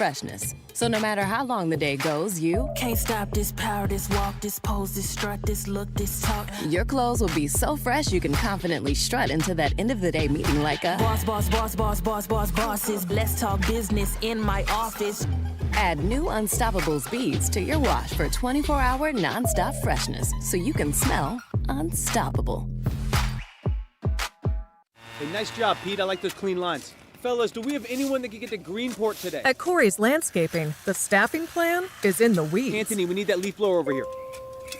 freshness. So no matter how long the day goes, you can't stop this power, this walk, this pose, this strut, this look, this talk. Your clothes will be so fresh you can confidently strut into that end of the day meeting like a bosses. Let's talk business in my office. Add new Unstoppables beads to your wash for 24-hour nonstop freshness so you can smell unstoppable. Hey, nice job, Pete. I like those clean lines. Fellas, do we have anyone that can get to Greenport today? At Corey's Landscaping, the staffing plan is in the weeds. Anthony, we need that leaf blower over here.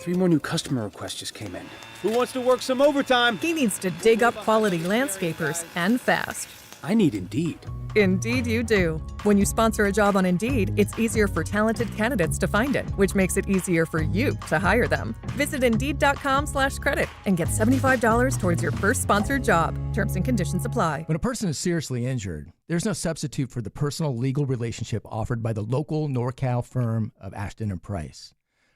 3 more new customer requests just came in. Who wants to work some overtime? He needs to dig up quality landscapers and fast. I need Indeed. Indeed you do. When you sponsor a job on Indeed, it's easier for talented candidates to find it, which makes it easier for you to hire them. Visit Indeed.com/credit and get $75 towards your first sponsored job. Terms and conditions apply. When a person is seriously injured, there's no substitute for the personal legal relationship offered by the local NorCal firm of Ashton & Price.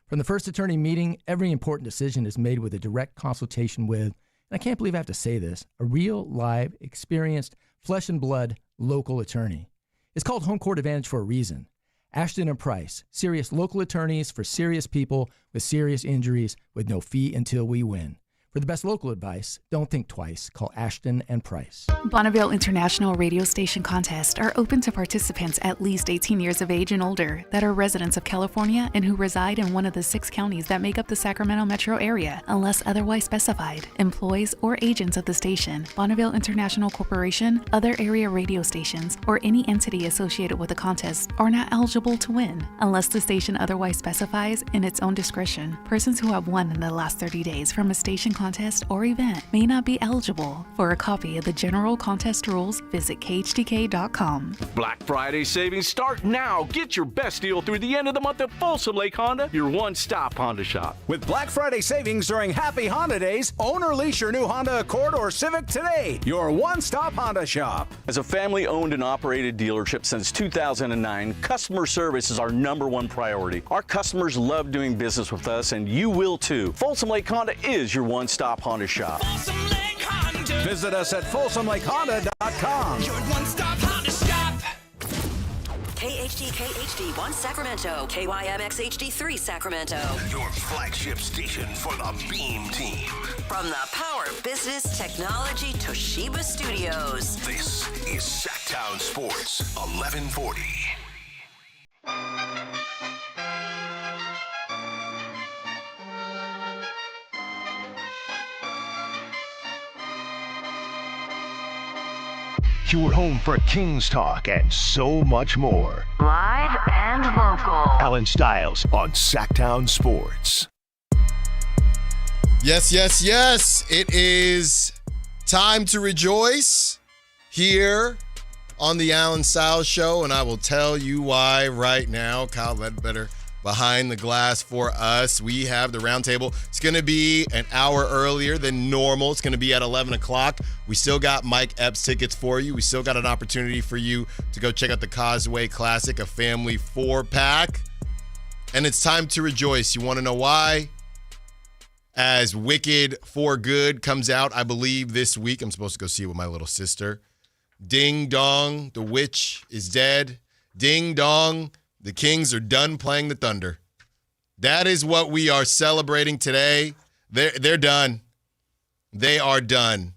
From the first attorney meeting, every important decision is made with a direct consultation with, and I can't believe I have to say this, a real, live, experienced, flesh and blood local attorney. It's called Home Court Advantage for a reason. Ashton & Price, serious local attorneys for serious people with serious injuries with no fee until we win. For the best local advice, don't think twice. Call Ashton & Price. Bonneville International Radio Station contests are open to participants at least 18 years of age and older that are residents of California and who reside in one of the 6 counties that make up the Sacramento metro area, unless otherwise specified. Employees or agents of the station, Bonneville International Corporation, other area radio stations, or any entity associated with the contest are not eligible to win, unless the station otherwise specifies in its own discretion. Persons who have won in the last 30 days from a station contest or event may not be eligible. For a copy of the general contest rules, visit khdk.com. Black Friday savings start now. Get your best deal through the end of the month at Folsom Lake Honda, your one-stop Honda shop. With Black Friday savings during Happy Honda Days, own or lease your new Honda Accord or Civic today. Your one-stop Honda shop. As a family-owned and operated dealership since 2009, customer service is our #1 priority. Our customers love doing business with us, and you will too. Folsom Lake Honda is your one-stop Honda shop. Visit us at FolsomLakeHonda.com. Your one-stop Honda shop. KHD1 Sacramento, KYMX HD3 Sacramento. Your flagship station for the Beam Team. From the Power Business Technology Toshiba Studios. This is Sactown Sports 1140. Your home for Kings talk and so much more. Live and local. Allen Stiles on Sactown Sports. Yes, yes, yes. It is time to rejoice here on the Allen Stiles Show, and I will tell you why right now. Kyle Ledbetter behind the glass for us. We have the roundtable. It's going to be an hour earlier than normal. It's going to be at 11 o'clock. We still got Mike Epps tickets for you. We still got an opportunity for you to go check out the Causeway Classic, a family 4-pack. And it's time to rejoice. You want to know why? As Wicked for Good comes out, I believe, this week. I'm supposed to go see it with my little sister. Ding dong, the witch is dead. Ding dong, the Kings are done playing the Thunder. That is what we are celebrating today. They're done. They are done.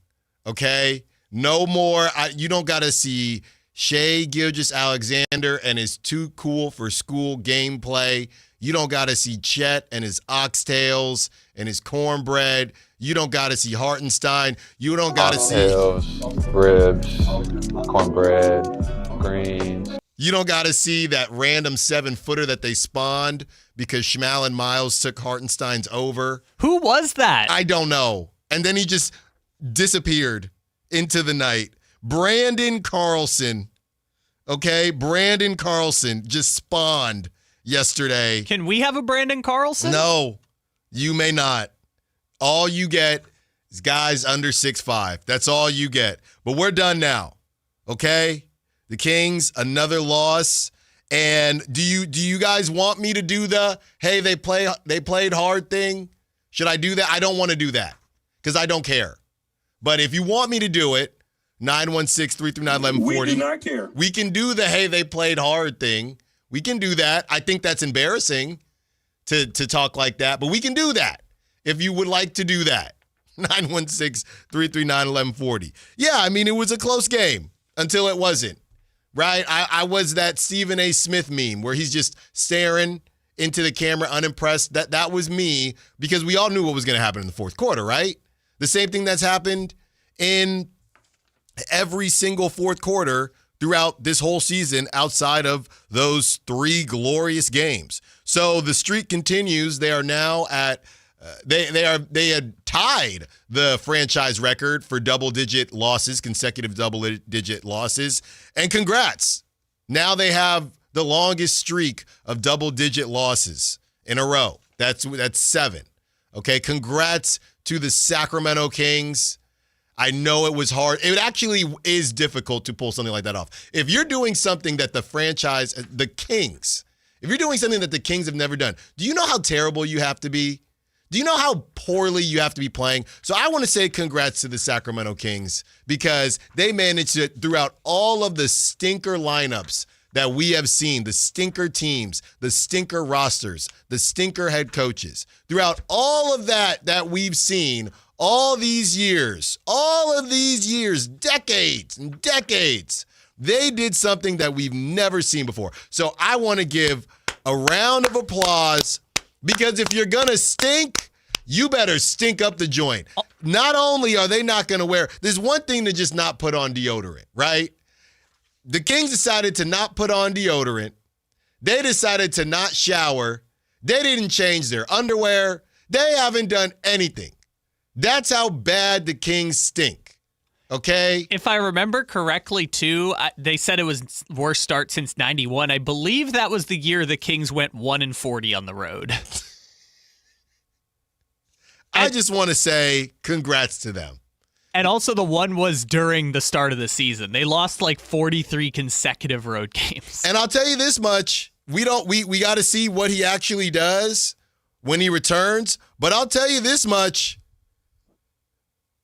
Okay? No more. You don't got to see Shai Gilgeous-Alexander and his too cool for school gameplay. You don't got to see Chet and his oxtails and his cornbread. You don't got to see Hartenstein. You don't got to see ribs, cornbread, greens. You don't got to see that random 7-footer that they spawned because Schmal and Miles took Hartenstein's over. Who was that? I don't know. And then he just disappeared into the night. Brandon Carlson. Okay? Brandon Carlson just spawned yesterday. Can we have a Brandon Carlson? No, you may not. All you get is guys under 6'5". That's all you get. But we're done now. Okay? The Kings, another loss. And do you guys want me to do the, hey, they played hard thing? Should I do that? I don't want to do that because I don't care. But if you want me to do it, 916-339-1140. We do not care. We can do the, hey, they played hard thing. We can do that. I think that's embarrassing to talk like that, but we can do that if you would like to do that. 916-339-1140. Yeah, I mean, it was a close game until it wasn't, right? I was that Stephen A. Smith meme where he's just staring into the camera unimpressed. That was me because we all knew what was going to happen in the fourth quarter, right? The same thing that's happened in every single fourth quarter throughout this whole season outside of those 3 glorious games. So the streak continues. They are now at they had tied the franchise record for double-digit losses, consecutive double-digit losses. And congrats. Now they have the longest streak of double-digit losses in a row. That's 7. Okay, congrats to the Sacramento Kings. I know it was hard. It actually is difficult to pull something like that off. If you're doing something that the franchise, the Kings, if you're doing something that the Kings have never done, do you know how terrible you have to be? Do you know how poorly you have to be playing? So I want to say congrats to the Sacramento Kings because they managed it throughout all of the stinker lineups that we have seen, the stinker teams, the stinker rosters, the stinker head coaches. Throughout all of that we've seen all of these years, decades and decades, they did something that we've never seen before. So I want to give a round of applause because if you're going to stink, you better stink up the joint. Not only are they not going to wear, there's one thing to just not put on deodorant, right? The Kings decided to not put on deodorant. They decided to not shower. They didn't change their underwear. They haven't done anything. That's how bad the Kings stink, okay? If I remember correctly, too, they said it was worst start since 91. I believe that was the year the Kings went 1-40 on the road. I just want to say congrats to them. And also the one was during the start of the season. They lost like 43 consecutive road games. And I'll tell you this much. We got to see what he actually does when he returns. But I'll tell you this much.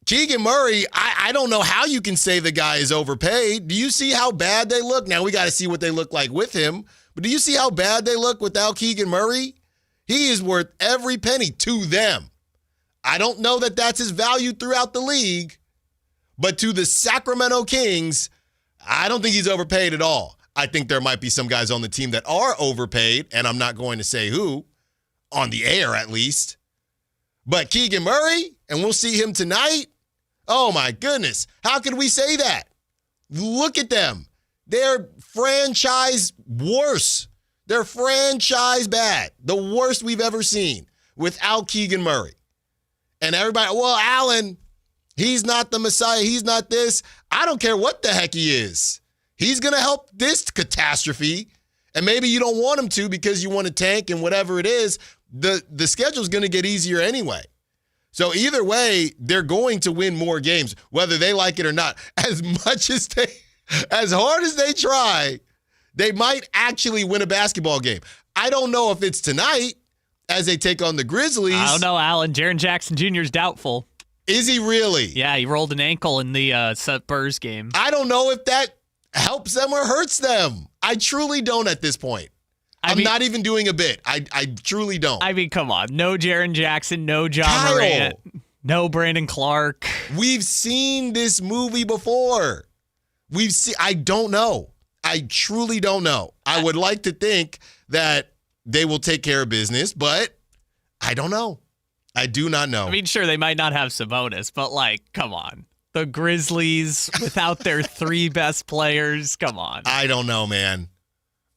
Keegan Murray, I don't know how you can say the guy is overpaid. Do you see how bad they look? Now, we got to see what they look like with him. But do you see how bad they look without Keegan Murray? He is worth every penny to them. I don't know that that's his value throughout the league. But to the Sacramento Kings, I don't think he's overpaid at all. I think there might be some guys on the team that are overpaid, and I'm not going to say who, on the air at least. But Keegan Murray, and we'll see him tonight. Oh, my goodness. How could we say that? Look at them. They're franchise worse. They're franchise bad. The worst we've ever seen without Keegan Murray. And everybody, well, Allen, he's not the Messiah. He's not this. I don't care what the heck he is. He's going to help this catastrophe. And maybe you don't want him to because you want to tank and whatever it is. The schedule's going to get easier anyway. So either way, they're going to win more games, whether they like it or not. As hard as they try, they might actually win a basketball game. I don't know if it's tonight as they take on the Grizzlies. I don't know, Alan. Jaren Jackson Jr. is doubtful. Is he really? Yeah, he rolled an ankle in the Spurs game. I don't know if that helps them or hurts them. I truly don't at this point. I'm not even doing a bit. I truly don't. I mean, come on. No Jaren Jackson, no John Morant, no Brandon Clark. We've seen this movie before. I don't know. I truly don't know. I would like to think that they will take care of business, but I don't know. I do not know. I mean, sure, they might not have Sabonis, but, come on. The Grizzlies without their 3 best players, come on. I don't know, man.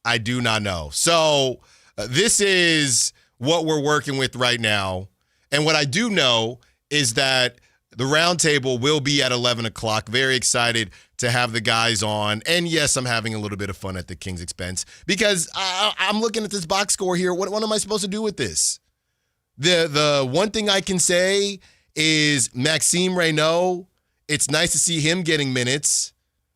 I do not know. So this is what we're working with right now. And what I do know is that the roundtable will be at 11 o'clock. Very excited to have the guys on. And yes, I'm having a little bit of fun at the Kings' expense because I'm looking at this box score here. What am I supposed to do with this? The one thing I can say is Maxime Reynaud, it's nice to see him getting minutes,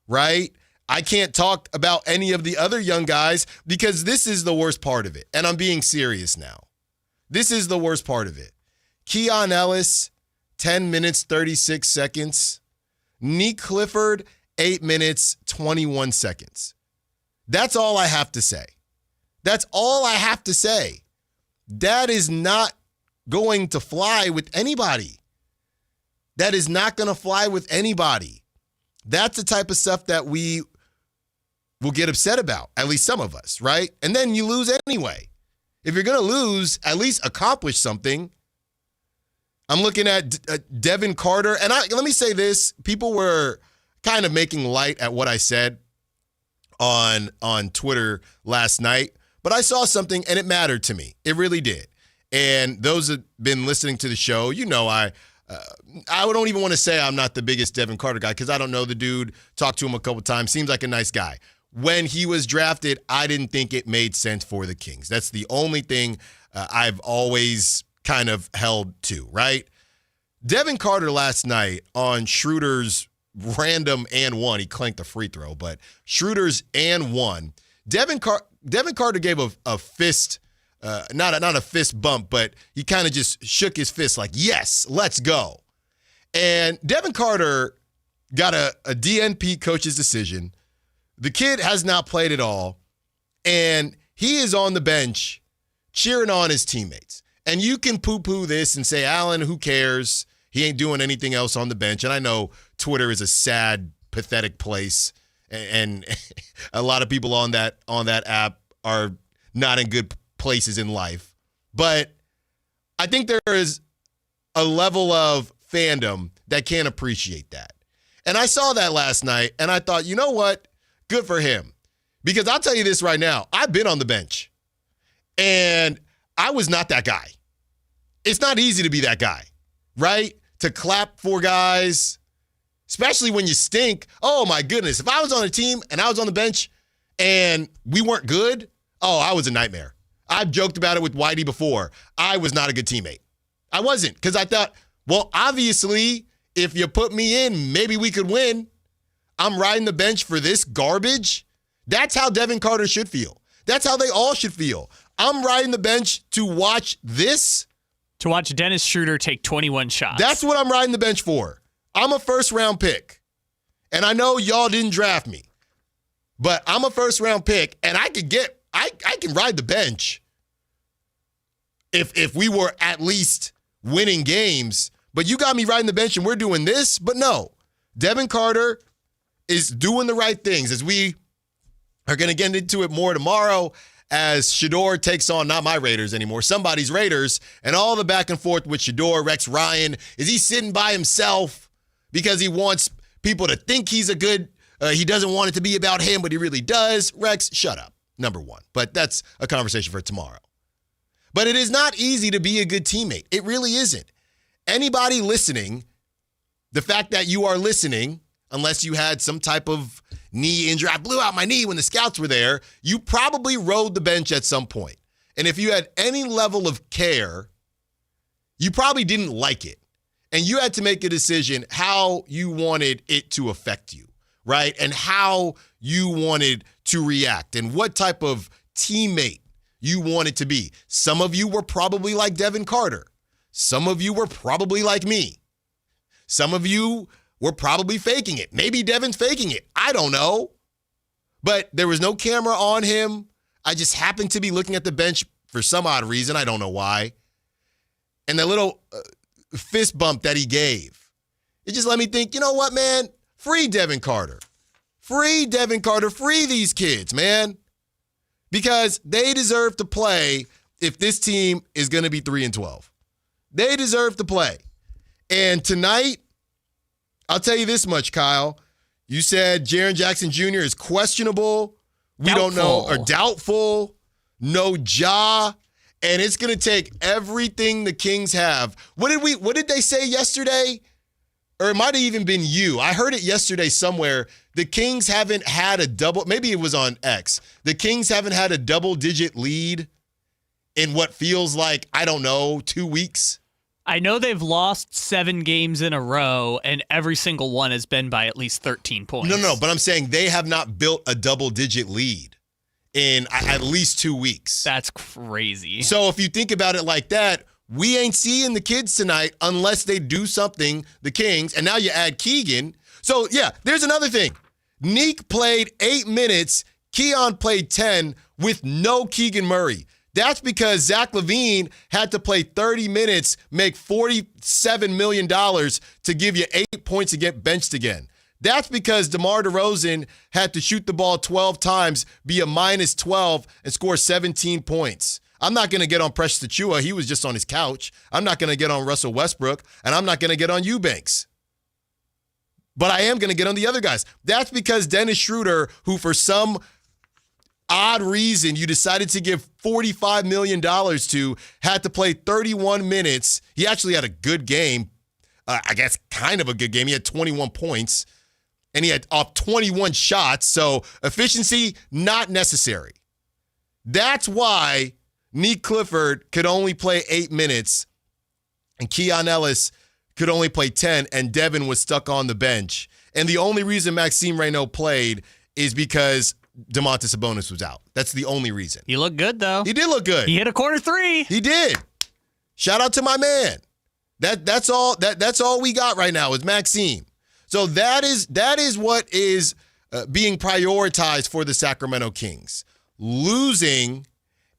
right? I can't talk about any of the other young guys because this is the worst part of it. And I'm being serious now. This is the worst part of it. Keon Ellis, 10 minutes, 36 seconds. Nick Clifford, 8 minutes, 21 seconds. That's all I have to say. That's all I have to say. That is not going to fly with anybody. That is not going to fly with anybody. That's the type of stuff that we will get upset about, at least some of us, right? And then you lose anyway. If you're going to lose, at least accomplish something. I'm looking at Devin Carter. And let me say this. People were kind of making light at what I said on Twitter last night. But I saw something, and it mattered to me. It really did. And those that have been listening to the show, you know I don't even want to say I'm not the biggest Devin Carter guy because I don't know the dude. Talked to him a couple times. Seems like a nice guy. When he was drafted, I didn't think it made sense for the Kings. That's the only thing I've always kind of held to, right? Devin Carter last night on Schroeder's random and one, he clanked a free throw, but Schroeder's and one, Devin Carter gave a fist, not a fist bump, but he kind of just shook his fist like, yes, let's go. And Devin Carter got a DNP coach's decision. The kid has not played at all, and he is on the bench cheering on his teammates. And you can poo-poo this and say, Allen, who cares? He ain't doing anything else on the bench. And I know Twitter is a sad, pathetic place, and a lot of people on that app are not in good places in life. But I think there is a level of fandom that can't appreciate that. And I saw that last night, and I thought, you know what? Good for him. Because I'll tell you this right now. I've been on the bench, and I was not that guy. It's not easy to be that guy, right? To clap for guys, especially when you stink. Oh, my goodness. If I was on a team and I was on the bench and we weren't good, I was a nightmare. I've joked about it with Whitey before. I was not a good teammate. I wasn't, because I thought, well, obviously, if you put me in, maybe we could win. I'm riding the bench for this garbage. That's how Devin Carter should feel. That's how they all should feel. I'm riding the bench to watch this. To watch Dennis Schroeder take 21 shots. That's what I'm riding the bench for. I'm a first-round pick. And I know y'all didn't draft me. But I'm a first-round pick, and I can ride the bench if we were at least winning games. But you got me riding the bench, and we're doing this. But no, Devin Carter is doing the right things, as we are going to get into it more tomorrow as Shedeur takes on, not my Raiders anymore, somebody's Raiders, and all the back and forth with Shedeur. Rex Ryan, is he sitting by himself because he wants people to think he's a good, he doesn't want it to be about him, but he really does? Rex, shut up, number one. But that's a conversation for tomorrow. But it is not easy to be a good teammate. It really isn't. Anybody listening, the fact that you are listening, unless you had some type of knee injury, I blew out my knee when the scouts were there, you probably rode the bench at some point. And if you had any level of care, you probably didn't like it. And you had to make a decision how you wanted it to affect you, right? And how you wanted to react and what type of teammate you wanted to be. Some of you were probably like Devin Carter. Some of you were probably like me. Some of you were probably faking it. Maybe Devin's faking it. I don't know. But there was no camera on him. I just happened to be looking at the bench for some odd reason. I don't know why. And the little fist bump that he gave, it just let me think, you know what, man? Free Devin Carter. Free Devin Carter. Free these kids, man. Because they deserve to play if this team is going to be 3-12. They deserve to play. And tonight, I'll tell you this much, Kyle. You said Jaren Jackson Jr. is questionable. We don't know, or doubtful. No Ja. And it's going to take everything the Kings have. What did they say yesterday? Or it might have even been you. I heard it yesterday somewhere. The Kings haven't had a double, maybe it was on X. The Kings haven't had a double-digit lead in what feels like, I don't know, 2 weeks. I know they've lost 7 games in a row, and every single one has been by at least 13 points. No, but I'm saying they have not built a double-digit lead in at least 2 weeks. That's crazy. So if you think about it like that, we ain't seeing the kids tonight unless they do something, the Kings, and now you add Keegan. So, yeah, there's another thing. Neek played 8 minutes. Keon played 10 with no Keegan Murray. That's because Zach LaVine had to play 30 minutes, make $47 million to give you 8 points to get benched again. That's because DeMar DeRozan had to shoot the ball 12 times, be a minus 12, and score 17 points. I'm not going to get on Precious Achiuwa. He was just on his couch. I'm not going to get on Russell Westbrook, and I'm not going to get on Eubanks. But I am going to get on the other guys. That's because Dennis Schroeder, who for some odd reason you decided to give $45 million to, had to play 31 minutes. He actually had a good game. I guess kind of a good game. He had 21 points, and he had off 21 shots. So efficiency, not necessary. That's why Neek Clifford could only play 8 minutes, and Keon Ellis could only play 10, and Devin was stuck on the bench. And the only reason Maxime Reynaud played is because Domantas Sabonis was out. That's the only reason. He looked good, though. He did look good. He hit a corner three. He did. Shout out to my man. That's all we got right now is Maxime. So that is what is being prioritized for the Sacramento Kings. Losing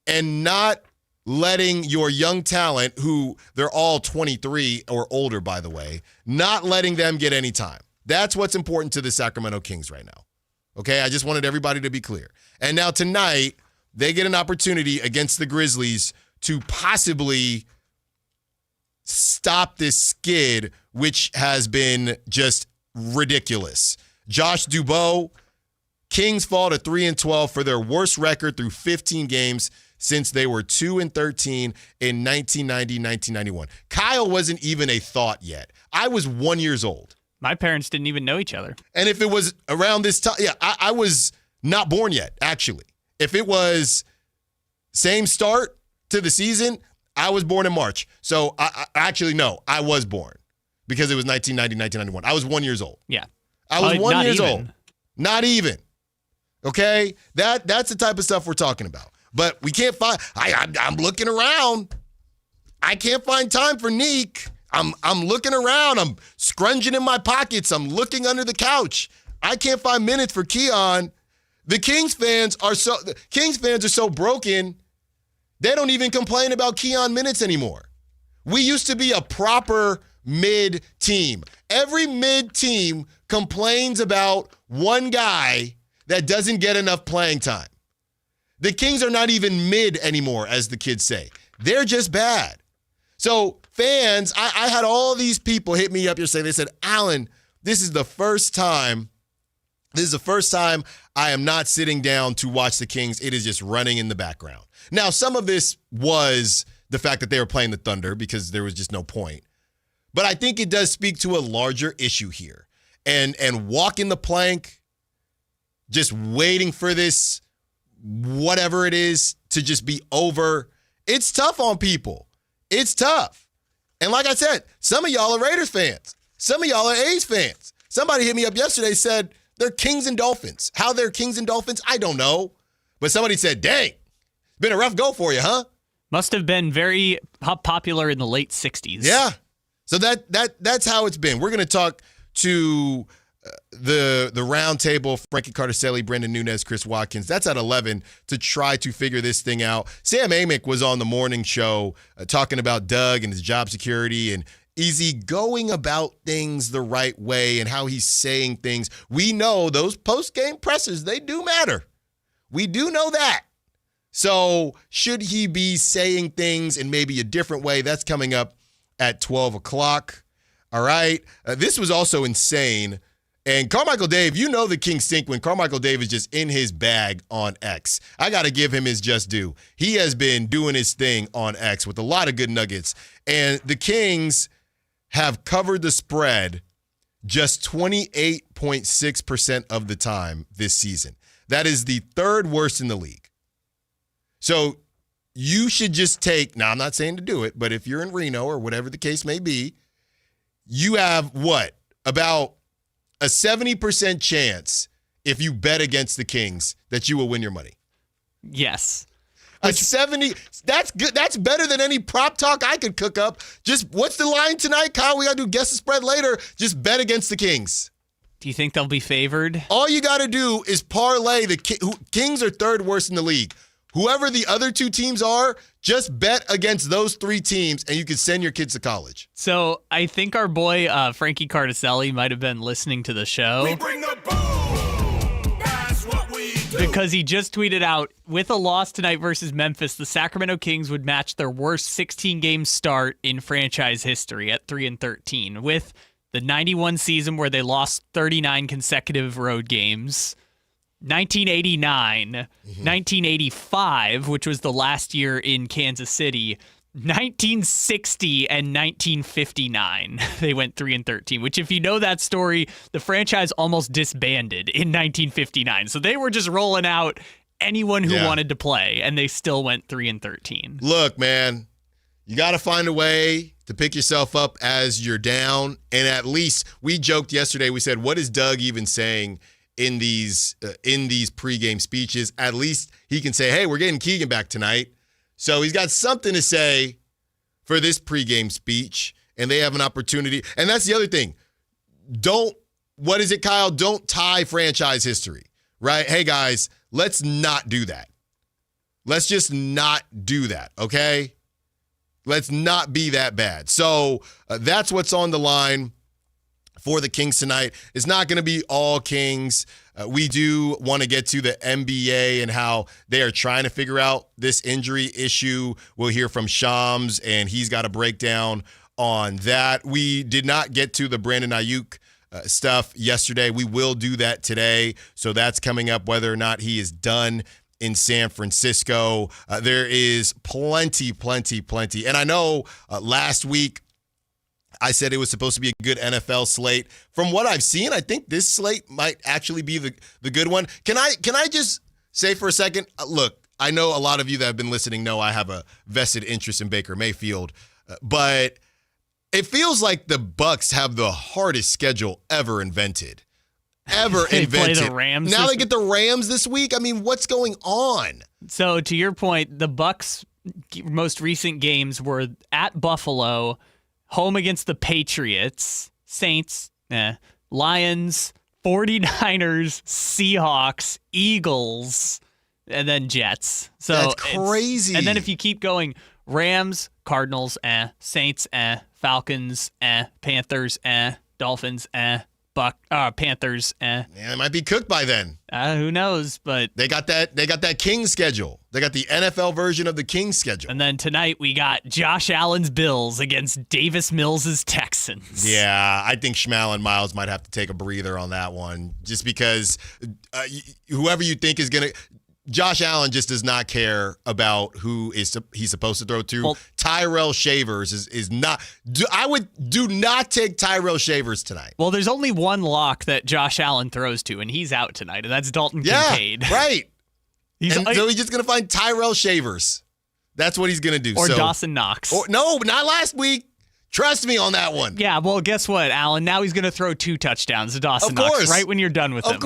and not letting your young talent, who they're all 23 or older, by the way, not letting them get any time. That's what's important to the Sacramento Kings right now. Okay, I just wanted everybody to be clear. And now tonight, they get an opportunity against the Grizzlies to possibly stop this skid, which has been just ridiculous. Josh Dubois, Kings fall to 3-12 for their worst record through 15 games since they were 2-13 in 1990-1991. Kyle wasn't even a thought yet. I was 1 year old. My parents didn't even know each other. And if it was around this time, I was not born yet, actually. If it was same start to the season, I was born in March. So I actually, no, I was born because it was 1990, 1991. I was 1 year old. Yeah. I was 1 year old. Not even. Okay? That's the type of stuff we're talking about. But we can't find, I'm looking around. I can't find time for Neek. I'm looking around. I'm scrunging in my pockets. I'm looking under the couch. I can't find minutes for Keon. The Kings fans are so broken, they don't even complain about Keon minutes anymore. We used to be a proper mid team. Every mid team complains about one guy that doesn't get enough playing time. The Kings are not even mid anymore, as the kids say. They're just bad. So fans, I had all these people hit me up yesterday. They said, Allen, this is the first time I am not sitting down to watch the Kings. It is just running in the background. Now, some of this was the fact that they were playing the Thunder because there was just no point. But I think it does speak to a larger issue here. And walking the plank, just waiting for this, whatever it is, to just be over, it's tough on people. It's tough. And like I said, some of y'all are Raiders fans. Some of y'all are A's fans. Somebody hit me up yesterday, said they're Kings and Dolphins. How they're Kings and Dolphins, I don't know. But somebody said, dang, been a rough go for you, huh? Must have been very popular in the late 60s. Yeah. So that's how it's been. We're going to talk to the round table, Frankie Cardicelli, Brendan Nunez, Chris Watkins. That's at 11 to try to figure this thing out. Sam Amick was on the morning show talking about Doug and his job security and is he going about things the right way and how he's saying things. We know those post-game pressers, they do matter. We do know that. So should he be saying things in maybe a different way? That's coming up at 12 o'clock. All right. This was also insane. And Carmichael Dave, you know the Kings stink when Carmichael Dave is just in his bag on X. I got to give him his just due. He has been doing his thing on X with a lot of good nuggets. And the Kings have covered the spread just 28.6% of the time this season. That is the third worst in the league. So you should just take, now I'm not saying to do it, but if you're in Reno or whatever the case may be, you have what? About a 70% chance if you bet against the Kings that you will win your money. Yes. A 70, that's good. That's better than any prop talk I could cook up. Just what's the line tonight, Kyle? We got to do guess the spread later. Just bet against the Kings. Do you think they'll be favored? All you got to do is parlay the Kings are third worst in the league. Whoever the other two teams are, just bet against those three teams, and you can send your kids to college. So I think our boy Frankie Cardicelli might have been listening to the show. We bring the boom. That's what we do. Because he just tweeted out, with a loss tonight versus Memphis, the Sacramento Kings would match their worst 16-game start in franchise history at 3-13, with the 91 season where they lost 39 consecutive road games, 1989, 1985, which was the last year in Kansas City, 1960, and 1959. They went 3-13, which if you know that story, the franchise almost disbanded in 1959. So they were just rolling out anyone who wanted to play, and they still went 3-13. Look, man, you got to find a way to pick yourself up as you're down. And at least we joked yesterday, we said, what is Doug even saying in these pregame speeches? At least he can say, hey, we're getting Keegan back tonight. So he's got something to say for this pregame speech, and they have an opportunity. And that's the other thing. What is it, Kyle? Don't tie franchise history, right? Hey, guys, let's not do that. Let's just not do that, okay? Let's not be that bad. So that's what's on the line for the Kings tonight. It's not going to be all Kings. We do want to get to the NBA and how they are trying to figure out this injury issue. We'll hear from Shams, and he's got a breakdown on that. We did not get to the Brandon Ayuk stuff yesterday. We will do that today. So that's coming up, whether or not he is done in San Francisco. There is plenty. And I know last week I said it was supposed to be a good NFL slate. From what I've seen, I think this slate might actually be the good one. Can I just say for a second, look, I know a lot of you that have been listening know I have a vested interest in Baker Mayfield, but it feels like the Bucs have the hardest schedule ever invented. They play the Rams. Now they get the Rams this week. I mean, what's going on? So to your point, the Bucs' most recent games were at Buffalo, home against the Patriots, Saints, Lions, 49ers, Seahawks, Eagles, and then Jets. So that's crazy. And then if you keep going, Rams, Cardinals, Saints, Falcons, Panthers, Dolphins, Panthers. Yeah, it might be cooked by then. Who knows? But they got that Kings schedule. They got the NFL version of the Kings schedule. And then tonight we got Josh Allen's Bills against Davis Mills' Texans. Yeah, I think Schmal and Miles might have to take a breather on that one, just because whoever you think is gonna. Josh Allen just does not care about who he's supposed to throw to. Well, Tyrell Shavers is not. I would do not take Tyrell Shavers tonight. Well, there's only one lock that Josh Allen throws to, and he's out tonight, and that's Dalton Kincaid. Right. So he's just going to find Tyrell Shavers. That's what he's going to do. Or Dawson Knox. No, not last week. Trust me on that one. Yeah, well, guess what, Allen? Now he's going to throw 2 touchdowns to Dawson Knox right when you're done with him. Of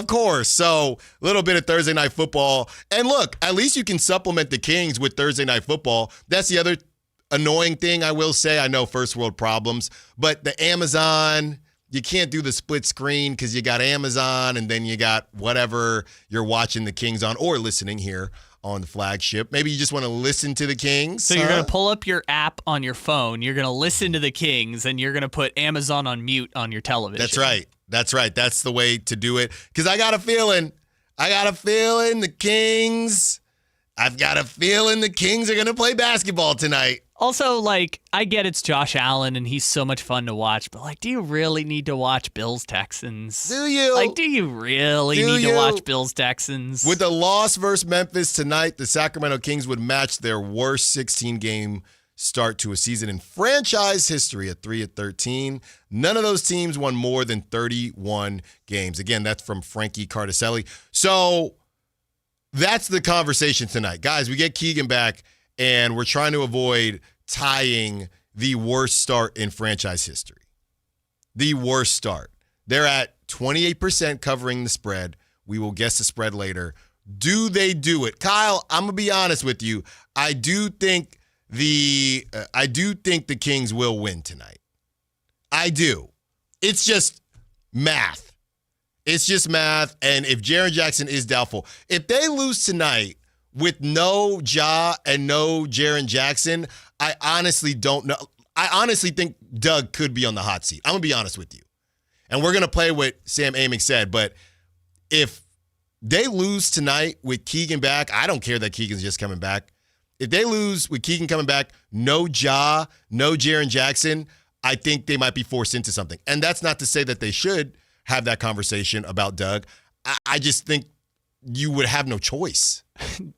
course. So a little bit of Thursday Night Football. And look, at least you can supplement the Kings with Thursday Night Football. That's the other annoying thing I will say. I know first world problems, but the Amazon, you can't do the split screen because you got Amazon and then you got whatever you're watching the Kings on or listening here on the flagship. Maybe you just want to listen to the Kings. So you're going to pull up your app on your phone. You're going to listen to the Kings and you're going to put Amazon on mute on your television. That's right. That's the way to do it. Because I got a feeling the Kings are going to play basketball tonight. Also, I get it's Josh Allen and he's so much fun to watch, but do you really need to watch Bills-Texans? Do you? Do you really need to watch Bills-Texans? With a loss versus Memphis tonight, the Sacramento Kings would match their worst 16-game start to a season in franchise history at 3-13. None of those teams won more than 31 games. Again, that's from Frankie Cardicelli. So that's the conversation tonight. Guys, we get Keegan back, and we're trying to avoid tying the worst start in franchise history. The worst start. They're at 28% covering the spread. We will guess the spread later. Do they do it? Kyle, I'm going to be honest with you. I do think the Kings will win tonight. I do. It's just math. It's just math. And if Jaren Jackson is doubtful, if they lose tonight with no Ja and no Jaren Jackson, I honestly don't know. I honestly think Doug could be on the hot seat. I'm going to be honest with you. And we're going to play what Sam Amick said. But if they lose tonight with Keegan back, I don't care that Keegan's just coming back. If they lose with Keegan coming back, no Ja, no Jaren Jackson, I think they might be forced into something. And that's not to say that they should have that conversation about Doug. I just think you would have no choice.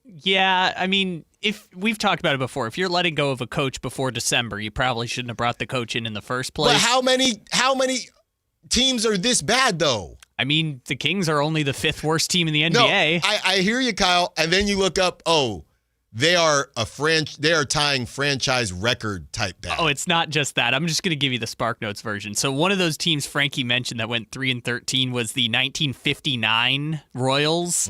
Yeah, I mean, if we've talked about it before, if you're letting go of a coach before December, you probably shouldn't have brought the coach in the first place. But how many teams are this bad, though? I mean, the Kings are only the 5th worst team in the NBA. No, I hear you, Kyle. And then you look up, they are tying franchise record type bad. Oh, it's not just that. I'm just going to give you the Spark Notes version. So one of those teams Frankie mentioned that went 3-13 was the 1959 Royals.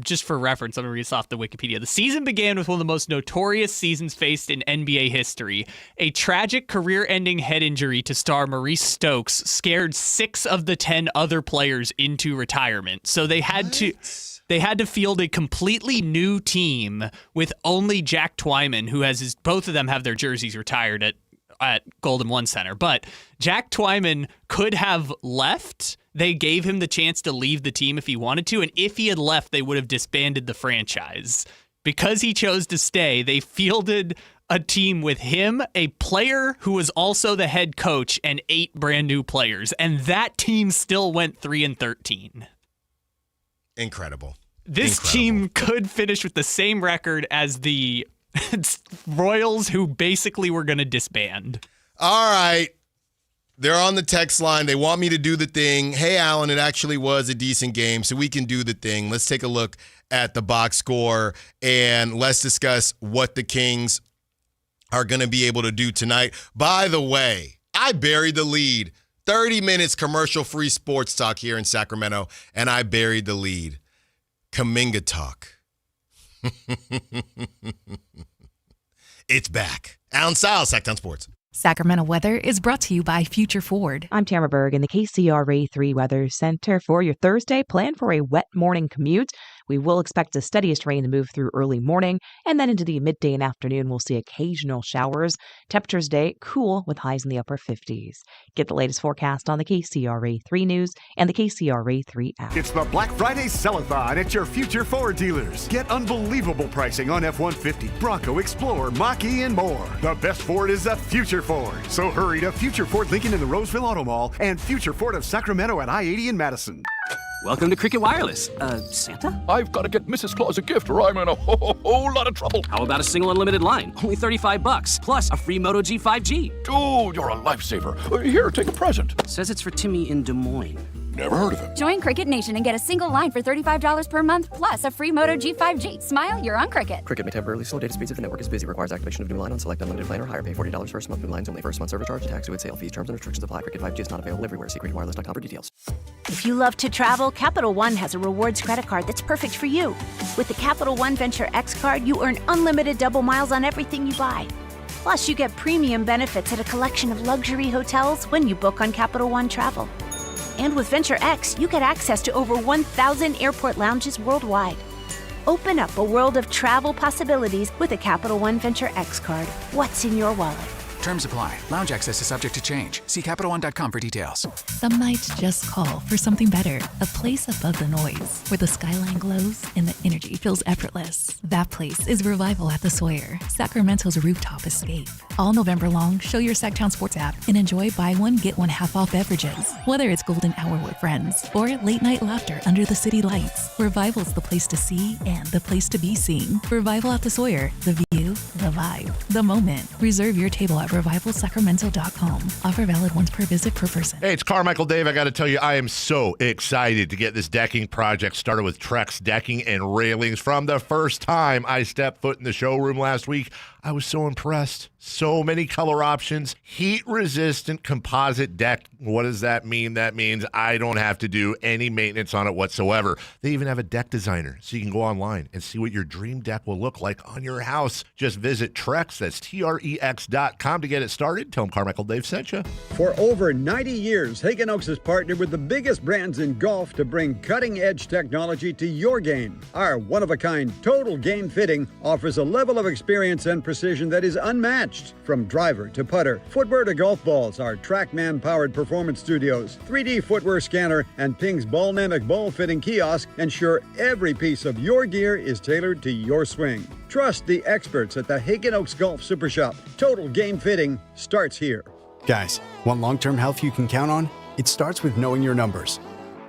Just for reference, I'm going to read this off the Wikipedia. The season began with one of the most notorious seasons faced in NBA history. A tragic career-ending head injury to star Maurice Stokes scared 6 of the 10 other players into retirement. So they had to field a completely new team with only Jack Twyman, who has both of them have their jerseys retired at Golden One Center. But Jack Twyman could have left. They gave him the chance to leave the team if he wanted to. And if he had left, they would have disbanded the franchise. Because he chose to stay, they fielded a team with him, a player who was also the head coach, and 8 brand new players. And that team still went 3-13. Incredible. This team could finish with the same record as the Royals, who basically were going to disband. All right. They're on the text line. They want me to do the thing. Hey, Allen, it actually was a decent game, so we can do the thing. Let's take a look at the box score, and let's discuss what the Kings are going to be able to do tonight. By the way, I buried the lead. 30 minutes commercial-free sports talk here in Sacramento, and I buried the lead. Kuminga talk. It's back. Allen Stiles, Sactown Sports. Sacramento weather is brought to you by Future Ford. I'm Tamara Berg in the KCRA 3 Weather Center. For your Thursday, plan for a wet morning commute. We will expect the steadiest rain to move through early morning, and then into the midday and afternoon, we'll see occasional showers. Temperatures today cool with highs in the upper 50s. Get the latest forecast on the KCRA 3 News and the KCRA 3 app. It's the Black Friday Sell-a-thon at your Future Ford dealers. Get unbelievable pricing on F-150, Bronco, Explorer, Mach-E, and more. The best Ford is the Future Ford. So hurry to Future Ford Lincoln in the Roseville Auto Mall and Future Ford of Sacramento at I-80 in Madison. Welcome to Cricket Wireless. Santa? I've got to get Mrs. Claus a gift or I'm in a whole lot of trouble. How about a single unlimited line? Only $35, plus a free Moto G 5G. Dude, you're a lifesaver. Here, take a present. Says it's for Timmy in Des Moines. Never heard of him. Join Cricket Nation and get a single line for $35 per month, plus a free Moto G 5G. Smile, you're on Cricket. Cricket may temporarily slow data speeds if the network is busy. Requires activation of new line on select unlimited plan or higher. Pay $40 first month. New lines only. First month service charge. Tax with sale fees. Terms and restrictions apply. Cricket 5G is not available everywhere. See cricketwireless.com for details. If you love to travel, Capital One has a rewards credit card that's perfect for you. With the Capital One Venture X card, you earn unlimited double miles on everything you buy. Plus, you get premium benefits at a collection of luxury hotels when you book on Capital One Travel. And with Venture X, you get access to over 1,000 airport lounges worldwide. Open up a world of travel possibilities with a Capital One Venture X card. What's in your wallet? Terms apply. Lounge access is subject to change. See CapitalOne.com for details. Some nights just call for something better. A place above the noise, where the skyline glows and the energy feels effortless. That place is Revival at the Sawyer, Sacramento's rooftop escape. All November long, show your Sactown Sports app and enjoy buy one, get one half off beverages. Whether it's golden hour with friends or late night laughter under the city lights, Revival's the place to see and the place to be seen. Revival at the Sawyer, the view, the vibe, the moment. Reserve your table at RevivalSacramento.com. Offer valid once per visit per person. Hey, it's Carmichael Dave. I got to tell you, I am so excited to get this decking project started with Trex Decking and Railings. From the first time I stepped foot in the showroom last week, I was so impressed. So many color options. Heat-resistant composite deck. What does that mean? That means I don't have to do any maintenance on it whatsoever. They even have a deck designer, so you can go online and see what your dream deck will look like on your house. Just visit Trex, that's Trex.com to get it started. Tell them Carmichael Dave sent you. For over 90 years, Hagen Oaks has partnered with the biggest brands in golf to bring cutting-edge technology to your game. Our one-of-a-kind total game fitting offers a level of experience and precision that is unmatched. From driver to putter, footwear to golf balls, our TrackMan-powered performance studios, 3D footwear scanner, and Ping's Ballnamic ball fitting kiosk ensure every piece of your gear is tailored to your swing. Trust the experts at the Hagen Oaks Golf Super Shop. Total game fitting starts here. Guys, want long-term health you can count on? It starts with knowing your numbers.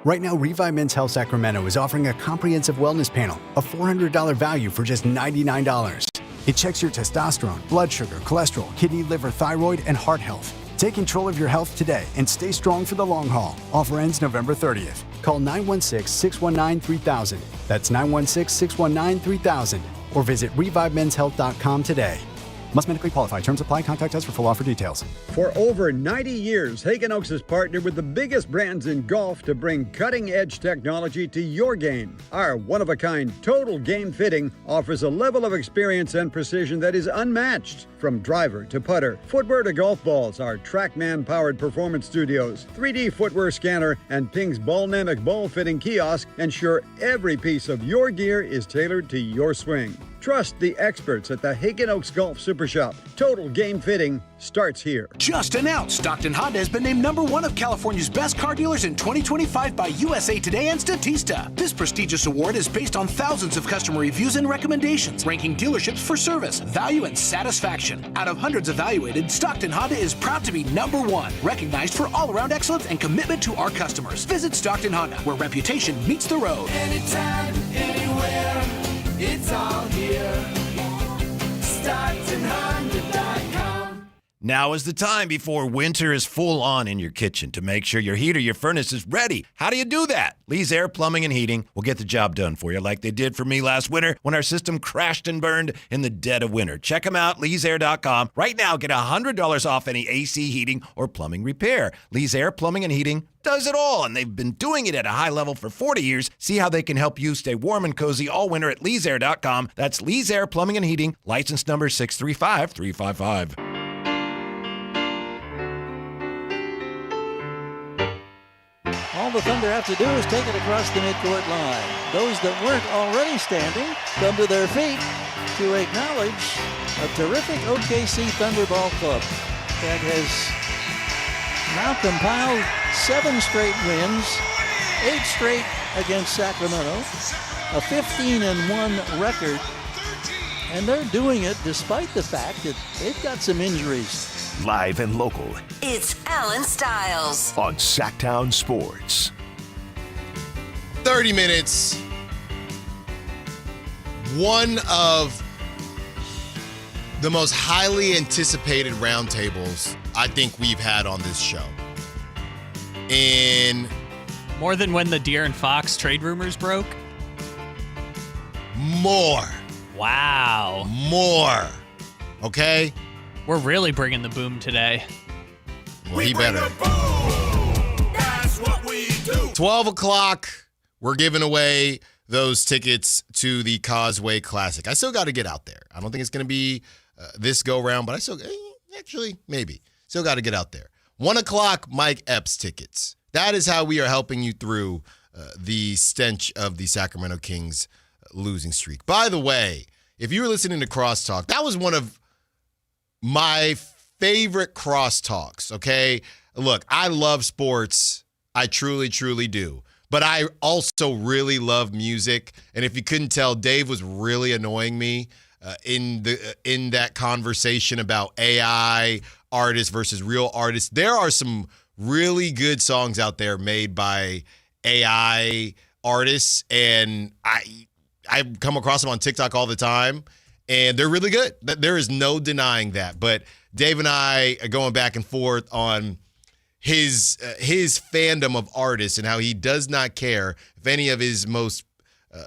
Right now, Revive Men's Health Sacramento is offering a comprehensive wellness panel, a $400 value for just $99. It checks your testosterone, blood sugar, cholesterol, kidney, liver, thyroid, and heart health. Take control of your health today and stay strong for the long haul. Offer ends November 30th. Call 916-619-3000. That's 916-619-3000. Or visit ReviveMen'sHealth.com today. Must medically qualify. Terms apply. Contact us for full offer details. For over 90 years, Hagen Oaks has partnered with the biggest brands in golf to bring cutting-edge technology to your game. Our one-of-a-kind total game fitting offers a level of experience and precision that is unmatched. From driver to putter, footwear to golf balls, our TrackMan-powered performance studios, 3D footwear scanner, and Ping's Ballnamic ball fitting kiosk ensure every piece of your gear is tailored to your swing. Trust the experts at the Hagen Oaks Golf Super Shop. Total game fitting starts here. Just announced, Stockton Honda has been named #1 of California's best car dealers in 2025 by USA Today and Statista. This prestigious award is based on thousands of customer reviews and recommendations, ranking dealerships for service, value, and satisfaction. Out of hundreds evaluated, Stockton Honda is proud to be #1, recognized for all-around excellence and commitment to our customers. Visit Stockton Honda, where reputation meets the road. Anytime, anywhere, it's all here. StocktonHonda.com. Now is the time before winter is full on in your kitchen to make sure your heat or your furnace is ready. How do you do that? Lee's Air Plumbing and Heating will get the job done for you like they did for me last winter when our system crashed and burned in the dead of winter. Check them out, leesair.com. Right now, get $100 off any AC heating or plumbing repair. Lee's Air Plumbing and Heating does it all, and they've been doing it at a high level for 40 years. See how they can help you stay warm and cozy all winter at leesair.com. That's Lee's Air Plumbing and Heating, license number 635355. All the Thunder have to do is take it across the midcourt line. Those that weren't already standing come to their feet to acknowledge a terrific OKC Thunder Ball club that has now compiled 7 straight wins, 8 straight against Sacramento, a 15-1 record, and they're doing it despite the fact that they've got some injuries. Live and local. It's Allen Stiles On Sactown Sports. 30 minutes. One of the most highly anticipated roundtables I think we've had on this show. In more than when the De'Aaron Fox trade rumors broke? More. Wow. More. Okay? We're really bringing the boom today. Well, he better. That's what we do. 12 o'clock, we're giving away those tickets to the Causeway Classic. I still got to get out there. I don't think it's going to be this go-round, but I still, actually, maybe. Still got to get out there. 1 o'clock, Mike Epps tickets. That is how we are helping you through the stench of the Sacramento Kings losing streak. By the way, if you were listening to Crosstalk, that was one of my favorite crosstalks, okay? Look, I love sports. I truly, truly do. But I also really love music. And if you couldn't tell, Dave was really annoying me in that conversation about AI artists versus real artists. There are some really good songs out there made by AI artists, and I come across them on TikTok all the time. And they're really good. There is no denying that. But Dave and I are going back and forth on his fandom of artists and how he does not care if any of his most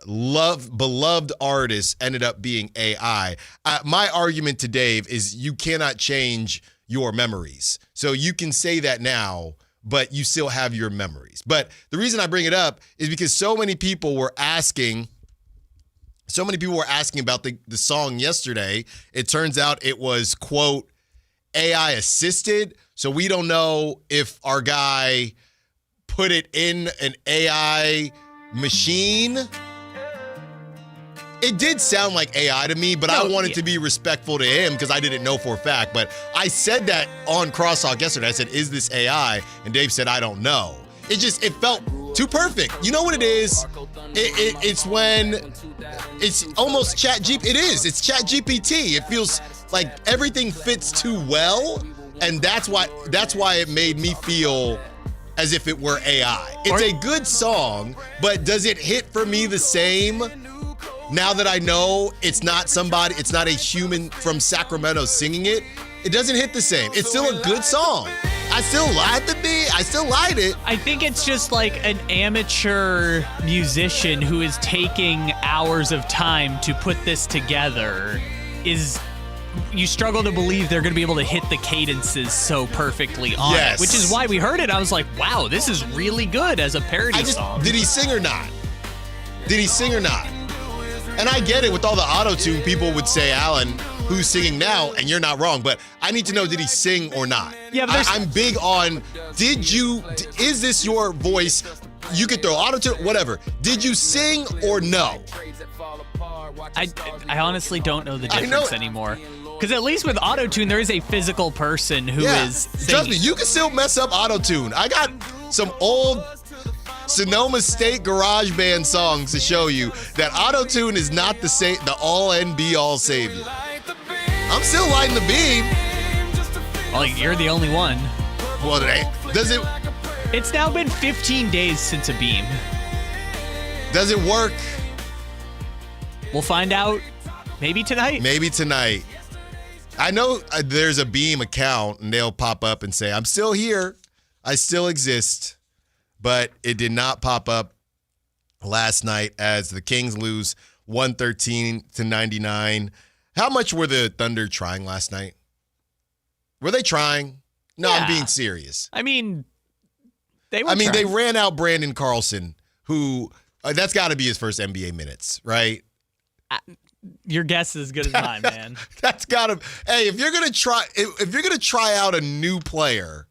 beloved artists ended up being AI. My argument to Dave is you cannot change your memories. So you can say that now, but you still have your memories. But the reason I bring it up is because so many people were asking about the song yesterday. It turns out it was, quote, AI assisted. So we don't know if our guy put it in an AI machine. It did sound like AI to me, but I wanted to be respectful to him because I didn't know for a fact. But I said that on Crosstalk yesterday. I said, is this AI? And Dave said, I don't know. It felt too perfect. You know what it is? It's when it's almost It is. It's ChatGPT. It feels like everything fits too well. And that's why it made me feel as if it were AI. It's a good song, but does it hit for me the same? Now that I know it's not a human from Sacramento singing it, it doesn't hit the same. It's still a good song. I still liked it. I think it's just like an amateur musician who is taking hours of time to put this together. You struggle to believe they're going to be able to hit the cadences so perfectly on it, which is why we heard it. I was like, wow, this is really good as a parody song. Did he sing or not? And I get it, with all the auto-tune, people would say, Alan, who's singing now? And you're not wrong, but I need to know, did he sing or not? Yeah, but I'm big on, is this your voice? You could throw auto-tune, whatever. Did you sing or no? I honestly don't know the difference anymore. Because at least with auto-tune, there is a physical person who is singing. Trust me, you can still mess up auto-tune. I got some old Sonoma State garage band songs to show you that auto-tune is not the all and be all savior. I'm still lighting the beam. Well, you're the only one. Well, does it? It's now been 15 days since a beam. Does it work? We'll find out maybe tonight. I know there's a Beam account, and they'll pop up and say, I'm still here. I still exist. But it did not pop up last night as the Kings lose 113-99. How much were the Thunder trying last night? Were they trying? No, I'm being serious. I mean, they ran out Brandon Carlson, who that's got to be his first NBA minutes, right? Your guess is as good as mine, man. That's got to. Hey, if you're gonna try out a new player,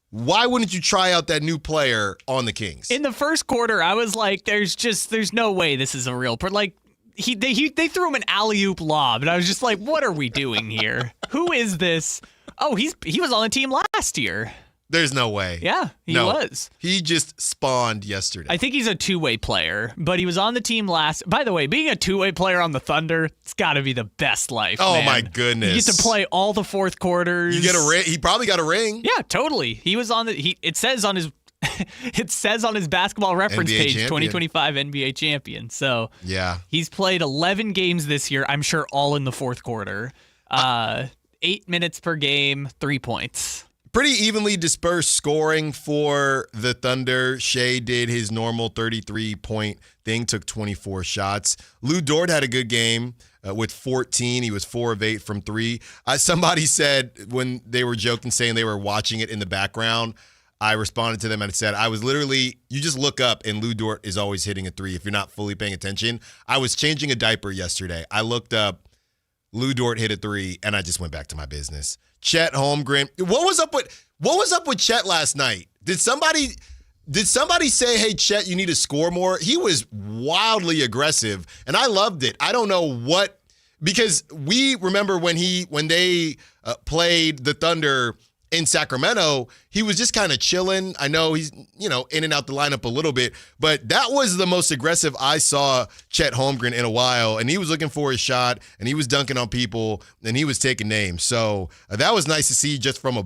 why wouldn't you try out that new player on the Kings? In the first quarter, I was like, there's no way this is a real player. Like, they threw him an alley-oop lob, and I was just like, what are we doing here? Who is this? Oh, he was on the team last year. There's no way. Yeah, he was. He just spawned yesterday. I think he's a two-way player, but he was on the team last. By the way, being a two-way player on the Thunder, it's got to be the best life. Oh, man. my goodness. You get to play all the fourth quarters. You get a ring. He probably got a ring. Yeah, totally. He was on the. It says on his basketball reference NBA page, champion. 2025 NBA champion. So yeah, he's played 11 games this year. I'm sure all in the fourth quarter. 8 minutes per game, 3 points. Pretty evenly dispersed scoring for the Thunder. Shea did his normal 33-point thing, took 24 shots. Lou Dort had a good game with 14. He was 4 of 8 from 3. Somebody said when they were joking, saying they were watching it in the background, I responded to them and said, you just look up and Lou Dort is always hitting a 3 if you're not fully paying attention. I was changing a diaper yesterday. I looked up, Lou Dort hit a 3, and I just went back to my business. Chet Holmgren. What was up with Chet last night? Did somebody say, hey, Chet, you need to score more? He was wildly aggressive, and I loved it. I don't know what, because we remember when they played the Thunder in Sacramento, he was just kind of chilling. I know he's, in and out the lineup a little bit, but that was the most aggressive I saw Chet Holmgren in a while, and he was looking for his shot, and he was dunking on people, and he was taking names. So that was nice to see just from a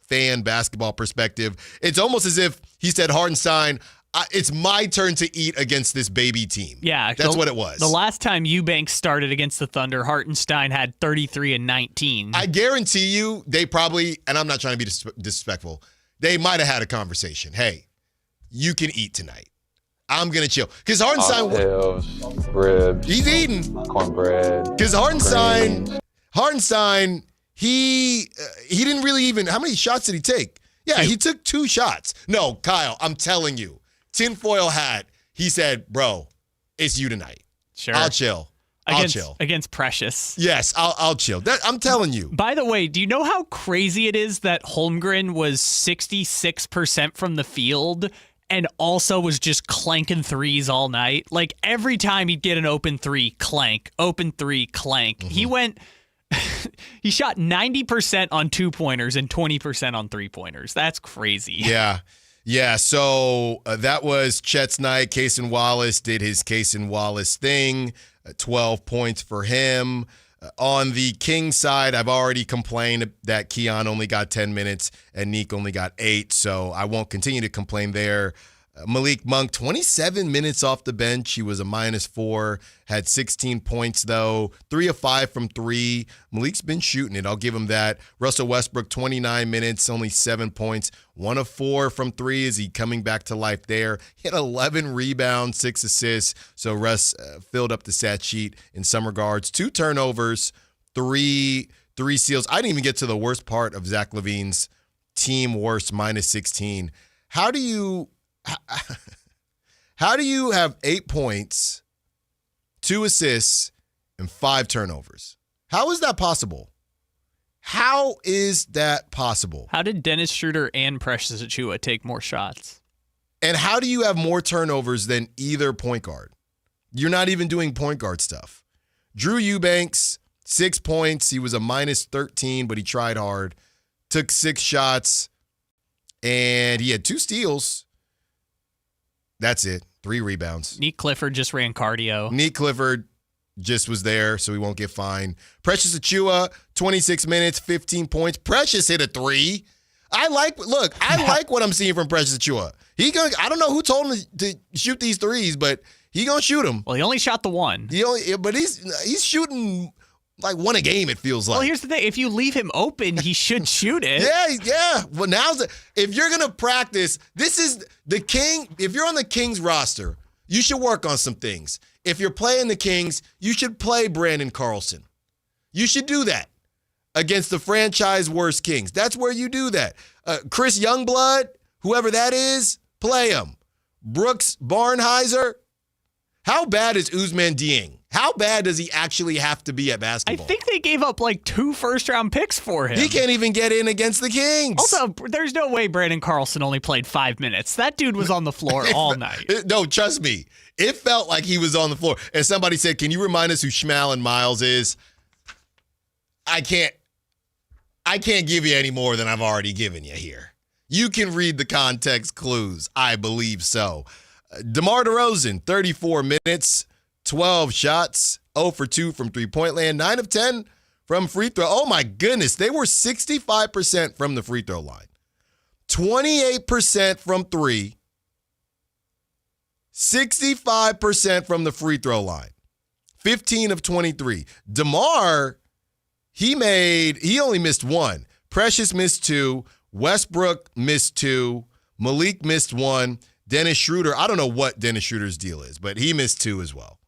fan basketball perspective. It's almost as if he said, Hartenstein, it's my turn to eat against this baby team. Yeah. That's what it was. The last time Eubanks started against the Thunder, Hartenstein had 33 and 19. I guarantee you they probably, and I'm not trying to be disrespectful, they might have had a conversation. Hey, you can eat tonight. I'm going to chill. Because Hartenstein... Oxtails, ribs. He's eating. Cornbread. Because Hartenstein, he didn't really even... How many shots did he take? Yeah, he took 2 shots. No, Kyle, I'm telling you. Tinfoil hat. He said, bro, it's you tonight. Sure. I'll chill. Against Precious. Yes, I'll chill. I'm telling you. By the way, do you know how crazy it is that Holmgren was 66% from the field and also was just clanking threes all night? Like, every time he'd get an open 3, clank, open 3, clank. Mm-hmm. He shot 90% on 2-pointers and 20% on 3-pointers. That's crazy. Yeah, so that was Chet's night. Cason Wallace did his Cason Wallace thing. 12 points for him. On the Kings side, I've already complained that Keon only got 10 minutes and Neek only got 8, so I won't continue to complain there. Malik Monk, 27 minutes off the bench. He was a -4, had 16 points, though. 3 of 5 from 3. Malik's been shooting it. I'll give him that. Russell Westbrook, 29 minutes, only 7 points. 1 of 4 from 3. Is he coming back to life there? He had 11 rebounds, 6 assists. So Russ filled up the stat sheet in some regards. 2 turnovers, 3 steals. I didn't even get to the worst part of Zach LaVine's team worst, -16. How do you have 8 points, 2 assists, and 5 turnovers? How is that possible? How is that possible? How did Dennis Schroeder and Precious Achiuwa take more shots? And how do you have more turnovers than either point guard? You're not even doing point guard stuff. Drew Eubanks, 6 points. He was a -13, but he tried hard. Took 6 shots, and he had 2 steals. That's it. 3 rebounds. Neek Clifford just ran cardio. Neek Clifford just was there, so he won't get fined. Precious Achiuwa, 26 minutes, 15 points. Precious hit a 3. I like what I'm seeing from Precious Achiuwa. I don't know who told him to shoot these threes, but he gonna shoot them. Well, he only shot the 1. But he's shooting like 1 a game, it feels like. Well, here's the thing. If you leave him open, he should shoot it. Yeah. Well, if you're going to practice, this is the King. If you're on the Kings roster, you should work on some things. If you're playing the Kings, you should play Brandon Carlson. You should do that against the franchise worst Kings. That's where you do that. Chris Youngblood, whoever that is, play him. Brooks Barnhizer. How bad is Ousmane Dieng? How bad does he actually have to be at basketball? I think they gave up like 2 first-round picks for him. He can't even get in against the Kings. Also, there's no way Brandon Carlson only played 5 minutes. That dude was on the floor all night. No, trust me. It felt like he was on the floor. And somebody said, can you remind us who Schmal and Miles is? I can't give you any more than I've already given you here. You can read the context clues. I believe so. DeMar DeRozan, 34 minutes. 12 shots, 0 for 2 from three-point land, 9 of 10 from free throw. Oh, my goodness. They were 65% from the free throw line, 28% from 3, 65% from the free throw line, 15 of 23. DeMar, he only missed 1. Precious missed 2. Westbrook missed 2. Malik missed 1. Dennis Schroeder, I don't know what Dennis Schroeder's deal is, but he missed 2 as well.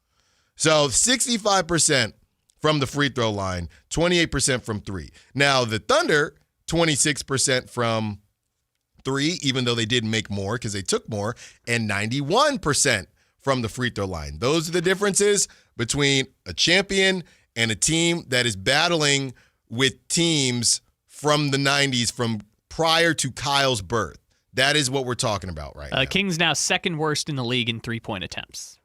So 65% from the free throw line, 28% from 3. Now, the Thunder, 26% from 3, even though they didn't make more because they took more, and 91% from the free throw line. Those are the differences between a champion and a team that is battling with teams from the 90s, from prior to Kyle's birth. That is what we're talking about right now. Kings now 2nd worst in the league in 3-point attempts.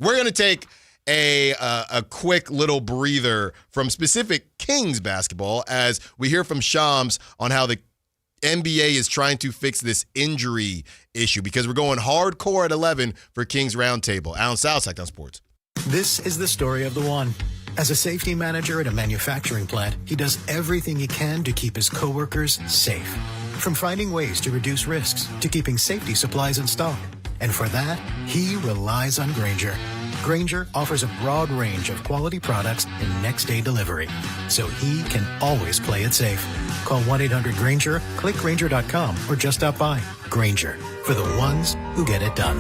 We're going to take a quick little breather from specific Kings basketball as we hear from Shams on how the NBA is trying to fix this injury issue, because we're going hardcore at 11 for Kings Roundtable. Allen Stiles, Sactown Sports. This is the story of the one. As a safety manager at a manufacturing plant, he does everything he can to keep his coworkers safe. From finding ways to reduce risks to keeping safety supplies in stock. And for that, he relies on Grainger. Grainger offers a broad range of quality products and next-day delivery, so he can always play it safe. Call 1-800-GRAINGER, click Grainger.com, or just stop by. Grainger, for the ones who get it done.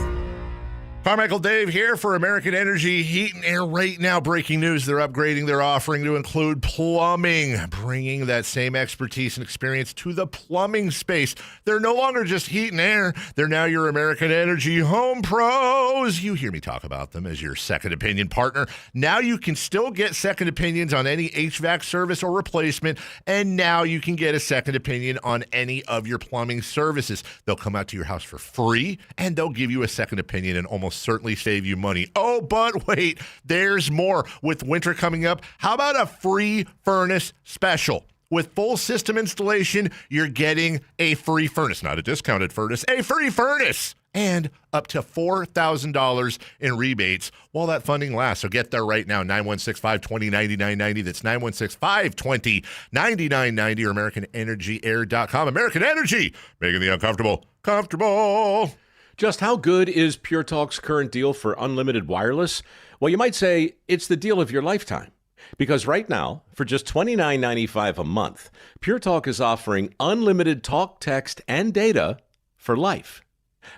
Carmichael Dave here for American Energy Heat and Air right now. Breaking news, they're upgrading their offering to include plumbing, bringing that same expertise and experience to the plumbing space. They're no longer just heat and air. They're now your American Energy Home Pros. You hear me talk about them as your second opinion partner. Now you can still get second opinions on any HVAC service or replacement, and now you can get a second opinion on any of your plumbing services. They'll come out to your house for free, and they'll give you a second opinion and almost certainly save you money. Oh, but wait, there's more. With winter coming up, how about a free furnace special? With full system installation, you're getting a free furnace, not a discounted furnace, a free furnace, and up to $4,000 in rebates while that funding lasts. So get there right now, 916-520-9990. That's 916-520-9990 or AmericanEnergyAir.com. American Energy, making the uncomfortable comfortable. Just how good is Pure Talk's current deal for unlimited wireless? Well, you might say it's the deal of your lifetime. Because right now, for just $29.95 a month, Pure Talk is offering unlimited talk, text, and data for life.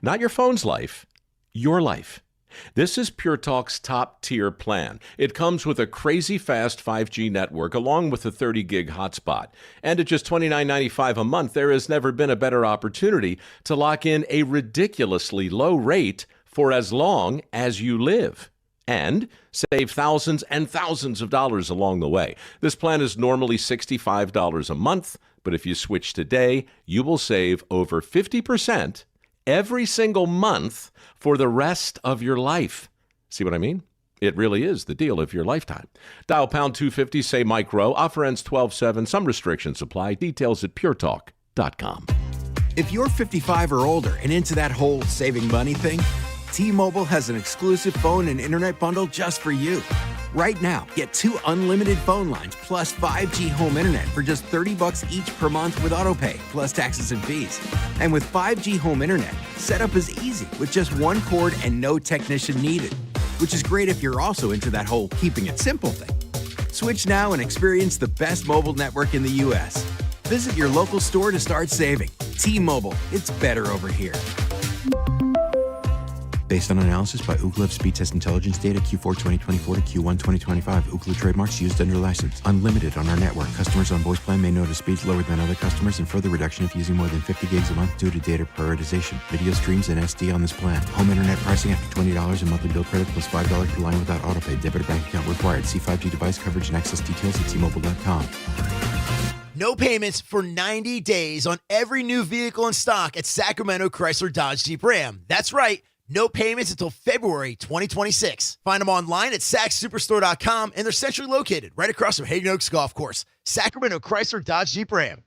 Not your phone's life, your life. This is Pure Talk's top-tier plan. It comes with a crazy fast 5G network along with a 30-gig hotspot. And at just $29.95 a month, there has never been a better opportunity to lock in a ridiculously low rate for as long as you live. And save thousands and thousands of dollars along the way. This plan is normally $65 a month, but if you switch today, you will save over 50% every single month for the rest of your life. See what I mean? It really is the deal of your lifetime. Dial pound 250, say Mike Rowe. Offer ends 12/7. Some restrictions apply. Details at puretalk.com. If you're 55 or older and into that whole saving money thing, T-Mobile has an exclusive phone and internet bundle just for you. Right now, get 2 unlimited phone lines plus 5G home internet for just $30 each per month with autopay, plus taxes and fees. And with 5G home internet, setup is easy with just one cord and no technician needed, which is great if you're also into that whole keeping it simple thing. Switch now and experience the best mobile network in the U.S. Visit your local store to start saving. T-Mobile, it's better over here. Based on analysis by Ookla Speed Test Intelligence data Q4 2024 to Q1 2025. Ookla trademarks used under license. Unlimited on our network. Customers on voice plan may notice speeds lower than other customers and further reduction if using more than 50 gigs a month due to data prioritization. Video streams and SD on this plan. Home internet pricing after $20 in monthly bill credit plus $5 per line without autopay. Debit or bank account required. See 5G device coverage and access details at T-Mobile.com. No payments for 90 days on every new vehicle in stock at Sacramento Chrysler Dodge Jeep Ram. That's right. No payments until February 2026. Find them online at SacSuperstore.com, and they're centrally located right across from Hayden Oaks Golf Course. Sacramento Chrysler Dodge Jeep Ram.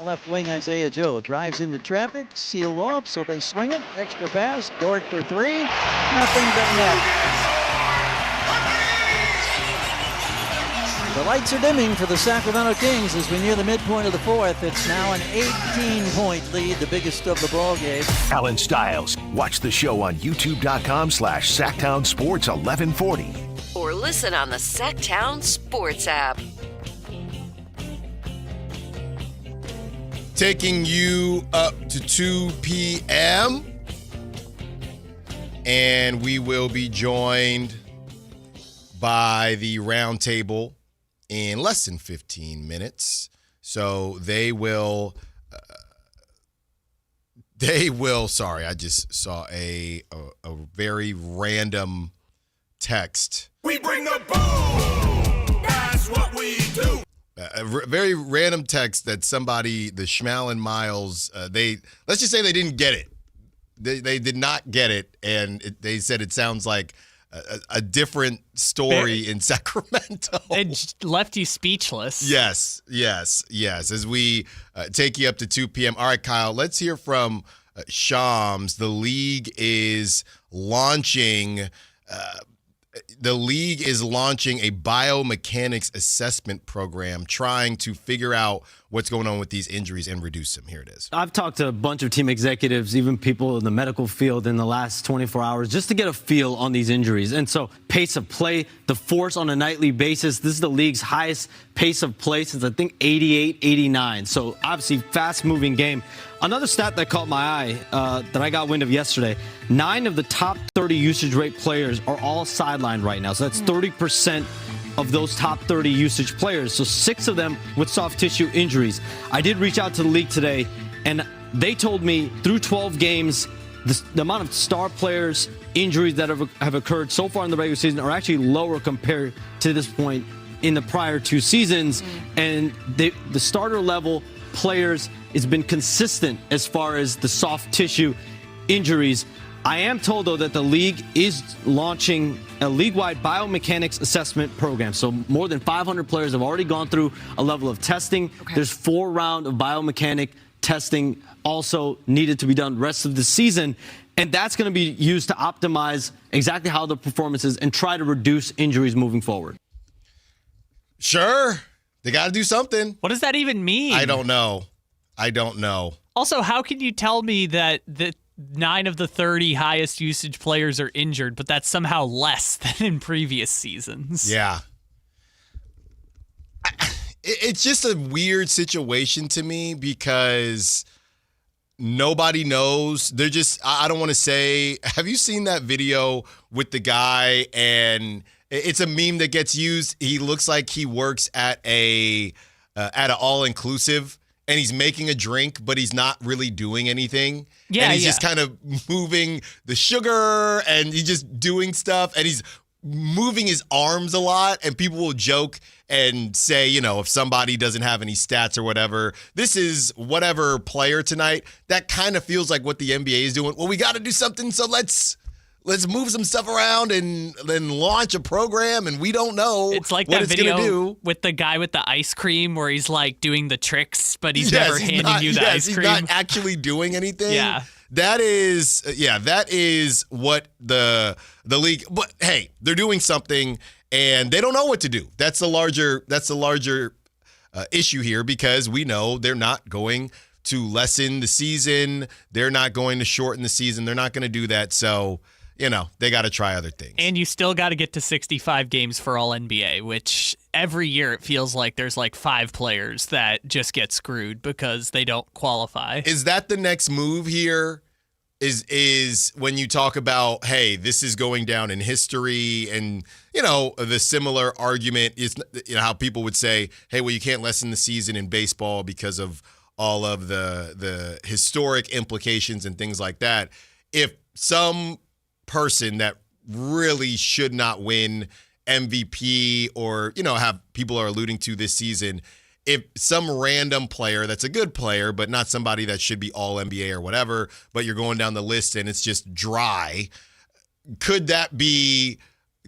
Left wing Isaiah Joe drives into traffic, seal off, so they swing it. Extra pass, Dort for 3. Nothing but net. The lights are dimming for the Sacramento Kings as we near the midpoint of the fourth. It's now an 18-point lead, the biggest of the ball game. Allen Stiles. Watch the show on youtube.com/Sactown Sports 1140. Or listen on the Sactown Sports app. Taking you up to 2 p.m. And we will be joined by the roundtable in less than 15 minutes. So they will, sorry, I just saw a very random text. We bring the boom. That's what we do. A very random text that somebody, the Schmal and Miles, let's just say they didn't get it. They did not get it, and they said it sounds like a different story in Sacramento. It left you speechless. Yes. As we take you up to 2 p.m. All right, Kyle, let's hear from Shams. The league is launching a biomechanics assessment program trying to figure out what's going on with these injuries and reduce them. Here it is. I've talked to a bunch of team executives, even people in the medical field in the last 24 hours, just to get a feel on these injuries. And so pace of play, the force on a nightly basis, this is the league's highest pace of play since, I think, 88, 89. So obviously fast-moving game. Another stat that caught my eye that I got wind of yesterday, 9 of the top 30 usage rate players are all sidelined right now. So that's 30% of those top 30 usage players. So 6 of them with soft tissue injuries. I did reach out to the league today, and they told me through 12 games, the amount of star players injuries that have occurred so far in the regular season are actually lower compared to this point in the prior 2 seasons. And the starter level players has been consistent as far as the soft tissue injuries. I am told, though, that the league is launching a league-wide biomechanics assessment program. So more than 500 players have already gone through a level of testing. Okay. There's 4 rounds of biomechanic testing also needed to be done the rest of the season. And that's going to be used to optimize exactly how the performance is and try to reduce injuries moving forward. Sure. They got to do something. What does that even mean? I don't know. Also, how can you tell me that 9 of the 30 highest usage players are injured, but that's somehow less than in previous seasons? Yeah. It's just a weird situation to me because nobody knows. They're just, I don't want to say, have you seen that video with the guy? And it's a meme that gets used. He looks like he works at an all-inclusive, and he's making a drink, but he's not really doing anything. Yeah, and he's just kind of moving the sugar, and he's just doing stuff, and he's moving his arms a lot, and people will joke and say, if somebody doesn't have any stats or whatever, this is whatever player tonight. That kind of feels like what the NBA is doing. Well, we got to do something, so let's move some stuff around and then launch a program, and we don't know it's like what that it's video going to do. With the guy with the ice cream where he's like doing the tricks, but he's never handing you the ice cream. He's not actually doing anything. Yeah. That is what the league, but hey, they're doing something and they don't know what to do. That's the larger issue here, because we know they're not going to lessen the season. They're not going to shorten the season. They're not going to do that. So, they got to try other things. And you still got to get to 65 games for all NBA, which every year it feels like there's like 5 players that just get screwed because they don't qualify. Is that the next move here? Is when you talk about, hey, this is going down in history, and the similar argument is how people would say, hey, well, you can't lessen the season in baseball because of all of the historic implications and things like that. If some person that really should not win MVP, or have people are alluding to this season, if some random player that's a good player but not somebody that should be all NBA or whatever, but you're going down the list and it's just dry, could that be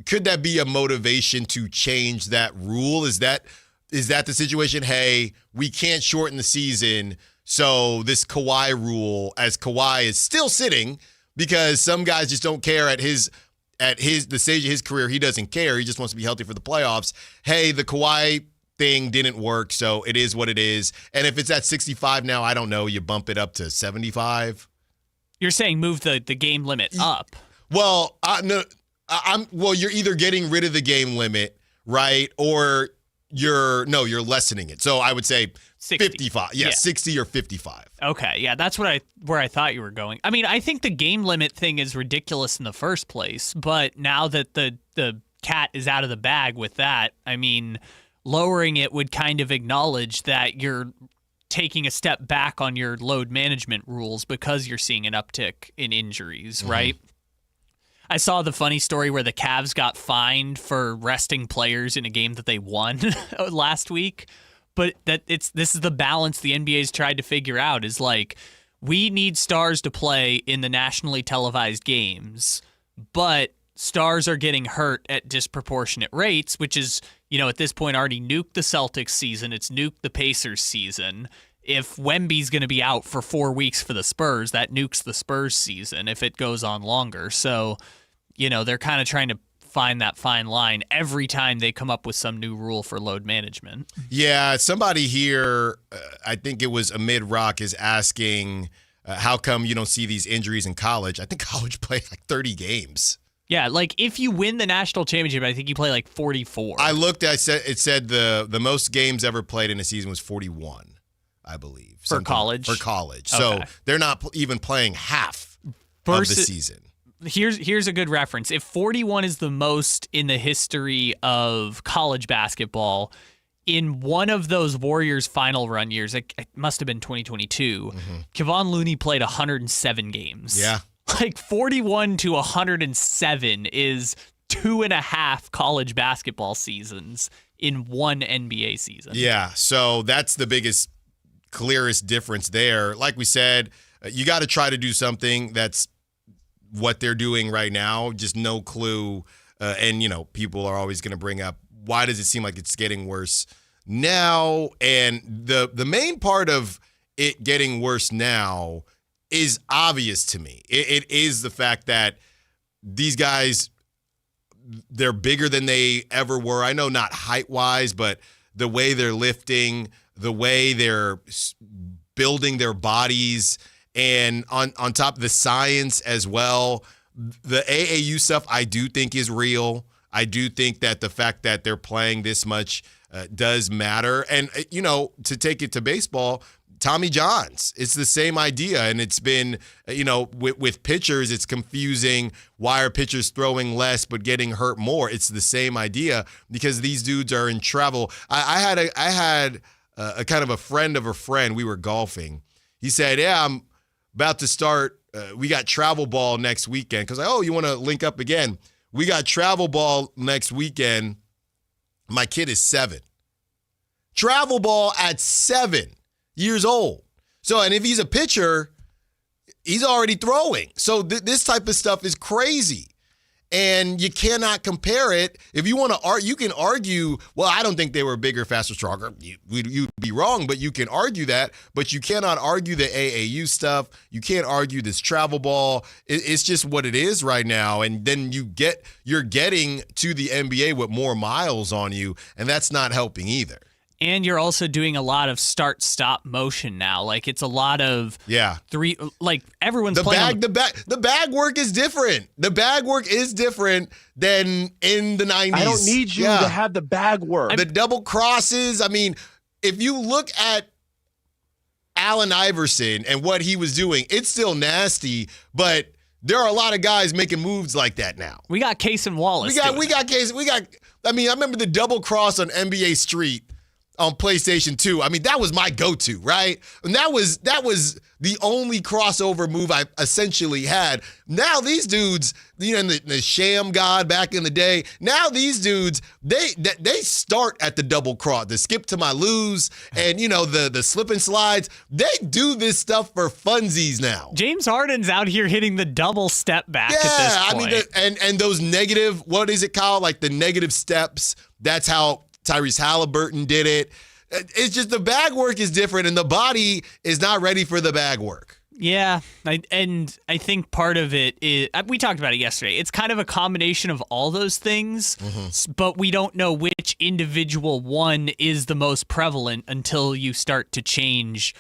a motivation to change that rule? Is that the situation? Hey, we can't shorten the season, so this Kawhi rule, as Kawhi is still sitting, because some guys just don't care at the stage of his career. He doesn't care. He just wants to be healthy for the playoffs. Hey, the Kawhi thing didn't work, so it is what it is. And if it's at 65 now, I don't know, you bump it up to 75. You're saying move the game limit up. Well, you're either getting rid of the game limit, right, or you're lessening it. So I would say 60. 55. Yeah, 60 or 55. Okay, yeah, that's where I thought you were going. I mean, I think the game limit thing is ridiculous in the first place, but now that the cat is out of the bag with that, I mean, lowering it would kind of acknowledge that you're taking a step back on your load management rules because you're seeing an uptick in injuries, right? I saw the funny story where the Cavs got fined for resting players in a game that they won last week. But this is the balance the NBA's tried to figure out, is like, we need stars to play in the nationally televised games, but stars are getting hurt at disproportionate rates, which is, at this point already nuked the Celtics season. It's nuked the Pacers season. If Wemby's going to be out for 4 weeks for the Spurs, that nukes the Spurs season if it goes on longer. So, they're kind of trying to find that fine line every time they come up with some new rule for load management. Yeah, somebody here, I think it was Amid Rock, is asking how come you don't see these injuries in college? I think college played like 30 games. Yeah, like if you win the national championship, I think you play like 44. I looked, it said the most games ever played in a season was 41, I believe. For college? For college. Okay. So they're not even playing half of the season. Here's a good reference. If 41 is the most in the history of college basketball, in one of those Warriors final run years, it must have been 2022, Kevon Looney played 107 games. Yeah. Like 41 to 107 is 2.5 college basketball seasons in one NBA season. Yeah, so that's the biggest, clearest difference there. Like we said, you got to try to do something that's what they're doing right now. Just no clue. And, people are always going to bring up, why does it seem like it's getting worse now? And the main part of it getting worse now is obvious to me. It is the fact that these guys, they're bigger than they ever were. I know not height-wise, but the way they're lifting, the way they're building their bodies, and on top of the science as well. The AAU stuff I do think is real. I do think that the fact that they're playing this much does matter. And, to take it to baseball, Tommy Johns, it's the same idea. And it's been, with pitchers, it's confusing. Why are pitchers throwing less but getting hurt more? It's the same idea because these dudes are in travel. I had a kind of a friend of a friend. We were golfing. He said, yeah, I'm about to start. We got travel ball next weekend. Because, you want to link up again? We got travel ball next weekend. My kid is 7. Travel ball at 7 years old. So, and if he's a pitcher, he's already throwing. So this type of stuff is crazy. And you cannot compare it. If you want to argue, you can argue, well, I don't think they were bigger, faster, stronger. You'd be wrong, but you can argue that. But you cannot argue the AAU stuff. You can't argue this travel ball. It's just what it is right now. And then you're getting to the NBA with more miles on you, and that's not helping either. And you're also doing a lot of start-stop motion now. Like, it's a lot of three. Like, everyone's playing. The bag work is different. The bag work is different than in the 90s. I don't need you to have the bag work. The double crosses. I mean, if you look at Allen Iverson and what he was doing, it's still nasty, but there are a lot of guys making moves like that now. We got Case and Wallace. I remember the double cross on NBA Street on PlayStation 2. I mean, that was my go-to, right? And that was the only crossover move I essentially had. Now these dudes, the Sham God back in the day, now these dudes, they start at the double cross, the skip to my lose, and the slip and slides. They do this stuff for funsies now. James Harden's out here hitting the double step back at this point. I mean, and those negative, what is it called? Like the negative steps. That's how Tyrese Halliburton did it. It's just the bag work is different, and the body is not ready for the bag work. Yeah, I think part of it is, we talked about it yesterday, it's kind of a combination of all those things, but we don't know which individual one is the most prevalent until you start to change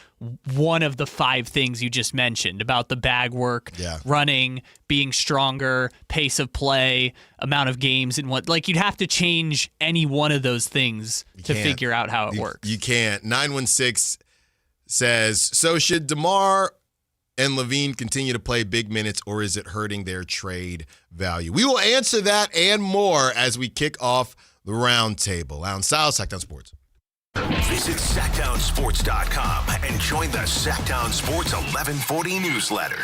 one of the 5 things you just mentioned about the bag work, running, being stronger, pace of play, amount of games, and what. Like, you'd have to change any one of those things to figure out how it works. You can't. 916 says, so should DeMar and Levine continue to play big minutes, or is it hurting their trade value? We will answer that and more as we kick off the roundtable. Allen Stiles, Sactown Sports. Visit SactownSports.com and join the Sactown Sports 1140 newsletter.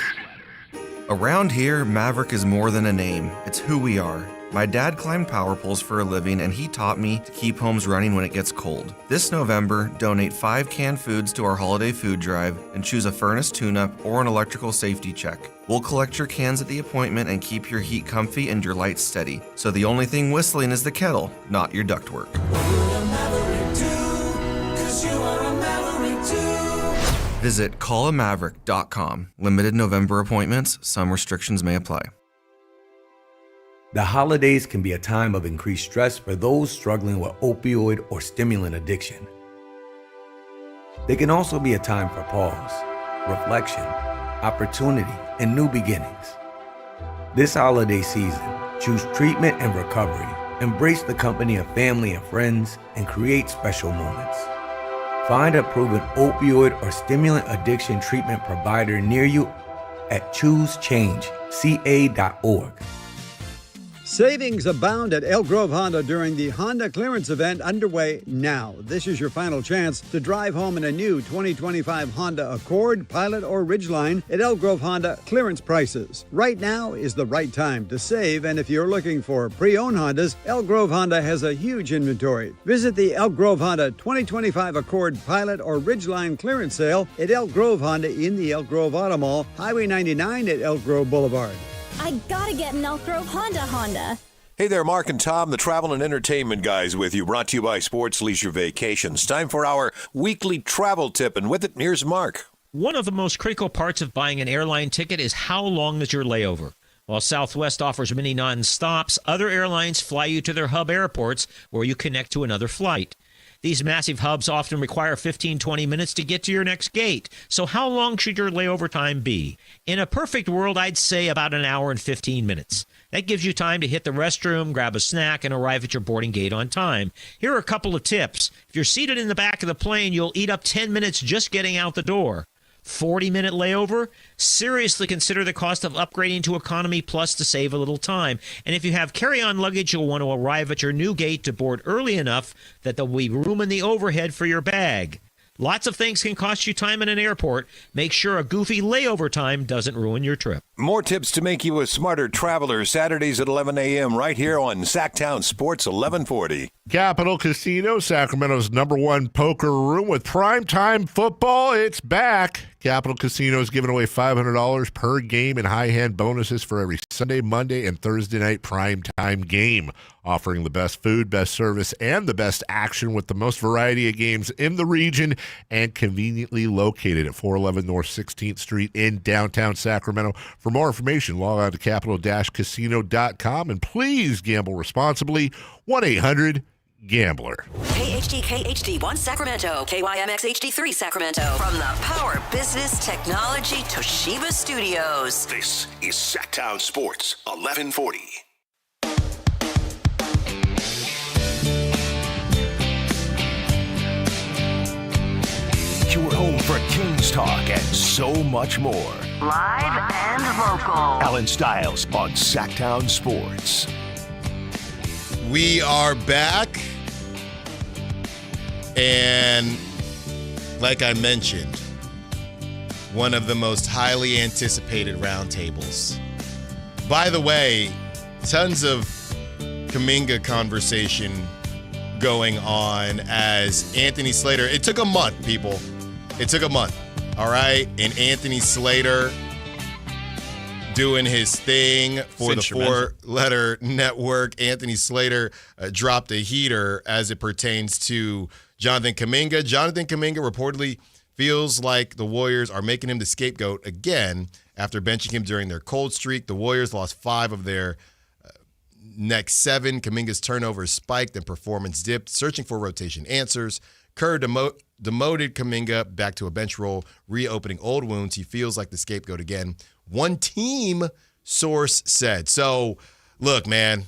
Around here, Maverick is more than a name. It's who we are. My dad climbed power poles for a living, and he taught me to keep homes running when it gets cold. This November, donate 5 canned foods to our holiday food drive and choose a furnace tune-up or an electrical safety check. We'll collect your cans at the appointment and keep your heat comfy and your lights steady. So the only thing whistling is the kettle, not your ductwork. Visit callamaverick.com. Limited November appointments. Some restrictions may apply. The holidays can be a time of increased stress for those struggling with opioid or stimulant addiction. They can also be a time for pause, reflection, opportunity, and new beginnings. This holiday season, choose treatment and recovery. Embrace the company of family and friends and create special moments. Find a proven opioid or stimulant addiction treatment provider near you at choosechangeca.org. Savings abound at Elk Grove Honda during the Honda clearance event underway now. This is your final chance to drive home in a new 2025 Honda Accord, Pilot, or Ridgeline at Elk Grove Honda clearance prices. Right now is the right time to save, and if you're looking for pre-owned Hondas, Elk Grove Honda has a huge inventory. Visit the Elk Grove Honda 2025 Accord, Pilot, or Ridgeline clearance sale at Elk Grove Honda in the Elk Grove Auto Mall, Highway 99 at Elk Grove Boulevard. I gotta get an Elk Grove Honda. Hey there, Mark and Tom, the travel and entertainment guys with you, brought to you by Sports Leisure Vacations. Time for our weekly travel tip, and with it, here's Mark. One of the most critical parts of buying an airline ticket is how long is your layover. While Southwest offers many non-stops, other airlines fly you to their hub airports where you connect to another flight. These massive hubs often require 15-20 minutes to get to your next gate. So how long should your layover time be? In a perfect world, I'd say about an hour and 15 minutes. That gives you time to hit the restroom, grab a snack, and arrive at your boarding gate on time. Here are a couple of tips. If you're seated in the back of the plane, you'll eat up 10 minutes just getting out the door. 40-minute layover? Seriously consider the cost of upgrading to Economy Plus to save a little time. And if you have carry-on luggage, you'll want to arrive at your new gate to board early enough that there'll be room in the overhead for your bag. Lots of things can cost you time in an airport. Make sure a goofy layover time doesn't ruin your trip. More tips to make you a smarter traveler, Saturdays at 11 a.m. right here on Sactown Sports 1140. Capital Casino, Sacramento's #1 poker room with primetime football. It's back. Capital Casino is giving away $500 per game in high-hand bonuses for every Sunday, Monday, and Thursday night primetime game. Offering the best food, best service, and the best action with the most variety of games in the region and conveniently located at 411 North 16th Street in downtown Sacramento. For more information, log on to capital-casino.com and please gamble responsibly. 1-800-GAMBLER. KHD1 Sacramento, KYMX HD3 Sacramento. From the Power Business Technology Toshiba Studios. This is Sactown Sports 1140. Your home for Kings talk and so much more. Live and local. Allen Stiles on Sactown Sports. We are back. And like I mentioned, one of the most highly anticipated roundtables. By the way, tons of Kuminga conversation going on as Anthony Slater. It took a month, people. It took a month, all right? And Anthony Slater doing his thing for the four-letter network. Anthony Slater dropped a heater as it pertains to Jonathan Kuminga. Jonathan Kuminga reportedly feels like the Warriors are making him the scapegoat again after benching him during their cold streak. The Warriors lost 5 of their next 7. Kuminga's turnovers spiked and performance dipped. Searching for rotation answers, Kerr demoted Kuminga back to a bench role, reopening old wounds. He feels like the scapegoat again. One team source said. So, look, man,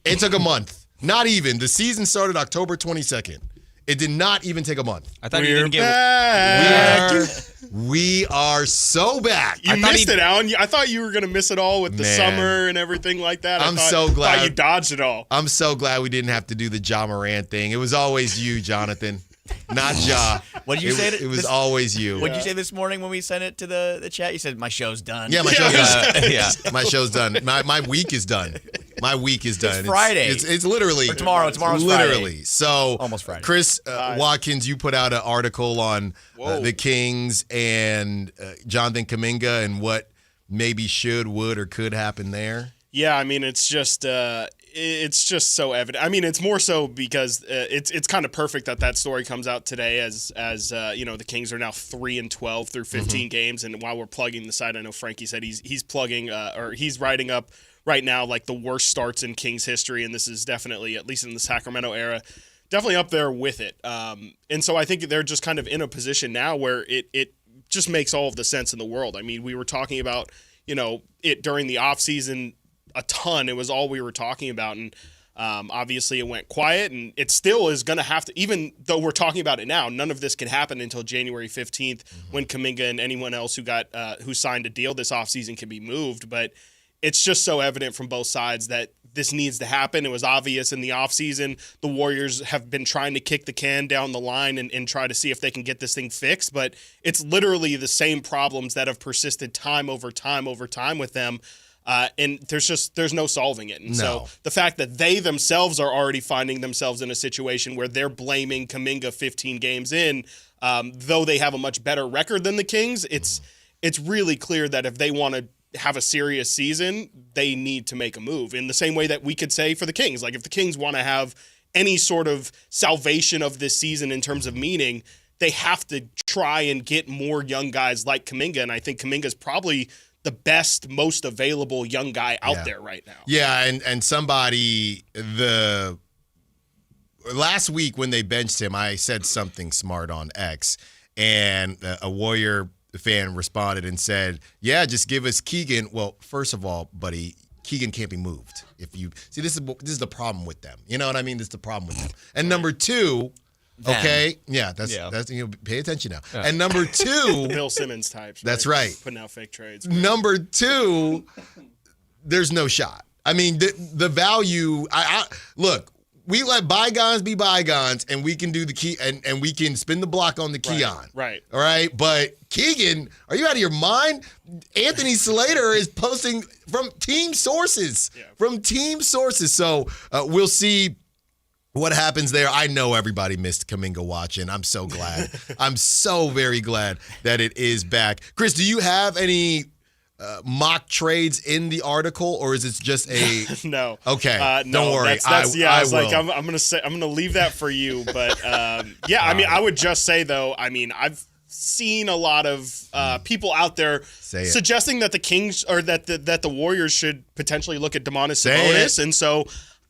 it took a month. Not even. The season started October 22nd. It did not even take a month. I thought you didn't get back. We are so back. You missed it, Alan. I thought you were going to miss it all with the summer and everything like that. I'm so glad. I thought you dodged it all. I'm so glad we didn't have to do the Ja Morant thing. It was always you, Jonathan. Not Ja. What did you say? It was always you. What did you say this morning when we sent it to the chat? You said, my show's done. Yeah, my show's done. Yeah, my show's done. My week is done. My week is done. It's Friday. It's literally. Or tomorrow. Tomorrow's literally. Friday. So, almost Friday. Chris Watkins, you put out an article on the Kings and Jonathan Kuminga and what maybe should, would, or could happen there. Yeah, I mean, it's just so evident. I mean, it's more so because it's kind of perfect that story comes out today as you know, the Kings are now 3-12 through 15 games, and while we're plugging the site, I know Frankie said he's plugging or he's writing up right now like the worst starts in Kings history, and this is definitely, at least in the Sacramento era, definitely up there with it. And so I think they're just kind of in a position now where it just makes all of the sense in the world. I mean, we were talking about, it during the offseason a ton. It was all we were talking about. And obviously it went quiet, and it still is going to have to, even though we're talking about it now, none of this can happen until January 15th when Kuminga and anyone else who signed a deal this offseason can be moved. But it's just so evident from both sides that this needs to happen. It was obvious in the offseason. The Warriors have been trying to kick the can down the line and try to see if they can get this thing fixed, but it's literally the same problems that have persisted time over time with them. And there's no solving it. And so the fact that they themselves are already finding themselves in a situation where they're blaming Kuminga 15 games in, though they have a much better record than the Kings, it's really clear that if they want to have a serious season, they need to make a move. In the same way that we could say for the Kings, like if the Kings want to have any sort of salvation of this season in terms of meaning, they have to try and get more young guys like Kuminga. And I think Kuminga's probably the best, most available young guy out there right now. Yeah, and somebody, last week when they benched him, I said something smart on X, and a Warrior fan responded and said, yeah, just give us Keegan. Well, first of all, buddy, Keegan can't be moved. If you see, this is the problem with them. You know what I mean? This is the problem with them. And number two, okay, that's pay attention now. Yeah. And number two, the Bill Simmons types. Right? That's right. Putting out fake trades. Number two, there's no shot. I mean, the value. I look. We let bygones be bygones, and we can do the key, and we can spin the block on the Keon. Right. All right. But Keegan, are you out of your mind? Anthony Slater is posting from team sources. Yeah. From team sources. So we'll see what happens there. I know everybody missed Kuminga watching. I'm so glad. I'm so very glad that it is back. Chris, do you have any mock trades in the article, or is it just a no? Okay, no, don't worry. I was like, I'm gonna leave that for you. But I mean, I would just say though, I mean, I've seen a lot of people out there suggesting that the Kings or that the Warriors should potentially look at Domantas Sabonis, and so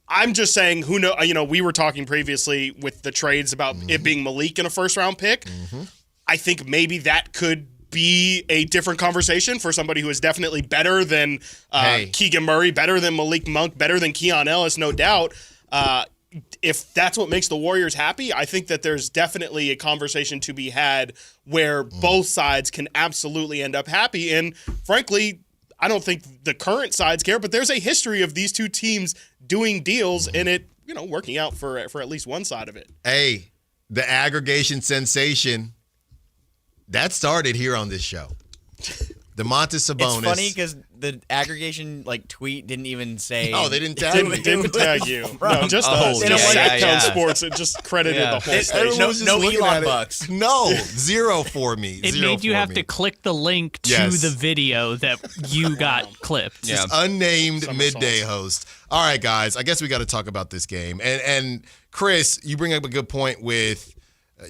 I'm just saying, who know? We were talking previously with the trades about it being Malik in a first-round pick. I think maybe that could be a different conversation for somebody who is definitely better than Keegan Murray, better than Malik Monk, better than Keon Ellis, no doubt. If that's what makes the Warriors happy, I think that there's definitely a conversation to be had where both sides can absolutely end up happy. And frankly, I don't think the current sides care, but there's a history of these two teams doing deals and it, working out for at least one side of it. Hey, the aggregation sensation that started here on this show. Domantas Sabonis. It's funny because the aggregation tweet didn't even say. Oh, they didn't tag me. Didn't tag you. No, just us. Just Sactown Sports. It just credited the whole station. No Elon bucks. No, zero for me. It made you have to click the link to the video that you got clipped. Just unnamed midday host. All right, guys. I guess we got to talk about this game. And Chris, you bring up a good point with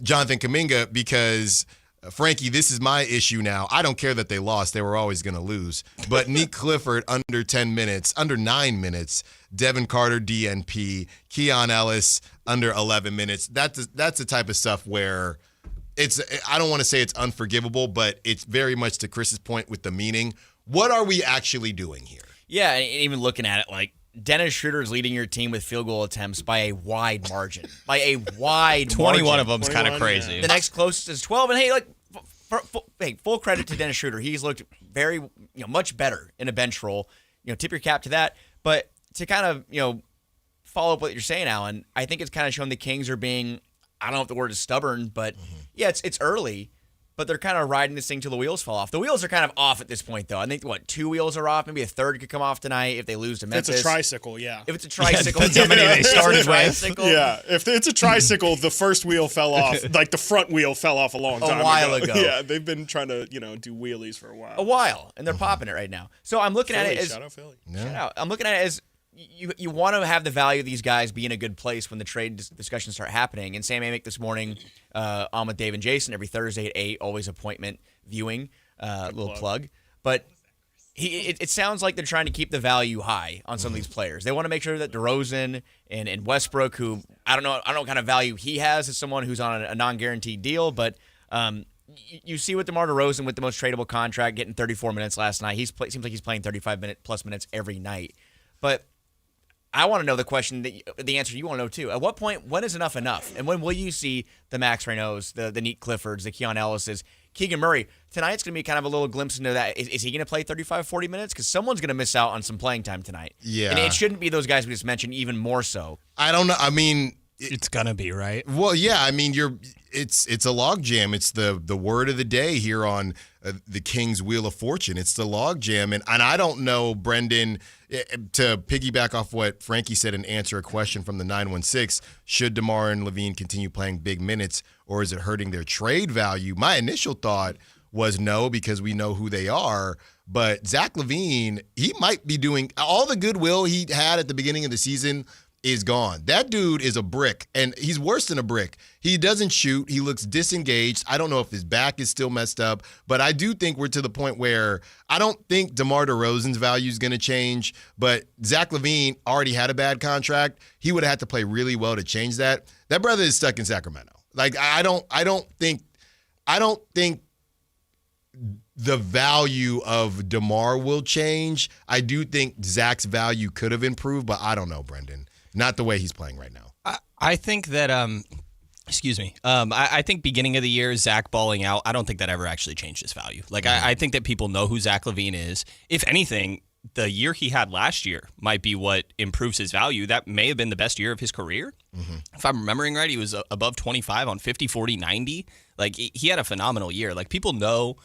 Jonathan Kuminga because Frankie, this is my issue now. I don't care that they lost. They were always going to lose. But Nick Clifford, under 10 minutes, under 9 minutes. Devin Carter, DNP. Keon Ellis, under 11 minutes. That's the type of stuff where I don't want to say it's unforgivable, but it's very much to Chris's point with the meaning. What are we actually doing here? Yeah, and even looking at it, Dennis Schroeder is leading your team with field goal attempts by a wide margin. 21 of them's kind of crazy. The next closest is 12. And full credit to Dennis Schroeder. He's looked very, much better in a bench role. Tip your cap to that. But to kind of, follow up what you're saying, Alan, I think it's kind of shown the Kings are being, I don't know if the word is stubborn, but it's early. But they're kind of riding this thing till the wheels fall off. The wheels are kind of off at this point, though. I think, 2 wheels are off? Maybe a third could come off tonight if they lose to Memphis. It's a tricycle, yeah. If it's a tricycle, that's how many they started with. Yeah, if it's a tricycle, the first wheel fell off. The front wheel fell off a long time ago. Yeah, they've been trying to, do wheelies for a while. And they're popping it right now. So I'm looking at it as... Shout out Philly. Shout out. I'm looking at it as... You want to have the value of these guys be in a good place when the trade discussions start happening. And Sam Amick this morning on with Dave and Jason every Thursday at 8, always appointment viewing, little plug. But It sounds like they're trying to keep the value high on some of these players. They want to make sure that DeRozan and Westbrook, who I don't know what kind of value he has as someone who's on a non-guaranteed deal, but you see with DeMar DeRozan with the most tradable contract, getting 34 minutes last night. Seems like he's playing 35-plus minutes every night. But I want to know the answer you want to know too. At what point, when is enough enough? And when will you see the Max Reynaud's, the Neat Cliffords, the Keon Ellis's, Keegan Murray? Tonight's going to be kind of a little glimpse into that. Is he going to play 35, 40 minutes? Because someone's going to miss out on some playing time tonight. Yeah. And it shouldn't be those guys we just mentioned, even more so. I don't know. I mean, it's going to be, right? Well, yeah. I mean, it's a logjam. It's the word of the day here on the Kings Wheel of Fortune. It's the logjam. And I don't know, Brendan, to piggyback off what Frankie said and answer a question from the 916, should DeMar and LaVine continue playing big minutes, or is it hurting their trade value? My initial thought was no, because we know who they are. But Zach LaVine, he might be doing all the goodwill he had at the beginning of the season is gone. That dude is a brick, and he's worse than a brick. He doesn't shoot. He looks disengaged. I don't know if his back is still messed up, but I do think we're to the point where I don't think DeMar DeRozan's value is going to change, but Zach LaVine already had a bad contract. He would have had to play really well to change that. That brother is stuck in Sacramento. Like, I don't think the value of DeMar will change. I do think Zach's value could have improved, but I don't know, Brendan. Not the way he's playing right now. I think that, I think beginning of the year, Zach balling out, I don't think that ever actually changed his value. Like, I think that people know who Zach LaVine is. If anything, the year he had last year might be what improves his value. That may have been the best year of his career. Mm-hmm. If I'm remembering right, he was above 25 on 50, 40, 90. Like, he had a phenomenal year. Like, people know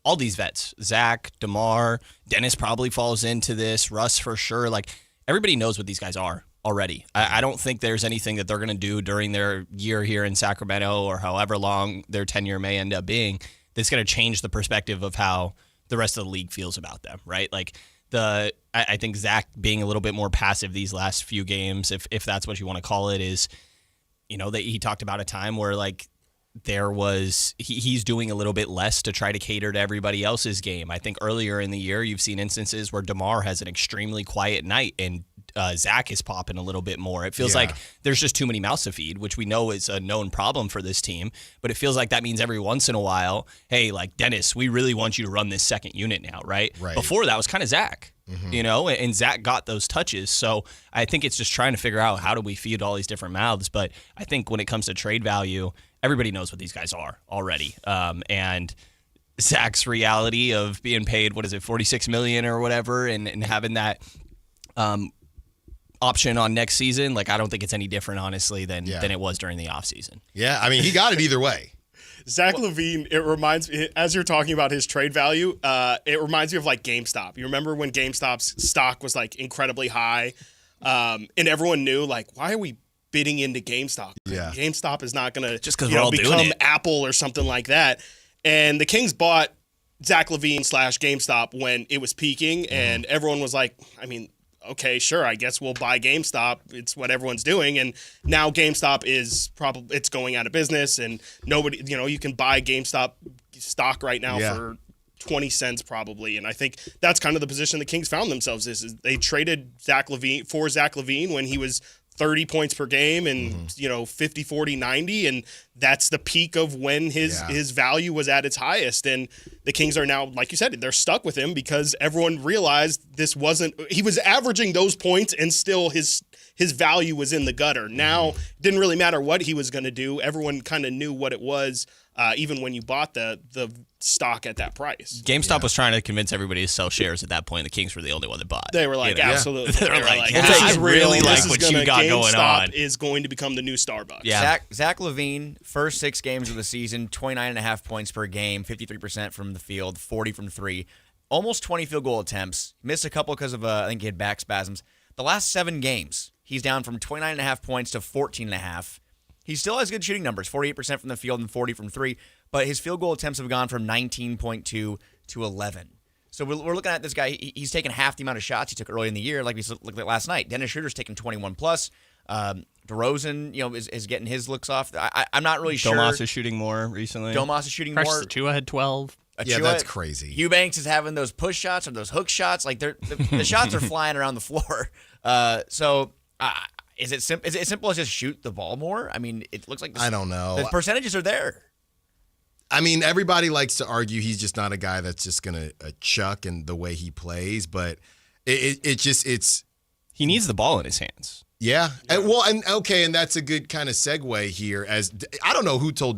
all these vets. Zach, DeMar, Dennis probably falls into this, Russ for sure. Like, everybody knows what these guys are already. I don't think there's anything that they're going to do during their year here in Sacramento or however long their tenure may end up being that's going to change the perspective of how the rest of the league feels about them, right? Like, I think Zach being a little bit more passive these last few games, if that's what you want to call it, is, that he talked about a time where, like, he's doing a little bit less to try to cater to everybody else's game. I think earlier in the year, you've seen instances where DeMar has an extremely quiet night and Zach is popping a little bit more. It feels like there's just too many mouths to feed, which we know is a known problem for this team. But it feels like that means every once in a while, hey, like, Dennis, we really want you to run this second unit now, right? Before that was kind of Zach, and Zach got those touches. So I think it's just trying to figure out how do we feed all these different mouths. But I think when it comes to trade value, everybody knows what these guys are already. And Zach's reality of being paid, $46 million or whatever, and having that option on next season, like, I don't think it's any different, honestly, than it was during the offseason. Yeah, I mean, he got it either way. Zach LaVine, it reminds me, as you're talking about his trade value, it reminds me of, like, GameStop. You remember when GameStop's stock was, like, incredibly high, and everyone knew, like, why are we bidding into GameStop? Yeah. GameStop is not going to just because we're all become doing it. Apple or something like that. And the Kings bought Zach LaVine / GameStop when it was peaking, and everyone was like, I mean, okay, sure, I guess we'll buy GameStop. It's what everyone's doing. And now GameStop is it's going out of business, and nobody, you can buy GameStop stock right now for 20 cents probably. And I think that's kind of the position the Kings found themselves is they traded Zach LaVine when he was 30 points per game and 50, 40, 90, and that's the peak of when his value was at its highest. And the Kings are now, like you said, they're stuck with him because everyone realized he was averaging those points and still his value was in the gutter. Now it didn't really matter what he was going to do. Everyone kind of knew what it was, even when you bought the stock at that price. GameStop was trying to convince everybody to sell shares at that point. The Kings were the only one that bought. They were like, absolutely. They were like, I really like what you got going on. GameStop is going to become the new Starbucks. Yeah. Zach LaVine, first 6 games of the season, 29.5 points per game, 53% from the field, 40 from 3, almost 20 field goal attempts. Missed a couple because of, I think he had back spasms. The last 7 games, he's down from 29.5 points to 14.5. He still has good shooting numbers, 48% from the field and 40 from 3, but his field goal attempts have gone from 19.2 to 11. So we're looking at this guy. He's taken half the amount of shots he took early in the year, like we looked at last night. Dennis Schroeder's taken 21+. DeRozan, is getting his looks off. I'm not really sure. Domas is shooting more recently. Precious more. Achiuwa had 12. Yeah, that's crazy. Eubanks is having those push shots or those hook shots. Like the shots are flying around the floor. Is it simple as just shoot the ball more? I mean, it looks like I don't know. The percentages are there. I mean, everybody likes to argue he's just not a guy that's just gonna chuck in the way he plays, but it's he needs the ball in his hands. Yeah. And that's a good kind of segue here. As I don't know who told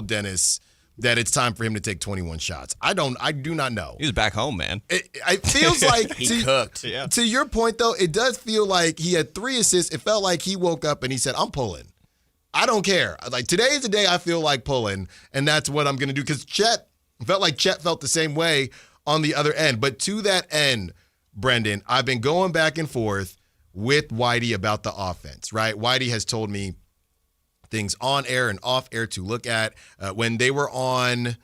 Dennis that it's time for him to take 21 shots. I do not know. He was back home, man. It feels like he cooked. Yeah. To your point, though, it does feel like he had 3 assists. It felt like he woke up and he said, "I'm pulling. I don't care. Like today is the day I feel like pulling, and that's what I'm going to do." Because Chet felt the same way on the other end. But to that end, Brendan, I've been going back and forth with Whitey about the offense, right? Whitey has told me things on air and off air to look at. When they were on,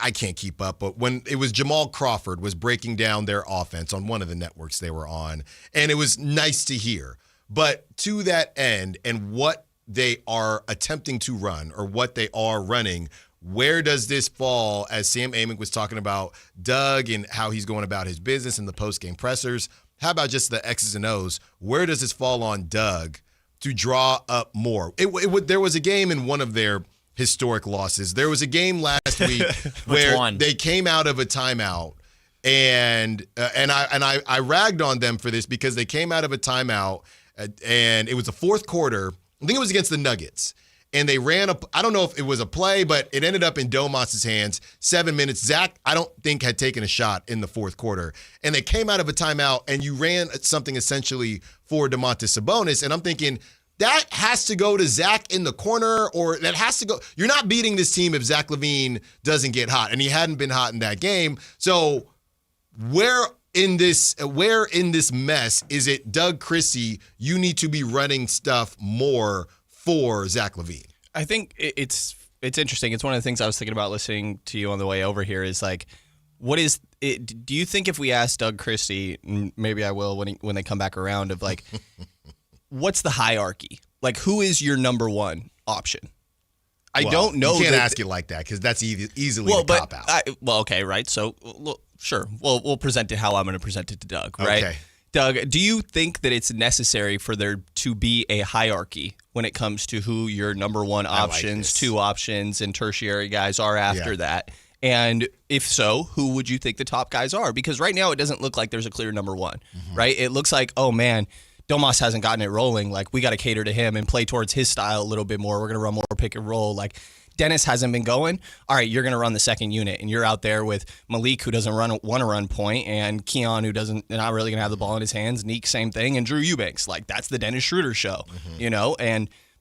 I can't keep up, but when it was Jamal Crawford was breaking down their offense on one of the networks they were on, and it was nice to hear. But to that end, and what they are attempting to run or what they are running, where does this fall, as Sam Amick was talking about Doug and how he's going about his business in the post-game pressers? How about just the X's and O's? Where does this fall on Doug to draw up more? There was a game in one of their historic losses. There was a game last week where they came out of a timeout, and I ragged on them for this because they came out of a timeout, and it was the fourth quarter. I think it was against the Nuggets. And they ran I don't know if it was a play, but it ended up in Domas's hands. 7 minutes. Zach, I don't think, had taken a shot in the fourth quarter. And they came out of a timeout, and you ran something essentially for Domantas Sabonis. And I'm thinking, that has to go to Zach in the corner, or that has to go. You're not beating this team if Zach LaVine doesn't get hot. And he hadn't been hot in that game. So where in this mess is it, Doug Christie, you need to be running stuff more for Zach LaVine? I think it's interesting. It's one of the things I was thinking about listening to you on the way over here is like, what is it? Do you think if we ask Doug Christie, maybe I will when they come back around, of like, what's the hierarchy? Like, who is your number one option? I don't know. You can't ask it like that because that's easily the cop out. Okay, right. So, sure. We'll present it how I'm going to present it to Doug, right? Okay. Doug, do you think that it's necessary for there to be a hierarchy when it comes to who your number one options, 2 options, and tertiary guys are after that? And if so, who would you think the top guys are? Because right now it doesn't look like there's a clear number one, right? It looks like, oh man, Domas hasn't gotten it rolling. Like, we got to cater to him and play towards his style a little bit more. We're going to run more pick and roll. Like, Dennis hasn't been going. All right, you're going to run the second unit, and you're out there with Malik, who doesn't want to run point, and Keon, who not really going to have the ball in his hands. Neek, same thing, and Drew Eubanks. Like, that's the Dennis Schroeder show, you know.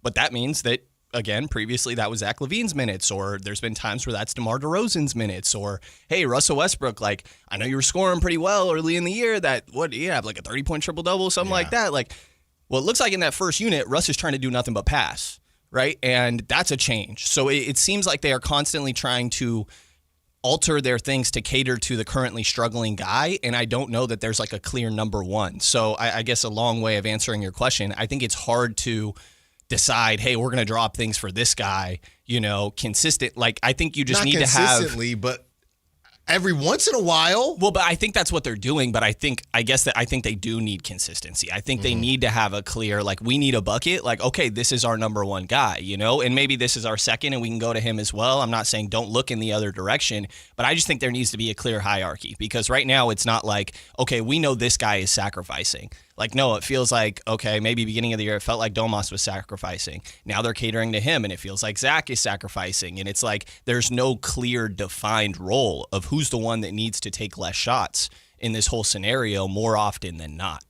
But that means that, again, previously that was Zach LaVine's minutes, or there's been times where that's DeMar DeRozan's minutes, or hey, Russell Westbrook. Like, I know you were scoring pretty well early in the year. What do you have, like a 30-point triple double, something like that? Like, well, it looks like in that first unit, Russ is trying to do nothing but pass. Right? And that's a change. So it seems like they are constantly trying to alter their things to cater to the currently struggling guy. And I don't know that there's like a clear number one. So I guess a long way of answering your question, I think it's hard to decide, hey, we're going to drop things for this guy, consistent. Like, I think you just need to have. Not consistently, but every once in a while. Well, but I think that's what they're doing. But I think they do need consistency. I think they need to have a clear, like, we need a bucket. Like, okay, this is our number one guy, and maybe this is our second and we can go to him as well. I'm not saying don't look in the other direction, but I just think there needs to be a clear hierarchy, because right now it's not like, okay, we know this guy is sacrificing. Like, no, it feels like, okay, maybe beginning of the year it felt like Domas was sacrificing. Now they're catering to him, and it feels like Zach is sacrificing. And it's like there's no clear defined role of who's the one that needs to take less shots in this whole scenario more often than not.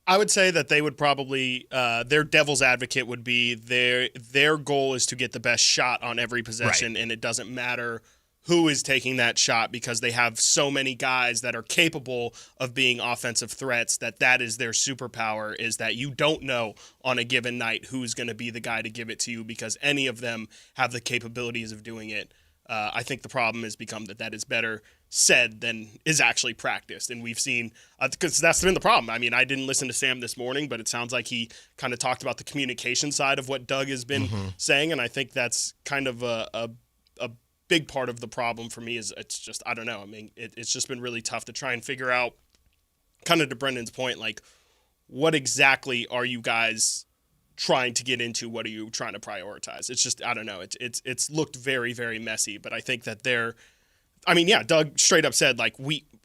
I would say that they would probably their devil's advocate would be their goal is to get the best shot on every possession, and it doesn't matter who is taking that shot, because they have so many guys that are capable of being offensive threats that is their superpower, is that you don't know on a given night who's going to be the guy to give it to you, because any of them have the capabilities of doing it. I think the problem has become that is better said than is actually practiced. And we've seen, because that's been the problem. I mean, I didn't listen to Sam this morning, but it sounds like he kind of talked about the communication side of what Doug has been saying. And I think that's kind of a big part of the problem for me is it's just, I don't know. I mean, it's just been really tough to try and figure out, kind of to Brendan's point, like, what exactly are you guys trying to get into? What are you trying to prioritize? It's just, I don't know. It's looked very, very messy, but I think that Doug straight up said, like,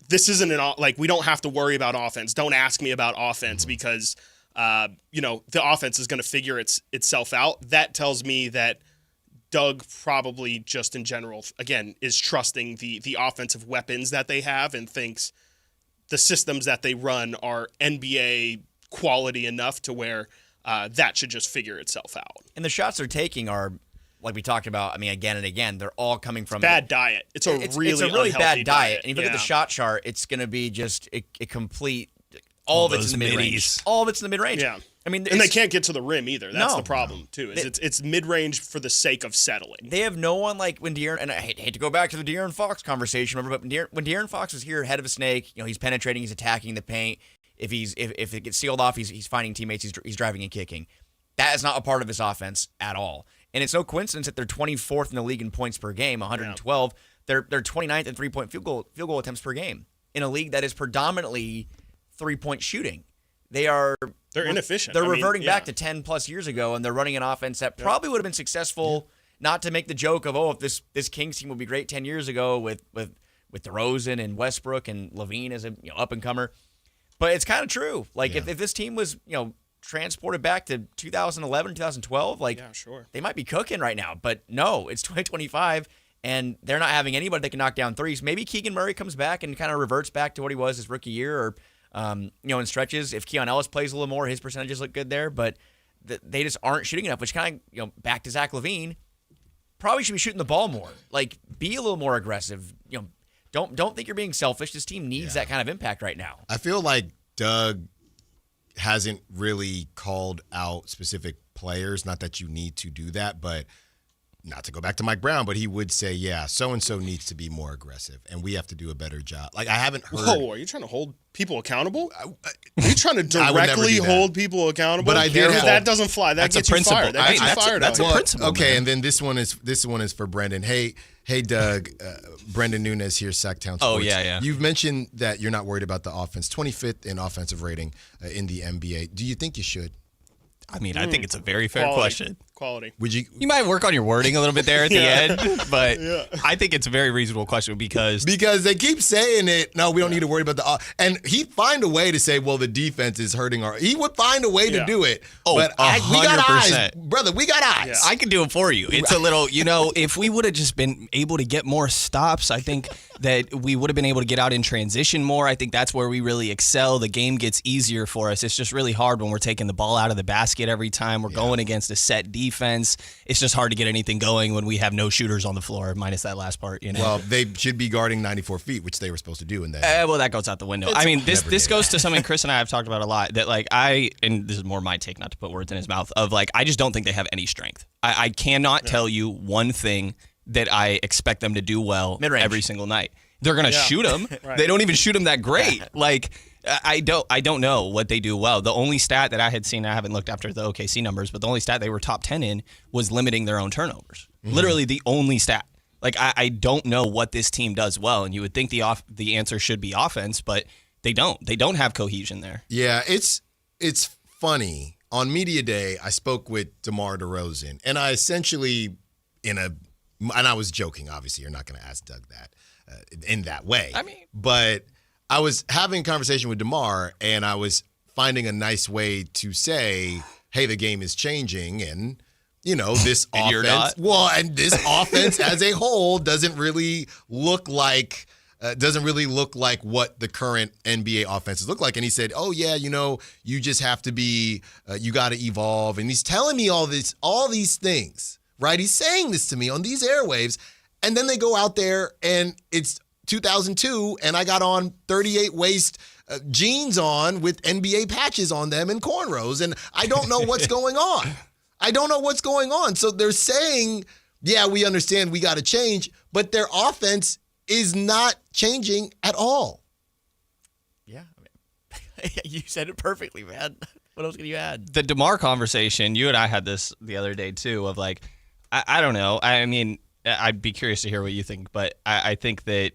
this isn't we don't have to worry about offense. Don't ask me about offense because, the offense is going to figure itself out. That tells me that Doug probably just in general, again, is trusting the offensive weapons that they have and thinks the systems that they run are NBA quality enough to where that should just figure itself out. And the shots they're taking are, like we talked about, I mean, again and again, they're all coming from bad diet. It's a really bad diet. And if you yeah. look at the shot chart, it's going to be just a complete. All of it's in the mid-range. All of it's in the mid-range. Yeah. I mean, and they can't get to the rim either. That's the problem too. It's mid-range for the sake of settling. They have no one like when De'Aaron, and I hate to go back to the De'Aaron Fox conversation, remember, but when De'Aaron Fox was here, head of a snake, he's penetrating, he's attacking the paint. If it gets sealed off, he's finding teammates, he's driving and kicking. That is not a part of his offense at all. And it's no coincidence that they're 24th in the league in points per game, 112. Yeah. They're 29th in 3-point field goal attempts per game in a league that is predominantly 3-point shooting. They're inefficient. They're reverting back to 10 plus years ago, and they're running an offense that probably would have been successful. Not to make the joke of if this Kings team would be great 10 years ago with DeRozan and Westbrook and Levine as a up and comer, but it's kind of true. Like if this team was transported back to 2011, 2012, sure, they might be cooking right now. But no, it's 2025, and they're not having anybody that can knock down threes. Maybe Keegan Murray comes back and kind of reverts back to what he was his rookie year, or in stretches. If Keon Ellis plays a little more, his percentages look good there. But they just aren't shooting enough. Which kind of back to Zach LaVine, probably should be shooting the ball more. Like, be a little more aggressive. Don't think you're being selfish. This team needs that kind of impact right now. I feel like Doug hasn't really called out specific players. Not that you need to do that, but not to go back to Mike Brown, but he would say, so-and-so needs to be more aggressive, and we have to do a better job. Like, I haven't heard. Whoa, are you trying to hold people accountable? Are you trying to directly hold people accountable? But I did. That doesn't fly. That gets you fired. That gets you fired. That's a principle. Okay, man. And then this one is for Brendan. Hey, Doug. Brendan Nunes here, Sactown Sports. Oh, yeah. You've mentioned that you're not worried about the offense. 25th in offensive rating in the NBA. Do you think you should? I mean, I think it's a very fair question. Quality. Would you? You might work on your wording a little bit there at the end, but I think it's a very reasonable question because they keep saying it. No, we don't need to worry about the. And he'd find a way to say, well, the defense is hurting our. He would find a way to do it. Oh, but 100%. We got eyes, brother. We got eyes. Yeah. I can do it for you. It's a little, if we would have just been able to get more stops, I think that we would have been able to get out in transition more. I think that's where we really excel. The game gets easier for us. It's just really hard when we're taking the ball out of the basket every time. We're going against a set defense. It's just hard to get anything going when we have no shooters on the floor, minus that last part. Well, they should be guarding 94 feet, which they were supposed to do in that. Well, that goes out the window. I mean, this goes to something Chris and I have talked about a lot, that and this is more my take, not to put words in his mouth, of I just don't think they have any strength. I cannot tell you one thing that I expect them to do well Mid-range. every single night. They're going to shoot them. Right. They don't even shoot them that great. I don't know what they do well. The only stat that I had seen, I haven't looked after the OKC numbers, but the only stat they were top 10 in was limiting their own turnovers. Mm-hmm. Literally the only stat. I don't know what this team does well, and you would think the answer should be offense, but they don't. They don't have cohesion there. Yeah, it's funny. On Media Day, I spoke with DeMar DeRozan, and I essentially, and I was joking, obviously. You're not going to ask Doug that in that way. I mean. But I was having a conversation with DeMar, and I was finding a nice way to say, hey, the game is changing, and this and you're offense. not? Well, and this offense as a whole doesn't really look like what the current NBA offenses look like. And he said, oh yeah, you just have to be, you got to evolve. And he's telling me all these things, right? He's saying this to me on these airwaves, and then they go out there and it's 2002, and I got on 38 waist jeans on with NBA patches on them and cornrows, and I don't know what's going on. So they're saying, yeah, we understand we got to change, but their offense is not changing at all. Yeah. You said it perfectly, man. What else can you add? The DeMar conversation, you and I had this the other day too, of I don't know. I mean, I'd be curious to hear what you think, but I think that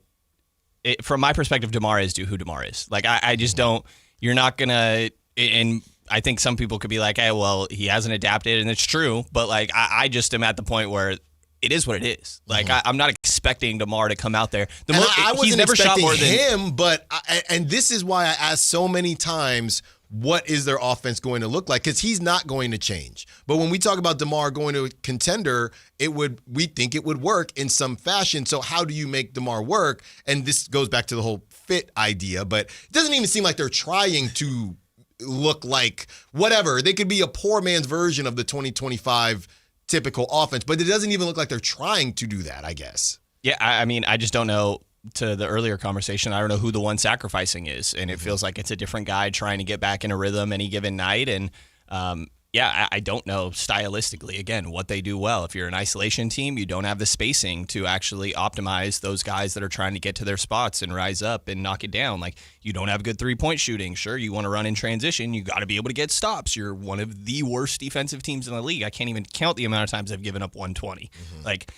from my perspective, DeMar is who DeMar is. Like, I just don't. You're not gonna. And I think some people could be like, "Hey, well, he hasn't adapted," and it's true. But like, I just am at the point where it is what it is. Like, I'm not expecting DeMar to come out there. I wasn't he's never expecting shot more than him, but and this is why I asked so many times, what is their offense going to look like? Because he's not going to change. But when we talk about DeMar going to a contender, we think it would work in some fashion. So how do you make DeMar work? And this goes back to the whole fit idea, but it doesn't even seem like they're trying to look like whatever. They could be a poor man's version of the 2025 typical offense, but it doesn't even look like they're trying to do that, I guess. Yeah, I mean, I just don't know. To the earlier conversation, I don't know who the one sacrificing is, and it feels like it's a different guy trying to get back in a rhythm any given night. And I don't know stylistically, again, what they do well. If you're an isolation team, you don't have the spacing to actually optimize those guys that are trying to get to their spots and rise up and knock it down. Like, you don't have good three-point shooting. Sure, you want to run in transition. You got to be able to get stops. You're one of the worst defensive teams in the league. I can't even count the amount of times I've given up 120. Like,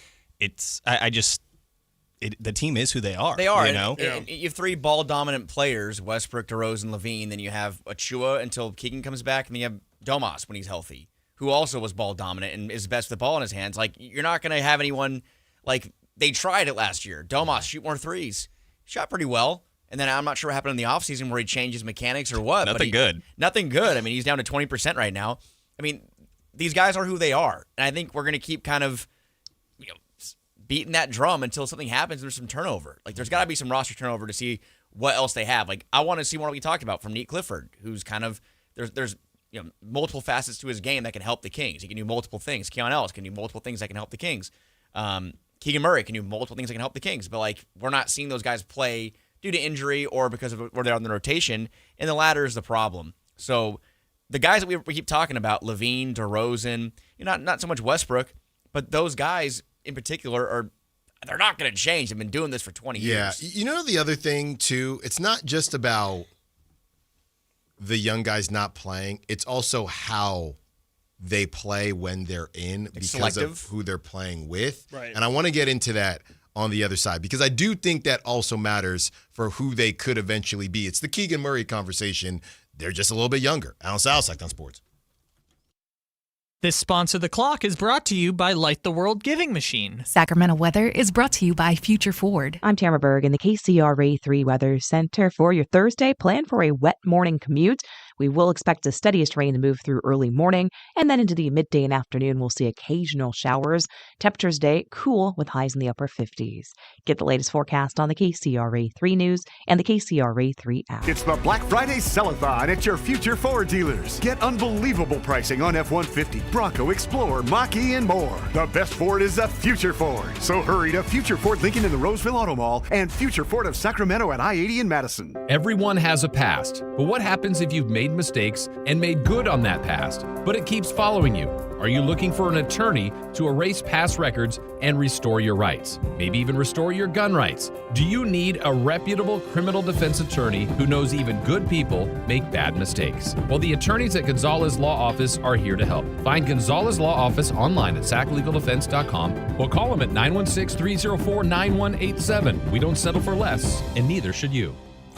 the team is who they are. They are. You know? You have three ball-dominant players, Westbrook, DeRozan, Levine. Then you have Achua until Keegan comes back, and then you have Domas when he's healthy, who also was ball-dominant and is best with the ball in his hands. Like, you're not going to have anyone like they tried it last year. Domas, shoot more threes. Shot pretty well. And then I'm not sure what happened in the offseason where he changed his mechanics or what. Nothing good. Nothing good. I mean, he's down to 20% right now. I mean, these guys are who they are. And I think we're going to keep kind of beating that drum until something happens and there's some turnover. Like, there's got to be some roster turnover to see what else they have. Like, I want to see what we talked about from Nate Clifford, who's kind of there's multiple facets to his game that can help the Kings. He can do multiple things. Keon Ellis can do multiple things that can help the Kings. Keegan Murray can do multiple things that can help the Kings. But like, we're not seeing those guys play due to injury or because of where they're on the rotation, and the latter is the problem. So the guys that we keep talking about, Levine, DeRozan, not so much Westbrook, but those guys in particular they're not going to change. They've been doing this for 20 years. Yeah. You know, the other thing too, it's not just about the young guys not playing. It's also how they play when they're in because of who they're playing with. Right. And I want to get into that on the other side because I do think that also matters for who they could eventually be. It's the Keegan Murray conversation. They're just a little bit younger. Allen Stiles, Sactown Sports. This Sponsor the Clock is brought to you by Light the World Giving Machine. Sacramento weather is brought to you by Future Ford. I'm Tamara Berg in the KCRA 3 Weather Center. For your Thursday, plan for a wet morning commute. We will expect the steadiest rain to move through early morning, and then into the midday and afternoon, we'll see occasional showers. Temperatures today cool with highs in the upper 50s. Get the latest forecast on the KCRA 3 News and the KCRA 3 app. It's the Black Friday Sell-a-thon at your Future Ford dealers. Get unbelievable pricing on F-150, Bronco, Explorer, Mach-E, and more. The best Ford is the Future Ford. So hurry to Future Ford Lincoln in the Roseville Auto Mall and Future Ford of Sacramento at I-80 in Madison. Everyone has a past, but what happens if you've made mistakes and made good on that past, but it keeps following you? Are you looking for an attorney to erase past records and restore your rights? Maybe even restore your gun rights? Do you need a reputable criminal defense attorney who knows even good people make bad mistakes? Well, the attorneys at Gonzalez Law Office are here to help. Find Gonzalez Law Office online at saclegaldefense.com or call them at 916-304-9187. We don't settle for less, and neither should you.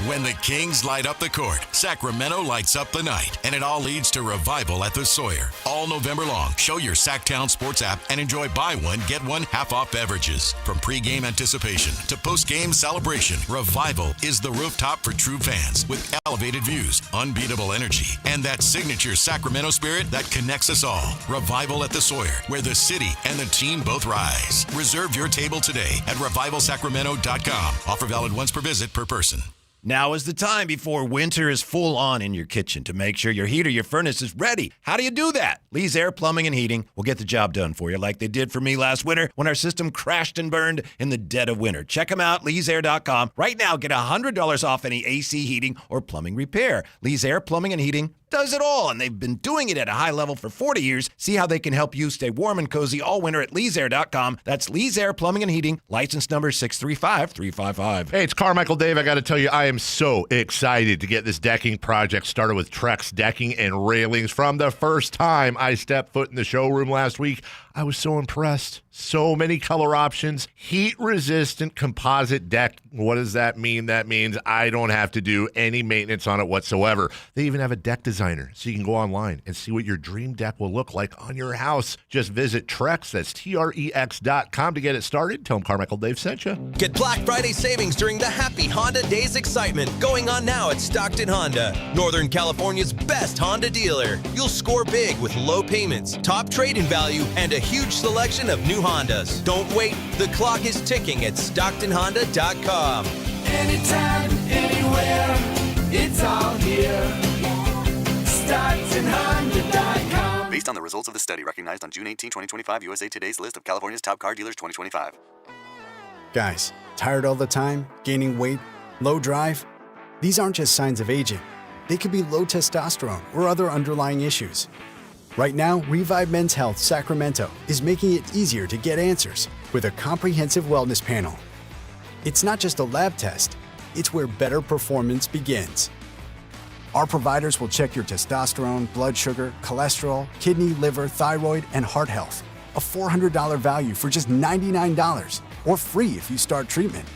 When the Kings light up the court, Sacramento lights up the night, and it all leads to Revival at the Sawyer. All November long, show your Sactown Sports app and enjoy buy one, get one half-off beverages. From pregame anticipation to postgame celebration, Revival is the rooftop for true fans with elevated views, unbeatable energy, and that signature Sacramento spirit that connects us all. Revival at the Sawyer, where the city and the team both rise. Reserve your table today at revivalsacramento.com. Offer valid once per visit per person. Now is the time before winter is full on in your kitchen to make sure your heat or your furnace is ready. How do you do that? Lee's Air Plumbing and Heating will get the job done for you like they did for me last winter when our system crashed and burned in the dead of winter. Check them out, leesair.com. Right now, get $100 off any AC heating or plumbing repair. Lee's Air Plumbing and Heating does it all, and they've been doing it at a high level for 40 years. See how they can help you stay warm and cozy all winter at leesair.com. That's Lee's Air Plumbing and Heating, license number 635355. Hey, it's Carmichael Dave. I got to tell you, I am so excited to get this decking project started with Trex Decking and Railings. From the first time I stepped foot in the showroom last week, I was so impressed. So many color options, heat-resistant composite deck. What does that mean? That means I don't have to do any maintenance on it whatsoever. They even have a deck designer, so you can go online and see what your dream deck will look like on your house. Just visit Trex, that's Trex.com to get it started. Tell them Carmichael Dave sent you. Get Black Friday savings during the Happy Honda Days excitement going on now at Stockton Honda, Northern California's best Honda dealer. You'll score big with low payments, top trade-in value, and a huge selection of new Hondas. Don't wait. The clock is ticking at StocktonHonda.com. Anytime, anywhere, it's all here. StocktonHonda.com. Based on the results of the study recognized on June 18, 2025, USA Today's list of California's top car dealers 2025. Guys, tired all the time, gaining weight, low drive? These aren't just signs of aging. They could be low testosterone or other underlying issues. Right now, Revive Men's Health Sacramento is making it easier to get answers with a comprehensive wellness panel. It's not just a lab test, it's where better performance begins. Our providers will check your testosterone, blood sugar, cholesterol, kidney, liver, thyroid, and heart health. A $400 value for just $99, or free if you start treatment.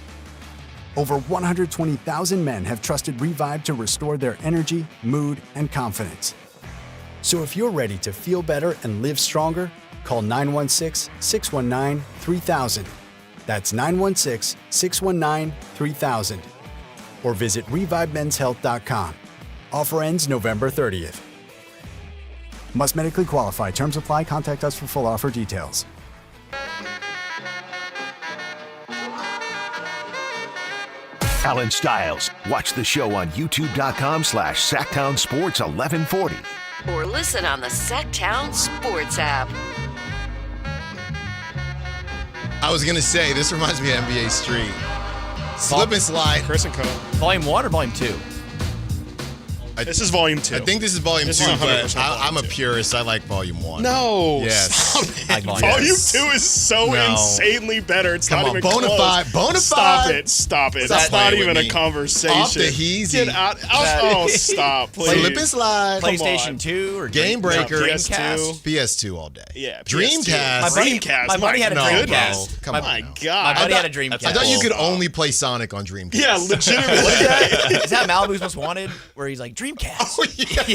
Over 120,000 men have trusted Revive to restore their energy, mood, and confidence. So if you're ready to feel better and live stronger, call 916-619-3000. That's 916-619-3000. Or visit ReviveMen'sHealth.com. Offer ends November 30th. Must medically qualify. Terms apply. Contact us for full offer details. Allen Stiles. Watch the show on youtube.com/Sactown Sports 1140. Or listen on the Sactown Sports app. I was going to say, this reminds me of NBA Street. Slip and slide. Chris and Co. Volume 1 or Volume 2? This is Volume 2. I think this is Volume 2, This is 100% but I'm a Volume 2. purist. I like Volume 1. No. Yes. Stop it. Like Volume yes. 2 is so No. insanely better. It's Come not on, even bona close. fide, bona Stop fide. it. Stop it. Stop That's not playing even with a me. conversation. Off the heezy. Get out. Oh, stop, please. Slip and slide. PlayStation 2 or Game Breaker. PS2. PS2 all day. Yeah. Dreamcast. Dreamcast. My buddy had a Dreamcast. Come My on. now. God. My buddy had a Dreamcast. I thought you could only play Sonic on Dreamcast. Yeah, legitimately. Is that Malibu's Most Wanted? Where he's like, Dreamcast. Oh, yeah. What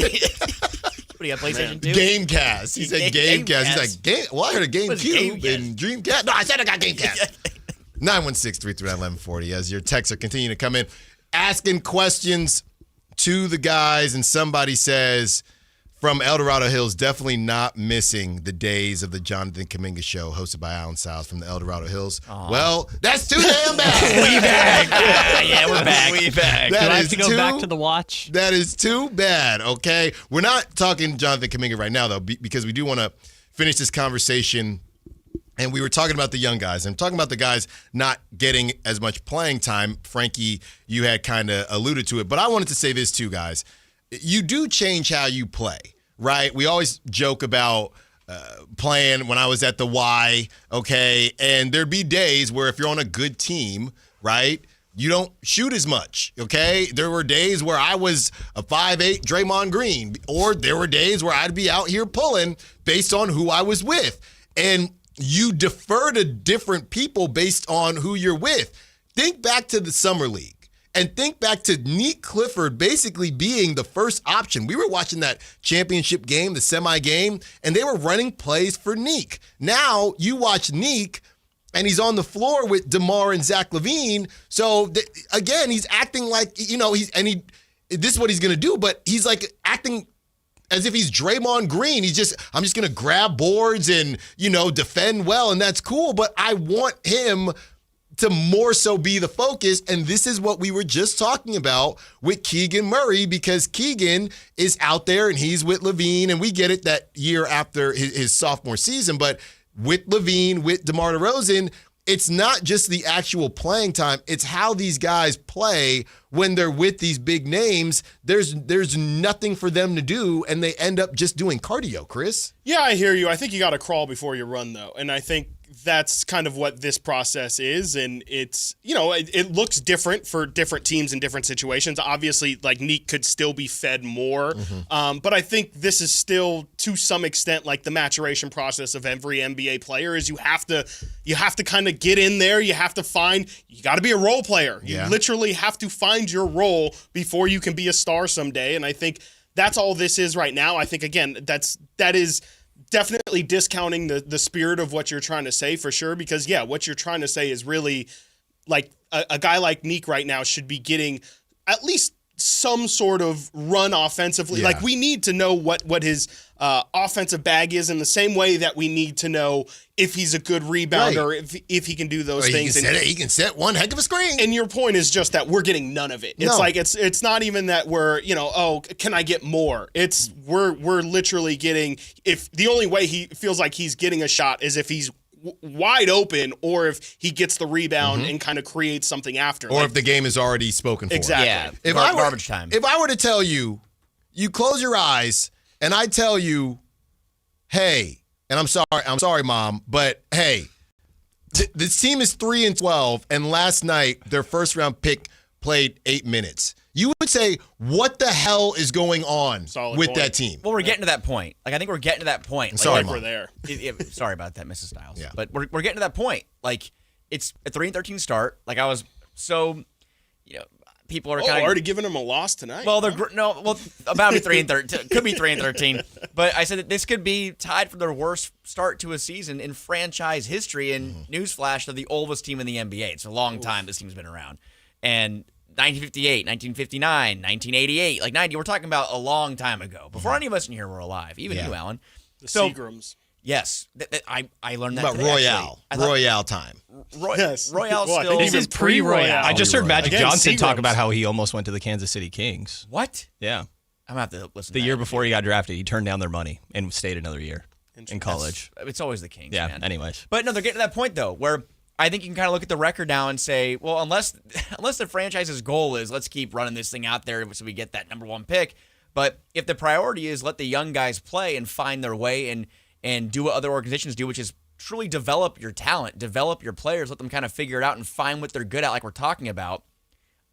do you have, PlayStation 2? Gamecast. He said Gamecast. He's like, well, I heard a What's GameCube Gamecast? and Dreamcast. No, I said I got Gamecast. 916-339-1140 as your texts are continuing to come in. Asking questions to the guys, and somebody says, from El Dorado Hills, definitely not missing the days of the Jonathan Kuminga show hosted by Allen Stiles from the El Dorado Hills. Aww. Well, that's too damn bad. We back. Yeah, we're back. We back. Do I That have is to go back to the watch? That is too bad, okay? We're not talking Jonathan Kuminga right now, though, because we do want to finish this conversation. And we were talking about the young guys. I'm talking about the guys not getting as much playing time. Frankie, you had kind of alluded to it. But I wanted to say this too, guys. You do change how you play, right? We always joke about playing when I was at the Y, okay? And there'd be days where if you're on a good team, right, you don't shoot as much, okay? There were days where I was a 5'8" Draymond Green, or there were days where I'd be out here pulling based on who I was with. And you defer to different people based on who you're with. Think back to the Summer League. And think back to Neek Clifford basically being the first option. We were watching that championship game, the semi-game, and they were running plays for Neek. Now you watch Neek, and he's on the floor with DeMar and Zach LaVine. So, again, he's acting like, this is what he's going to do, but he's like acting as if he's Draymond Green. I'm just going to grab boards and, defend well, and that's cool, but I want him to more so be the focus. And this is what we were just talking about with Keegan Murray, because Keegan is out there and he's with LaVine, and we get it that year after his sophomore season. But with LaVine, with DeMar DeRozan, it's not just the actual playing time. It's how these guys play when they're with these big names. There's nothing for them to do, and they end up just doing cardio, Chris. Yeah, I hear you. I think you got to crawl before you run, though. And I think that's kind of what this process is, and it's, it looks different for different teams in different situations. Obviously, like, Neek could still be fed more, but I think this is still, to some extent, like the maturation process of every NBA player is you have to kind of get in there. You have to you got to be a role player. You literally have to find your role before you can be a star someday, and I think that's all this is right now. I think, again, that is definitely discounting the spirit of what you're trying to say, for sure, because what you're trying to say is really, like, a guy like Neek right now should be getting at least some sort of run offensively. Like, we need to know what his offensive bag is, in the same way that we need to know if he's a good rebounder, if he can do those things. He can set one heck of a screen. And your point is just that we're getting none of it. It's like it's not even that we're, can I get more? It's we're literally getting, if the only way he feels like he's getting a shot is if he's wide open, or if he gets the rebound and kind of creates something after. Or if the game is already spoken for. Exactly. Yeah, garbage time. If I were to tell you, you close your eyes, and I tell you, hey, and I'm sorry, Mom, but hey, this team is 3-12, and last night their first round pick played 8 minutes. You would say, what the hell is going on with that team? Well, we're getting to that point. Like, I think we're getting to that point. Like, sorry, we're there. Sorry about that, Mrs. Stiles. Yeah. But we're getting to that point. Like, it's a 3-13 start. Like, I was so, people are kind of already giving them a loss tonight. Well, about to be 3-13. Could be 3-13. But I said that this could be tied for their worst start to a season in franchise history. And newsflash, they're the oldest team in the NBA. It's a long time this team's been around. And 1958, 1959, 1988, like 90. We're talking about a long time ago, before any of us in here were alive, even you, Alan. The Seagrams. Yes, I learned that about today, Royale. Royale time. Royale still. This is pre-Royale. I just heard Magic Johnson talk about how he almost went to the Kansas City Kings. What? Yeah. I'm going to have to listen The to year that. before he got drafted, he turned down their money and stayed another year in college. It's always the Kings, Yeah, man. anyways. But no, they're getting to that point, though, where I think you can kind of look at the record now and say, well, unless the franchise's goal is let's keep running this thing out there so we get that number one pick, but if the priority is let the young guys play and find their way and do what other organizations do, which is truly develop your talent, develop your players, let them kind of figure it out and find what they're good at, like we're talking about,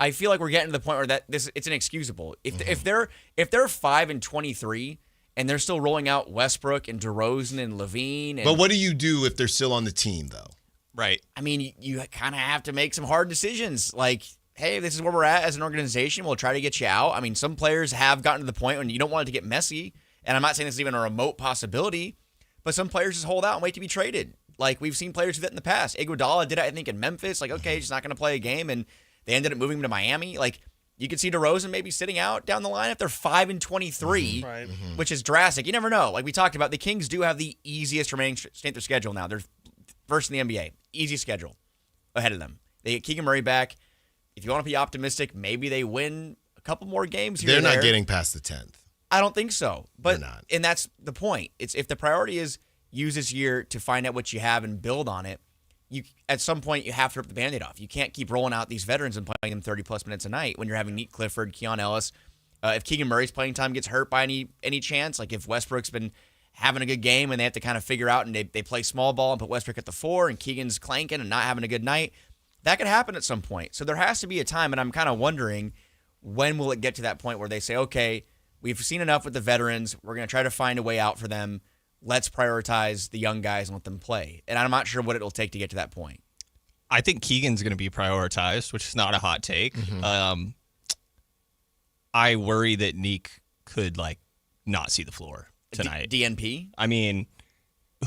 I feel like we're getting to the point where it's inexcusable. If they're 5-23 and they're still rolling out Westbrook and DeRozan and Levine, But what do you do if they're still on the team, though? Right. I mean, you kind of have to make some hard decisions. Like, hey, this is where we're at as an organization. We'll try to get you out. I mean, some players have gotten to the point when you don't want it to get messy. And I'm not saying this is even a remote possibility, but some players just hold out and wait to be traded. Like, we've seen players do that in the past. Iguodala did it, I think, in Memphis. Like, okay, he's not going to play a game, and they ended up moving him to Miami. Like, you could see DeRozan maybe sitting out down the line if they're 5-23, which is drastic. You never know. Like we talked about, the Kings do have the easiest remaining strength of schedule now. They're first in the NBA. Easy schedule ahead of them. They get Keegan Murray back. If you want to be optimistic, maybe they win a couple more games here. They're not getting past the 10th. I don't think so. But They're not. And that's the point. It's if the priority is use this year to find out what you have and build on it, you at some point you have to rip the Band-Aid off. You can't keep rolling out these veterans and playing them 30-plus minutes a night when you're having Neek Clifford, Keon Ellis. If Keegan Murray's playing time gets hurt by any chance, like if Westbrook's been having a good game and they have to kind of figure out and they play small ball and put Westbrook at the 4 and Keegan's clanking and not having a good night, that could happen at some point. So there has to be a time, and I'm kind of wondering when will it get to that point where they say, okay, we've seen enough with the veterans. We're going to try to find a way out for them. Let's prioritize the young guys and let them play. And I'm not sure what it'll take to get to that point. I think Keegan's going to be prioritized, which is not a hot take. Mm-hmm. I worry that Neek could not see the floor tonight. DNP? I mean,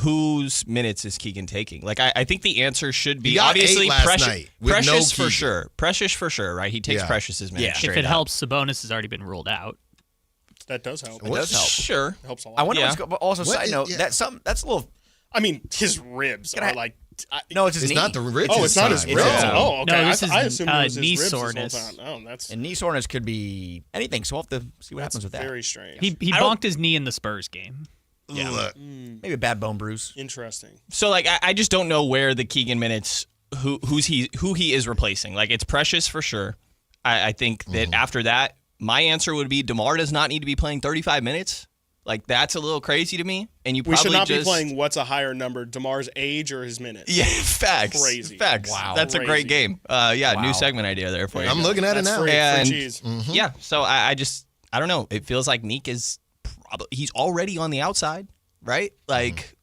whose minutes is Keegan taking? I think the answer should be He got obviously 8 last Precious, night with Precious no for Keegan. sure. Precious for sure, right? He takes Precious's minutes straight If it up. helps, Sabonis has already been ruled out. That does help. It does help. Sure. It helps a lot. I wonder but also, side note, that's a little... I mean, his ribs are like... No, it's his It's knee. not the ribs. Oh, it's not his ribs. Oh, okay. No, this I is assumed it was his knee ribs this whole soreness. time. Oh, that's And knee soreness could be anything, so we'll have to see what happens with that. very strange. He bonked his knee in the Spurs game. Yeah. Look. Maybe a bad bone bruise. Interesting. So I just don't know where the Keegan minutes who he is replacing. It's Precious for sure. I think that after that, my answer would be DeMar does not need to be playing 35 minutes. Like, that's a little crazy to me. And you We probably should not just be playing what's a higher number, DeMar's age or his minutes. Yeah, facts. Crazy. Facts. Wow. That's a great Crazy. game. New segment idea there for you. I'm looking at it now. Free And cheese. yeah, so I don't know. It feels like Neek is he's already on the outside, right? Like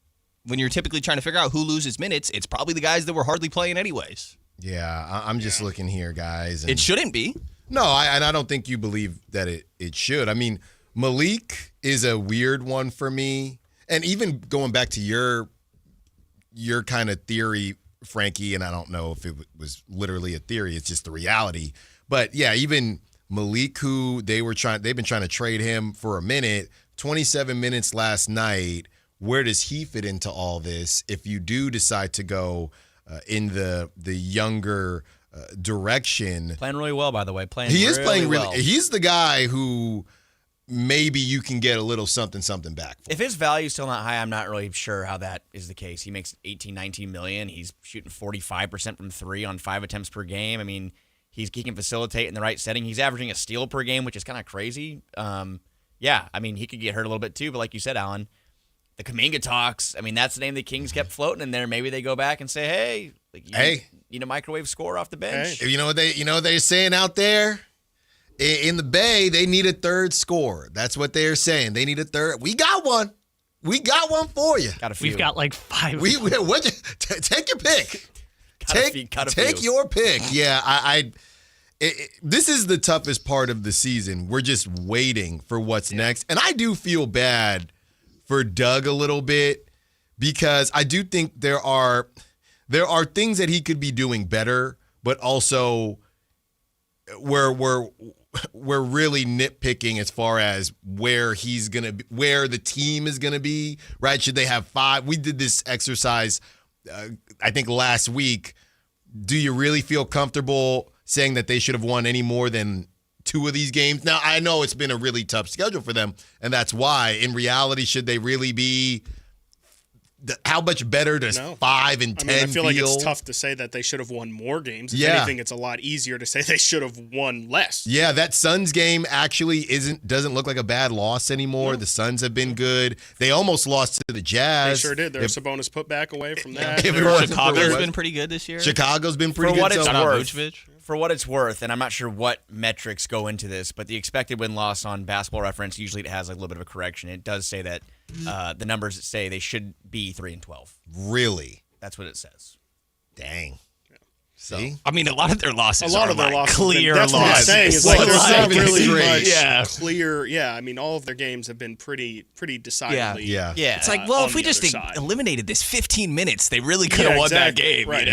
when you're typically trying to figure out who loses minutes, it's probably the guys that were hardly playing anyways. Yeah, I'm just looking here, guys. And It shouldn't be. No, I don't think you believe that it should. I mean, Malik is a weird one for me. And even going back to your kind of theory, Frankie, and I don't know if it was literally a theory, it's just the reality. But yeah, even Malik, who they've been trying to trade him for a minute, 27 minutes last night. Where does he fit into all this if you do decide to go in the younger direction? Playing really well, by the way. He is playing really well. He's the guy who maybe you can get a little something back for. If his value's still not high, I'm not really sure how that is the case. He makes 18, 19 million. He's shooting 45% from 3 on 5 attempts per game. I mean, he can facilitate in the right setting. He's averaging a steal per game, which is kind of crazy. Yeah, I mean, he could get hurt a little bit too, but like you said, Alan, the Kuminga talks, I mean, that's the name the Kings kept floating in there. Maybe they go back and say, hey, you need a microwave score off the bench. Hey. You know what they're saying out there? In the Bay, they need a third scorer. That's what they're saying. They need a third. We got one. We got one for you. Got a few. We've got like 5. Take your pick. Take your pick. Yeah, this is the toughest part of the season. We're just waiting for what's next. And I do feel bad for Doug a little bit because I do think there are things that he could be doing better, but also we're really nitpicking as far as where he's gonna be, where the team is gonna be. Right? Should they have 5? We did this exercise, I think last week. Do you really feel comfortable saying that they should have won any more than 2 of these games? Now, I know it's been a really tough schedule for them, and that's why. In reality, should they really be how much better does 5 and 10 I feel like it's tough to say that they should have won more games. If anything, it's a lot easier to say they should have won less. Yeah, that Suns game actually doesn't look like a bad loss anymore. No. The Suns have been good. They almost lost to the Jazz. They sure did. There's Sabonis put back away from that. Chicago's been pretty good this year. Chicago's been pretty For what good. it's worth, for what it's worth, and I'm not sure what metrics go into this, but the expected win-loss on Basketball Reference, usually it has a little bit of a correction. It does say that the numbers that say they should be 3-12. Really? That's what it says. Dang. See? I mean, a lot of their losses A lot are of their like loses. clear That's what I'm losses. saying. It's Well, like there's not really straight. much clear. Yeah, I mean, all of their games have been pretty decidedly. Yeah. It's like, well, on if we the just other side. eliminated this 15 minutes, they really could have won exactly. that game. Right.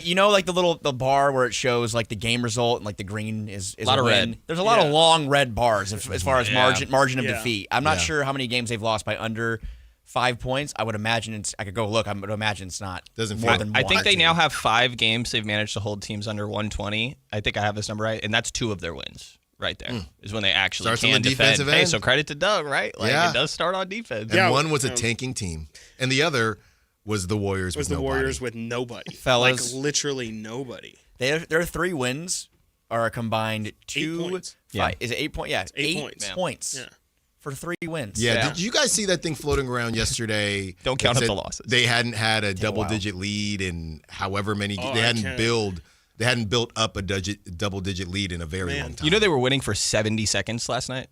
You know? like the bar where it shows like the game result and like the green is A lot a of win. red. There's a lot of long red bars as far as margin of Yeah. defeat. I'm not sure how many games they've lost by under 5 points. I would imagine I could go look. I would imagine it's not more than I one. think they now have 5 games they've managed to hold teams under 120. I think I have this number right, and that's 2 of their wins right there. Is when they actually Starts on can the defend. defensive Hey, end. so credit to Doug, right? Like it does start on defense. And one was a tanking team, and the other was the Warriors. Warriors with nobody, Fellas. like literally nobody. Their 3 wins are a combined 2 points. Is it 8 points? Yeah, it's 8 points. Yeah. For 3 wins. Yeah. Did you guys see that thing floating around yesterday? Don't count that up said the losses. They hadn't had a double-digit lead in however many. Oh, they I hadn't can't. They hadn't built up a double-digit lead in a very long time. You know they were winning for 70 seconds last night?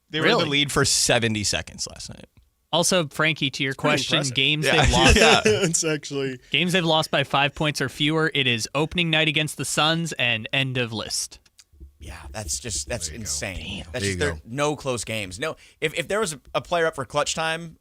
They were in the lead for 70 seconds last night. Also, Frankie, to your question, impressive. games they've lost. It's actually Games they've lost by 5 points or fewer. It is opening night against the Suns and end of list. Yeah, that's insane. That's There you just go. no close games. No, if there was a player up for clutch time,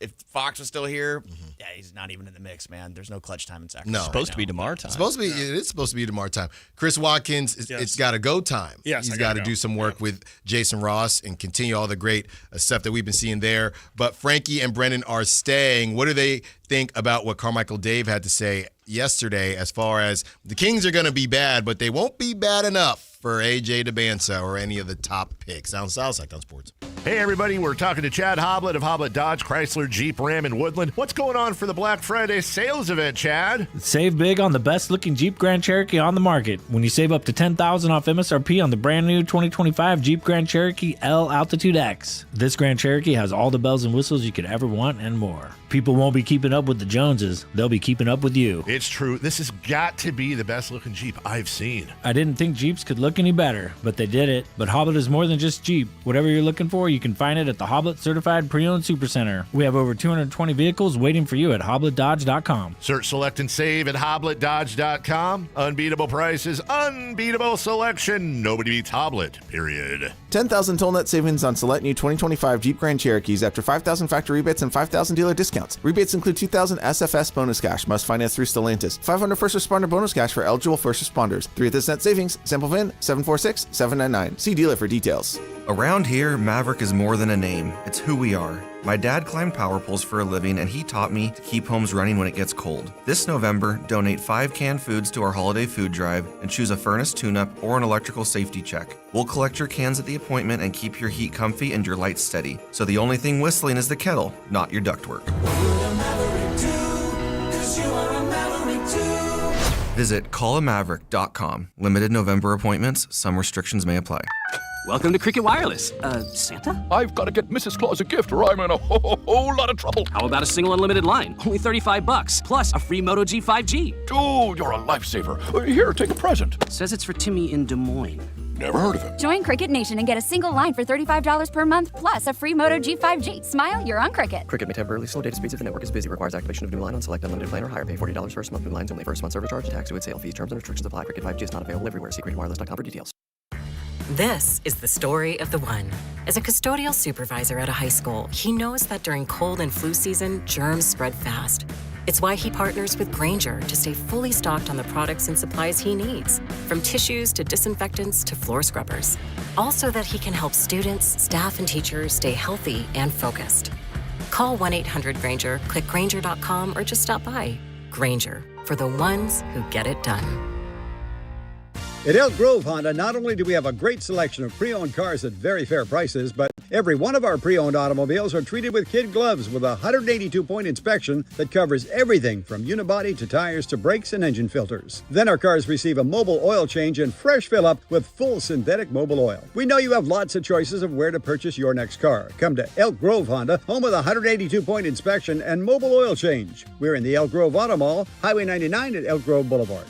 if Fox was still here, yeah, he's not even in the mix, man. There's no clutch time in Sacramento. No. Supposed to be DeMar time. It is supposed to be DeMar time. Chris Watkins, it's got to go time. Yes, he's I got gotta to go. do some work with Jason Ross and continue all the great stuff that we've been seeing there. But Frankie and Brendan are staying. What do they think about what Carmichael Dave had to say yesterday as far as the Kings are going to be bad, but they won't be bad enough for AJ DeBanza or any of the top picks? Allen Stiles, Sactown Sports. Hey, everybody, we're talking to Chad Hoblet of Hoblet Dodge, Chrysler, Jeep, Ram, and Woodland. What's going on for the Black Friday sales event, Chad? Save big on the best-looking Jeep Grand Cherokee on the market when you save up to $10,000 off MSRP on the brand-new 2025 Jeep Grand Cherokee L Altitude X. This Grand Cherokee has all the bells and whistles you could ever want and more. People won't be keeping up with the Joneses. They'll be keeping up with you. It's true. This has got to be the best-looking Jeep I've seen. I didn't think Jeeps could look any better, but they did it. But Hoblet is more than just Jeep. Whatever you're looking for, you can find it at the Hoblet Certified Pre-Owned Supercenter. We have over 220 vehicles waiting for you at HobletDodge.com. Search, select, and save at HobletDodge.com. Unbeatable prices, unbeatable selection. Nobody beats Hoblet, period. 10,000 total net savings on select new 2025 Jeep Grand Cherokees after 5,000 factory rebates and 5,000 dealer discounts. Rebates include 2,000 SFS bonus cash, must finance through Stellantis. 500 first responder bonus cash for eligible first responders. 3 of this net savings, sample VIN 746799. See dealer for details. Around here, Maverick is more than a name. It's who we are. My dad climbed power poles for a living, and he taught me to keep homes running when it gets cold. This November, donate 5 canned foods to our holiday food drive and choose a furnace tune-up or an electrical safety check. We'll collect your cans at the appointment and keep your heat comfy and your lights steady. So the only thing whistling is the kettle, not your ductwork. Visit callamaverick.com. Limited November appointments. Some restrictions may apply. Welcome to Cricket Wireless. Santa? I've got to get Mrs. Claus a gift or I'm in a whole lot of trouble. How about a single unlimited line? Only $35, plus a free Moto G 5G. Dude, you're a lifesaver. Here, take a present. Says it's for Timmy in Des Moines. Never heard of him. Join Cricket Nation and get a single line for $35 per month, plus a free Moto G 5G. Smile, you're on Cricket. Cricket may temporarily slow data speeds if the network is busy. Requires activation of new line on select unlimited plan or higher. Pay $40 first month. New lines only. First month service charge and tax with sale fees. Terms and restrictions apply. Cricket 5G is not available everywhere. See cricketwireless.com for details. This is the story of the one. As a custodial supervisor at a high school, he knows that during cold and flu season, germs spread fast. It's why he partners with Grainger to stay fully stocked on the products and supplies he needs, from tissues to disinfectants to floor scrubbers. Also that he can help students, staff, and teachers stay healthy and focused. Call 1-800-GRAINGER, click Grainger.com, or just stop by. Grainger, for the ones who get it done. At Elk Grove Honda, not only do we have a great selection of pre-owned cars at very fair prices, but every one of our pre-owned automobiles are treated with kid gloves with a 182-point inspection that covers everything from unibody to tires to brakes and engine filters. Then our cars receive a mobile oil change and fresh fill-up with full synthetic mobile oil. We know you have lots of choices of where to purchase your next car. Come to Elk Grove Honda, home of the 182-point inspection and mobile oil change. We're in the Elk Grove Auto Mall, Highway 99 at Elk Grove Boulevard.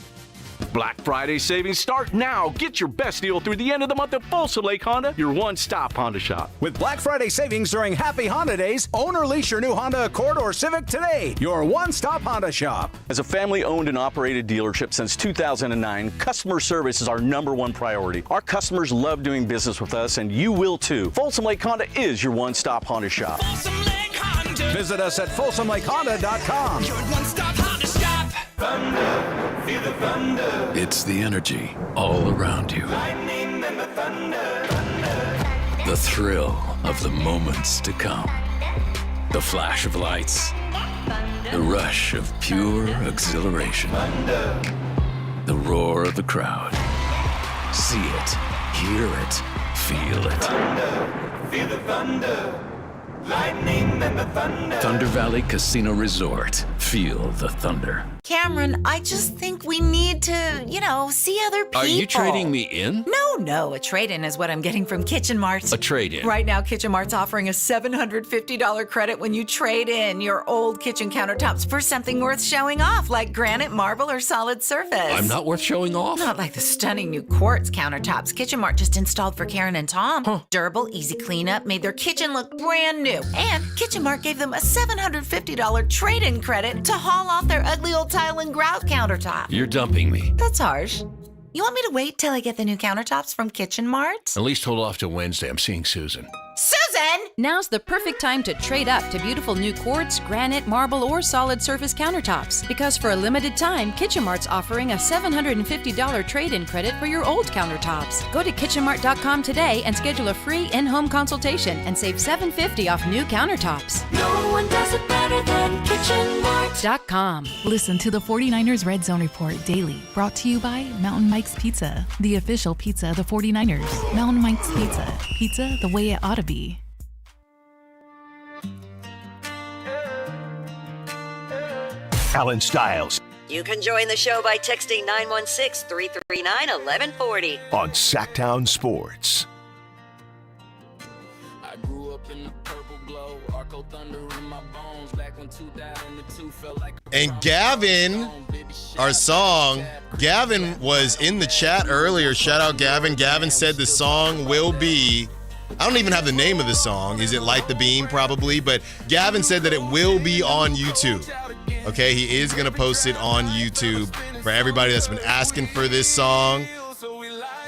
Black Friday savings start now. Get your best deal through the end of the month at Folsom Lake Honda, your one-stop Honda shop. With Black Friday savings during Happy Honda Days, own or lease your new Honda Accord or Civic today. Your one-stop Honda shop. As a family-owned and operated dealership since 2009, customer service is our #1 priority. Our customers love doing business with us, and you will too. Folsom Lake Honda is your one-stop Honda shop. Visit us at FolsomLakeHonda.com. Your one-stop Honda shop. Thunder, feel the thunder. It's the energy all around you. Lightning and the thunder. The thrill of the moments to come. The flash of lights. The rush of pure exhilaration. The roar of the crowd. See it, hear it, feel it. Thunder, feel the thunder. Lightning and the thunder. Thunder Valley Casino Resort. Feel the thunder. Cameron, I just think we need to, see other people. Are you trading me in? No. A trade-in is what I'm getting from Kitchen Mart. A trade-in? Right now, Kitchen Mart's offering a $750 credit when you trade in your old kitchen countertops for something worth showing off, like granite, marble, or solid surface. I'm not worth showing off? Not like the stunning new quartz countertops Kitchen Mart just installed for Karen and Tom. Durable, easy cleanup, made their kitchen look brand new. And Kitchen Mart gave them a $750 trade-in credit to haul off their ugly old tile and grout countertop. You're dumping me. That's harsh. You want me to wait till I get the new countertops from Kitchen Mart? At least hold off till Wednesday. I'm seeing Susan. Susan! Now's the perfect time to trade up to beautiful new quartz, granite, marble, or solid surface countertops. Because for a limited time, Kitchen Mart's offering a $750 trade-in credit for your old countertops. Go to kitchenmart.com today and schedule a free in-home consultation and save $750 off new countertops. No one does it better than KitchenMart.com. Listen to the 49ers Red Zone Report daily, brought to you by Mountain Mike's Pizza, the official pizza of the 49ers. Mountain Mike's Pizza. Pizza the way it ought to be. Allen Stiles You can join the show by texting 916-339-1140 on Sactown Sports. I grew up in the purple glow, Arco Thunder in my bones, back when 2002 felt like And Gavin, our song, Gavin was in the chat earlier. Shout out Gavin. Gavin said the song will be, I don't even have the name of the song. Is it Light the Beam? Probably. But Gavin said that it will be on YouTube. Okay, he is going to post it on YouTube for everybody that's been asking for this song.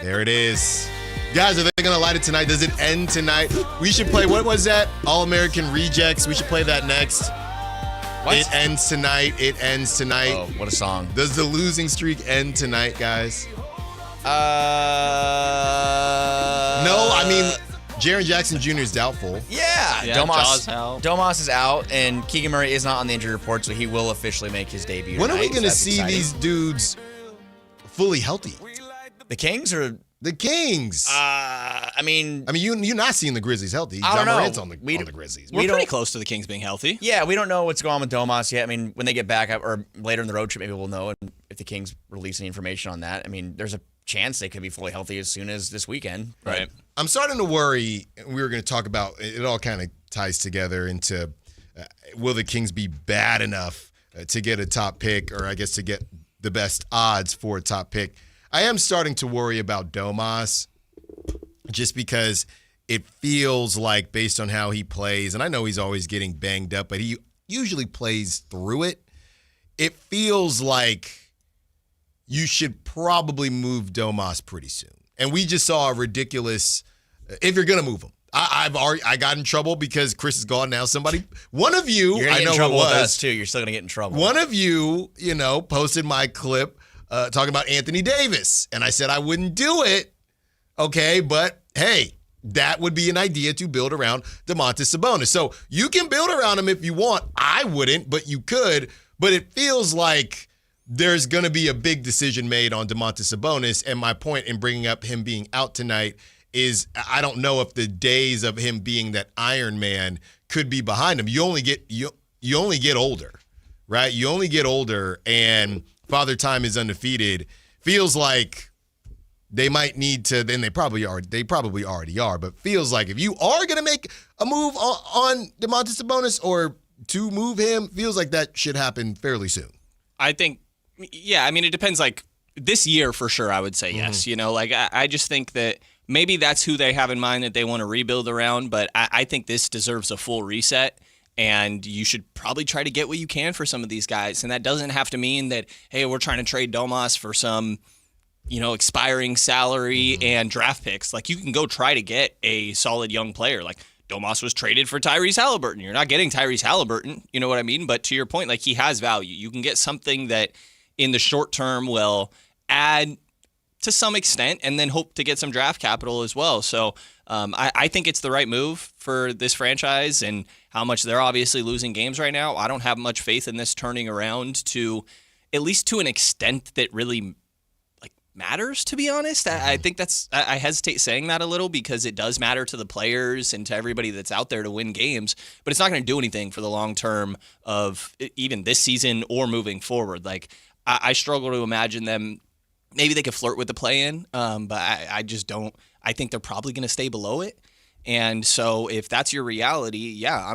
There it is. Guys, are they going to light it tonight? Does it end tonight? We should play, what was that? All-American Rejects. We should play that next. What? It ends tonight. It ends tonight. Oh, what a song. Does the losing streak end tonight, guys? No, I mean, Jaren Jackson Jr. is doubtful. Yeah, Domas is out, and Keegan Murray is not on the injury report, so he will officially make his debut When tonight, are we going to so that's see exciting. these dudes fully healthy? The Kings or the Kings? I mean, you're not seeing the Grizzlies healthy. I don't know. Morant's on the Grizzlies. We're pretty close to the Kings being healthy. Yeah, we don't know what's going on with Domas yet. I mean, when they get back up or later in the road trip, maybe we'll know. And if the Kings release any information on that, I mean, there's a chance they could be fully healthy as soon as this weekend. Right. I'm starting to worry. We were going to talk about it. All kind of ties together into will the Kings be bad enough to get a top pick, or I guess to get the best odds for a top pick. I am starting to worry about Domas just because it feels like, based on how he plays, and I know he's always getting banged up, but he usually plays through it. It feels like you should probably move Domas pretty soon. And we just saw a ridiculous, if you're going to move him. I got in trouble because Chris is gone now. One of you, You're gonna I get know in trouble who it with was. us too. You're still gonna get in trouble. One of you, posted my clip talking about Anthony Davis. And I said I wouldn't do it. Okay, but hey, that would be an idea to build around Domantas Sabonis. So you can build around him if you want. I wouldn't, but you could. But it feels like there's going to be a big decision made on Domantas Sabonis. And my point in bringing up him being out tonight is I don't know if the days of him being that Iron Man could be behind him. You only get older, right? You only get older, and Father Time is undefeated. Feels like they might need to, then they probably already are, but feels like if you are going to make a move on Domantas Sabonis or to move him, feels like that should happen fairly soon. I think, yeah, I mean, it depends. Like this year for sure, I would say yes. I just think that maybe that's who they have in mind that they want to rebuild around, but I think this deserves a full reset. And you should probably try to get what you can for some of these guys. And that doesn't have to mean that, hey, we're trying to trade Domas for some, expiring salary and draft picks. Like, you can go try to get a solid young player. Like, Domas was traded for Tyrese Halliburton. You're not getting Tyrese Halliburton, you know what I mean? But to your point, like, he has value. You can get something that in the short term will add to some extent and then hope to get some draft capital as well. So I think it's the right move for this franchise, and how much they're obviously losing games right now. I don't have much faith in this turning around to, at least to an extent that really matters, to be honest. I think I hesitate saying that a little because it does matter to the players and to everybody that's out there to win games, but it's not going to do anything for the long term of even this season or moving forward. Like, I struggle to imagine them. Maybe they could flirt with the play-in, but I just don't. I think they're probably going to stay below it. And so if that's your reality, yeah,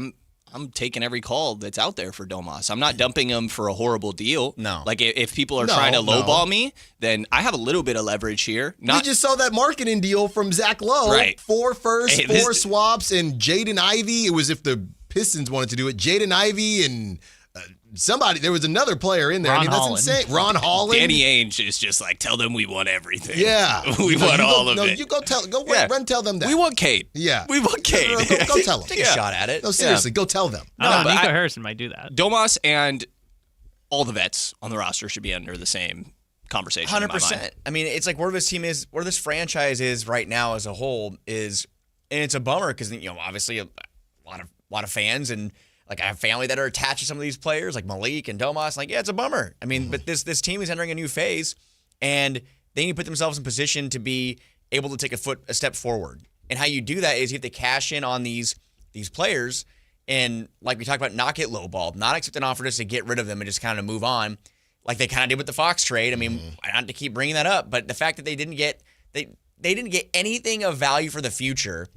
I'm taking every call that's out there for Domas. I'm not dumping him for a horrible deal. No. Like, if people are trying to lowball me, then I have a little bit of leverage here. We just saw that marketing deal from Zach Lowe. Right. 4 firsts, 4 swaps, and Jaden Ivey. It was if the Pistons wanted to do it. Jaden Ivey and somebody. There was another player in there. That's insane. Ron Holland. Danny Ainge is just like, tell them we want everything. Yeah. we want all of it. You go tell them that. We want Cade. Yeah. We want Cade. Go tell them. Take a shot at it. No, seriously, go tell them. I don't know, Nico Harrison might do that. Domas and all the vets on the roster should be under the same conversation. 100%. I mean, it's like where this team is, where this franchise is right now as a whole is, and it's a bummer because obviously a lot of fans and like I have family that are attached to some of these players like Malik and Domas. Like, yeah, it's a bummer. I mean, but this team is entering a new phase, and they need to put themselves in position to be able to take a step forward. And how you do that is you have to cash in on these players and like we talked about, not get lowballed, not accept an offer just to get rid of them and just kind of move on, like they kind of did with the Fox trade. I mean, I don't have to keep bringing that up, but the fact that they didn't get anything of value for the future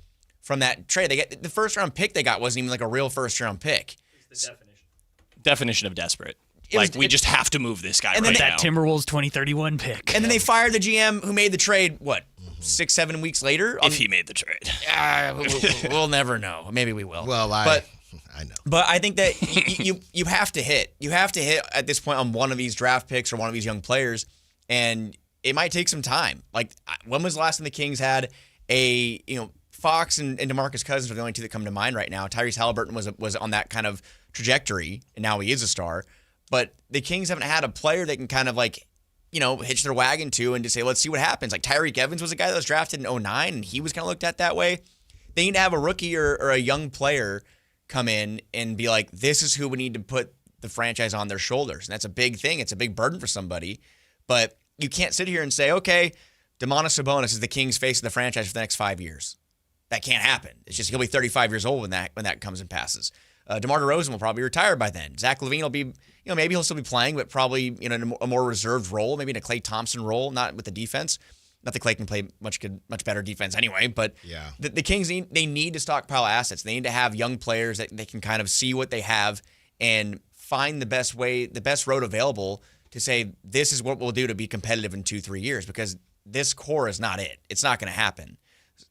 from that trade. They get the first round pick they got wasn't even like a real first round pick. It's the definition of desperate. We just have to move this guy and right then now. that Timberwolves 2031 pick. And then they fired the GM who made the trade, 6-7 weeks later? If he made the trade. We'll never know. Maybe we will. Well, I know. But I think that you have to hit. You have to hit at this point on one of these draft picks or one of these young players, and it might take some time. Like, when was the last time the Kings had Fox and DeMarcus Cousins are the only two that come to mind right now. Tyrese Halliburton was on that kind of trajectory, and now he is a star. But the Kings haven't had a player they can kind of hitch their wagon to and just say, let's see what happens. Like Tyreek Evans was a guy that was drafted in 2009, and he was kind of looked at that way. They need to have a rookie or a young player come in and be like, this is who we need to put the franchise on their shoulders. And that's a big thing. It's a big burden for somebody. But you can't sit here and say, okay, Domantas Sabonis is the Kings' face of the franchise for the next 5 years. That can't happen. It's just he'll be 35 years old when that comes and passes. DeMar DeRozan will probably retire by then. Zach LaVine will be, maybe he'll still be playing, but probably in a more reserved role, maybe in a Klay Thompson role, not with the defense. Not that Klay can play much better defense anyway, but yeah. The Kings need to stockpile assets. They need to have young players that they can kind of see what they have and find the best road available to say, this is what we'll do to be competitive in 2-3 years, because this core is not it. It's not going to happen.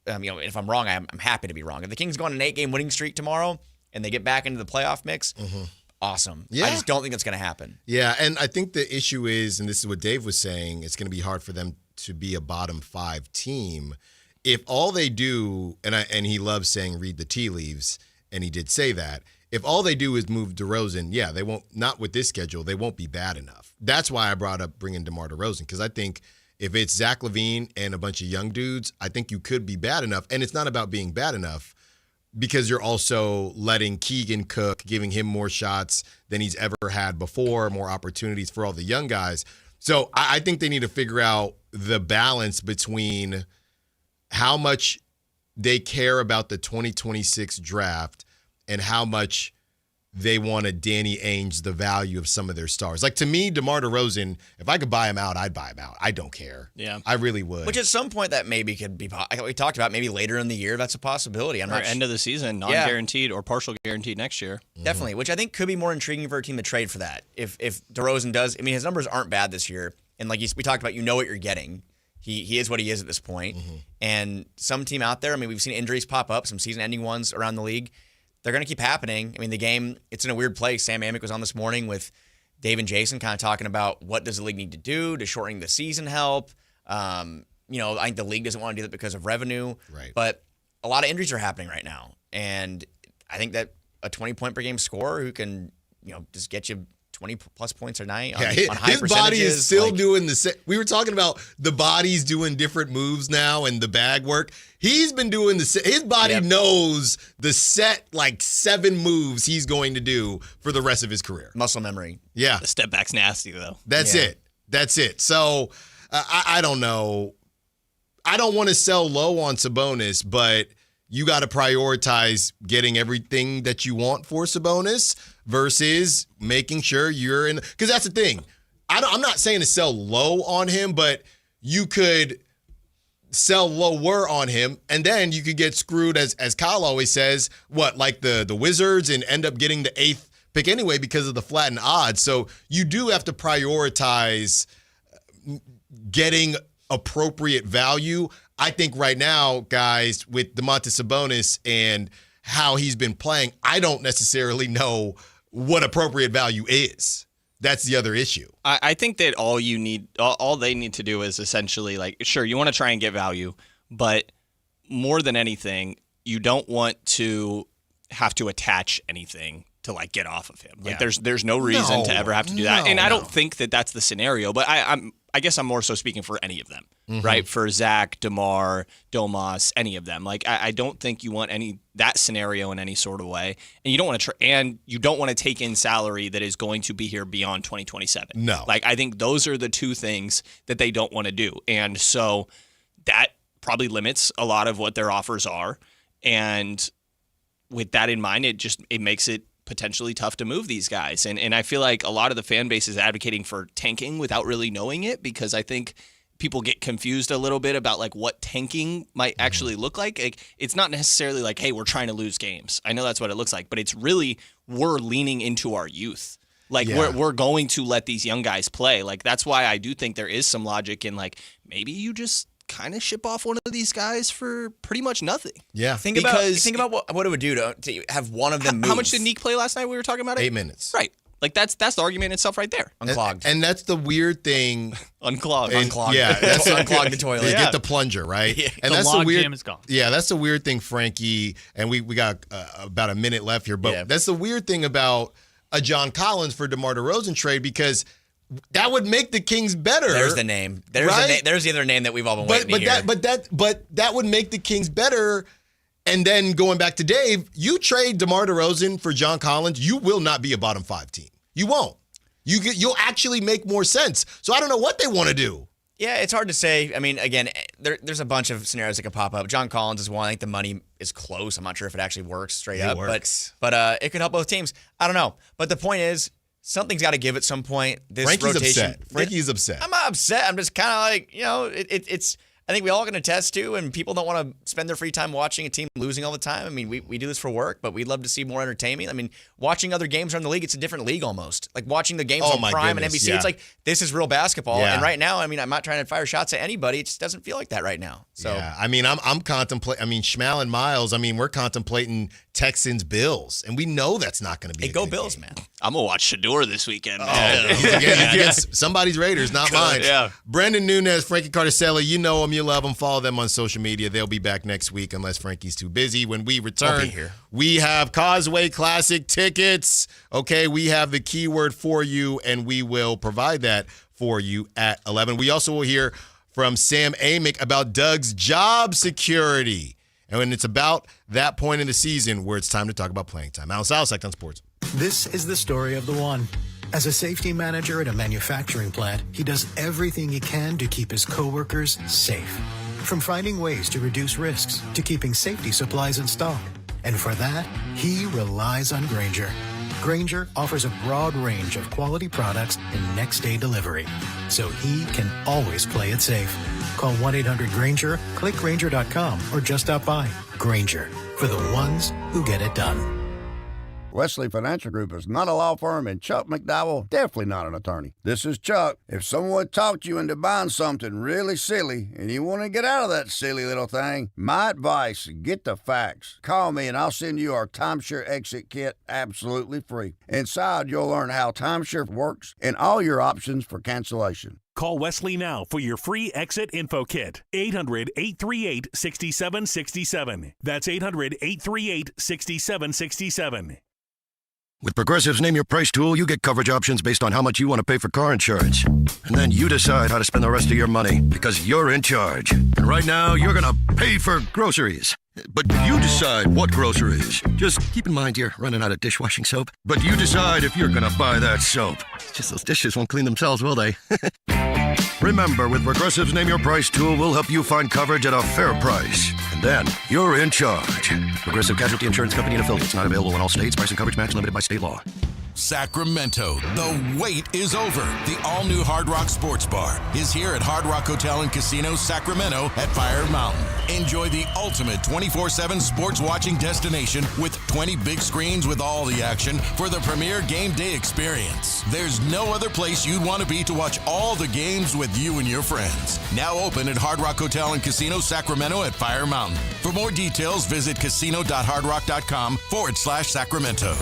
If I'm wrong, I'm happy to be wrong. If the Kings go on an 8-game winning streak tomorrow and they get back into the playoff mix, awesome. Yeah. I just don't think that's going to happen. Yeah, and I think the issue is, and this is what Dave was saying, it's going to be hard for them to be a bottom 5 team if all they do, and he loves saying read the tea leaves, and he did say that, if all they do is move DeRozan, yeah, they won't, not with this schedule, they won't be bad enough. That's why I brought up bringing DeMar DeRozan, because I think if it's Zach LaVine and a bunch of young dudes, I think you could be bad enough. And it's not about being bad enough, because you're also letting Keegan cook, giving him more shots than he's ever had before, more opportunities for all the young guys. So I think they need to figure out the balance between how much they care about the 2026 draft and how much they want to Danny Ainge the value of some of their stars. Like, to me, DeMar DeRozan, if I could buy him out, I'd buy him out. I don't care. Yeah. I really would. Which at some point that maybe could be, we talked about maybe later in the year, that's a possibility. I'm not end of the season, non-guaranteed or partial guaranteed next year. Definitely, which I think could be more intriguing for a team to trade for that. If DeRozan does, I mean, his numbers aren't bad this year. And like we talked about, what you're getting. He is what he is at this point. And some team out there, I mean, we've seen injuries pop up, some season-ending ones around the league. They're going to keep happening. I mean, the game, it's in a weird place. Sam Amick was on this morning with Dave and Jason kind of talking about what does the league need to do to shortening the season help. I think the league doesn't want to do that because of revenue. Right. But a lot of injuries are happening right now. And I think that a 20-point per game scorer who can, just get you 20-plus points a night on high his percentages. body is still doing the same. We were talking about the body's doing different moves now and the bag work. He's been doing his body knows the set 7 moves he's going to do for the rest of his career. Muscle memory. Yeah. The step back's nasty, though. That's it. So I don't know. I don't want to sell low on Sabonis, but you got to prioritize getting everything that you want for Sabonis versus making sure you're in. Because that's the thing. I'm not saying to sell low on him, but you could sell lower on him, and then you could get screwed, as Kyle always says, like the Wizards, and end up getting the 8th pick anyway because of the flattened odds. So you do have to prioritize getting appropriate value. I think right now, guys, with Domantas Sabonis and how he's been playing, I don't necessarily know what appropriate value is. That's the other issue. I think that all they need to do is essentially, sure, you want to try and get value, but more than anything, you don't want to have to attach anything to get off of him. There's no reason to ever have to do that. And I don't think that that's the scenario, but I guess I'm more so speaking for any of them, right? For Zach, DeMar, Domas, any of them. I don't think you want that scenario in any sort of way, and you don't want to take in salary that is going to be here beyond 2027. No, I think those are the two things that they don't want to do, and so that probably limits a lot of what their offers are. And with that in mind, it makes it potentially tough to move these guys. And I feel like a lot of the fan base is advocating for tanking without really knowing it, because I think people get confused a little bit about like what tanking might actually look like. It's not necessarily like, hey, we're trying to lose games. I know that's what it looks like, but it's really we're leaning into our youth. Like we're going to let these young guys play. Like that's why I do think there is some logic in like maybe you just kind of ship off one of these guys for pretty much nothing. Yeah. Think about what it would do to have one of them move. How much did Neek play last night? We were talking about it? 8 minutes. Right. Like that's the argument itself right there. Unclogged. And that's the weird thing. Unclogged. Yeah. That's unclog the toilet. They get the plunger, right? Yeah. And the that's log the weird jam is gone. Yeah, that's the weird thing, Frankie. And we got about a minute left here, but that's the weird thing about a John Collins for DeMar DeRozan trade, because that would make the Kings better. There's the name. There's the other name that we've all been waiting to hear. But that would make the Kings better. And then going back to Dave, you trade DeMar DeRozan for John Collins, you will not be a bottom 5 team. You won't. You'll actually make more sense. So I don't know what they want to do. Yeah, it's hard to say. I mean, again, there's a bunch of scenarios that could pop up. John Collins is one. I think the money is close. I'm not sure if it actually works straight up. Works. But it could help both teams. I don't know. But the point is, something's got to give at some point. This Frankie's rotation. upset. Frankie's upset. I'm not upset. I'm just kind of like, it's. I think we all can attest to, and people don't want to spend their free time watching a team losing all the time. I mean, we do this for work, but we'd love to see more entertainment. I mean, watching other games around the league, it's a different league almost. Like watching the games on Prime and NBC, it's like, this is real basketball. Yeah. And right now, I mean, I'm not trying to fire shots at anybody. It just doesn't feel like that right now. So yeah, I mean, I'm contemplating. I mean, Schmal and Miles. I mean, we're contemplating Texans Bills, and we know that's not going to be. Hey, go Bills, game. Man! I'm gonna watch Shador this weekend. Man. Against somebody's Raiders, not mine. Yeah. Brendan Nunez, Frankie Cardicelli, you know them, you love them. Follow them on social media. They'll be back next week unless Frankie's too busy. When we return, we have Causeway Classic tickets. Okay, we have the keyword for you, and we will provide that for you at 11. We also will hear from Sam Amick about Doug's job security. And when it's about that point in the season where it's time to talk about playing time. Allen Stiles, Sactown Sports. This is the story of the one. As a safety manager at a manufacturing plant, he does everything he can to keep his coworkers safe. From finding ways to reduce risks to keeping safety supplies in stock. And for that, he relies on Grainger. Grainger offers a broad range of quality products and next-day delivery, so he can always play it safe. Call 1-800-GRAINGER, click Grainger.com, or just stop by. Grainger, for the ones who get it done. Wesley Financial Group is not a law firm, and Chuck McDowell definitely not an attorney. This is Chuck. If someone talked you into buying something really silly and you want to get out of that silly little thing, my advice, get the facts. Call me and I'll send you our timeshare exit kit absolutely free. Inside, you'll learn how timeshare works and all your options for cancellation. Call Wesley now for your free exit info kit. 800-838-6767. That's 800-838-6767. With Progressive's Name Your Price tool, you get coverage options based on how much you want to pay for car insurance. And then you decide how to spend the rest of your money because you're in charge. And right now, you're going to pay for groceries. But you decide what groceries. Just keep in mind you're running out of dishwashing soap. But you decide if you're going to buy that soap. It's just those dishes won't clean themselves, will they? Remember, with Progressive's Name Your Price tool, we'll help you find coverage at a fair price. And then you're in charge. Progressive Casualty Insurance Company and affiliates. Not available in all states. Price and coverage match limited by state law. Sacramento, the wait is over. The all-new Hard Rock Sports Bar is here at Hard Rock Hotel and Casino Sacramento at Fire Mountain. Enjoy the ultimate 24/7 sports watching destination with 20 big screens with all the action for the premier game day experience. There's no other place you'd want to be to watch all the games with you and your friends. Now open at Hard Rock Hotel and Casino Sacramento at Fire Mountain. For more details, visit casino.hardrock.com/Sacramento.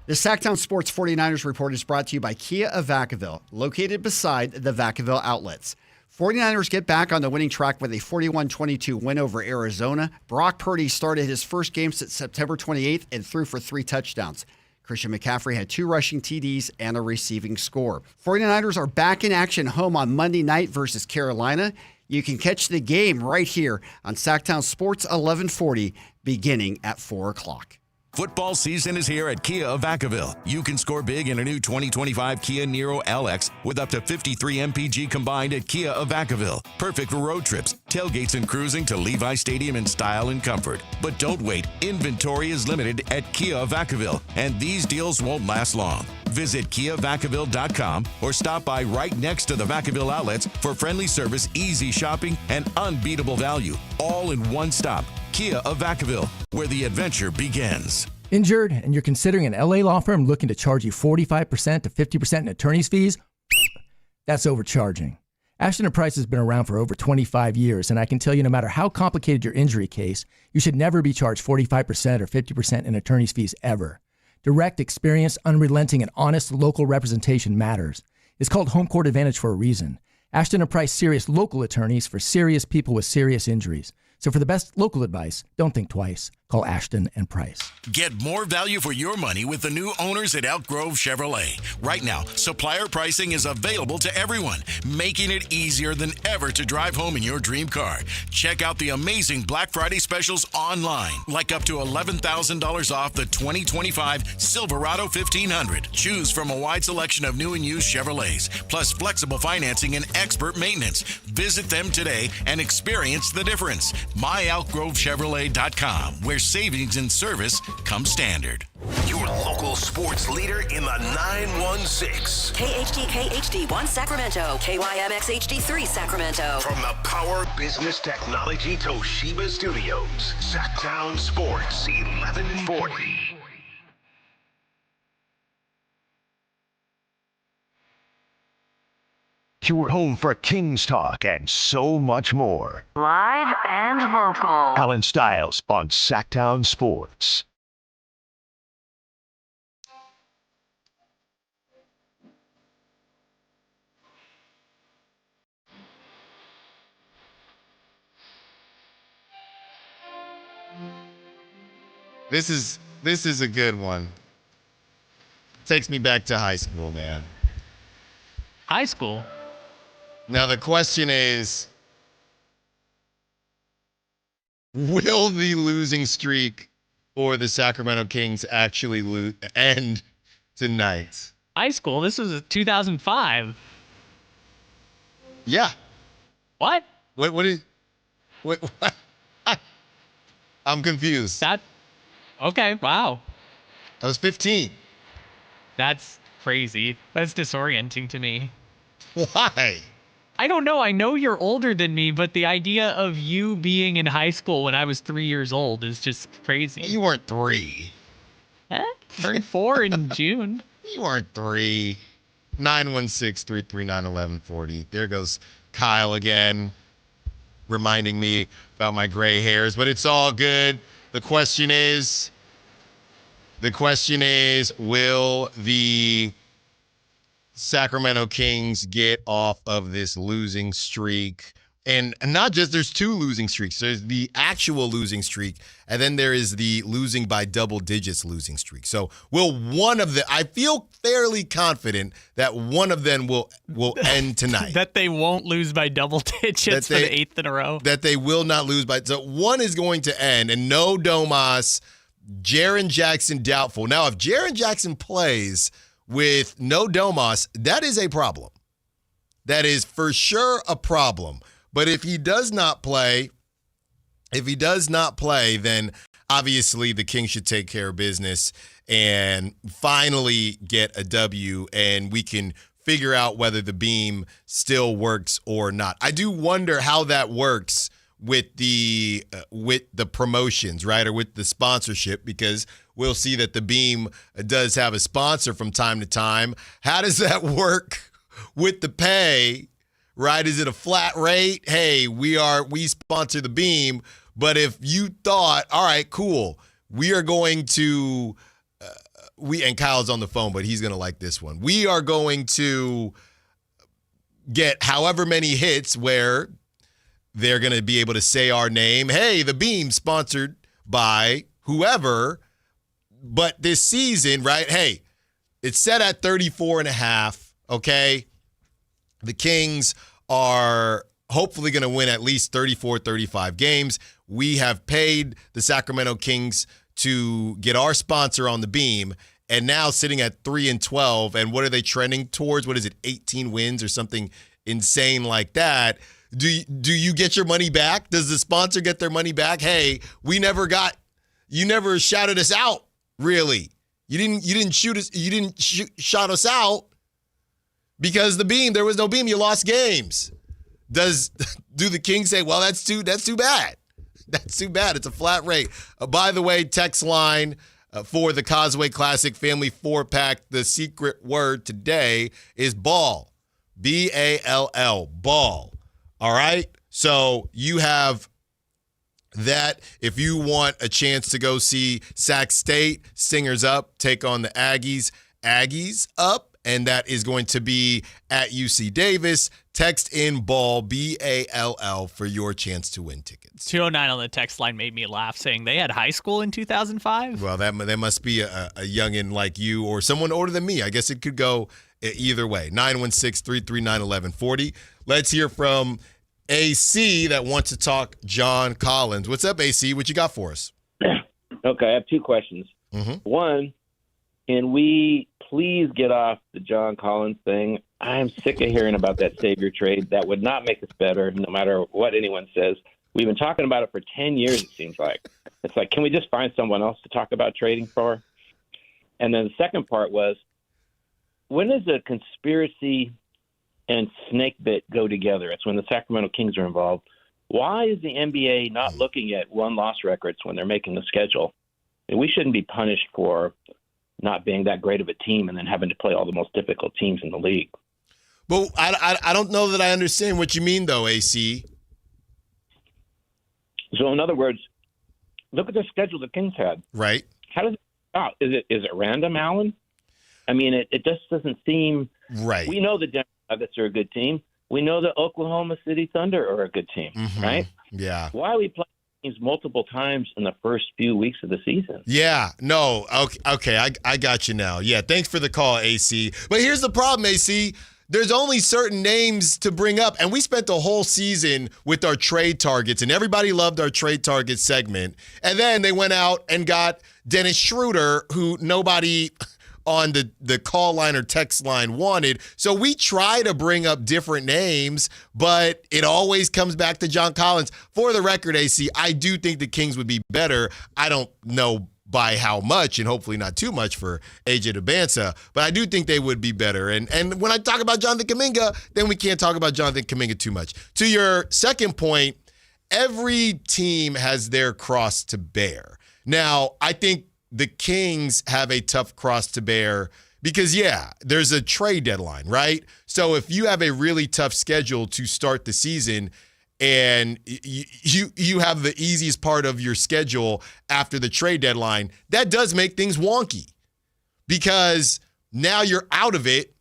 The Sactown Sports 49ers Report is brought to you by Kia of Vacaville, located beside the Vacaville outlets. 49ers get back on the winning track with a 41-22 win over Arizona. Brock Purdy started his first game since September 28th and threw for 3 touchdowns. Christian McCaffrey had 2 rushing TDs and a receiving score. 49ers are back in action home on Monday night versus Carolina. You can catch the game right here on Sactown Sports 1140 beginning at 4 o'clock. Football season is here at Kia of Vacaville. You can score big in a new 2025 Kia Niro LX with up to 53 MPG combined at Kia of Vacaville. Perfect for road trips, tailgates, and cruising to Levi Stadium in style and comfort. But don't wait. Inventory is limited at Kia of Vacaville, and these deals won't last long. Visit KiaVacaville.com or stop by right next to the Vacaville outlets for friendly service, easy shopping, and unbeatable value. All in one stop. Kia of Vacaville, where the adventure begins. Injured and you're considering an LA law firm looking to charge you 45% to 50% in attorney's fees? That's overcharging. Ashton & Price has been around for over 25 years, and I can tell you no matter how complicated your injury case, you should never be charged 45% or 50% in attorney's fees ever. Direct, experienced, unrelenting, and honest local representation matters. It's called home court advantage for a reason. Ashton & Price serious local attorneys for serious people with serious injuries. So for the best local advice, don't think twice. Call Ashton & Price. Get more value for your money with the new owners at Elk Grove Chevrolet. Right now, supplier pricing is available to everyone, making it easier than ever to drive home in your dream car. Check out the amazing Black Friday specials online, like up to $11,000 off the 2025 Silverado 1500. Choose from a wide selection of new and used Chevrolets, plus flexible financing and expert maintenance. Visit them today and experience the difference. MyElkGroveChevrolet.com, where savings and service come standard. Your local sports leader in the 916. KHD1 Sacramento, KYMX HD3 Sacramento. From the Power Business Technology Toshiba Studios, Sactown Sports 1140. Your home for Kings talk and so much more. Live and local. Allen Stiles on Sactown Sports. This is a good one. Takes me back to high school, man. High school? Now the question is, will the losing streak for the Sacramento Kings actually end tonight? High school? This was 2005. Yeah. What? What? I'm confused. Okay, wow. I was 15. That's crazy. That's disorienting to me. Why? I don't know. I know you're older than me, but the idea of you being in high school when I was 3 years old is just crazy. You weren't 3. Turned 4 in June. You weren't 3. 916-339-1140. There goes Kyle again, reminding me about my gray hairs, but it's all good. The question is, will the Sacramento Kings get off of this losing streak? And not just, there's 2 losing streaks. There's the actual losing streak, and then there is the losing by double digits losing streak. So will one of the, I feel fairly confident that one of them will end tonight. That they won't lose by double digits for the 8th in a row. That they will not lose by, so one is going to end, and no Domas, Jaren Jackson doubtful. Now, if Jaren Jackson plays with no Domas, that is a problem. That is for sure a problem. But if he does not play, then obviously the Kings should take care of business and finally get a W, and we can figure out whether the beam still works or not. I do wonder how that works with the promotions, right, or with the sponsorship, because we'll see that the beam does have a sponsor from time to time. How does that work with the pay? Right? Is it a flat rate? Hey, we sponsor the beam, but if you thought, all right, cool, we are going to, and Kyle's on the phone, but he's going to like this one. We are going to get however many hits where they're going to be able to say our name. Hey, the beam sponsored by whoever, but this season, right? Hey, it's set at 34.5, okay? The Kings are hopefully going to win at least 34, 35 games. We have paid the Sacramento Kings to get our sponsor on the beam, and now sitting at 3-12. And what are they trending towards? What is it, 18 wins or something insane like that? Do you get your money back? Does the sponsor get their money back? Hey, you never shouted us out, really. You didn't shout us out because the beam, there was no beam, you lost games. Do the Kings say, well, that's too bad. That's too bad. It's a flat rate. By the way, text line for the Causeway Classic Family 4-pack, the secret word today is ball. B-A-L-L, ball. All right? So you have that. If you want a chance to go see Sac State, Stingers up, take on the Aggies up. And that is going to be at UC Davis. Text in ball, B-A-L-L, for your chance to win tickets. 209 on the text line made me laugh, saying they had high school in 2005. Well, that must be a youngin' like you or someone older than me. I guess it could go either way. 916-339-1140. Let's hear from AC that wants to talk John Collins. What's up, AC? What you got for us? Okay, I have two questions. Mm-hmm. One, can we please get off the John Collins thing? I'm sick of hearing about that savior trade. That would not make us better, no matter what anyone says. We've been talking about it for 10 years, it seems like. It's like, can we just find someone else to talk about trading for? And then the second part was, when does a conspiracy and snake bit go together? It's when the Sacramento Kings are involved. Why is the NBA not looking at won-loss records when they're making the schedule? And we shouldn't be punished for not being that great of a team and then having to play all the most difficult teams in the league. But I don't know that I understand what you mean, though, AC. So, in other words, look at the schedule the Kings had. Right. How does it out? Is it random, Allen? I mean, it just doesn't seem right. We know the Denver Nuggets are a good team. We know the Oklahoma City Thunder are a good team, right? Yeah. Why are we playing teams multiple times in the first few weeks of the season? Yeah. No. Okay. I got you now. Yeah. Thanks for the call, AC. But here's the problem, AC. There's only certain names to bring up, and we spent the whole season with our trade targets, and everybody loved our trade target segment. And then they went out and got Dennis Schroeder, who nobody on the call line or text line wanted. So we try to bring up different names, but it always comes back to John Collins. For the record, AC, I do think the Kings would be better. I don't know by how much, and hopefully not too much for AJ DeBansa, but I do think they would be better. And when I talk about Jonathan Kuminga, then we can't talk about Jonathan Kuminga too much. To your second point, every team has their cross to bear. Now, I think the Kings have a tough cross to bear because, yeah, there's a trade deadline, right? So if you have a really tough schedule to start the season and you have the easiest part of your schedule after the trade deadline, that does make things wonky because now you're out of it.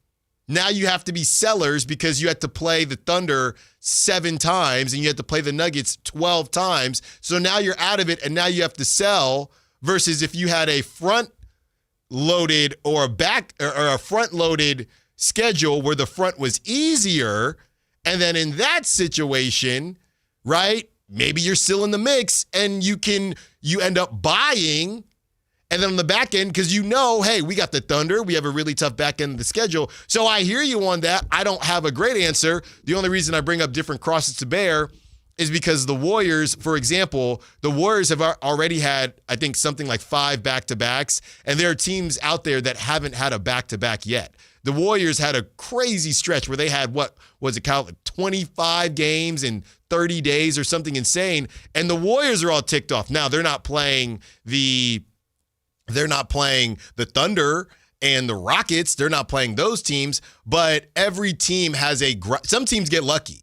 Now you have to be sellers because you had to play the Thunder 7 times and you had to play the Nuggets 12 times. So now you're out of it and now you have to sell versus if you had a front-loaded or a front-loaded schedule where the front was easier. And then in that situation, right, maybe you're still in the mix and you end up buying. And then on the back end, because hey, we got the Thunder. We have a really tough back end of the schedule. So I hear you on that. I don't have a great answer. The only reason I bring up different crosses to bear is because the Warriors, for example, the Warriors have already had, I think, something like 5 back-to-backs. And there are teams out there that haven't had a back-to-back yet. The Warriors had a crazy stretch where they had, 25 games in 30 days or something insane. And the Warriors are all ticked off. Now, they're not playing the Thunder and the Rockets. They're not playing those teams. But every team has some teams get lucky,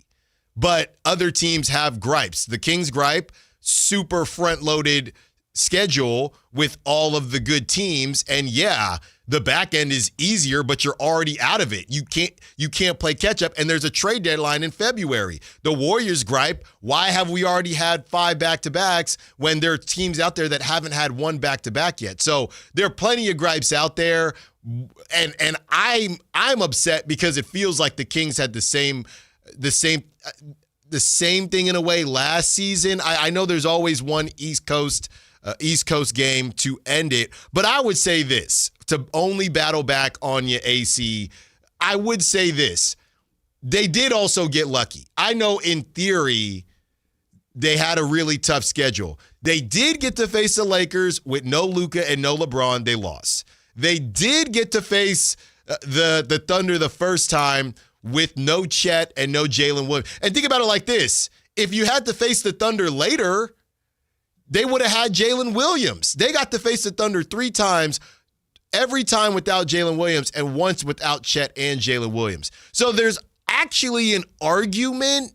but other teams have gripes. The Kings gripe, super front-loaded schedule with all of the good teams. And yeah, the back end is easier, but you're already out of it. You can't play catch up, and there's a trade deadline in February. The Warriors gripe, why have we already had 5 back-to-backs when there are teams out there that haven't had 1 back-to-back yet? So there are plenty of gripes out there, and I'm upset because it feels like the Kings had the same thing in a way last season. I know there's always one East Coast East Coast game to end it. But I would say this, to only battle back on your AC, I would say this. They did also get lucky. I know in theory they had a really tough schedule. They did get to face the Lakers with no Luka and no LeBron. They lost. They did get to face the Thunder the first time with no Chet and no Jalen Williams. And think about it like this. If you had to face the Thunder later, they would have had Jalen Williams. They got to face the Thunder 3 times, every time without Jalen Williams and once without Chet and Jalen Williams. So there's actually an argument,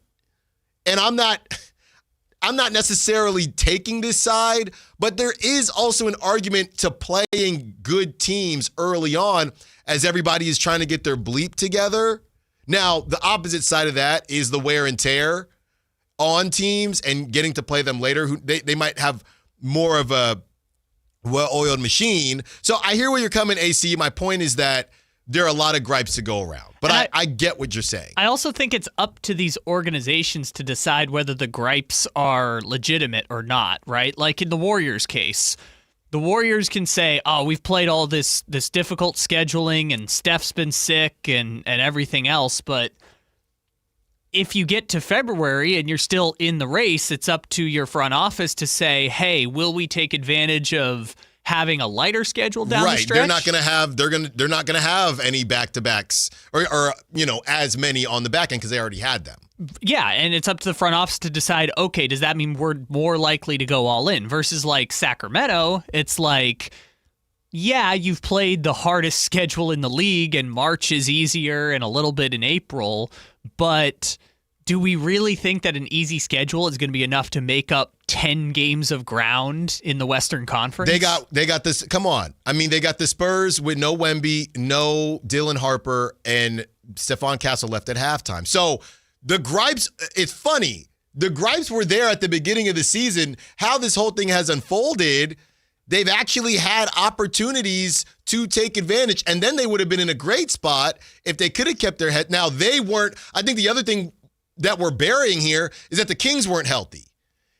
and I'm not necessarily taking this side, but there is also an argument to playing good teams early on as everybody is trying to get their bleep together. Now, the opposite side of that is the wear and tear on teams and getting to play them later. They might have more of a well-oiled machine. So I hear where you're coming, AC. My point is that there are a lot of gripes to go around. But I get what you're saying. I also think it's up to these organizations to decide whether the gripes are legitimate or not, right? Like in the Warriors case, the Warriors can say, oh, we've played all this difficult scheduling and Steph's been sick and everything else. But if you get to February and you're still in the race, it's up to your front office to say, hey, will we take advantage of having a lighter schedule down the stretch? They're not going to have any back-to-backs or as many on the back end because they already had them. Yeah, and it's up to the front office to decide, okay, does that mean we're more likely to go all in? Versus like Sacramento, it's like, yeah, you've played the hardest schedule in the league and March is easier and a little bit in April, but do we really think that an easy schedule is going to be enough to make up 10 games of ground in the Western Conference? They got this. Come on. I mean, they got the Spurs with no Wemby, no Dylan Harper, and Stephon Castle left at halftime. So the gripes, it's funny. The gripes were there at the beginning of the season. How this whole thing has unfolded, they've actually had opportunities to take advantage, and then they would have been in a great spot if they could have kept their head. Now, they weren't. I think the other thing that we're burying here is that the Kings weren't healthy.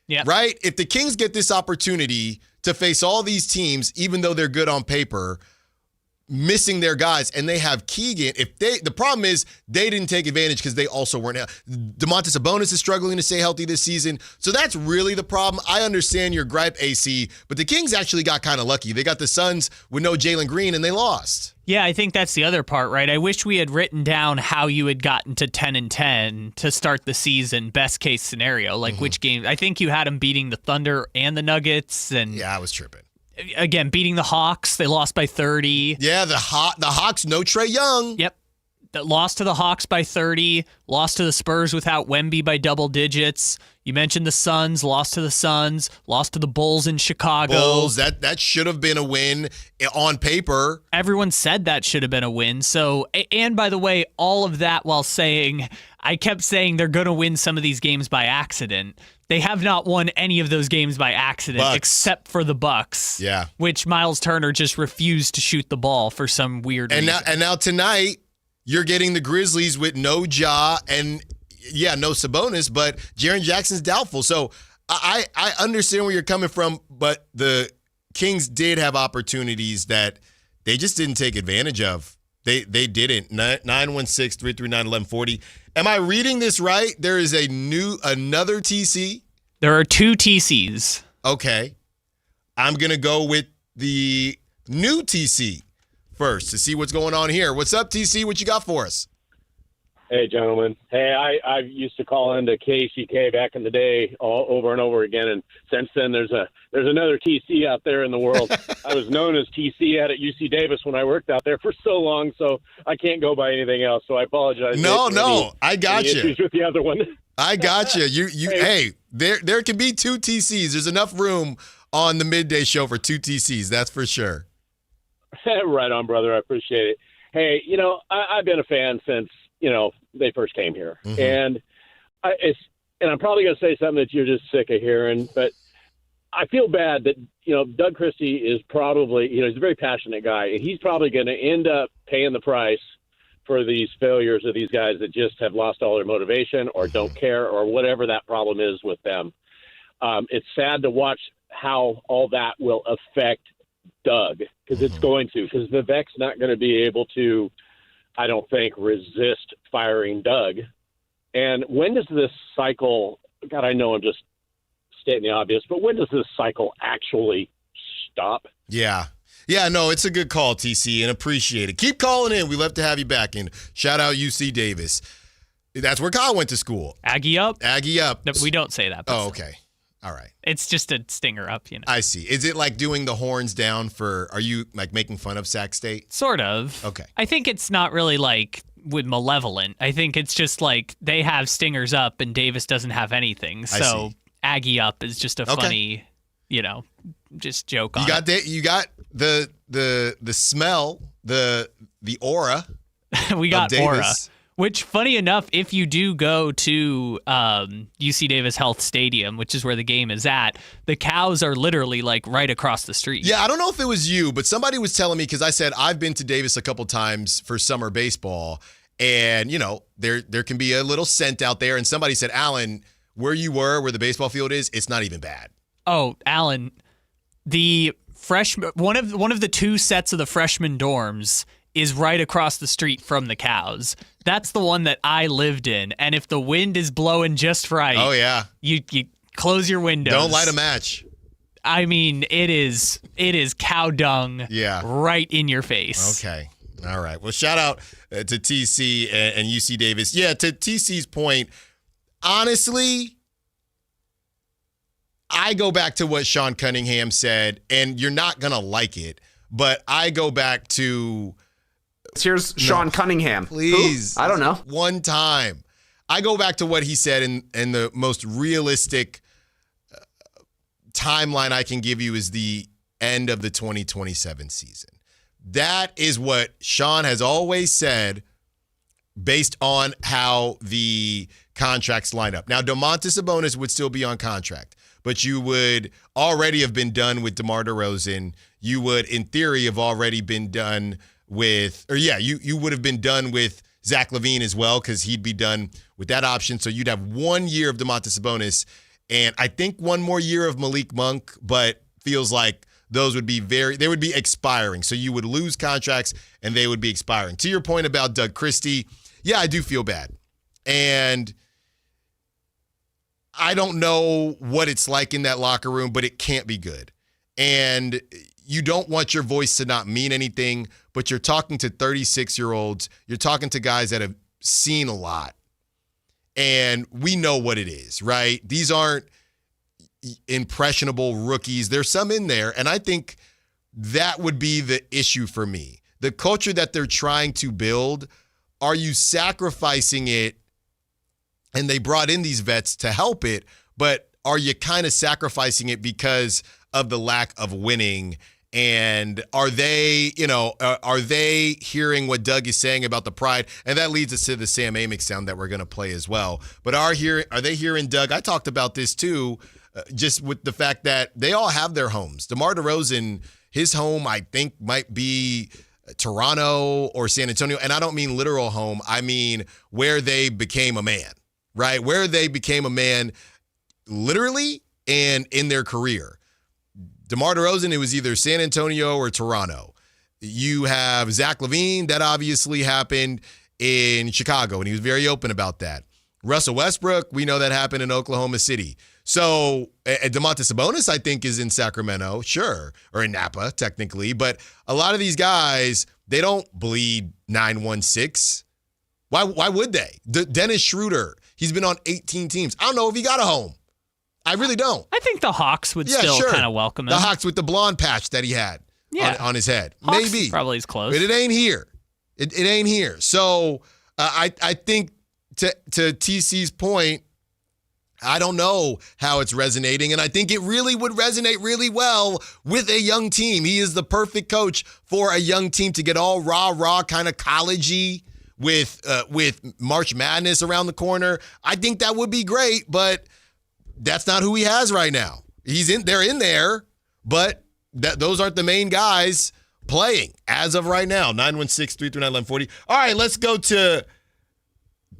Yeah. Right? If the Kings get this opportunity to face all these teams, even though they're good on paper, missing their guys, and they have Keegan, the problem is they didn't take advantage because they also weren't healthy. Domantas Sabonis is struggling to stay healthy this season. So that's really the problem. I understand your gripe, AC, but the Kings actually got kind of lucky. They got the Suns with no Jalen Green, and they lost. Yeah, I think that's the other part, right? I wish we had written down how you had gotten to 10-10 to start the season, best case scenario, like which game. I think you had them beating the Thunder and the Nuggets. And yeah, I was tripping. Again, beating the Hawks. They lost by 30. Yeah, the Hawks, no Trae Young. Yep. Lost to the Hawks by 30. Lost to the Spurs without Wemby by double digits. You mentioned the Suns. Lost to the Suns. Lost to the Bulls in Chicago. Bulls, that should have been a win on paper. Everyone said that should have been a win. So, and by the way, all of that while saying, I kept saying they're going to win some of these games by accident. They have not won any of those games by accident except for the Bucks. Yeah. Which Miles Turner just refused to shoot the ball for some weird reason. And now tonight, you're getting the Grizzlies with no Ja and, no Sabonis, but Jaren Jackson's doubtful. So I understand where you're coming from, but the Kings did have opportunities that they just didn't take advantage of. They didn't. 916-339-1140. Am I reading this right? There is another TC? There are 2 TCs. Okay. I'm going to go with the new TC first to see what's going on here. What's up, TC? What you got for us? Hey, gentlemen. Hey, I used to call into KCK back in the day over and over again, and since then there's another TC out there in the world. I was known as TC out at UC Davis when I worked out there for so long, so I can't go by anything else. So I apologize. No, I got you. Issues with the other one. I got you. Hey, there can be 2 TCs. There's enough room on the midday show for 2 TCs. That's for sure. Right on, brother. I appreciate it. Hey, I've been a fan since they first came here, and I'm probably going to say something that you're just sick of hearing, but I feel bad that Doug Christie is probably he's a very passionate guy, and he's probably going to end up paying the price for these failures of these guys that just have lost all their motivation or don't care or whatever that problem is with them. It's sad to watch how all that will affect Doug, because it's going to, because Vivek's not going to be able to, I don't think, resist firing Doug. And when does this cycle, God, I know I'm just stating the obvious, but when does this cycle actually stop? Yeah. Yeah, no, it's a good call, TC, and appreciate it. Keep calling in. We love to have you back. And shout out UC Davis. That's where Kyle went to school. Aggie up? Aggie up. No, we don't say that. But Oh, okay. All right. It's just a stinger up, you know. I see. Is it like doing the horns down for, are you like making fun of Sac State? Sort of. Okay. I think it's not really like with malevolent. I think it's just like they have stingers up and Davis doesn't have anything. So Aggie up is just a funny, you know, just joke on it. You got the smell, the aura. We got of aura. Davis. Which, funny enough, if you do go to UC Davis Health Stadium, which is where the game is at, the cows are literally like right across the street. Yeah, I don't know if it was you, but somebody was telling me, because I said I've been to Davis a couple times for summer baseball, and you know there can be a little scent out there. And somebody said, Allen, where you were, where the baseball field is, it's not even bad. Oh, Allen, the freshman one of the two sets of the freshman dorms is right across the street from the cows. That's the one that I lived in. And if the wind is blowing just right, oh yeah, you close your windows. Don't light a match. I mean, it is cow dung right in your face. Okay. All right. Well, shout out to TC and UC Davis. Yeah, to TC's point, honestly, I go back to what Sean Cunningham said, and you're not going to like it, but I go back to... Here's Sean Cunningham. Please. Who? I don't know. One time. I go back to what he said in the most realistic timeline I can give you is the end of the 2027 season. That is what Sean has always said based on how the contracts line up. Now, Domantas Sabonis would still be on contract, but you would already have been done with DeMar DeRozan. You would, in theory, have already been done with, you would have been done with Zach LaVine as well, because he'd be done with that option. So you'd have 1 year of Domantas Sabonis, and I think 1 more year of Malik Monk, but feels like those would be they would be expiring. So you would lose contracts and they would be expiring. To your point about Doug Christie, yeah, I do feel bad. And I don't know what it's like in that locker room, but it can't be good. And you don't want your voice to not mean anything, but you're talking to 36-year-olds. You're talking to guys that have seen a lot. And we know what it is, right? These aren't impressionable rookies. There's some in there, and I think that would be the issue for me. The culture that they're trying to build, are you sacrificing it? And they brought in these vets to help it, but are you kind of sacrificing it because of the lack of winning? And are they hearing what Doug is saying about the pride? And that leads us to the Sam Amick sound that we're going to play as well. But are they hearing Doug? I talked about this too, just with the fact that they all have their homes. DeMar DeRozan, his home, I think, might be Toronto or San Antonio. And I don't mean literal home. I mean where they became a man, right? Where they became a man literally and in their career. DeMar DeRozan, it was either San Antonio or Toronto. You have Zach LaVine, that obviously happened in Chicago, and he was very open about that. Russell Westbrook, we know that happened in Oklahoma City. So Domantas Sabonis, I think, is in Sacramento, sure, or in Napa, technically. But a lot of these guys, they don't bleed 916. Why would they? Dennis Schroeder, he's been on 18 teams. I don't know if he got a home. I really don't. I think the Hawks would still kind of welcome him. The Hawks with the blonde patch that he had on his head. Hawks maybe. Probably is close. But it ain't here. It ain't here. So I think to TC's point, I don't know how it's resonating, and I think it really would resonate really well with a young team. He is the perfect coach for a young team to get all rah-rah, kind of college-y with March Madness around the corner. I think that would be great, but that's not who he has right now. They're in there, but those aren't the main guys playing as of right now. 916-339-1140. All right, let's go to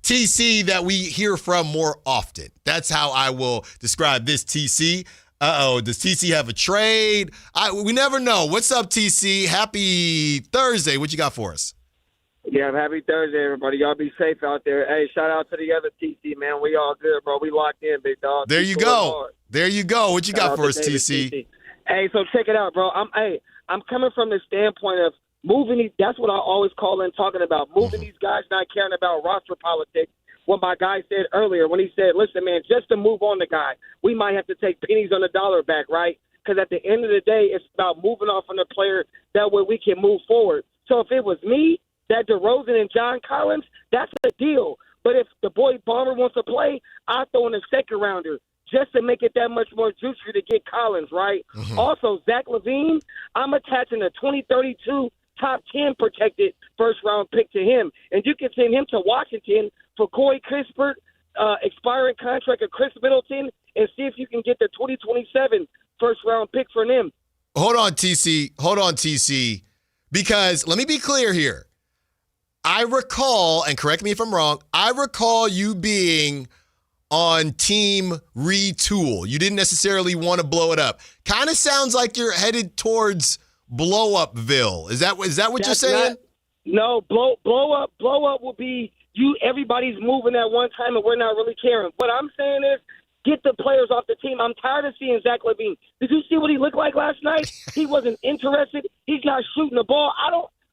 TC that we hear from more often. That's how I will describe this TC. Does TC have a trade? We never know. What's up, TC? Happy Thursday. What you got for us? Yeah, happy Thursday, everybody. Y'all be safe out there. Hey, shout out to the other TC, man. We all good, bro. We locked in, big dog. There you go. There you go. What you got for us, TC? Hey, so check it out, bro. I'm coming from the standpoint of moving these. That's what I always call in talking about, moving these guys, not caring about roster politics. What my guy said earlier when he said, listen, man, just to move on the guy, we might have to take pennies on the dollar back, right? Because at the end of the day, it's about moving off on the player. That way we can move forward. So if it was me, that DeRozan and John Collins, that's a deal. But if the boy Bomber wants to play, I throw in a second rounder just to make it that much more juicier to get Collins, right? Also, Zach LaVine, I'm attaching a 2032 top 10 protected first-round pick to him. And you can send him to Washington for Corey Kispert, expiring contract of Chris Middleton, and see if you can get the 2027 first-round pick for them. Hold on, TC. Because let me be clear here. I recall, and correct me if I'm wrong, I recall you being on team retool. You didn't necessarily want to blow it up. Kind of sounds like you're headed towards blow-upville. Is that what you're saying? No, blow up will be everybody's moving at one time and we're not really caring. What I'm saying is get the players off the team. I'm tired of seeing Zach LaVine. Did you see what he looked like last night? He wasn't interested. He's not shooting the ball.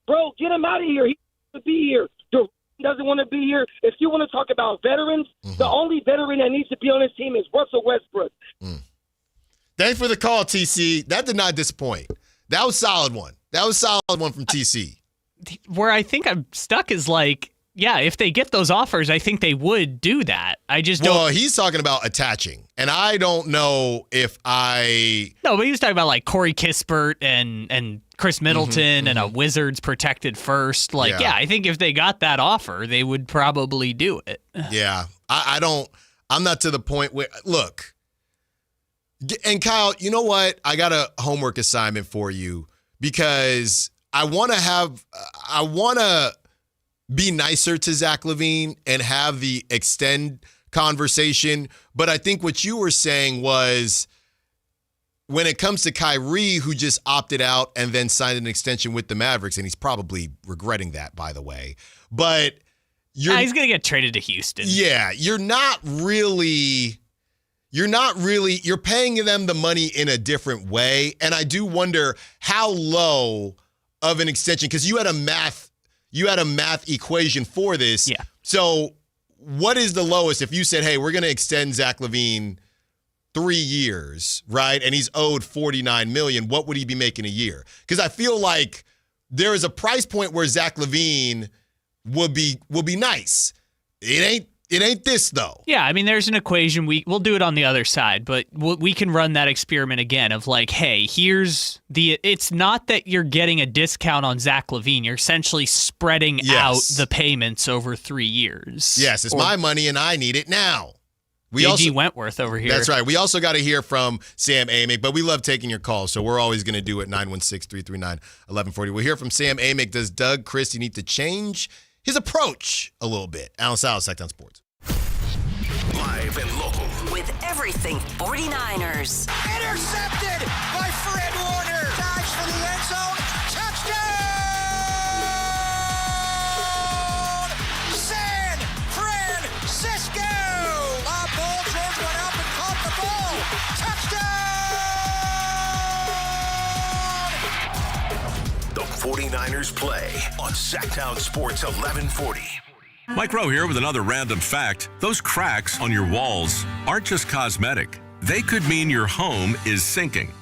Bro, get him out of here. He doesn't be here. Doesn't want to be here. If you want to talk about veterans, the only veteran that needs to be on this team is Russell Westbrook. Thanks for the call, TC. That did not disappoint. That was a solid one. From TC. Where I think I'm stuck is like, yeah, if they get those offers, I think they would do that. I just don't. Well, he's talking about attaching, and I don't know if I. No, but he was talking about like Corey Kispert and Chris Middleton and a Wizards protected first. Like, yeah, I think if they got that offer, they would probably do it. Yeah, I don't. I'm not to the point where look. And Kyle, you know what? I got a homework assignment for you because I want to be nicer to Zach LaVine and have the extend conversation. But I think what you were saying was when it comes to Kyrie, who just opted out and then signed an extension with the Mavericks, and he's probably regretting that, by the way. But he's going to get traded to Houston. Yeah, you're paying them the money in a different way. And I do wonder how low of an extension, because you had a math equation for this. Yeah. So what is the lowest if you said, hey, we're going to extend Zach LaVine 3 years, right? And he's owed $49 million. What would he be making a year? Because I feel like there is a price point where Zach LaVine would be nice. It ain't this, though. Yeah, I mean, there's an equation. We'll do it on the other side, but we can run that experiment again of like, hey, it's not that you're getting a discount on Zach LaVine. You're essentially spreading out the payments over 3 years. Yes, it's my money and I need it now. J.G. Wentworth over here. That's right. We also got to hear from Sam Amick, but we love taking your calls, so we're always going to do it 916-339-1140. We'll hear from Sam Amick. Does Doug Christie need to change his approach a little bit? Allen Stiles, Sactown Sports. Live and local. With everything 49ers. Intercepted by Fred Warner. Dives for the end zone. Touchdown! San Francisco! Bob Ball, George went up and caught The the ball. Touchdown! 49ers play on Sactown Sports 1140. Mike Rowe here with another random fact. Those cracks on your walls aren't just cosmetic. They could mean your home is sinking.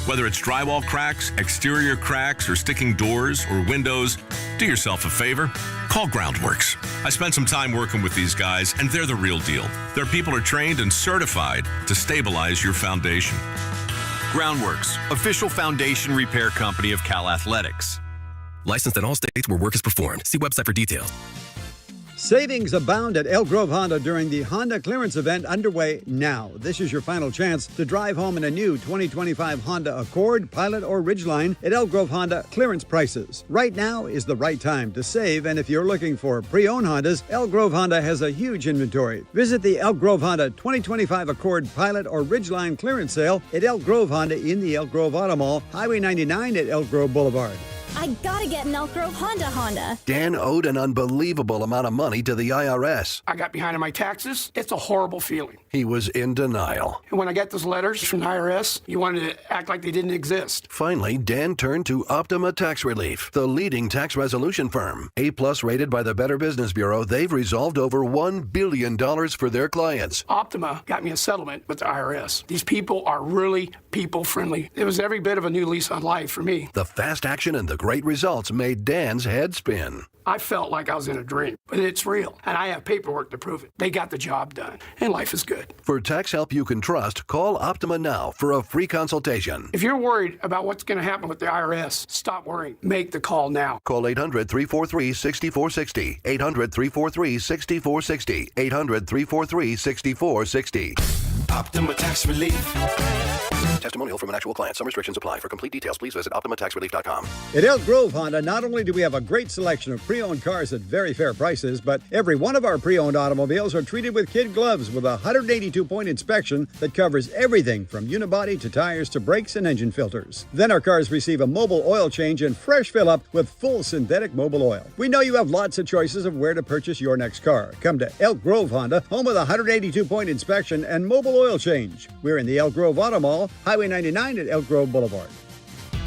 Whether it's drywall cracks, exterior cracks, or sticking doors or windows, do yourself a favor. Call Groundworks. I spent some time working with these guys, and they're the real deal. Their people are trained and certified to stabilize your foundation. Groundworks, official foundation repair company of Cal Athletics. Licensed in all states where work is performed. See website for details. Savings abound at Elk Grove Honda during the Honda clearance event underway now. This is your final chance to drive home in a new 2025 Honda Accord, Pilot, or Ridgeline at Elk Grove Honda clearance prices. Right now is the right time to save, and if you're looking for pre-owned Hondas, Elk Grove Honda has a huge inventory. Visit the Elk Grove Honda 2025 Accord, Pilot, or Ridgeline clearance sale at Elk Grove Honda in the Elk Grove Auto Mall, Highway 99 at Elk Grove Boulevard. I gotta get an Elk Grove Honda. Dan owed an unbelievable amount of money to the IRS. I got behind on my taxes. It's a horrible feeling. He was in denial. And when I got those letters from the IRS, you wanted to act like they didn't exist. Finally, Dan turned to Optima Tax Relief, the leading tax resolution firm. A-plus rated by the Better Business Bureau, they've resolved over $1 billion for their clients. Optima got me a settlement with the IRS. These people are really people-friendly. It was every bit of a new lease on life for me. The fast action and the great results made Dan's head spin. I felt like I was in a dream, but it's real, and I have paperwork to prove it. They got the job done, and life is good. For tax help you can trust, call Optima now for a free consultation. If you're worried about what's going to happen with the IRS, stop worrying. Make the call now. Call 800-343-6460. 800-343-6460. 800-343-6460. Optima Tax Relief. Testimonial from an actual client. Some restrictions apply. For complete details, please visit OptimaTaxRelief.com. At Elk Grove Honda, not only do we have a great selection of pre-owned cars at very fair prices, but every one of our pre-owned automobiles are treated with kid gloves with a 182-point inspection that covers everything from unibody to tires to brakes and engine filters. Then our cars receive a mobile oil change and fresh fill-up with full synthetic mobile oil. We know you have lots of choices of where to purchase your next car. Come to Elk Grove Honda, home with a 182-point inspection and mobile oil change. We're in the Elk Grove Auto Mall, Highway 99 at Elk Grove Boulevard.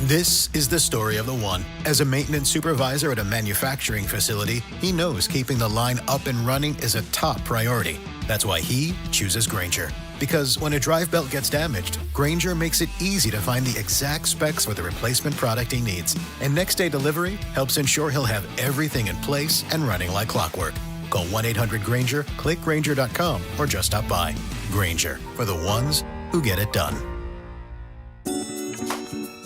This is the story of the one. As a maintenance supervisor at a manufacturing facility, he knows keeping the line up and running is a top priority. That's why he chooses Grainger. Because when a drive belt gets damaged, Grainger makes it easy to find the exact specs for the replacement product he needs. And next day delivery helps ensure he'll have everything in place and running like clockwork. Call 1-800-GRAINGER, click Grainger.com, or just stop by. Grainger, for the ones who get it done.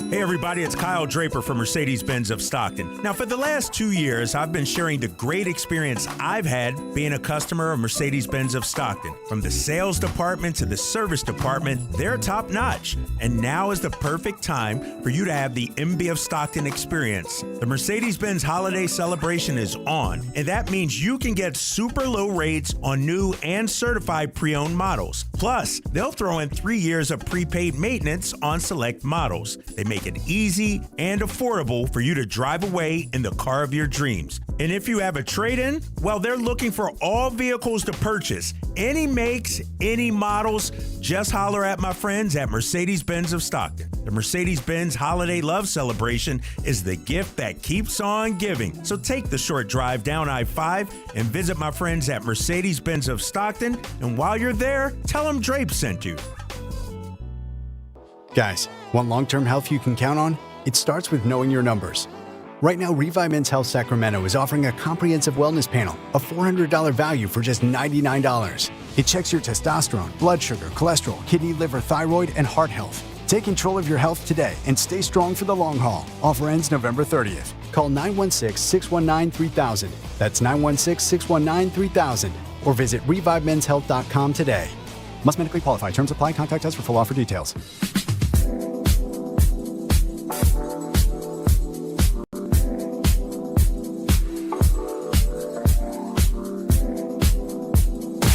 Hey everybody, it's Kyle Draper from Mercedes-Benz of Stockton. Now for the last 2 years, I've been sharing the great experience I've had being a customer of Mercedes-Benz of Stockton. From the sales department to the service department, they're top notch. And now is the perfect time for you to have the MB of Stockton experience. The Mercedes-Benz holiday celebration is on, and that means you can get super low rates on new and certified pre-owned models. Plus, they'll throw in 3 years of prepaid maintenance on select models. They make it easy and affordable for you to drive away in the car of your dreams. And if you have a trade-in, well, they're looking for all vehicles to purchase. Any makes, any models, just holler at my friends at Mercedes-Benz of Stockton. The Mercedes-Benz Holiday Love Celebration is the gift that keeps on giving. So take the short drive down I-5 and visit my friends at Mercedes-Benz of Stockton. And while you're there, tell them Drape sent you. Guys, want long-term health you can count on? It starts with knowing your numbers. Right now, Revive Men's Health Sacramento is offering a comprehensive wellness panel, a $400 value for just $99. It checks your testosterone, blood sugar, cholesterol, kidney, liver, thyroid, and heart health. Take control of your health today and stay strong for the long haul. Offer ends November 30th. Call 916-619-3000. That's 916-619-3000. Or visit ReviveMen'sHealth.com today. Must medically qualify. Terms apply. Contact us for full offer details.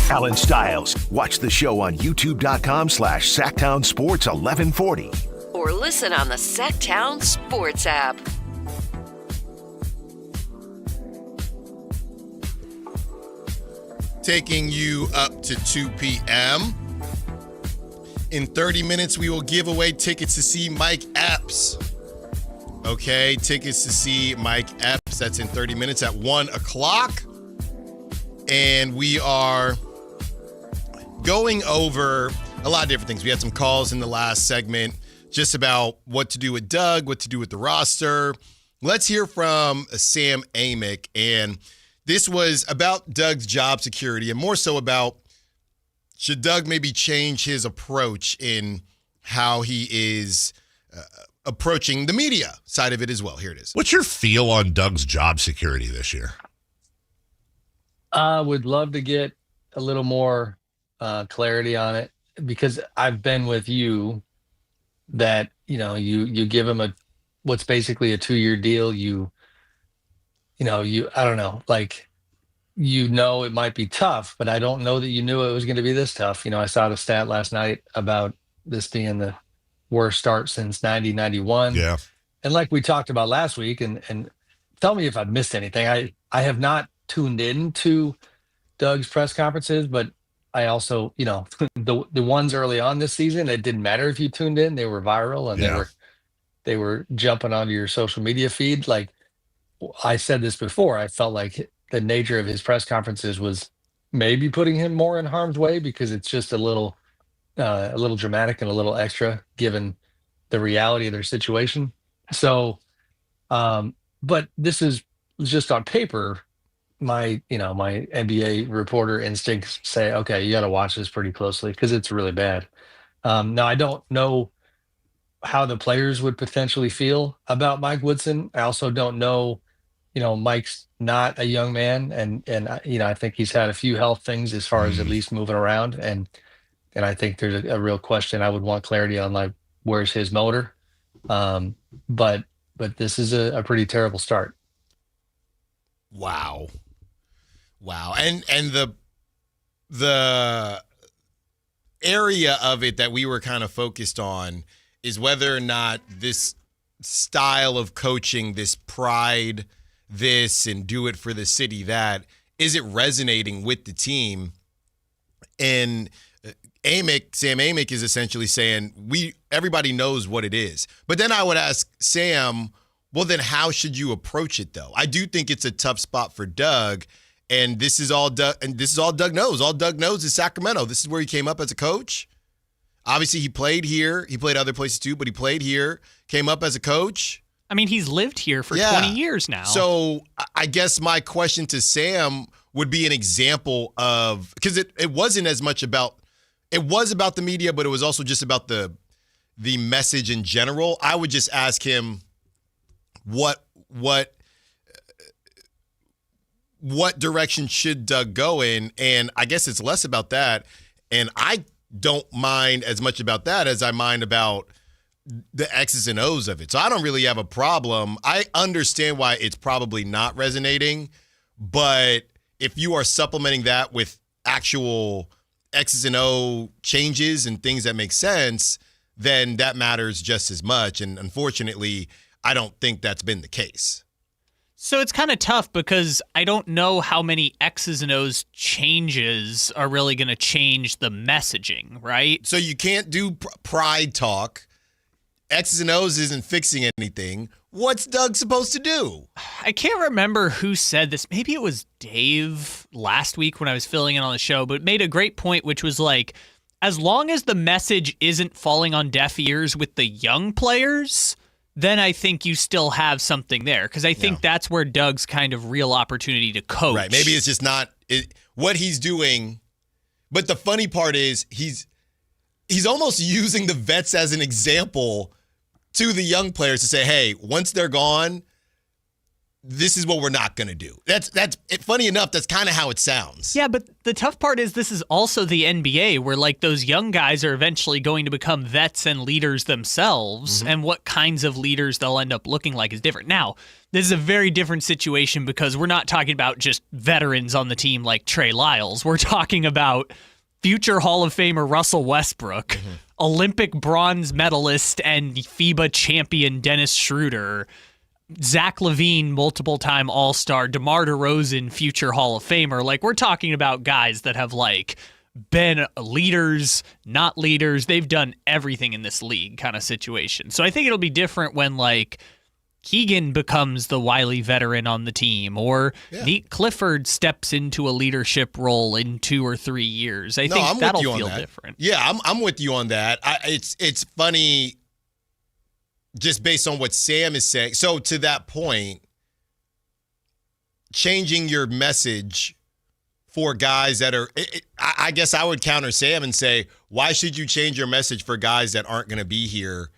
Allen Stiles. Watch the show on youtube.com/Sactown Sports 1140. Or listen on the Sactown Sports app. Taking you up to 2 p.m. In 30 minutes, we will give away tickets to see Mike Epps. Okay, tickets to see Mike Epps. That's in 30 minutes at 1 o'clock. And we are going over a lot of different things. We had some calls in the last segment just about what to do with Doug, what to do with the roster. Let's hear from Sam Amick. And this was about Doug's job security and more so about should Doug maybe change his approach in how he is approaching the media side of it as well. Here it is. What's your feel on Doug's job security this year? I would love to get a little more clarity on it, because I've been with you that, you give him what's basically a 2-year deal. I don't know, like, it might be tough, but I don't know that you knew it was going to be this tough. I saw the stat last night about this being the worst start since 1991. Yeah. And like we talked about last week, and tell me if I've missed anything. I have not tuned in to Doug's press conferences, but I also, the ones early on this season, it didn't matter if you tuned in, they were viral, and they were jumping onto your social media feed. Like I said this before, I felt like the nature of his press conferences was maybe putting him more in harm's way, because it's just a little dramatic and a little extra given the reality of their situation. So, but this is just on paper. My NBA reporter instincts say, okay, you got to watch this pretty closely because it's really bad. Now, I don't know how the players would potentially feel about Mike Woodson. I also don't know, Mike's not a young man, and I think he's had a few health things as far as at least moving around, and I think there's a real question. I would want clarity on, like, where's his motor. But this is a pretty terrible start. Wow. And the area of it that we were kind of focused on is whether or not this style of coaching, this pride, this and do it for the city, that, is it resonating with the team? And Sam Amick is essentially saying everybody knows what it is. But then I would ask Sam, well, then how should you approach it, though? I do think it's a tough spot for Doug, and this is all Doug knows. All Doug knows is Sacramento. This is where he came up as a coach. Obviously, he played here. He played other places too, but he played here, came up as a coach. I mean, he's lived here for 20 years now. So I guess my question to Sam would be an example of, because it wasn't as much about, it was about the media, but it was also just about the message in general. I would just ask him what direction should Doug go in? And I guess it's less about that. And I don't mind as much about that as I mind about the X's and O's of it. So I don't really have a problem. I understand why it's probably not resonating, but if you are supplementing that with actual X's and O changes and things that make sense, then that matters just as much. And unfortunately, I don't think that's been the case. So it's kind of tough because I don't know how many X's and O's changes are really going to change the messaging, right? So you can't do pride talk. X's and O's isn't fixing anything. What's Doug supposed to do? I can't remember who said this. Maybe it was Dave last week when I was filling in on the show, but made a great point, which was like, as long as the message isn't falling on deaf ears with the young players, then I think you still have something there. Because I think that's where Doug's kind of real opportunity to coach. Right. Maybe it's just not what he's doing. But the funny part is he's almost using the vets as an example to the young players to say, hey, once they're gone, this is what we're not going to do. That's funny enough, that's kind of how it sounds. Yeah, but the tough part is this is also the NBA where like those young guys are eventually going to become vets and leaders themselves, and what kinds of leaders they'll end up looking like is different. Now, this is a very different situation because we're not talking about just veterans on the team like Trey Lyles. We're talking about future Hall of Famer Russell Westbrook, Olympic bronze medalist and FIBA champion Dennis Schroeder, Zach LaVine, multiple-time All-Star, DeMar DeRozan, future Hall of Famer. Like, we're talking about guys that have, like, been leaders, not leaders. They've done everything in this league kind of situation. So I think it'll be different when, like, Keegan becomes the wily veteran on the team, or Nate Clifford steps into a leadership role in 2 or 3 years. I think that'll feel different. Yeah, I'm with you on that. It's funny just based on what Sam is saying. So to that point, changing your message for guys that are I guess I would counter Sam and say, why should you change your message for guys that aren't going to be here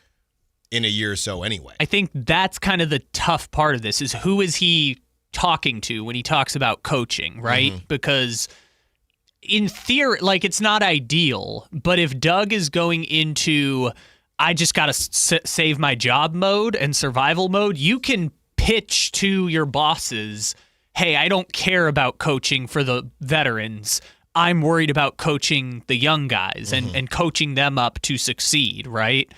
in a year or so anyway? I think that's kind of the tough part of this is who is he talking to when he talks about coaching, right? Mm-hmm. Because in theory, like, it's not ideal, but if Doug is going into I just got to save my job mode and survival mode, you can pitch to your bosses, hey, I don't care about coaching for the veterans. I'm worried about coaching the young guys and coaching them up to succeed, right?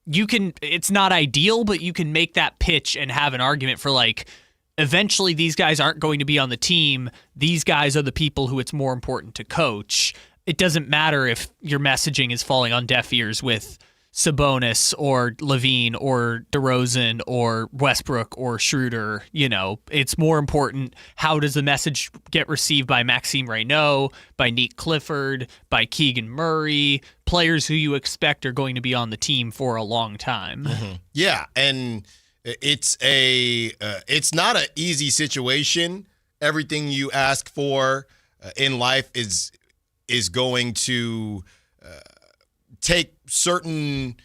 You can, it's not ideal, but you can make that pitch and have an argument for, like, eventually these guys aren't going to be on the team. These guys are the people who it's more important to coach. It doesn't matter if your messaging is falling on deaf ears with Sabonis or Levine or DeRozan or Westbrook or Schroeder. You know, it's more important, how does the message get received by Maxime Reynaud, by Nick Clifford, by Keegan Murray, players who you expect are going to be on the team for a long time. Yeah, and it's not an easy situation. Everything you ask for in life is going to take certain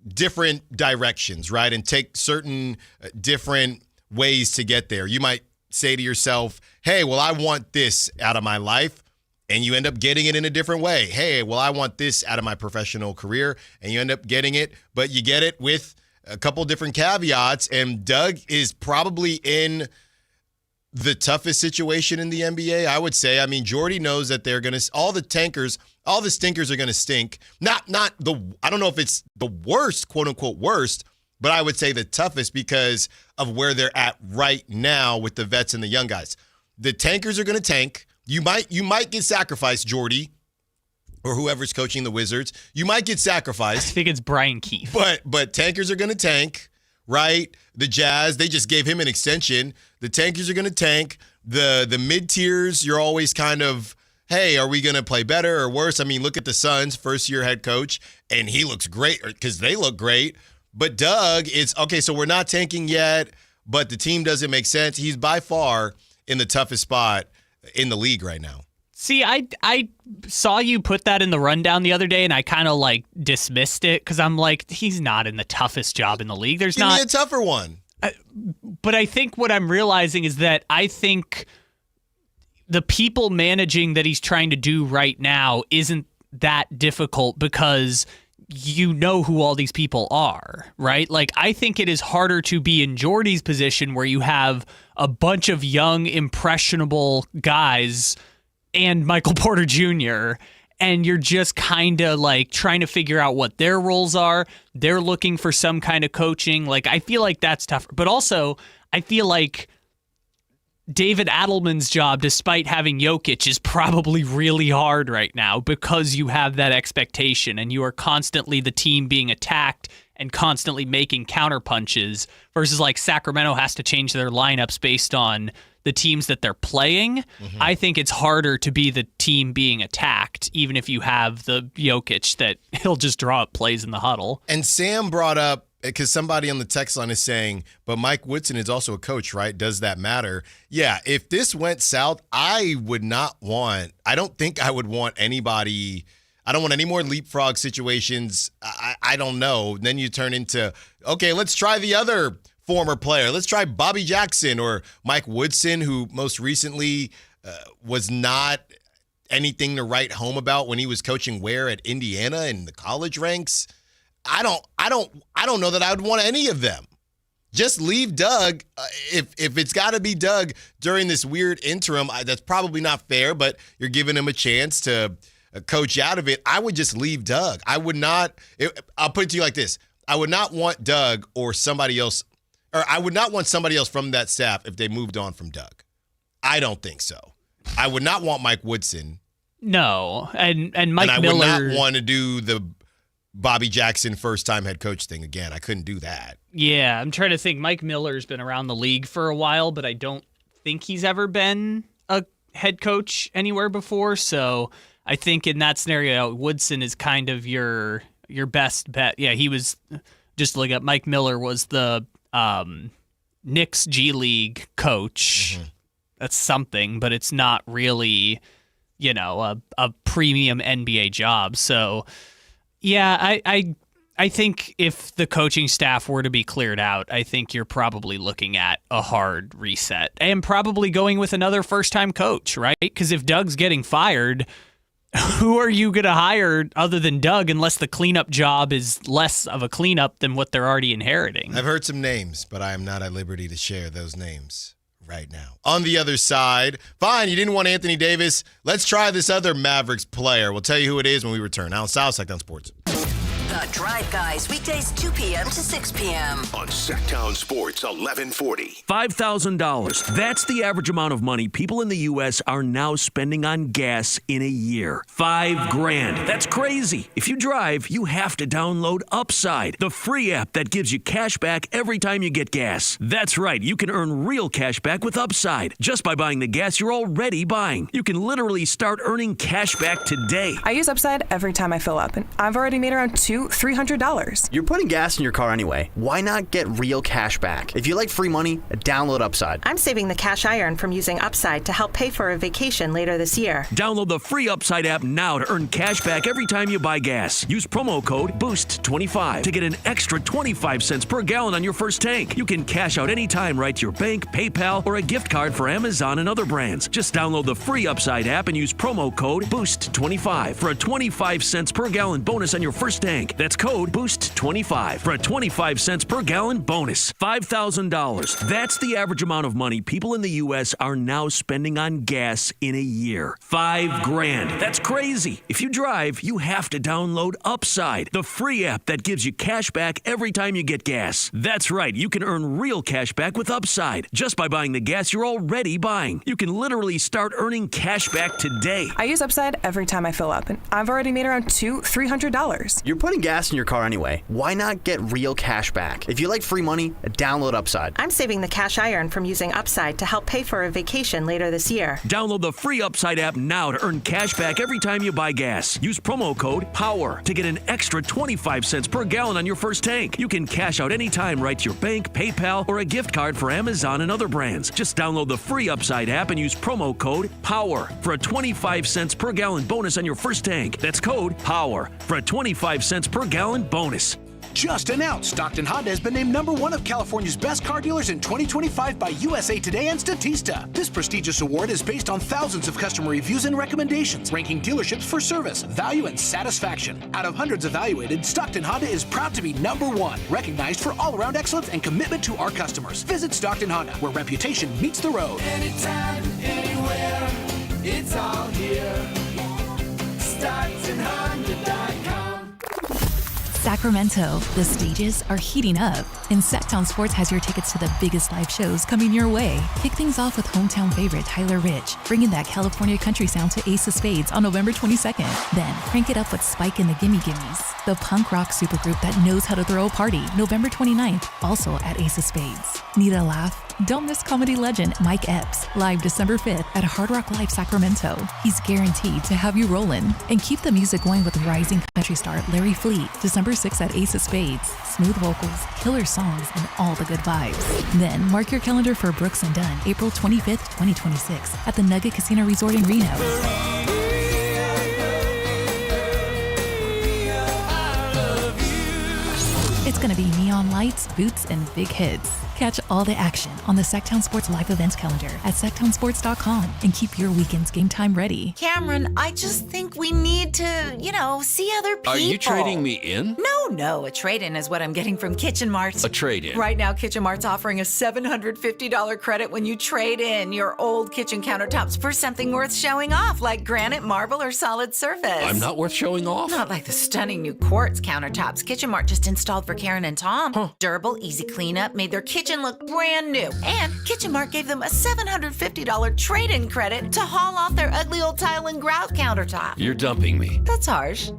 different directions, right? And take certain different ways to get there. You might say to yourself, hey, well, I want this out of my life, and you end up getting it in a different way. Hey, well, I want this out of my professional career, and you end up getting it, but you get it with a couple different caveats, and Doug is probably in the toughest situation in the NBA, I would say. I mean, Jordy knows that they're going to – all the stinkers are going to stink. I don't know if it's the worst, quote-unquote worst, but I would say the toughest because of where they're at right now with the vets and the young guys. The tankers are going to tank. You might get sacrificed, Jordy, or whoever's coaching the Wizards. You might get sacrificed. I think it's Brian Keefe. But tankers are going to tank, right? The Jazz, they just gave him an extension. The tankers are going to tank. The mid-tiers, you're always kind of, hey, are we going to play better or worse? I mean, look at the Suns, first-year head coach, and he looks great because they look great. But Doug, it's, okay, so we're not tanking yet, but the team doesn't make sense. He's by far in the toughest spot in the league right now. See, I saw you put that in the rundown the other day, and I kind of like dismissed it because I'm like, he's not in the toughest job in the league. Give me a tougher one. But I think what I'm realizing is that I think the people managing that he's trying to do right now isn't that difficult because you know who all these people are, right? Like, I think it is harder to be in Jordy's position where you have a bunch of young, impressionable guys and Michael Porter Jr., and you're just kind of like trying to figure out what their roles are. They're looking for some kind of coaching. Like, I feel like that's tougher. But also, I feel like David Adelman's job, despite having Jokic, is probably really hard right now because you have that expectation and you are constantly the team being attacked and constantly making counterpunches versus like Sacramento has to change their lineups based on the teams that they're playing. I think it's harder to be the team being attacked, even if you have the Jokic that he'll just draw up plays in the huddle. And Sam brought up, because somebody on the text line is saying, but Mike Woodson is also a coach, right? Does that matter? Yeah, if this went south, I don't think I would want anybody. I don't want any more leapfrog situations. I don't know. Then you turn into, okay, let's try the other former player. Let's try Bobby Jackson or Mike Woodson, who most recently was not anything to write home about when he was coaching where at Indiana in the college ranks. I don't know that I would want any of them. Just leave Doug. If it's got to be Doug during this weird interim, that's probably not fair, but you're giving him a chance to coach out of it. I would just leave Doug. I would not. I'll put it to you like this. I would not want Doug or somebody else, or I would not want somebody else from that staff if they moved on from Doug. I don't think so. I would not want Mike Woodson. No, and Mike Miller. And I would not want to do the Bobby Jackson first-time head coach thing again. I couldn't do that. Yeah, I'm trying to think. Mike Miller's been around the league for a while, but I don't think he's ever been a head coach anywhere before. So I think in that scenario, Woodson is kind of your best bet. Yeah, he was, just look up, Mike Miller was the Knicks G League coach. That's something, but it's not really, a premium NBA job. So yeah, I think if the coaching staff were to be cleared out, I think you're probably looking at a hard reset and probably going with another first-time coach, right? Because if Doug's getting fired, who are you going to hire other than Doug unless the cleanup job is less of a cleanup than what they're already inheriting? I've heard some names, but I am not at liberty to share those names right now. On the other side, fine, you didn't want Anthony Davis. Let's try this other Mavericks player. We'll tell you who it is when we return. Allen Stiles, Sactown Sports. The Drive Guys, weekdays 2 p.m. to 6 p.m. On Sactown Sports 1140. $5,000. That's the average amount of money people in the U.S. are now spending on gas in a year. $5,000. That's crazy. If you drive, you have to download Upside, the free app that gives you cash back every time you get gas. That's right. You can earn real cash back with Upside just by buying the gas you're already buying. You can literally start earning cash back today. I use Upside every time I fill up, and I've already made around $300. You're putting gas in your car anyway. Why not get real cash back? If you like free money, download Upside. I'm saving the cash I earn from using Upside to help pay for a vacation later this year. Download the free Upside app now to earn cash back every time you buy gas. Use promo code BOOST25 to get an extra 25 cents per gallon on your first tank. You can cash out anytime right to your bank, PayPal, or a gift card for Amazon and other brands. Just download the free Upside app and use promo code BOOST25 for a 25 cents per gallon bonus on your first tank. That's code BOOST25 for a 25 cents per gallon bonus. $5,000. That's the average amount of money people in the U.S. are now spending on gas in a year. $5,000. That's crazy. If you drive, you have to download Upside, the free app that gives you cash back every time you get gas. That's right. You can earn real cash back with Upside just by buying the gas you're already buying. You can literally start earning cash back today. I use Upside every time I fill up, and I've already made around $300. You're putting gas in your car anyway. Why not get real cash back? If you like free money, download Upside. I'm saving the cash I earn from using Upside to help pay for a vacation later this year. Download the free Upside app now to earn cash back every time you buy gas. Use promo code POWER to get an extra 25 cents per gallon on your first tank. You can cash out anytime right to your bank, PayPal, or a gift card for Amazon and other brands. Just download the free Upside app and use promo code POWER for a 25 cents per gallon bonus on your first tank. That's code POWER for a 25 cents per gallon bonus. Just announced, Stockton Honda has been named #1 of California's best car dealers in 2025 by USA Today and Statista. This prestigious award is based on thousands of customer reviews and recommendations, ranking dealerships for service, value, and satisfaction. Out of hundreds evaluated, Stockton Honda is proud to be #1, recognized for all-around excellence and commitment to our customers. Visit Stockton Honda, where reputation meets the road. Anytime, anywhere, it's all here. StocktonHonda.com. Sacramento, the stages are heating up, and Sactown Sports has your tickets to the biggest live shows coming your way. Kick things off with hometown favorite Tyler Rich, bringing that California country sound to Ace of Spades on November 22nd. Then crank it up with Spike and the Gimme Gimmes, the punk rock supergroup that knows how to throw a party, November 29th, also at Ace of Spades. Need a laugh? Don't miss comedy legend Mike Epps, live December 5th at Hard Rock Live Sacramento. He's guaranteed to have you rolling. And keep the music going with rising country star Larry Fleet, December 6th at Ace of Spades. Smooth vocals, killer songs, and all the good vibes. Then mark your calendar for Brooks and Dunn, April 25th, 2026 at the Nugget Casino Resort in Reno. It's going to be neon lights, boots, and big hits. Catch all the action on the Sactown Sports live events calendar at SactownSports.com and keep your weekend's game time ready. Cameron, I just think we need to, see other people. Are you trading me in? No. A trade-in is what I'm getting from Kitchen Mart. A trade-in? Right now, Kitchen Mart's offering a $750 credit when you trade in your old kitchen countertops for something worth showing off, like granite, marble, or solid surface. I'm not worth showing off? Not like the stunning new quartz countertops Kitchen Mart just installed for Karen and Tom. Huh. Durable, easy cleanup, made their kitchen look brand new. And Kitchen Mart gave them a $750 trade-in credit to haul off their ugly old tile and grout countertop. You're dumping me. That's harsh.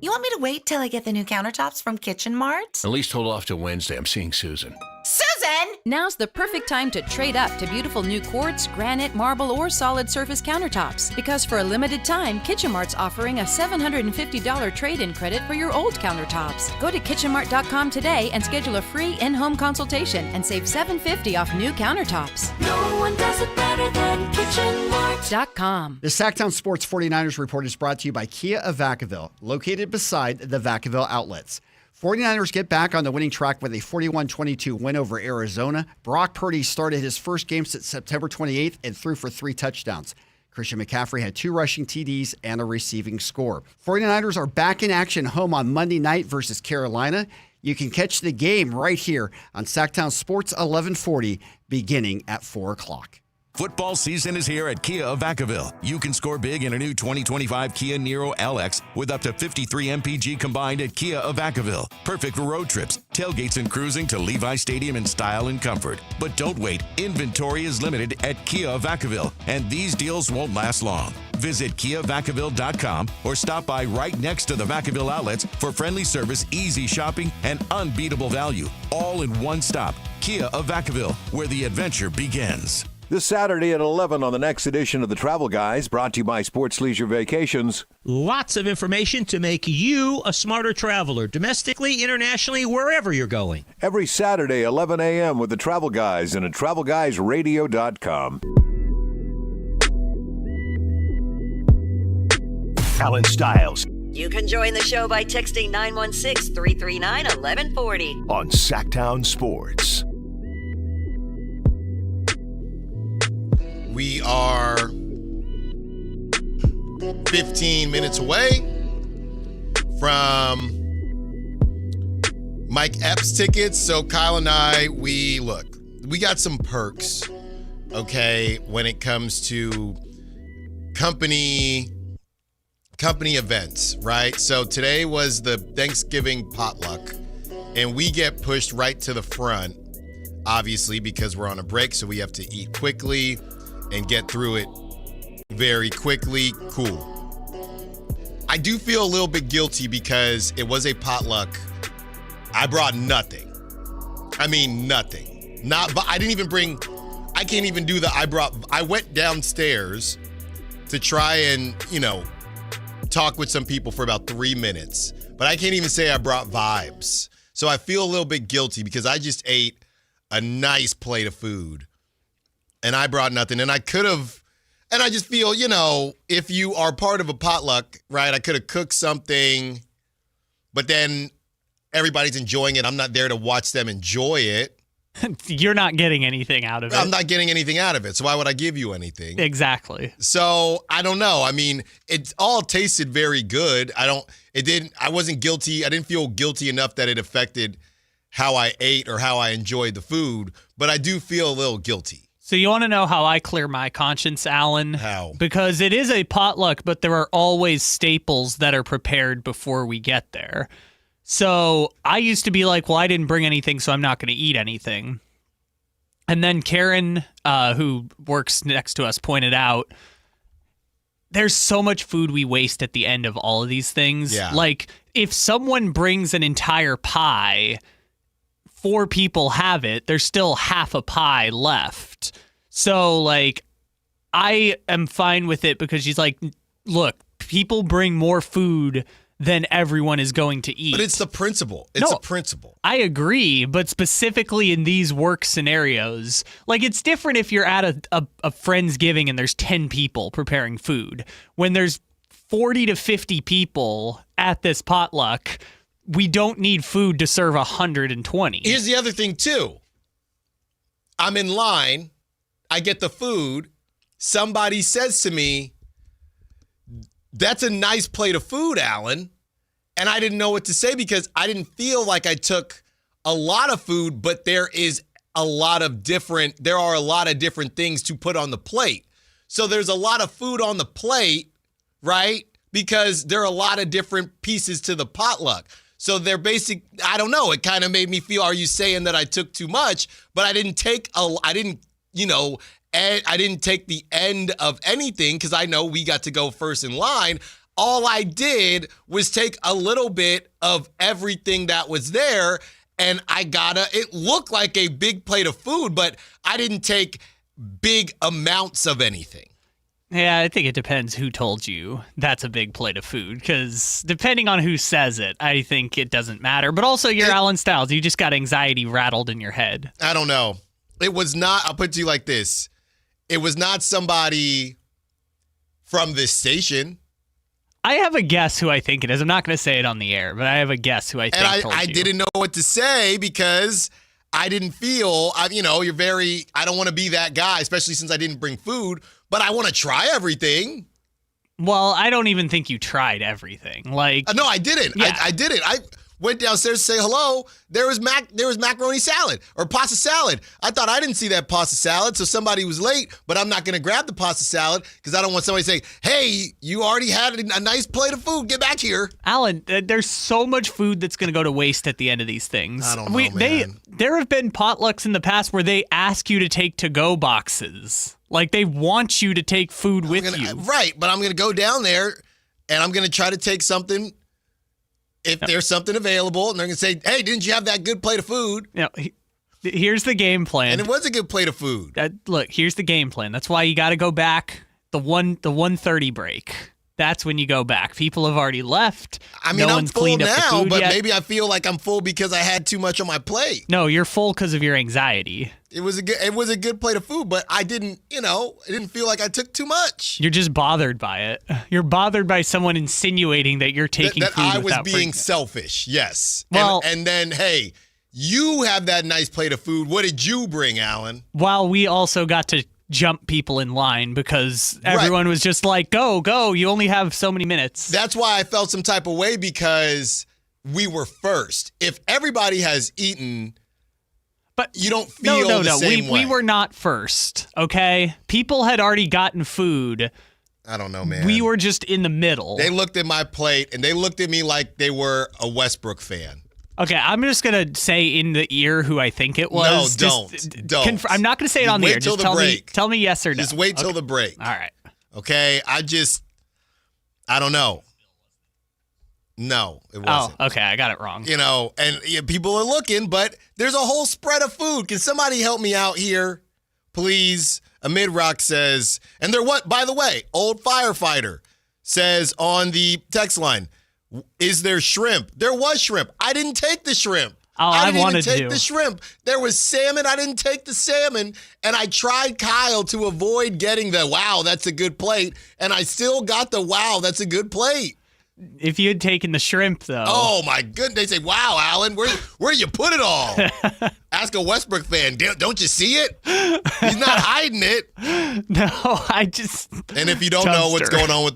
You want me to wait till I get the new countertops from Kitchen Mart? At least hold off till Wednesday. I'm seeing Susan. Susan! Now's the perfect time to trade up to beautiful new quartz, granite, marble, or solid surface countertops. Because for a limited time, Kitchen Mart's offering a $750 trade-in credit for your old countertops. Go to KitchenMart.com today and schedule a free in-home consultation and save $750 off new countertops. No one does it better than KitchenMart.com. The Sactown Sports 49ers Report is brought to you by Kia of Vacaville, located beside the Vacaville outlets. 49ers get back on the winning track with a 41-22 win over Arizona. Brock Purdy started his first game since September 28th and threw for 3 touchdowns. Christian McCaffrey had 2 rushing TDs and a receiving score. 49ers are back in action home on Monday night versus Carolina. You can catch the game right here on Sactown Sports 1140 beginning at 4 o'clock. Football season is here at Kia of Vacaville. You can score big in a new 2025 Kia Niro LX with up to 53 MPG combined at Kia of Vacaville. Perfect for road trips, tailgates, and cruising to Levi Stadium in style and comfort. But don't wait. Inventory is limited at Kia of Vacaville, and these deals won't last long. Visit KiaVacaville.com or stop by right next to the Vacaville outlets for friendly service, easy shopping, and unbeatable value. All in one stop. Kia of Vacaville, where the adventure begins. This Saturday at 11 on the next edition of The Travel Guys, brought to you by Sports Leisure Vacations. Lots of information to make you a smarter traveler, domestically, internationally, wherever you're going. Every Saturday, 11 a.m. with The Travel Guys and at TravelGuysRadio.com. Allen Stiles You can join the show by texting 916-339-1140. on Sactown Sports. We are 15 minutes away from Mike Epps tickets. So Kyle and I, we got some perks, okay, when it comes to company events, right? So today was the Thanksgiving potluck, and we get pushed right to the front, obviously, because we're on a break, so we have to eat quickly and get through it very quickly. Cool. I do feel a little bit guilty because it was a potluck. I brought nothing. I mean, nothing. But I can't even do I went downstairs to try and, talk with some people for about 3 minutes, but I can't even say I brought vibes. So I feel a little bit guilty because I just ate a nice plate of food and I brought nothing. And I could have, and I just feel, if you are part of a potluck, right, I could have cooked something, but then everybody's enjoying it. I'm not there to watch them enjoy it. You're not getting anything out of it. I'm not getting anything out of it, so why would I give you anything? Exactly. So, I don't know. I mean, it all tasted very good. I wasn't guilty. I didn't feel guilty enough that it affected how I ate or how I enjoyed the food, but I do feel a little guilty. So you want to know how I clear my conscience, Alan? How? Because it is a potluck, but there are always staples that are prepared before we get there. So I used to be like, well, I didn't bring anything, so I'm not going to eat anything. And then Karen, who works next to us, pointed out there's so much food we waste at the end of all of these things. Yeah. Like, if someone brings an entire pie, 4 people have it, there's still half a pie left. So, I am fine with it because she's like, look, people bring more food than everyone is going to eat. But it's the principle. It's a principle. I agree, but specifically in these work scenarios, it's different if you're at a Friendsgiving and there's 10 people preparing food. When there's 40 to 50 people at this potluck, we don't need food to serve 120. Here's the other thing, too. I'm in line. I get the food. Somebody says to me, "That's a nice plate of food, Alan." And I didn't know what to say because I didn't feel like I took a lot of food, but there are a lot of different things to put on the plate. So there's a lot of food on the plate, right? Because there are a lot of different pieces to the potluck. So they're I don't know, it kind of made me feel, are you saying that I took too much? But I didn't take I didn't take the end of anything because I know we got to go first in line. All I did was take a little bit of everything that was there, and it looked like a big plate of food, but I didn't take big amounts of anything. Yeah, I think it depends who told you that's a big plate of food, because depending on who says it, I think it doesn't matter. But also, you're Allen Stiles. You just got anxiety rattled in your head. I don't know. It was not, I'll put it to you like this. It was not somebody from this station. I have a guess who I think it is. I'm not going to say it on the air, but I have a guess who I think told you. I didn't know what to say because I didn't feel, I don't want to be that guy, especially since I didn't bring food, but I want to try everything. Well, I don't even think you tried everything. No, I didn't. Yeah. I didn't. I went downstairs to say hello. There was macaroni salad or pasta salad. I thought I didn't see that pasta salad, so somebody was late, but I'm not going to grab the pasta salad because I don't want somebody to say, hey, you already had a nice plate of food. Get back here. Alan, there's so much food that's going to go to waste at the end of these things. I don't know, man. There have been potlucks in the past where they ask you to take to-go boxes. Like, they want you to take food with you. Right, but I'm going to go down there, and I'm going to try to take something if there's something available, and they're going to say, hey, didn't you have that good plate of food? Here's the game plan. And it was a good plate of food. Look, here's the game plan. That's why you got to go back the 1:30 break. That's when you go back. People have already left. I mean, no I'm one's full cleaned up the now, food but yet. maybe I feel like I'm full because I had too much on my plate. No, you're full because of your anxiety. It was a good plate of food, but I didn't feel like I took too much. You're just bothered by it. You're bothered by someone insinuating that you're taking that food I was without being bringing it. selfish. Yes. Well, and then, hey, you have that nice plate of food. What did you bring, Alan? While we also got to jump people in line because everyone was just like, go, you only have so many minutes. That's why I felt some type of way because we were first. If everybody has eaten, but you don't feel the same way. We were not first, okay? People had already gotten food. I don't know, man. We were just in the middle. They looked at my plate, and they looked at me like they were a Westbrook fan. Okay, I'm just going to say in the ear who I think it was. No, don't. I'm not going to say it on the air. Just tell me yes or no. Just wait till the break. All right. Okay, I don't know. No, it wasn't. Oh, okay, I got it wrong. And people are looking, but there's a whole spread of food. Can somebody help me out here, please? Amid Rock says, and by the way, old firefighter says on the text line, is there shrimp? There was shrimp. I didn't take the shrimp. Oh, I didn't even take to. the shrimp. There was salmon. I didn't take the salmon. And I tried Kyle to avoid getting the, wow, that's a good plate. And I still got the, wow, that's a good plate. If you had taken the shrimp, though. Oh, my goodness. They say, wow, Alan, where you put it all? Ask a Westbrook fan. Don't you see it? He's not hiding it. No, I just. And if you don't know what's going on with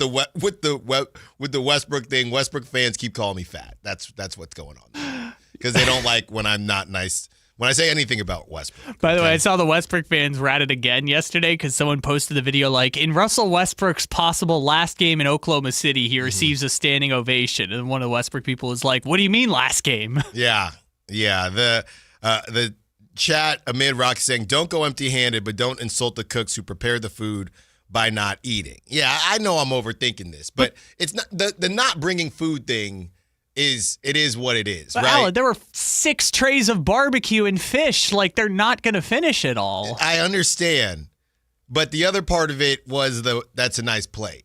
the Westbrook thing, Westbrook fans keep calling me fat. That's what's going on. Because they don't like when I'm not nice. When I say anything about Westbrook. By the way, I saw the Westbrook fans ratted again yesterday because someone posted the video like, in Russell Westbrook's possible last game in Oklahoma City, he receives a standing ovation. And one of the Westbrook people was like, what do you mean last game? Yeah. The chat amid Rock saying, don't go empty-handed, but don't insult the cooks who prepared the food by not eating. Yeah, I know I'm overthinking this, but it's not the not bringing food thing. It is what it is, but right? Alan, there were 6 trays of barbecue and fish. Like, they're not going to finish it all. I understand. But the other part of it was that's a nice plate.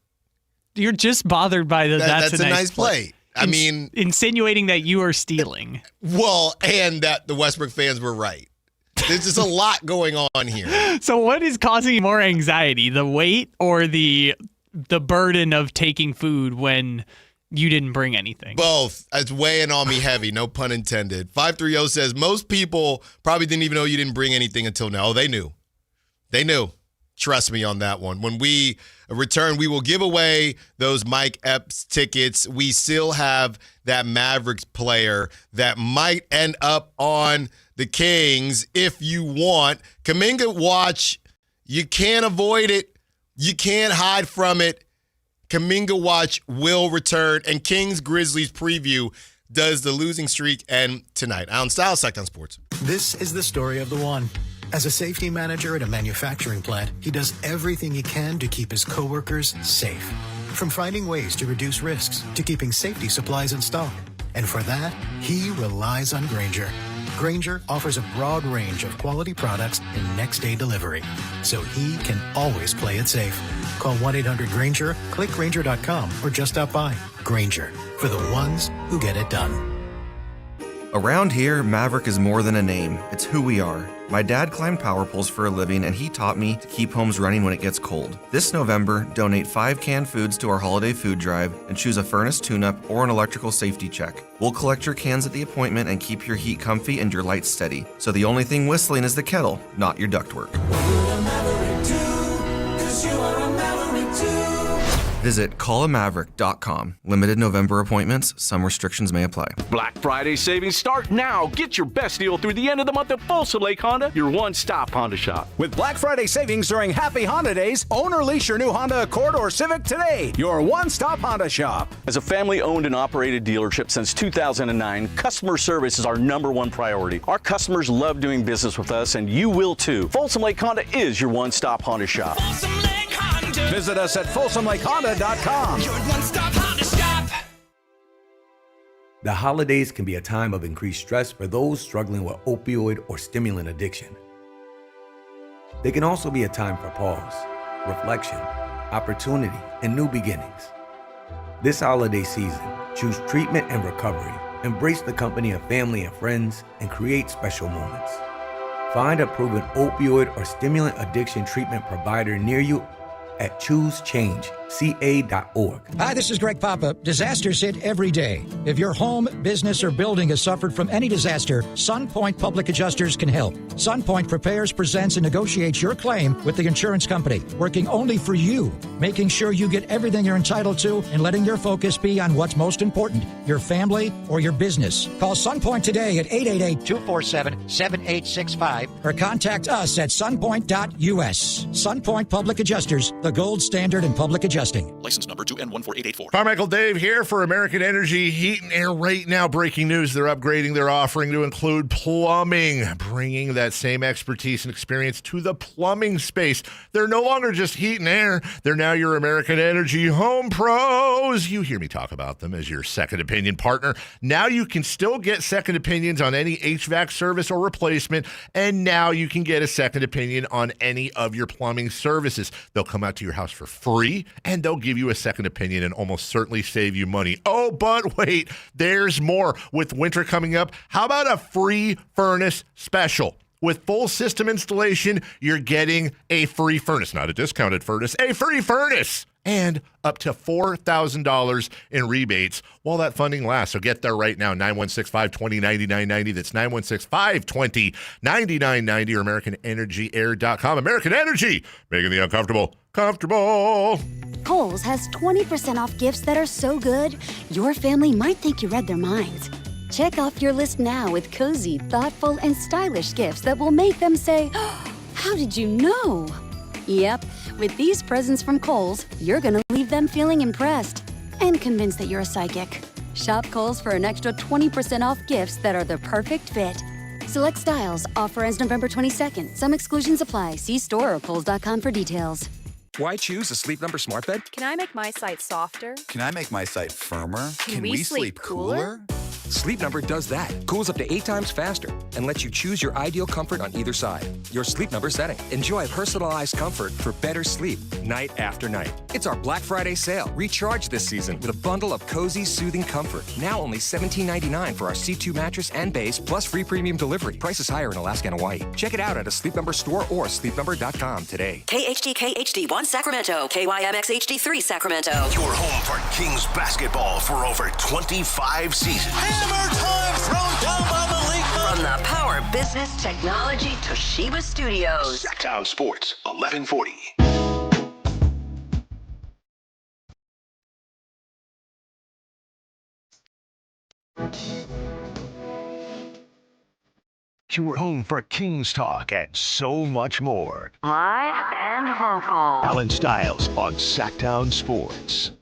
You're just bothered by that's a nice plate. I mean, insinuating that you are stealing. Well, and that the Westbrook fans were right. There's just a lot going on here. So what is causing you more anxiety, the weight or the burden of taking food when you didn't bring anything? Both. It's weighing on me heavy, no pun intended. 530 says, most people probably didn't even know you didn't bring anything until now. Oh, they knew. They knew. Trust me on that one. When we return, we will give away those Mike Epps tickets. We still have that Mavericks player that might end up on the Kings if you want. Kuminga watch. You can't avoid it. You can't hide from it. Kuminga watch will return, and Kings Grizzlies preview. Does the losing streak end tonight? Allen Stiles, Sactown Sports. This is the story of the one. As a safety manager at a manufacturing plant, he does everything he can to keep his coworkers safe. From finding ways to reduce risks to keeping safety supplies in stock. And for that, he relies on Grainger. Grainger offers a broad range of quality products and next-day delivery, so he can always play it safe. Call 1-800-GRAINGER, click Grainger.com, or just stop by. Grainger, for the ones who get it done. Around here, Maverick is more than a name. It's who we are. My dad climbed power poles for a living, and he taught me to keep homes running when it gets cold. This November, donate 5 canned foods to our holiday food drive and choose a furnace tune-up or an electrical safety check. We'll collect your cans at the appointment and keep your heat comfy and your lights steady. So the only thing whistling is the kettle, not your ductwork. Visit callamaverick.com. Limited November appointments. Some restrictions may apply. Black Friday savings start now. Get your best deal through the end of the month at Folsom Lake Honda, your one-stop Honda shop. With Black Friday savings during Happy Honda Days, own or lease your new Honda Accord or Civic today. Your one-stop Honda shop. As a family-owned and operated dealership since 2009, customer service is our #1 priority. Our customers love doing business with us, and you will too. Folsom Lake Honda is your one-stop Honda shop. Visit us at FolsomLakeHonda.com. Your one-stop Honda shop. The holidays can be a time of increased stress for those struggling with opioid or stimulant addiction. They can also be a time for pause, reflection, opportunity, and new beginnings. This holiday season, choose treatment and recovery. Embrace the company of family and friends and create special moments. Find a proven opioid or stimulant addiction treatment provider near you at choosechangeca.org. Hi, this is Greg Papa. Disasters hit every day. If your home, business, or building has suffered from any disaster, SunPoint Public Adjusters can help. SunPoint prepares, presents, and negotiates your claim with the insurance company, working only for you, making sure you get everything you're entitled to and letting your focus be on what's most important, your family or your business. Call SunPoint today at 888-247-7865 or contact us at sunpoint.us. SunPoint Public Adjusters, the gold standard in public adjusting. License number 2N14884. Carmichael Dave here for American Energy Heat and Air. Right now, breaking news, they're upgrading their offering to include plumbing, bringing that same expertise and experience to the plumbing space. They're no longer just heat and air. They're now your American Energy Home Pros. You hear me talk about them as your second opinion partner. Now you can still get second opinions on any HVAC service or replacement, and now you can get a second opinion on any of your plumbing services. They'll come out to your house for free, and they'll give you a second opinion and almost certainly save you money. Oh, but wait, there's more. With winter coming up, how about a free furnace special? With full system installation, you're getting a free furnace, not a discounted furnace, a free furnace, and up to $4,000 in rebates while that funding lasts. So get there right now, 916-520-9990. That's 916-520-9990 or AmericanEnergyAir.com. American Energy, making the uncomfortable comfortable. Kohl's has 20% off gifts that are so good, your family might think you read their minds. Check off your list now with cozy, thoughtful, and stylish gifts that will make them say, oh, how did you know? Yep, with these presents from Kohl's, you're going to leave them feeling impressed and convinced that you're a psychic. Shop Kohl's for an extra 20% off gifts that are the perfect fit. Select styles. Offer ends November 22nd. Some exclusions apply. See store or kohls.com for details. Why choose a Sleep Number smart bed? Can I make my site softer? Can I make my site firmer? Can we sleep cooler? Sleep Number does that. Cools up to 8 times faster and lets you choose your ideal comfort on either side. Your Sleep Number setting. Enjoy personalized comfort for better sleep night after night. It's our Black Friday sale. Recharge this season with a bundle of cozy, soothing comfort. Now only $17.99 for our C2 mattress and base, plus free premium delivery. Prices higher in Alaska and Hawaii. Check it out at a Sleep Number store or sleepnumber.com today. KHTK HD1 Sacramento, KYMX HD3 Sacramento. Your home for Kings basketball for over 25 seasons. Hammer time thrown down by the league. From the Power Business Technology Toshiba Studios. Sactown Sports, 1140. Your home for Kings talk and so much more. Live and vocal. Allen Stiles on Sactown Sports.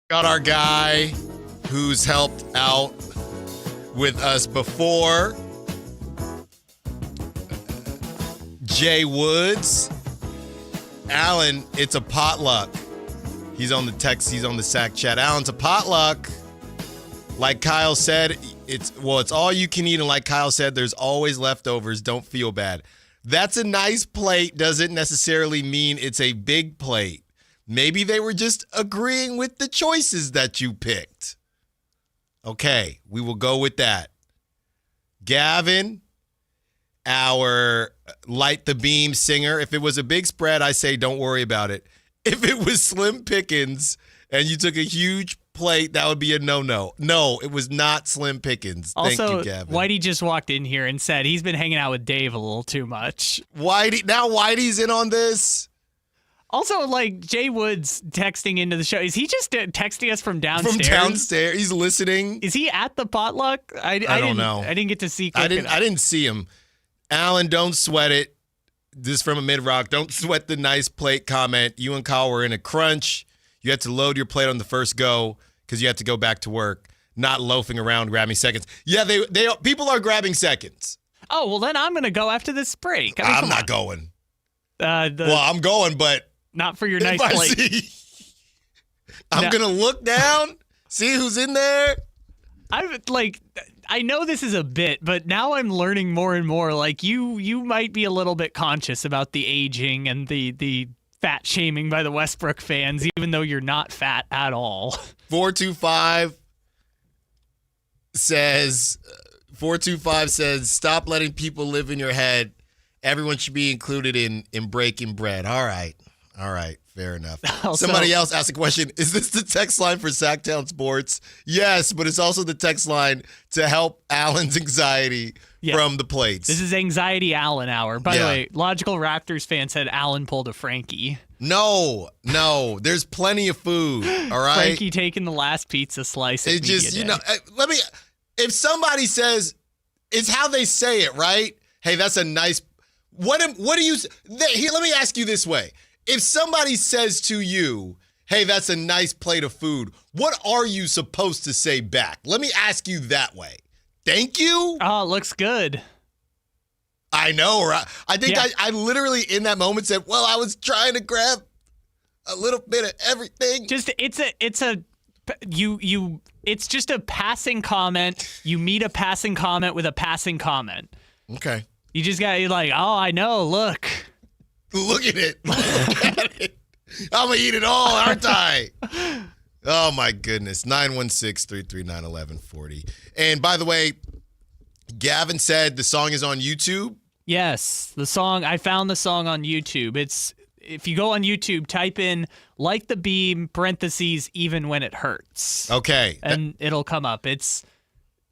Got our guy who's helped out with us before, Jay Woods. Allen, it's a potluck. He's on the text, he's on the Sac chat. Allen, it's a potluck. Like Kyle said, it's all you can eat, and like Kyle said, there's always leftovers. Don't feel bad. That's a nice plate doesn't necessarily mean it's a big plate. Maybe they were just agreeing with the choices that you picked. Okay, we will go with that. Gavin, our Light the Beam singer, if it was a big spread, I say don't worry about it. If it was slim pickings and you took a huge plate, that would be a no-no. No, it was not slim pickings. Thank you, Gavin. Whitey just walked in here and said he's been hanging out with Dave a little too much. Whitey's in on this? Also, like, Jay Woods texting into the show. Is he just texting us from downstairs? From downstairs. He's listening. Is he at the potluck? I don't know. I didn't get to see. I didn't see him. Alan, don't sweat it. This is from a mid-rock. Don't sweat the nice plate comment. You and Kyle were in a crunch. You had to load your plate on the first go because you had to go back to work, not loafing around grabbing seconds. Yeah, they people are grabbing seconds. Oh, well, then I'm going to go after this break. I'm not going. Well, I'm going, but not for your nice plate. I'm going to look down, see who's in there. I know this is a bit, but now I'm learning more and more. Like, you might be a little bit conscious about the aging and the fat shaming by the Westbrook fans, even though you're not fat at all. 425 says, stop letting people live in your head. Everyone should be included in breaking bread. All right. Fair enough. Somebody else asked a question. Is this the text line for Sactown Sports? Yes, but it's also the text line to help Allen's anxiety from the plates. This is Anxiety Allen Hour. By the way, Logical Raptors fan said Allen pulled a Frankie. No. There's plenty of food, all right? Frankie taking the last pizza slice. It's just, if somebody says, it's how they say it, right? Hey, that's a nice, what do you, here, let me ask you this way. If somebody says to you, hey, that's a nice plate of food, what are you supposed to say back? Let me ask you that way. Thank you? Oh, it looks good. I know, right? I think I literally in that moment said, well, I was trying to grab a little bit of everything. It's just a passing comment. You meet a passing comment with a passing comment. Okay. You just got, you're like, oh, I know, look. Look at it. Look at it. I'm going to eat it all, aren't I? Oh, my goodness. 916-339-1140. And by the way, Gavin said the song is on YouTube. Yes, I found the song on YouTube. If you go on YouTube, type in Like the Beam, parentheses, even when it hurts. Okay. And it'll come up. It's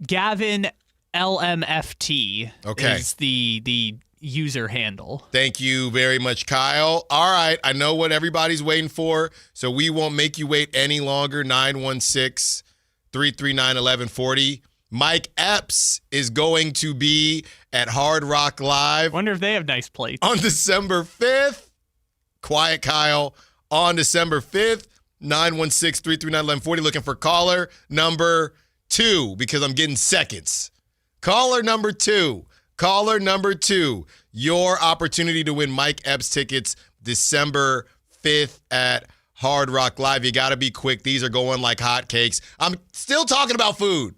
Gavin LMFT is the user handle. Thank you very much, Kyle. All right, I know what everybody's waiting for, so we won't make you wait any longer. 916-339-1140. Mike Epps is going to be at Hard Rock Live. Wonder if they have nice plates. On December 5th. Quiet Kyle. On December 5th, 916-339-1140. Looking for caller number 2 because I'm getting seconds. Caller number 2. Your opportunity to win Mike Epps tickets December 5th at Hard Rock Live. You got to be quick. These are going like hotcakes. I'm still talking about food.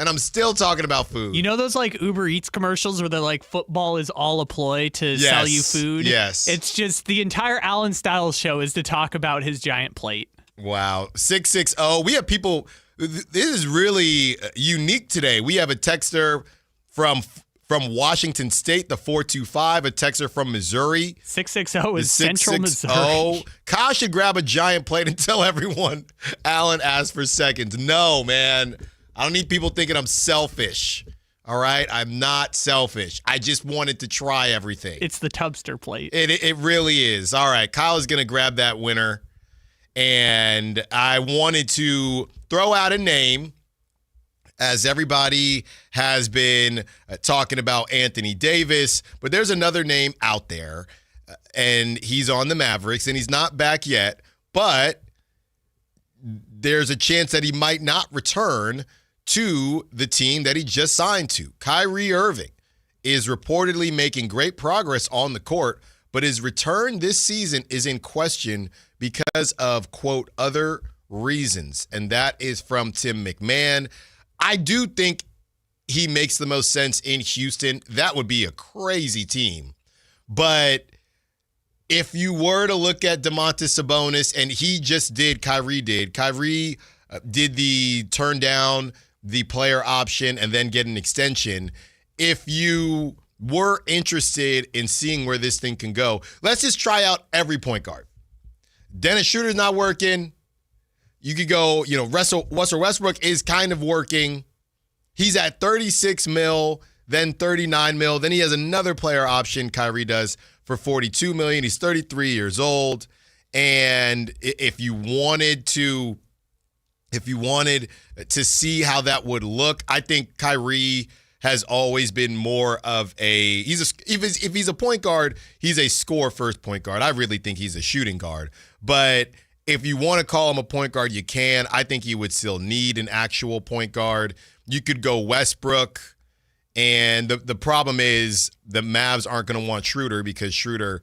You know those like Uber Eats commercials where they're like, football is all a ploy to sell you food? Yes. It's just the entire Allen Stiles show is to talk about his giant plate. Wow. 660. We have people. This is really unique today. We have a texter from Washington State, the 425, a texter from Missouri. 660 is Central Missouri. Kyle should grab a giant plate and tell everyone Allen asked for seconds. No, man. I don't need people thinking I'm selfish. All right? I'm not selfish. I just wanted to try everything. It's the Tubster plate. It really is. All right. Kyle is going to grab that winner. And I wanted to throw out a name, as everybody has been talking about Anthony Davis. But there's another name out there, and he's on the Mavericks, and he's not back yet. But there's a chance that he might not return to the team that he just signed to. Kyrie Irving is reportedly making great progress on the court, but his return this season is in question because of, quote, other reasons. And that is from Tim McMahon. I do think he makes the most sense in Houston. That would be a crazy team. But if you were to look at Domantas Sabonis, and he just did, Kyrie did the turn down the player option and then get an extension. If you were interested in seeing where this thing can go, let's just try out every point guard. Dennis Schroeder's not working. You could go, Russell Westbrook is kind of working. He's at 36 mil, then 39 mil. Then he has another player option, Kyrie does, for 42 million. He's 33 years old. And if you wanted to see how that would look, I think Kyrie has always been more of if he's a point guard, he's a score first point guard. I really think he's a shooting guard. But if you want to call him a point guard, you can. I think he would still need an actual point guard. You could go Westbrook, and the problem is the Mavs aren't going to want Schroeder because Schroeder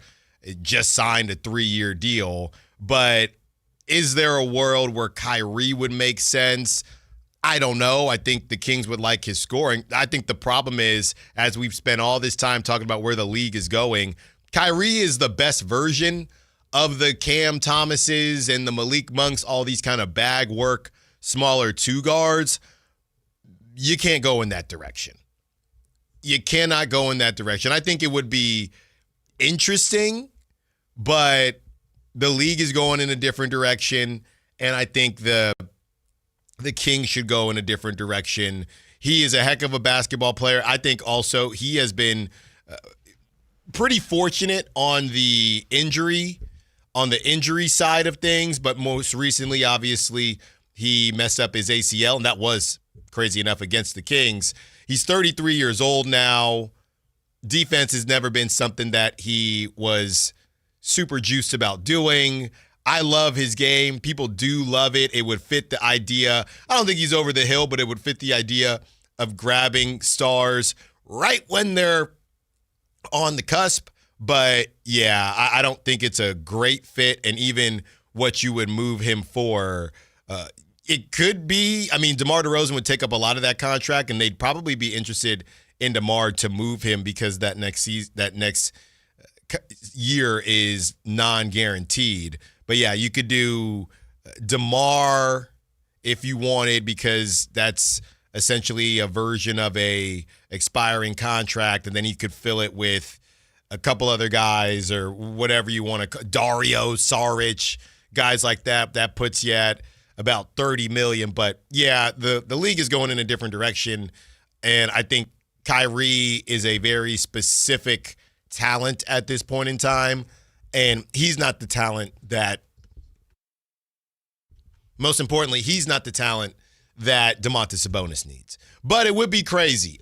just signed a 3-year deal. But is there a world where Kyrie would make sense? I don't know. I think the Kings would like his scoring. I think the problem is, as we've spent all this time talking about where the league is going, Kyrie is the best version of the Cam Thomases and the Malik Monks, all these kind of bag work, smaller two guards. You can't go in that direction. You cannot go in that direction. I think it would be interesting, but the league is going in a different direction, and I think the Kings should go in a different direction. He is a heck of a basketball player. I think also he has been pretty fortunate on the injury side of things, but most recently, obviously, he messed up his ACL, and that was crazy enough against the Kings. He's 33 years old now. Defense has never been something that he was super juiced about doing. I love his game. People do love it. It would fit the idea. I don't think he's over the hill, but it would fit the idea of grabbing stars right when they're on the cusp. But, yeah, I don't think it's a great fit. And even what you would move him for, it could be, DeMar DeRozan would take up a lot of that contract, and they'd probably be interested in DeMar to move him because that next year is non-guaranteed. But, yeah, you could do DeMar if you wanted, because that's essentially a version of a expiring contract, and then you could fill it with a couple other guys or whatever you want to – Dario, Saric, guys like that. That puts you at about $30 million. But, yeah, the league is going in a different direction, and I think Kyrie is a very specific talent at this point in time, and he's not the talent that – most importantly, he's not the talent that Domantas Sabonis needs. But it would be crazy.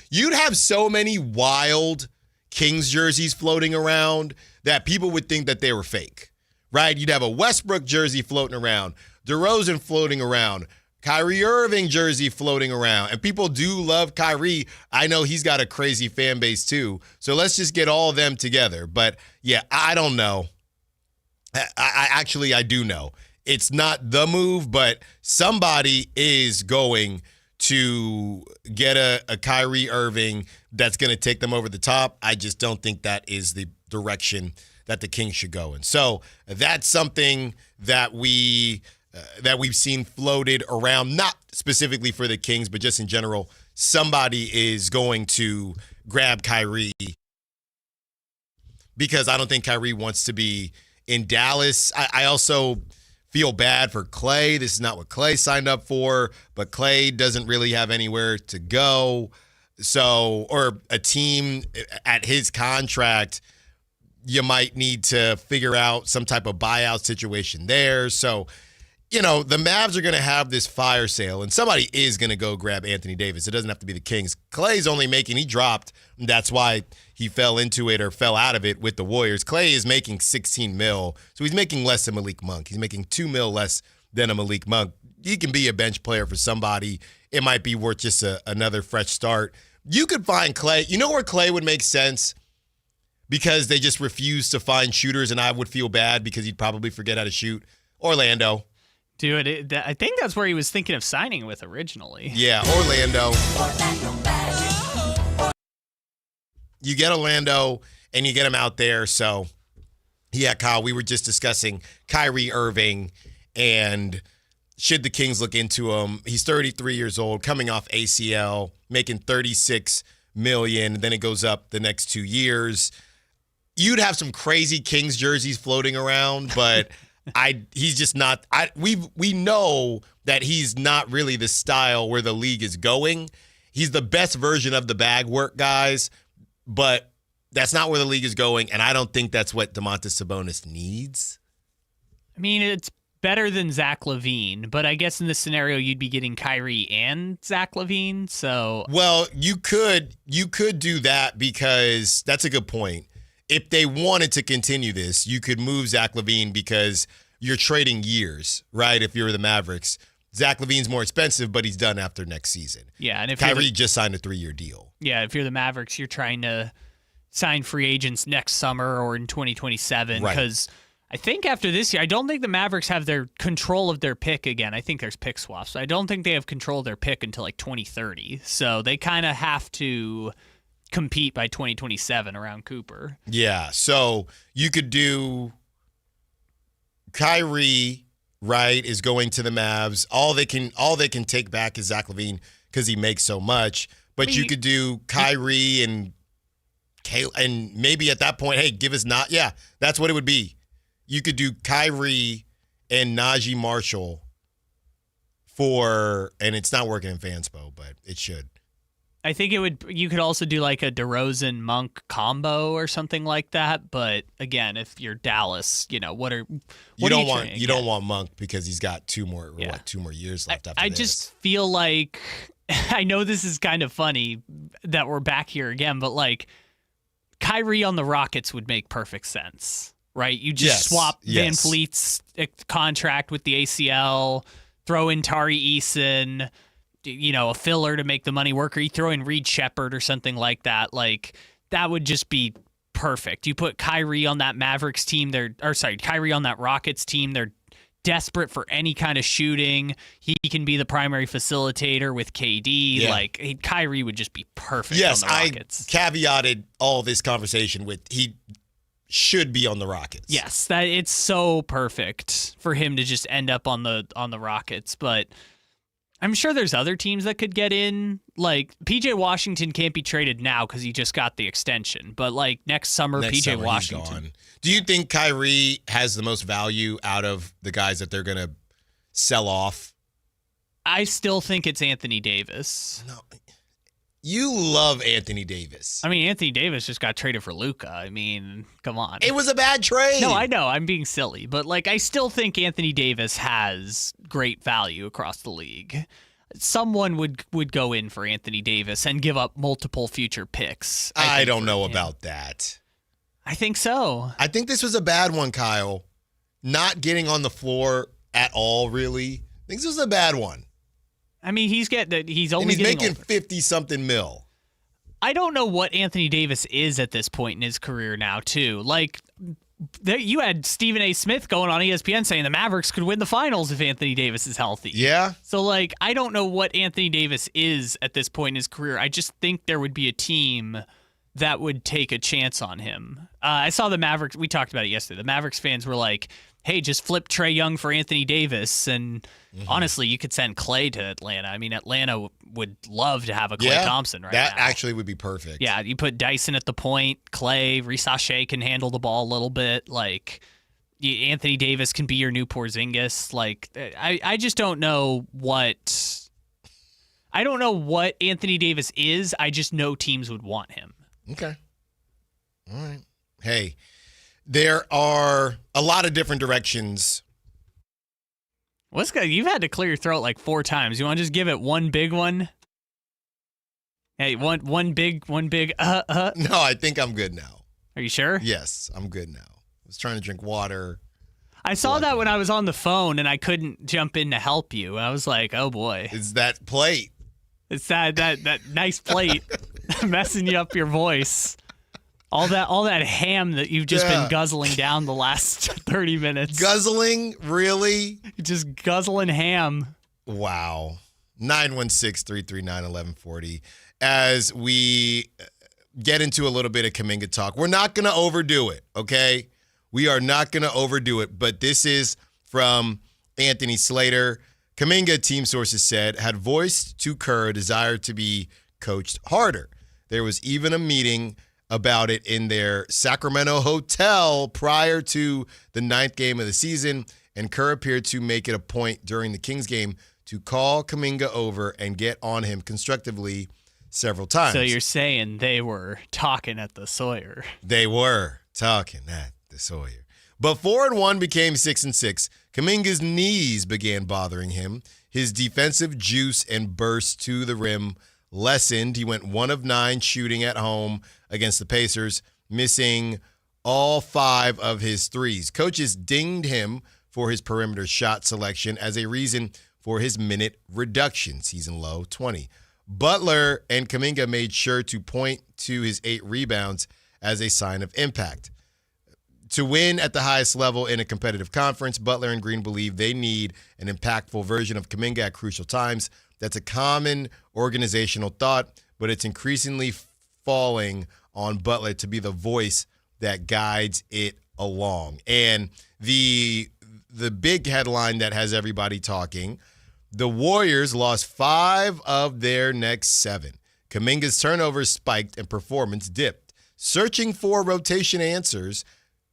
You'd have so many wild Kings jerseys floating around that people would think that they were fake, right? You'd have a Westbrook jersey floating around, DeRozan floating around, Kyrie Irving jersey floating around. And people do love Kyrie. I know he's got a crazy fan base too. So let's just get all of them together. But, yeah, I don't know. I do know. It's not the move, but somebody is going to get a Kyrie Irving that's going to take them over the top. I just don't think that is the direction that the Kings should go in. So that's something that we've seen floated around, not specifically for the Kings, but just in general. Somebody is going to grab Kyrie because I don't think Kyrie wants to be in Dallas. I also feel bad for Clay. This is not what Clay signed up for, but Clay doesn't really have anywhere to go. So, or a team at his contract, you might need to figure out some type of buyout situation there. So, the Mavs are going to have this fire sale, and somebody is going to go grab Anthony Davis. It doesn't have to be the Kings. Clay's only he dropped. That's why he fell into it or fell out of it with the Warriors. Clay is making $16 million, so he's making less than Malik Monk. He's making $2 million less than a Malik Monk. He can be a bench player for somebody. It might be worth just another fresh start. You could find Clay. You know where Clay would make sense? Because they just refuse to find shooters, and I would feel bad because he'd probably forget how to shoot. Orlando. Dude, I think that's where he was thinking of signing with originally. Yeah, Orlando. You get Orlando, and you get him out there. So, yeah, Kyle, we were just discussing Kyrie Irving, and should the Kings look into him? He's 33 years old, coming off ACL, making $36 million. Then it goes up the next 2 years. You'd have some crazy Kings jerseys floating around, but he's just not. We know that he's not really the style where the league is going. He's the best version of the bag work guys, but that's not where the league is going, and I don't think that's what Domantas Sabonis needs. I mean, it's better than Zach LaVine, but I guess in this scenario you'd be getting Kyrie and Zach LaVine. So, well, you could do that because that's a good point. If they wanted to continue this, you could move Zach LaVine because you're trading years, right? If you're the Mavericks, Zach LaVine's more expensive, but he's done after next season. Yeah, and if Kyrie just signed a 3-year deal. Yeah, if you're the Mavericks, you're trying to sign free agents next summer or in 2027 because I think after this year, I don't think the Mavericks have their control of their pick again. I think there's pick swaps. I don't think they have control of their pick until like 2030. So they kind of have to compete by 2027 around Cooper. Yeah, so you could do Kyrie, right, is going to the Mavs. All they can take back is Zach LaVine because he makes so much. But you could do Kyrie and maybe at that point, hey, give us not. Yeah, that's what it would be. You could do Kyrie and Najee Marshall and it's not working in Fanspo, but it should. I think you could also do like a DeRozan Monk combo or something like that. But again, if you're Dallas, you don't want Monk because he's got 2 more years left after this. I just feel like I know this is kind of funny that we're back here again, but like Kyrie on the Rockets would make perfect sense, right? You just swap Van Fleet's contract with the ACL, throw in Tari Eason, a filler to make the money work, or you throw in Reed Shepherd or something like that. Like, that would just be perfect. You put Kyrie on that Mavericks team, Kyrie on that Rockets team, they're desperate for any kind of shooting. He can be the primary facilitator with KD. Yeah. Like, Kyrie would just be perfect on the Rockets. I caveated all this conversation with he should be on the Rockets. Yes, that it's so perfect for him to just end up on the Rockets, but I'm sure there's other teams that could get in. Like, PJ Washington can't be traded now because he just got the extension. But, like, next summer, PJ Washington. Do you think Kyrie has the most value out of the guys that they're going to sell off? I still think it's Anthony Davis. No. You love Anthony Davis. I mean, Anthony Davis just got traded for Luka. I mean, come on. It was a bad trade. No, I know. I'm being silly. But, like, I still think Anthony Davis has great value across the league. Someone would go in for Anthony Davis and give up multiple future picks. I don't know about that. I think so. I think this was a bad one, Kyle. Not getting on the floor at all, really. I think this was a bad one. I mean, he's only making 50-something mil. I don't know what Anthony Davis is at this point in his career now, too. Like, you had Stephen A. Smith going on ESPN saying the Mavericks could win the finals if Anthony Davis is healthy. Yeah. So, like, I don't know what Anthony Davis is at this point in his career. I just think there would be a team that would take a chance on him. I saw the Mavericks. We talked about it yesterday. The Mavericks fans were like, hey, just flip Trae Young for Anthony Davis. And honestly, you could send Klay to Atlanta. I mean, Atlanta would love to have a Klay Thompson right now. That actually would be perfect. Yeah, you put Dyson at the point. Klay, Risa can handle the ball a little bit. Like, Anthony Davis can be your new Porzingis. Like, I just don't know what... I don't know what Anthony Davis is. I just know teams would want him. Okay. All right. Hey, there are a lot of different directions. You've had to clear your throat like 4 times. You want to just give it one big one? Hey, one big. No, I think I'm good now. Are you sure? Yes, I'm good now. I was trying to drink water. I saw that when I was on the phone and I couldn't jump in to help you. I was like, oh boy. It's that plate. It's that nice plate messing you up your voice. All that ham that you've just been guzzling down the last 30 minutes. Guzzling? Really? Just guzzling ham. Wow. 916-339-1140. As we get into a little bit of Kuminga talk, we're not going to overdo it, okay? We are not going to overdo it, but this is from Anthony Slater. Kuminga, team sources said, had voiced to Kerr a desire to be coached harder. There was even a meeting about it in their Sacramento hotel prior to the 9th game of the season, and Kerr appeared to make it a point during the Kings game to call Kuminga over and get on him constructively several times. So you're saying they were talking at the Sawyer. They were talking at the Sawyer. But 4-1 became 6-6. Kuminga's knees began bothering him. His defensive juice and burst to the rim lessened. He went 1 of 9 shooting at home against the Pacers, missing all 5 of his threes. Coaches dinged him for his perimeter shot selection as a reason for his minute reduction, season low 20. Butler and Kuminga made sure to point to his 8 rebounds as a sign of impact. To win at the highest level in a competitive conference, Butler and Green believe they need an impactful version of Kuminga at crucial times. That's a common organizational thought, but it's increasingly falling on Butler to be the voice that guides it along. And the big headline that has everybody talking, the Warriors lost 5 of their next 7. Kuminga's turnovers spiked and performance dipped. Searching for rotation answers,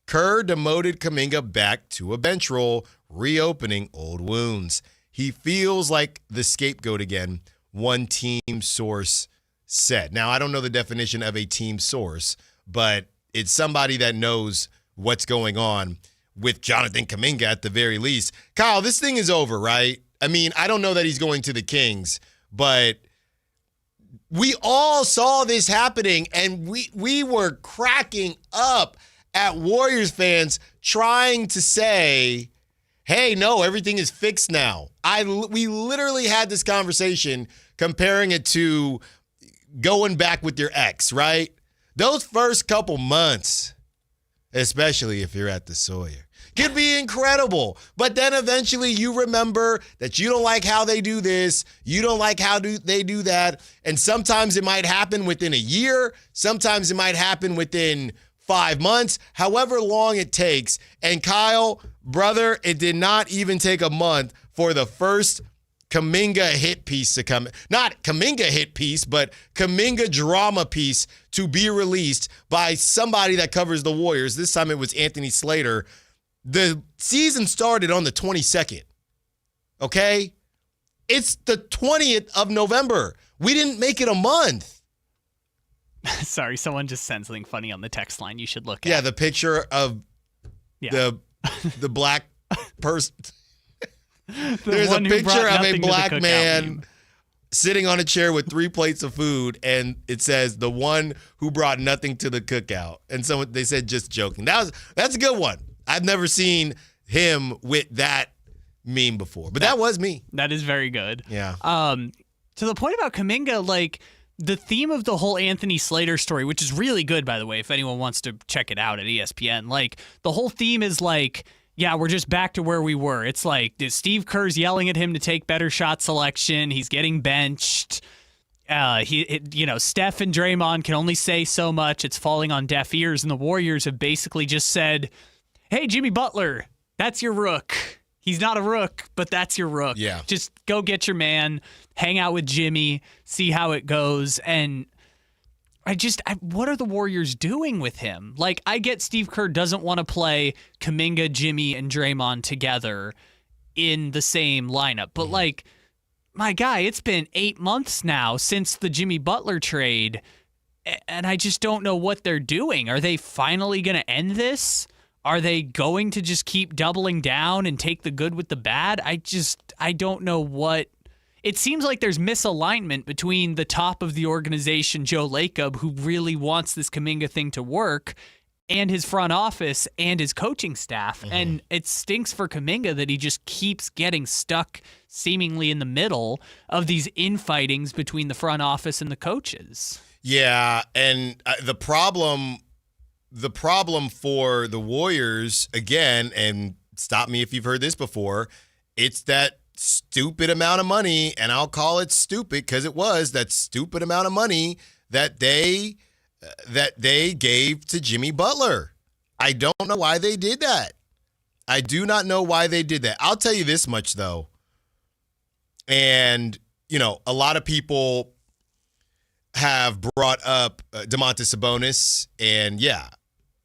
Kerr demoted Kuminga back to a bench role, reopening old wounds. He feels like the scapegoat again, one team source said. Now, I don't know the definition of a team source, but it's somebody that knows what's going on with Jonathan Kuminga at the very least. Kyle, this thing is over, right? I mean, I don't know that he's going to the Kings, but we all saw this happening, and we were cracking up at Warriors fans trying to say, hey, no, everything is fixed now. We literally had this conversation comparing it to going back with your ex, right? Those first couple months, especially if you're at the Sawyer, could be incredible. But then eventually you remember that you don't like how they do this. You don't like how they do that. And sometimes it might happen within a year. Sometimes it might happen within 5 months, however long it takes. And Kyle, brother, it did not even take a month for the first Kuminga hit piece to come. Not Kuminga hit piece, but Kuminga drama piece to be released by somebody that covers the Warriors. This time it was Anthony Slater. The season started on the 22nd, okay? It's the 20th of November. We didn't make it a month. Sorry, someone just sent something funny on the text line you should look at. Yeah, the picture of the black person. There's a picture of a black man sitting on a chair with 3 plates of food, and it says the one who brought nothing to the cookout. And so they said just joking. That's a good one. I've never seen him with that meme before, but that was me. That is very good. Yeah. To the point about Kuminga, like, the theme of the whole Anthony Slater story, which is really good, by the way, if anyone wants to check it out at ESPN, like, the whole theme is like, yeah, we're just back to where we were. It's like Steve Kerr's yelling at him to take better shot selection. He's getting benched. Steph and Draymond can only say so much. It's falling on deaf ears, and the Warriors have basically just said, hey, Jimmy Butler, that's your rook. He's not a rook, but that's your rook. Yeah. Just go get your man, hang out with Jimmy, see how it goes. And what are the Warriors doing with him? Like, I get Steve Kerr doesn't want to play Kuminga, Jimmy, and Draymond together in the same lineup. But, like, my guy, it's been 8 months now since the Jimmy Butler trade, and I just don't know what they're doing. Are they finally going to end this? Are they going to just keep doubling down and take the good with the bad? I don't know what. It seems like there's misalignment between the top of the organization, Joe Lacob, who really wants this Kuminga thing to work, and his front office and his coaching staff. Mm-hmm. And it stinks for Kuminga that he just keeps getting stuck seemingly in the middle of these infightings between the front office and the coaches. Yeah, and the problem the problem for the Warriors, again, and stop me if you've heard this before, it's that stupid amount of money, and I'll call it stupid because it was that stupid amount of money that they gave to Jimmy Butler. I don't know why they did that. I do not know why they did that. I'll tell you this much, though. And, a lot of people have brought up Domantas Sabonis, and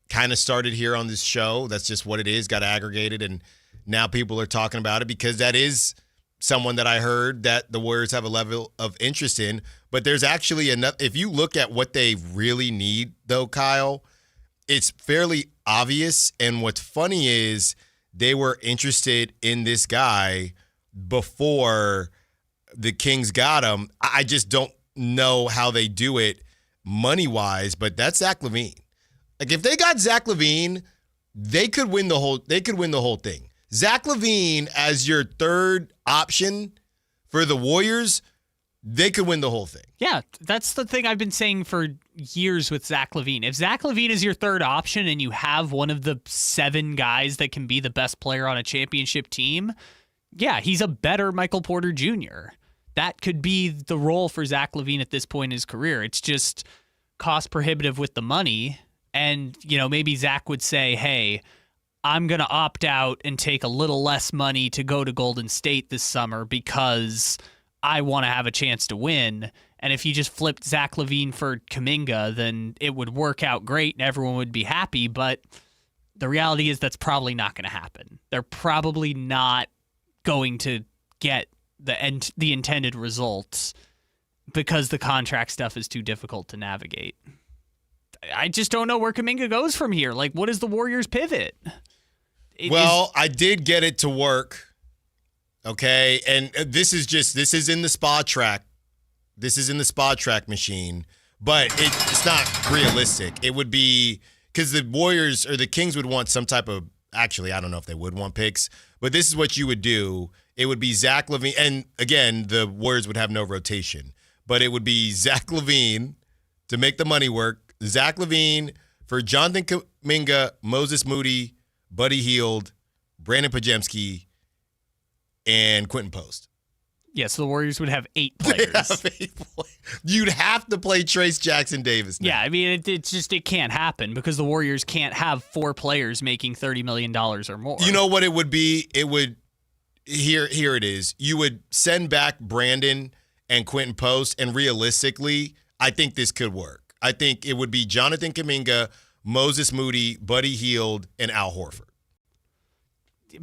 kind of started here on this show. That's just what it is, got aggregated, and now people are talking about it because that is someone that I heard that the Warriors have a level of interest in. But there's actually enough. If you look at what they really need, though, Kyle, it's fairly obvious. And what's funny is they were interested in this guy before the Kings got him. I just don't know how they do it money-wise, but that's Zach LaVine. Like, if they got Zach LaVine, they could win the whole thing. Zach LaVine as your third option for the Warriors, they could win the whole thing. Yeah, that's the thing I've been saying for years with Zach LaVine. If Zach LaVine is your third option and you have one of the 7 guys that can be the best player on a championship team, he's a better Michael Porter Jr. That could be the role for Zach LaVine at this point in his career. It's just cost prohibitive with the money. And, maybe Zach would say, hey, I'm going to opt out and take a little less money to go to Golden State this summer because I want to have a chance to win. And if you just flipped Zach LaVine for Kuminga, then it would work out great and everyone would be happy. But the reality is that's probably not going to happen. They're probably not going to get the intended results because the contract stuff is too difficult to navigate. I just don't know where Kuminga goes from here. Like, what is the Warriors' pivot? I did get it to work, okay? And this is in the spot track. This is in the spot track machine, but it's not realistic. It would be because the Warriors or the Kings would want some type of, actually, I don't know if they would want picks, but this is what you would do. It would be Zach LaVine, and again, the Warriors would have no rotation, but it would be Zach LaVine to make the money work. Zach LaVine for Jonathan Kuminga, Moses Moody, Buddy Hield, Brandon Podziemski, and Quentin Post. So the Warriors would have 8 players. You'd have to play Trace Jackson Davis now. Yeah, I mean, it can't happen because the Warriors can't have 4 players making $30 million or more. You know what it would be? It would, here it is. You would send back Brandon and Quentin Post, and realistically, I think this could work. I think it would be Jonathan Kuminga, Moses Moody, Buddy Hield, and Al Horford.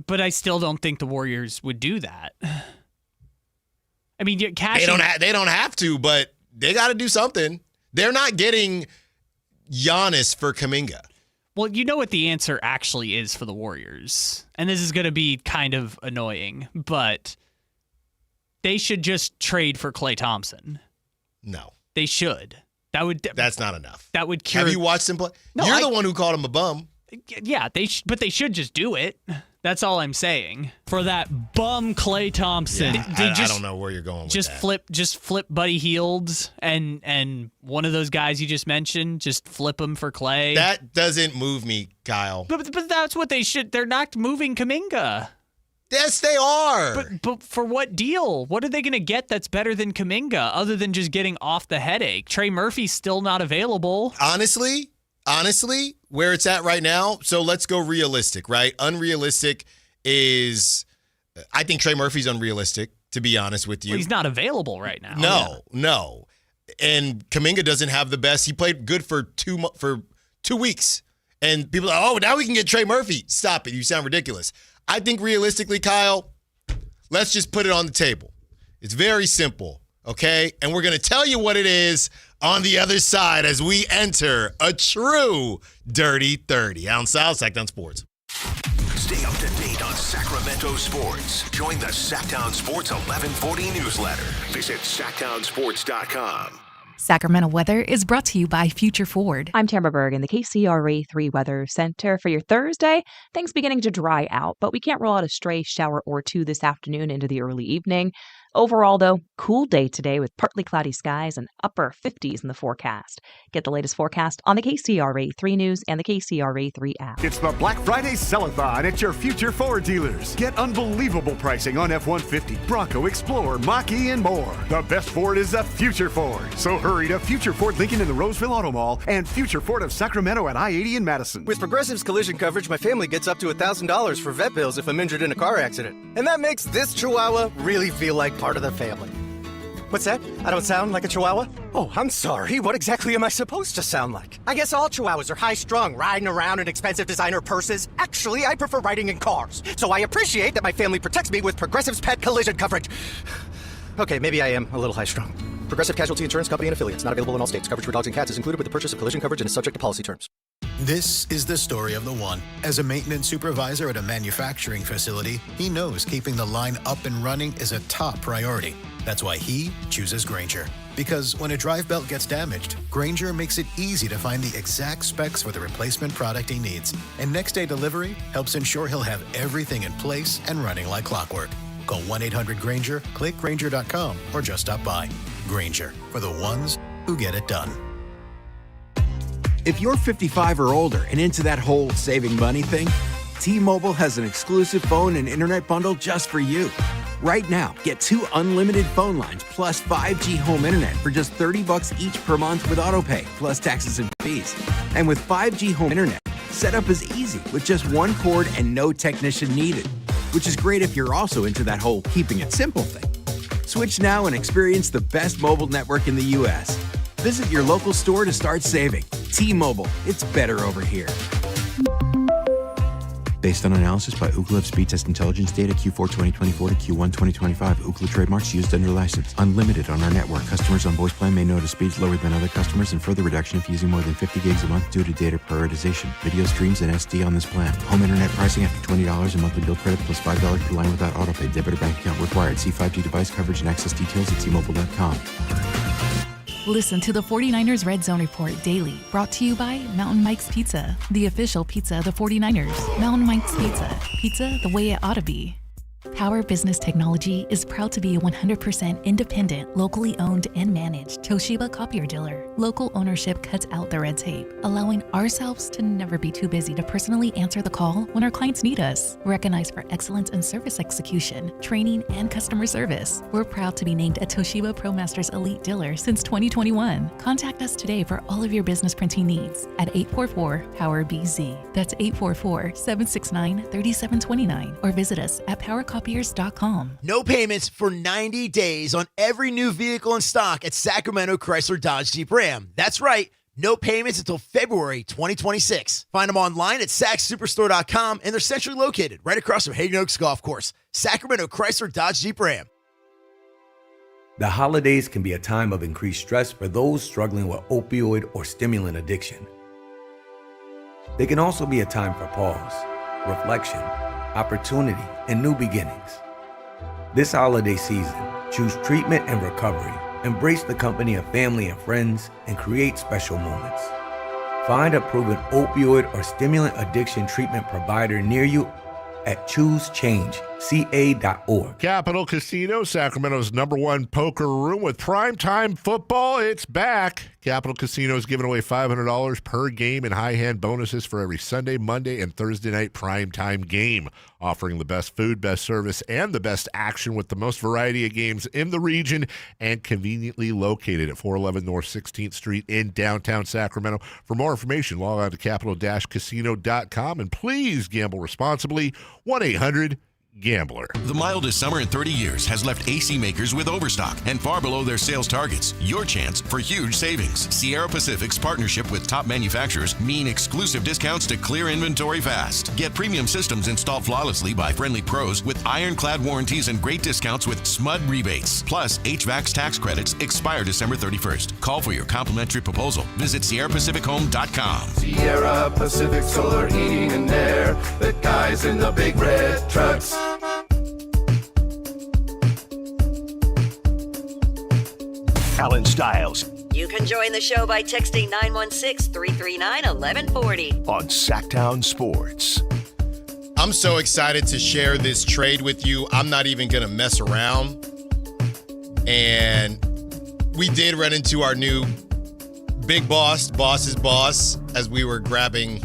But I still don't think the Warriors would do that. I mean, they don't have to, but they got to do something. They're not getting Giannis for Kuminga. Well, you know what the answer actually is for the Warriors, and this is going to be kind of annoying, but they should just trade for Klay Thompson. No. They should. That's not enough. That would cure. Have you watched him play? No, You're the one who called him a bum. Yeah, but they should just do it. That's all I'm saying. For that bum Klay Thompson, I don't know where you're going with that. Just flip Buddy Hield and one of those guys you just mentioned. Just flip him for Klay. That doesn't move me, Kyle. But that's what they should. They're not moving Kuminga. Yes, they are. But for what deal? What are they going to get that's better than Kuminga other than just getting off the headache? Trey Murphy's still not available. Honestly, where it's at right now, so let's go realistic, right? Unrealistic is, I think Trey Murphy's unrealistic, to be honest with you. Well, he's not available right now. No. And Kuminga doesn't have the best. He played good for 2 weeks. And people are, now we can get Trey Murphy. Stop it. You sound ridiculous. I think realistically, Kyle, let's just put it on the table. It's very simple, okay? And we're going to tell you what it is on the other side as we enter a true Dirty 30. Allen Stiles, Sactown Sports. Stay up to date on Sacramento sports. Join the Sactown Sports 1140 newsletter. Visit SactownSports.com. Sacramento weather is brought to you by Future Ford. I'm Tamara Berg in the KCRA 3 Weather Center. For your Thursday, things beginning to dry out, but we can't rule out a stray shower or two this afternoon into the early evening. Overall, though, cool day today with partly cloudy skies and upper 50s in the forecast. Get the latest forecast on the KCRA 3 News and the KCRA 3 app. It's the Black Friday Sell-a-thon at your Future Ford dealers. Get unbelievable pricing on F-150, Bronco, Explorer, Mach-E, and more. The best Ford is a Future Ford. So hurry to Future Ford Lincoln in the Roseville Auto Mall and Future Ford of Sacramento at I-80 in Madison. With Progressive's collision coverage, my family gets up to $1,000 for vet bills if I'm injured in a car accident. And that makes this Chihuahua really feel like part of the family. What's that? I don't sound like a Chihuahua? Oh, I'm sorry. What exactly am I supposed to sound like? I guess all Chihuahuas are high-strung, riding around in expensive designer purses. Actually, I prefer riding in cars. So I appreciate that my family protects me with Progressive's pet collision coverage. Okay, maybe I am a little high-strung. Progressive Casualty Insurance Company and Affiliates. Not available in all states. Coverage for dogs and cats is included with the purchase of collision coverage and is subject to policy terms. This is the story of the one. As a maintenance supervisor at a manufacturing facility, he knows keeping the line up and running is a top priority. That's why he chooses Grainger. Because when a drive belt gets damaged, Grainger makes it easy to find the exact specs for the replacement product he needs. And next-day delivery helps ensure he'll have everything in place and running like clockwork. Call 1-800-GRAINGER, click Grainger.com, or just stop by. Grainger, for the ones who get it done. If you're 55 or older and into that whole saving money thing, T-Mobile has an exclusive phone and internet bundle just for you. Right now, get 2 unlimited phone lines plus 5G home internet for just $30 each per month with AutoPay, plus taxes and fees. And with 5G home internet, setup is easy with just one cord and no technician needed, which is great if you're also into that whole keeping it simple thing. Switch now and experience the best mobile network in the U.S. Visit your local store to start saving. T-Mobile, it's better over here. Based on analysis by Ookla of Speed Test Intelligence data Q4 2024 to Q1 2025, Ookla trademarks used under license. Unlimited on our network. Customers on voice plan may notice speeds lower than other customers and further reduction if using more than 50 gigs a month due to data prioritization. Video streams and SD on this plan. Home internet pricing after $20 a monthly bill credit plus $5 per line without autopay. Debit or bank account required. See 5G device coverage and access details at T-Mobile.com. Listen to the 49ers Red Zone Report daily, brought to you by Mountain Mike's Pizza, the official pizza of the 49ers. Mountain Mike's Pizza, pizza the way it ought to be. Power Business Technology is proud to be a 100% independent, locally owned and managed Toshiba copier dealer. Local ownership cuts out the red tape, allowing ourselves to never be too busy to personally answer the call when our clients need us. Recognized for excellence in service execution, training, and customer service, we're proud to be named a Toshiba ProMasters Elite Dealer since 2021. Contact us today for all of your business printing needs at 844-POWER-BZ. That's 844-769-3729. Or visit us at PowerCopiers.com. No payments for 90 days on every new vehicle in stock at Sacramento Chrysler Dodge Jeep Ram. That's right. No payments until February 2026. Find them online at SacSuperstore.com, and they're centrally located right across from Hayden Oaks Golf Course. Sacramento Chrysler Dodge Jeep Ram. The holidays can be a time of increased stress for those struggling with opioid or stimulant addiction. They can also be a time for pause, reflection, opportunity, and new beginnings. This holiday season, choose treatment and recovery. Embrace the company of family and friends and create special moments. Find a proven opioid or stimulant addiction treatment provider near you at ChooseChangeCA.org. Capital Casino, Sacramento's #1 poker room with primetime football. It's back. Capital Casino is giving away $500 per game in high-hand bonuses for every Sunday, Monday, and Thursday night primetime game, offering the best food, best service, and the best action with the most variety of games in the region and conveniently located at 411 North 16th Street in downtown Sacramento. For more information, log on to capital-casino.com, and please gamble responsibly. 1-800-GAMBLER. The mildest summer in 30 years has left AC makers with overstock and far below their sales targets. Your chance for huge savings. Sierra Pacific's partnership with top manufacturers mean exclusive discounts to clear inventory fast. Get premium systems installed flawlessly by friendly pros with ironclad warranties and great discounts with SMUD rebates. Plus, HVAC's tax credits expire December 31st. Call for your complimentary proposal. Visit SierraPacificHome.com. Sierra Pacific Solar Heating and Air. The guys in the big red trucks. Allen Stiles You can join the show by texting 916-339-1140. On Sactown Sports. I'm so excited to share this trade with you. I'm not even going to mess around. And we did run into our new big boss's boss, as we were grabbing.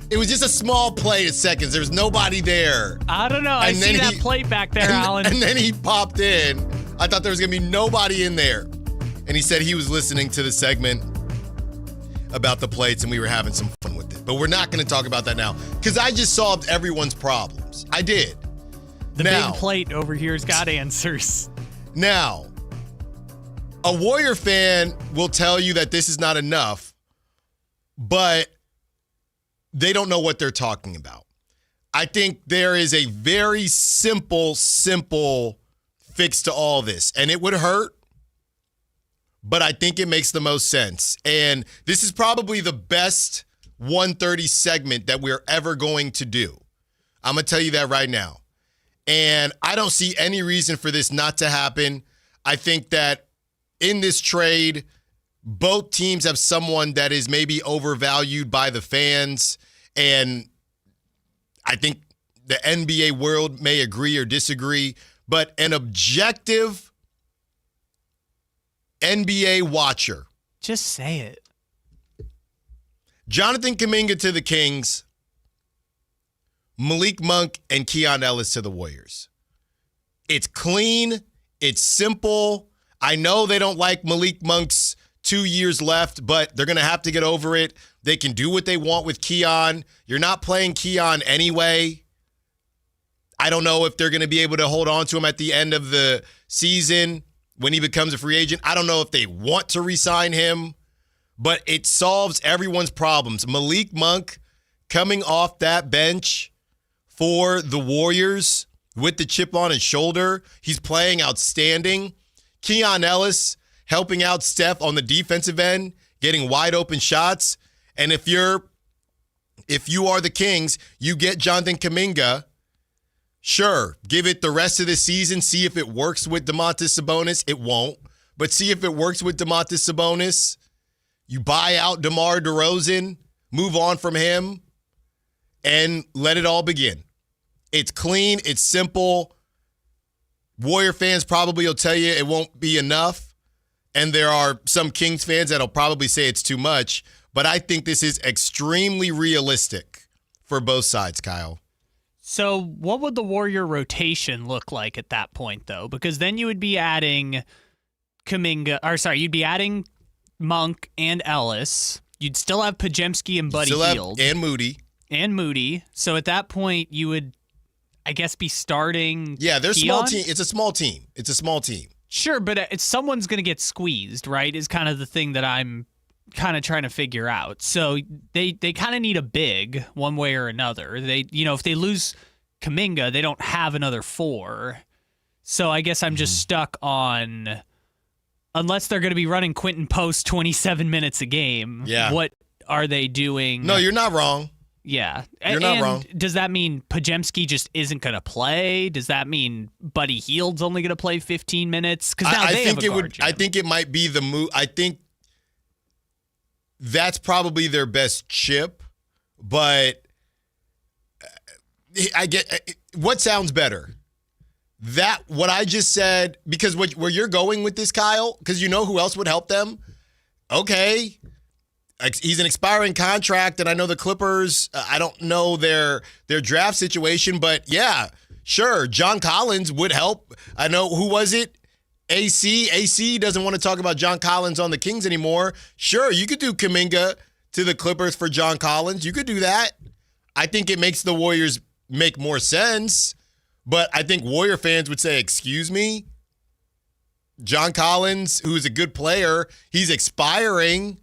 It was just a small play at seconds. There was nobody there. I don't know. I see that plate back there, Allen. And then he popped in. I thought there was going to be nobody in there. And he said he was listening to the segment about the plates, and we were having some fun with it. But we're not going to talk about that now, because I just solved everyone's problems. I did. The big plate over here's got answers. Now, a Warrior fan will tell you that this is not enough, but they don't know what they're talking about. I think there is a very simple fix to all this, and it would hurt, but I think it makes the most sense. And this is probably the best 1:30 segment that we're ever going to do. I'm going to tell you that right now. And I don't see any reason for this not to happen. I think that in this trade, both teams have someone that is maybe overvalued by the fans. And I think the NBA world may agree or disagree, but an objective NBA watcher. Just say it. Jonathan Kuminga to the Kings, Malik Monk and Keon Ellis to the Warriors. It's clean. It's simple. I know they don't like Malik Monk's 2 years left, but they're going to have to get over it. They can do what they want with Keon. You're not playing Keon anyway. I don't know if they're going to be able to hold on to him at the end of the season when he becomes a free agent. I don't know if they want to re-sign him, but it solves everyone's problems. Malik Monk coming off that bench for the Warriors with the chip on his shoulder. He's playing outstanding. Keon Ellis helping out Steph on the defensive end, getting wide open shots. And if you are the Kings, you get Jonathan Kuminga. Sure, give it the rest of the season, see if it works with Domantas Sabonis. It won't, but see if it works with Domantas Sabonis. You buy out DeMar DeRozan, move on from him, and let it all begin. It's clean, it's simple. Warrior fans probably will tell you it won't be enough, and there are some Kings fans that'll probably say it's too much, but I think this is extremely realistic for both sides, Kyle. So what would the Warrior rotation look like at that point, though? Because then you would be adding you'd be adding Monk and Ellis. You'd still have Podziemski and Buddy Hield. And Moody. So at that point, you would, I guess, be starting Yeah, they're Keon? small team. It's a small team. Sure, but someone's going to get squeezed, right, is kind of the thing that I'm kind of trying to figure out. So they kind of need a big one way or another. If they lose Kuminga, they don't have another 4. So I guess I'm just stuck on, unless they're going to be running Quentin Post 27 minutes a game. Yeah. What are they doing? No, you're not wrong. Yeah. You're not wrong. Does that mean Podziemski just isn't going to play? Does that mean Buddy Hield's only going to play 15 minutes? Because now they have a guard gem. I think it might be the move. I think that's probably their best chip, but I get what sounds better. That what I just said, because where you're going with this, Kyle, because you know who else would help them? Okay. He's an expiring contract, and I know the Clippers, I don't know their draft situation, but yeah, sure, John Collins would help. I know, who was it? AC doesn't want to talk about John Collins on the Kings anymore. Sure, you could do Kuminga to the Clippers for John Collins. You could do that. I think it makes the Warriors make more sense, but I think Warrior fans would say, excuse me? John Collins, who's a good player, he's expiring.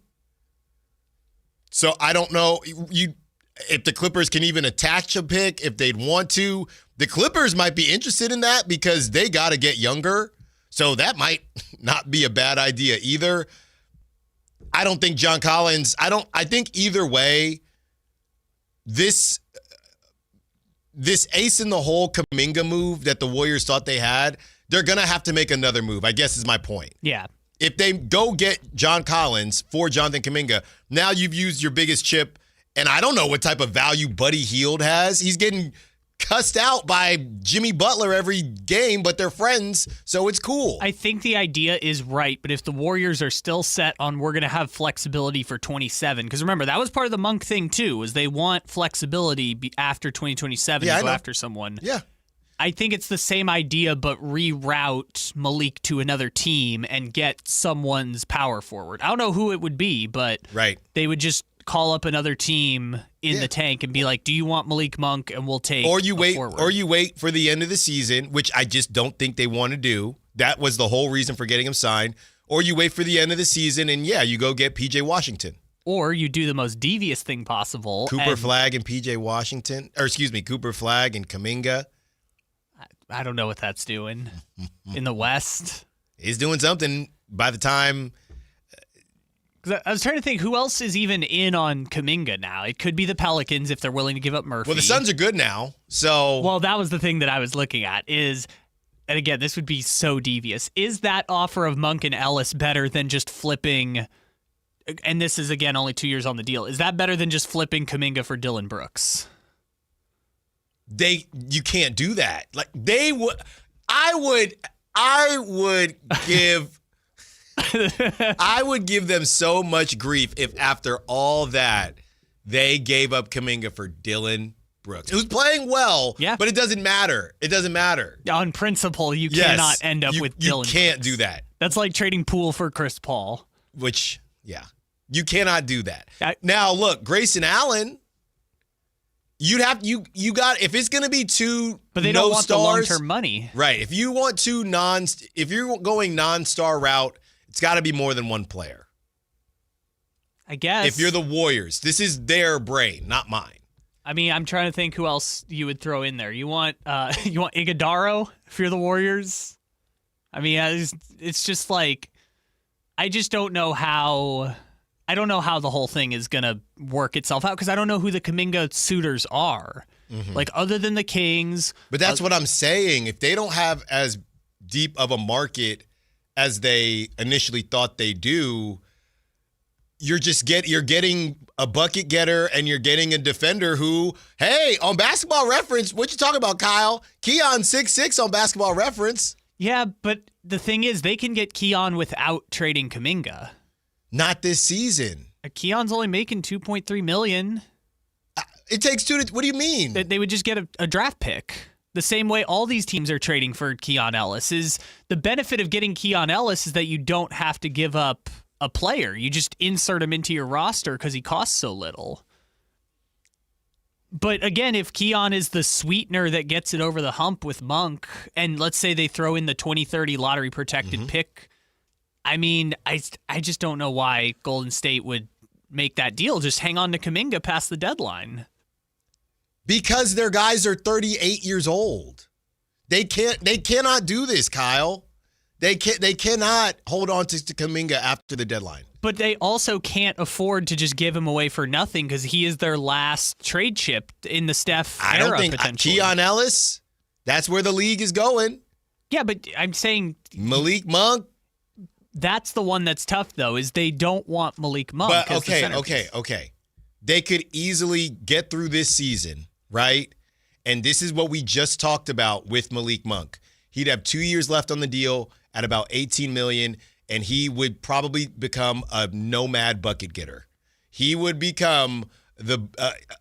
So I don't know if the Clippers can even attach a pick, if they'd want to. The Clippers might be interested in that because they got to get younger. So that might not be a bad idea either. I don't think John Collins, I think either way, this ace in the hole Kuminga move that the Warriors thought they had, they're going to have to make another move, I guess is my point. Yeah. If they go get John Collins for Jonathan Kuminga, now you've used your biggest chip, and I don't know what type of value Buddy Hield has. He's getting cussed out by Jimmy Butler every game, but they're friends, so it's cool. I think the idea is right, but if the Warriors are still set on we're going to have flexibility for 27, because remember, that was part of the Monk thing too, is they want flexibility after 2027 to go after someone. Yeah. I think it's the same idea, but reroute Malik to another team and get someone's power forward. I don't know who it would be, but they would just call up another team in the tank and be like, "Do you want Malik Monk?" And we'll take. Or you wait, forward. or you wait for the end of the season, which I just don't think they want to do. That was the whole reason for getting him signed. Or you wait for the end of the season, and you go get PJ Washington. Or you do the most devious thing possible. Cooper Flagg and PJ Washington, Cooper Flagg and Kuminga. I don't know what that's doing in the West. He's doing something by the time. Because I was trying to think who else is even in on Kuminga now. It could be the Pelicans if they're willing to give up Murphy. Well, the Suns are good now, so. Well, that was the thing that I was looking at is, and again, this would be so devious. Is that offer of Monk and Ellis better than just flipping? And this is again only 2 years on the deal. Is that better than just flipping Kuminga for Dillon Brooks? You can't do that. Like I would give I would give them so much grief if after all that they gave up Kuminga for Dillon Brooks, who's playing well, but it doesn't matter. It doesnesn't matter. On principle, you cannot end up with Dillon Brooks. You can't do that. That's like trading Poole for Chris Paul. Which, you cannot do that. Now, look, Grayson Allen, you got, if it's going to be two but they don't want the long-term money. Right. If you want if you're going non-star route, it's got to be more than one player. I guess. If you're the Warriors, this is their brain, not mine. I mean, I'm trying to think who else you would throw in there. You want Iguodala if you're the Warriors? I mean, it's just like, I just don't know how. I don't know how the whole thing is going to work itself out because I don't know who the Kuminga suitors are. Mm-hmm. Like, other than the Kings. But that's what I'm saying. If they don't have as deep of a market as they initially thought they do, you're getting a bucket getter and you're getting a defender who, hey, on Basketball Reference, what you talking about, Kyle? Keon 6'6" on Basketball Reference. Yeah, but the thing is, they can get Keon without trading Kuminga. Not this season. Keon's only making $2.3 million. It takes two to. What do you mean? They would just get a draft pick. The same way all these teams are trading for Keon Ellis. Is the benefit of getting Keon Ellis is that you don't have to give up a player. You just insert him into your roster because he costs so little. But again, if Keon is the sweetener that gets it over the hump with Monk, and let's say they throw in the 2030 lottery protected pick, I mean, I just don't know why Golden State would make that deal. Just hang on to Kuminga past the deadline. Because their guys are 38 years old. They cannot do this, Kyle. They cannot hold on to Kuminga after the deadline. But they also can't afford to just give him away for nothing because he is their last trade chip in the Steph era. I don't think Keon Ellis, that's where the league is going. Yeah, but I'm saying Malik Monk. That's the one that's tough, though, is they don't want Malik Monk. But okay. They could easily get through this season, right? And this is what we just talked about with Malik Monk. He'd have 2 years left on the deal at about $18 million, and he would probably become a nomad bucket getter. He would become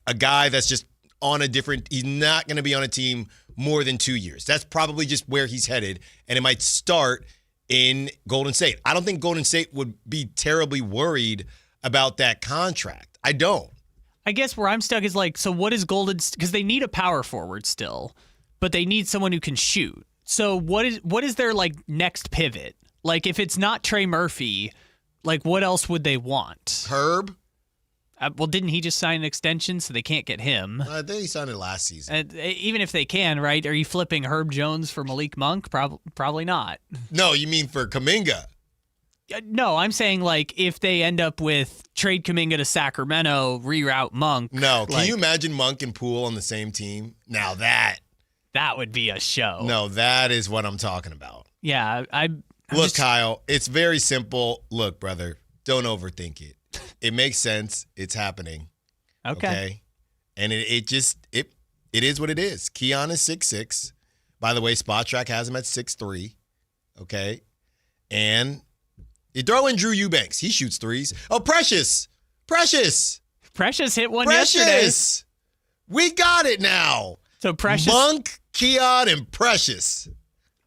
a guy that's just on a different. He's not going to be on a team more than 2 years. That's probably just where he's headed, and it might start in Golden State. I don't think Golden State would be terribly worried about that contract. I don't. I guess where I'm stuck is like, so what is Golden State? Because they need a power forward still, but they need someone who can shoot. So what is their like next pivot? Like if it's not Trey Murphy, like what else would they want? Herb? Well, didn't he just sign an extension, so they can't get him? I think he signed it last season. And even if they can, right? Are you flipping Herb Jones for Malik Monk? Probably not. No, you mean for Kuminga? No, I'm saying like if they end up with trade Kuminga to Sacramento, reroute Monk. No, can you imagine Monk and Poole on the same team? Now that would be a show. No, that is what I'm talking about. Yeah, Look, Kyle, it's very simple. Look, brother, don't overthink it. It makes sense. It's happening. Okay? And it is what it is. Keon is 6'6". By the way, Spot Track has him at 6'3". Okay? And you throw in Drew Eubanks. He shoots threes. Oh, Precious hit one yesterday. We got it now. So Precious, Monk, Keon, and Precious.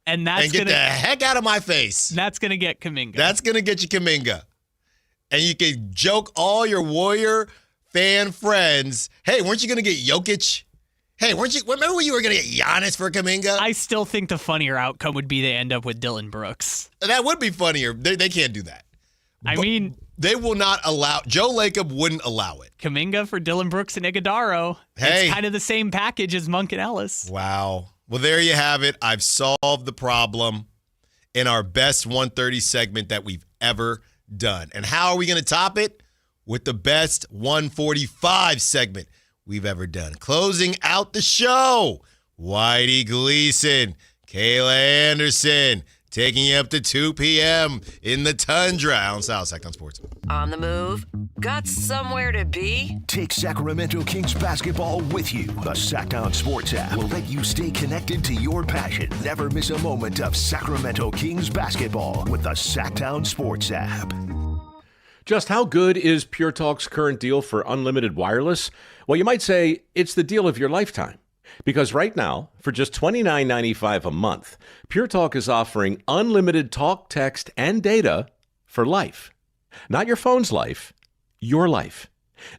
And that's get the heck out of my face. That's gonna get Kuminga. That's gonna get you Kuminga. And you can joke all your Warrior fan friends. Hey, weren't you gonna get Jokic? Hey, remember when you were gonna get Giannis for Kuminga? I still think the funnier outcome would be they end up with Dylan Brooks. That would be funnier. They can't do that. I mean, they will not allow. Joe Lacob wouldn't allow it. Kuminga for Dylan Brooks and Iguodaro. Hey, it's kind of the same package as Monk and Ellis. Wow. Well, there you have it. I've solved the problem in our best 130 segment that we've ever done. And how are we going to top it? With the best 145 segment we've ever done. Closing out the show, Whitey Gleason, Kayla Anderson, taking you up to 2 p.m. in the Tundra on South Sactown Sports. On the move? Got somewhere to be? Take Sacramento Kings basketball with you. The Sactown Sports app will let you stay connected to your passion. Never miss a moment of Sacramento Kings basketball with the Sactown Sports app. Just how good is Pure Talk's current deal for unlimited wireless? Well, you might say it's the deal of your lifetime. Because right now, for just $29.95 a month, Pure Talk is offering unlimited talk, text, and data for life. Not your phone's life, your life.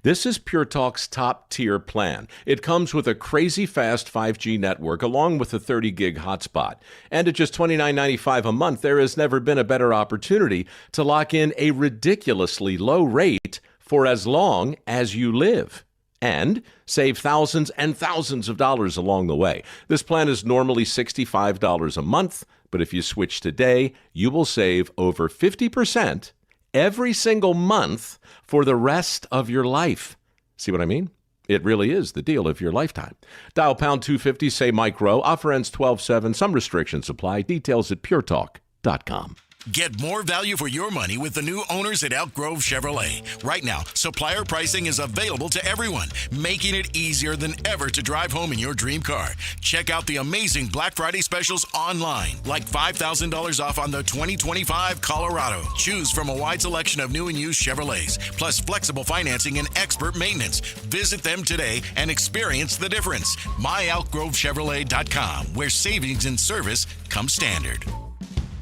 This is Pure Talk's top-tier plan. It comes with a crazy fast 5G network along with a 30-gig hotspot. And at just $29.95 a month, there has never been a better opportunity to lock in a ridiculously low rate for as long as you live. And save thousands and thousands of dollars along the way. This plan is normally $65 a month, but if you switch today, you will save over 50% every single month for the rest of your life. See what I mean? It really is the deal of your lifetime. Dial pound 250, say Mike Rowe. Offer ends 12/7. Some restrictions apply. Details at puretalk.com. Get more value for your money with the new owners at Elk Grove Chevrolet. Right now, supplier pricing is available to everyone, making it easier than ever to drive home in your dream car. Check out the amazing Black Friday specials online, like $5,000 off on the 2025 Colorado. Choose from a wide selection of new and used Chevrolets, plus flexible financing and expert maintenance. Visit them today and experience the difference. MyElkGroveChevrolet.com, where savings and service come standard.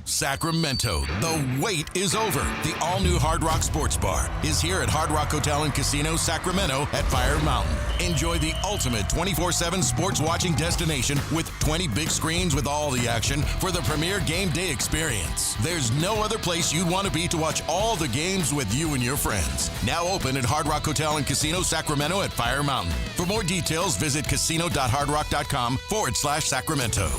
Sacramento, the wait is over. The all-new Hard Rock Sports Bar is here at Hard Rock Hotel and Casino, Sacramento at Fire Mountain. Enjoy the ultimate 24/7 sports watching destination with 20 big screens with all the action for the premier game day experience. There's no other place you'd want to be to watch all the games with you and your friends. Now open at Hard Rock Hotel and Casino, Sacramento at Fire Mountain. For more details, visit casino.hardrock.com/Sacramento.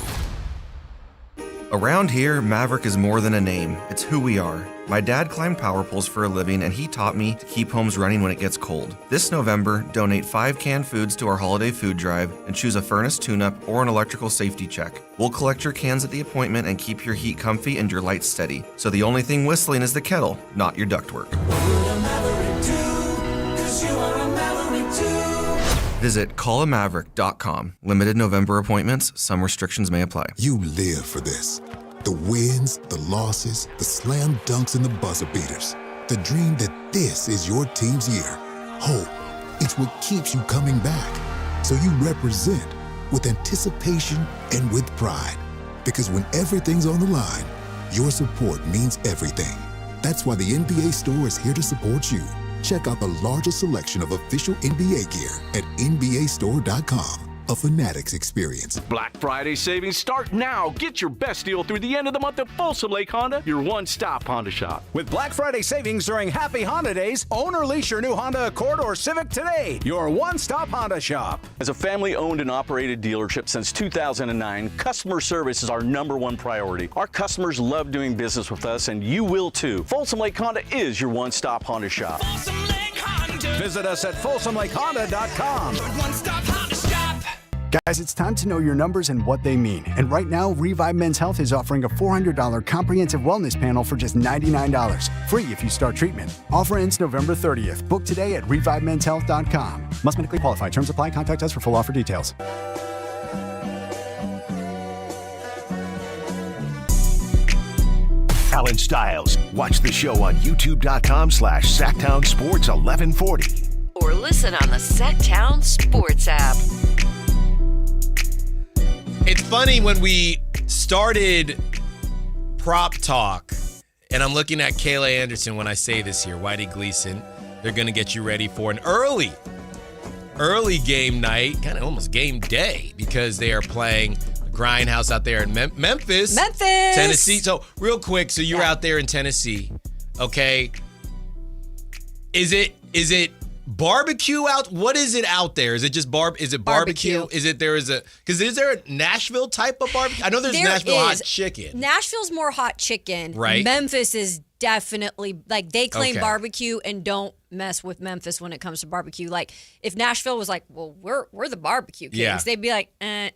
Around here, Maverick is more than a name. It's who we are. My dad climbed power poles for a living, and he taught me to keep homes running when it gets cold. This November, donate 5 canned foods to our holiday food drive and choose a furnace tune-up or an electrical safety check. We'll collect your cans at the appointment and keep your heat comfy and your lights steady. So the only thing whistling is the kettle, not your ductwork. Visit callamaverick.com. Limited November appointments. Some restrictions may apply. You live for this. The wins, the losses, the slam dunks, and the buzzer beaters. The dream that this is your team's year. Hope. It's what keeps you coming back. So you represent with anticipation and with pride. Because when everything's on the line, your support means everything. That's why the NBA store is here to support you. Check out the largest selection of official NBA gear at NBAstore.com. A Fanatics experience. Black Friday savings start now. Get your best deal through the end of the month at Folsom Lake Honda, your one-stop Honda shop. With Black Friday savings during Happy Honda Days, own or lease your new Honda Accord or Civic today. Your one-stop Honda shop. As a family-owned and operated dealership since 2009, customer service is our #1 priority. Our customers love doing business with us, and you will too. Folsom Lake Honda is your one-stop Honda shop. Visit us at FolsomLakeHonda.com. One-stop Honda shop. Guys, it's time to know your numbers and what they mean. And right now, Revive Men's Health is offering a $400 comprehensive wellness panel for just $99. Free if you start treatment. Offer ends November 30th. Book today at revivemenshealth.com. Must medically qualify. Terms apply. Contact us for full offer details. Allen Stiles. Watch the show on youtube.com/Sactown Sports 1140. Or listen on the Sactown Sports app. It's funny when we started Prop Talk, and I'm looking at Kayla Anderson when I say this here, Whitey Gleason. They're going to get you ready for an early game night, kind of almost game day, because they are playing the Grindhouse out there in Memphis, Tennessee. So real quick, so you're out there in Tennessee, okay? Is it barbecue out? What is it out there? Is it just barbecue? Is there a Nashville type of barbecue? I know there's Nashville hot chicken. Nashville's more hot chicken. Right. Memphis is definitely, like, they claim barbecue and don't mess with Memphis when it comes to barbecue. Like, if Nashville was like, well, we're the barbecue kings, they'd be like,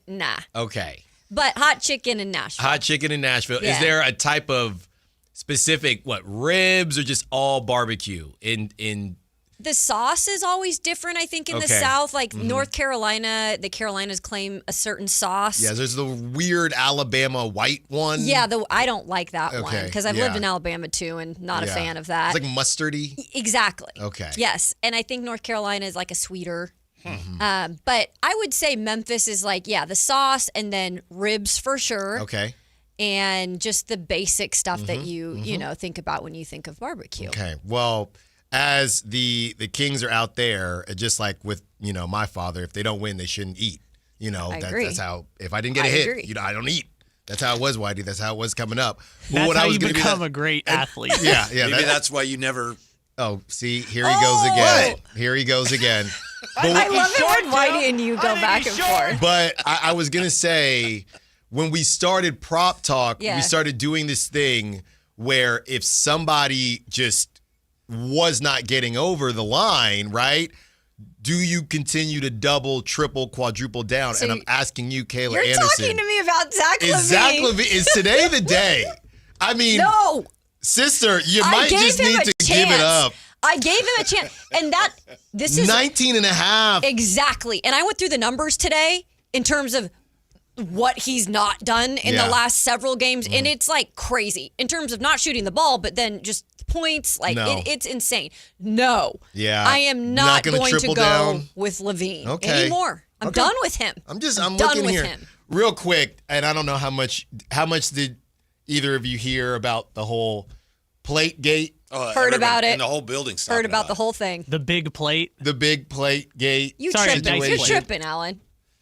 nah. Okay. But hot chicken in Nashville. Hot chicken in Nashville. Yeah. Is there a type of specific, ribs or just all barbecue in The sauce is always different, I think, in the South. Like North Carolina, the Carolinas claim a certain sauce. Yeah, there's the weird Alabama white one. Yeah, I don't like that one because I've lived in Alabama too and not a fan of that. It's like mustardy. Exactly. Okay. Yes, and I think North Carolina is like a sweeter. But I would say Memphis is like, the sauce and then ribs for sure. Okay. And just the basic stuff that you know, think about when you think of barbecue. Okay. Well, as the Kings are out there, just like with, my father, if they don't win, they shouldn't eat. That's how, if I didn't get a hit, I don't eat. That's how it was, Whitey. That's how it was coming up. That's how you become a great athlete. Yeah. Maybe that's why you never. Oh, see, here he goes again. Here he goes again. I love it when Whitey and you go back and forth. But I was going to say, when we started Prop Talk, we started doing this thing where if somebody just was not getting over the line, right? Do you continue to double, triple, quadruple down? So and I'm asking you, Kayla You're Anderson. talking to me about Zach LaVine. Is Zach LaVine, is today the day? I mean, no. Sister, you might just need to give it up. I gave him a chance. And this is 19 and a half. Exactly. And I went through the numbers today in terms of what he's not done in the last several games. And it's like crazy in terms of not shooting the ball, but then just points. Like it's insane. No. Yeah. I am not going to go down with LaVine anymore. I'm done with him. I'm done looking with here him. real quick, and I don't know how much did either of you hear about the whole plate gate? Heard about it. And the whole building's Heard about the whole thing. The big plate. The big plate gate. You're tripping, Alan.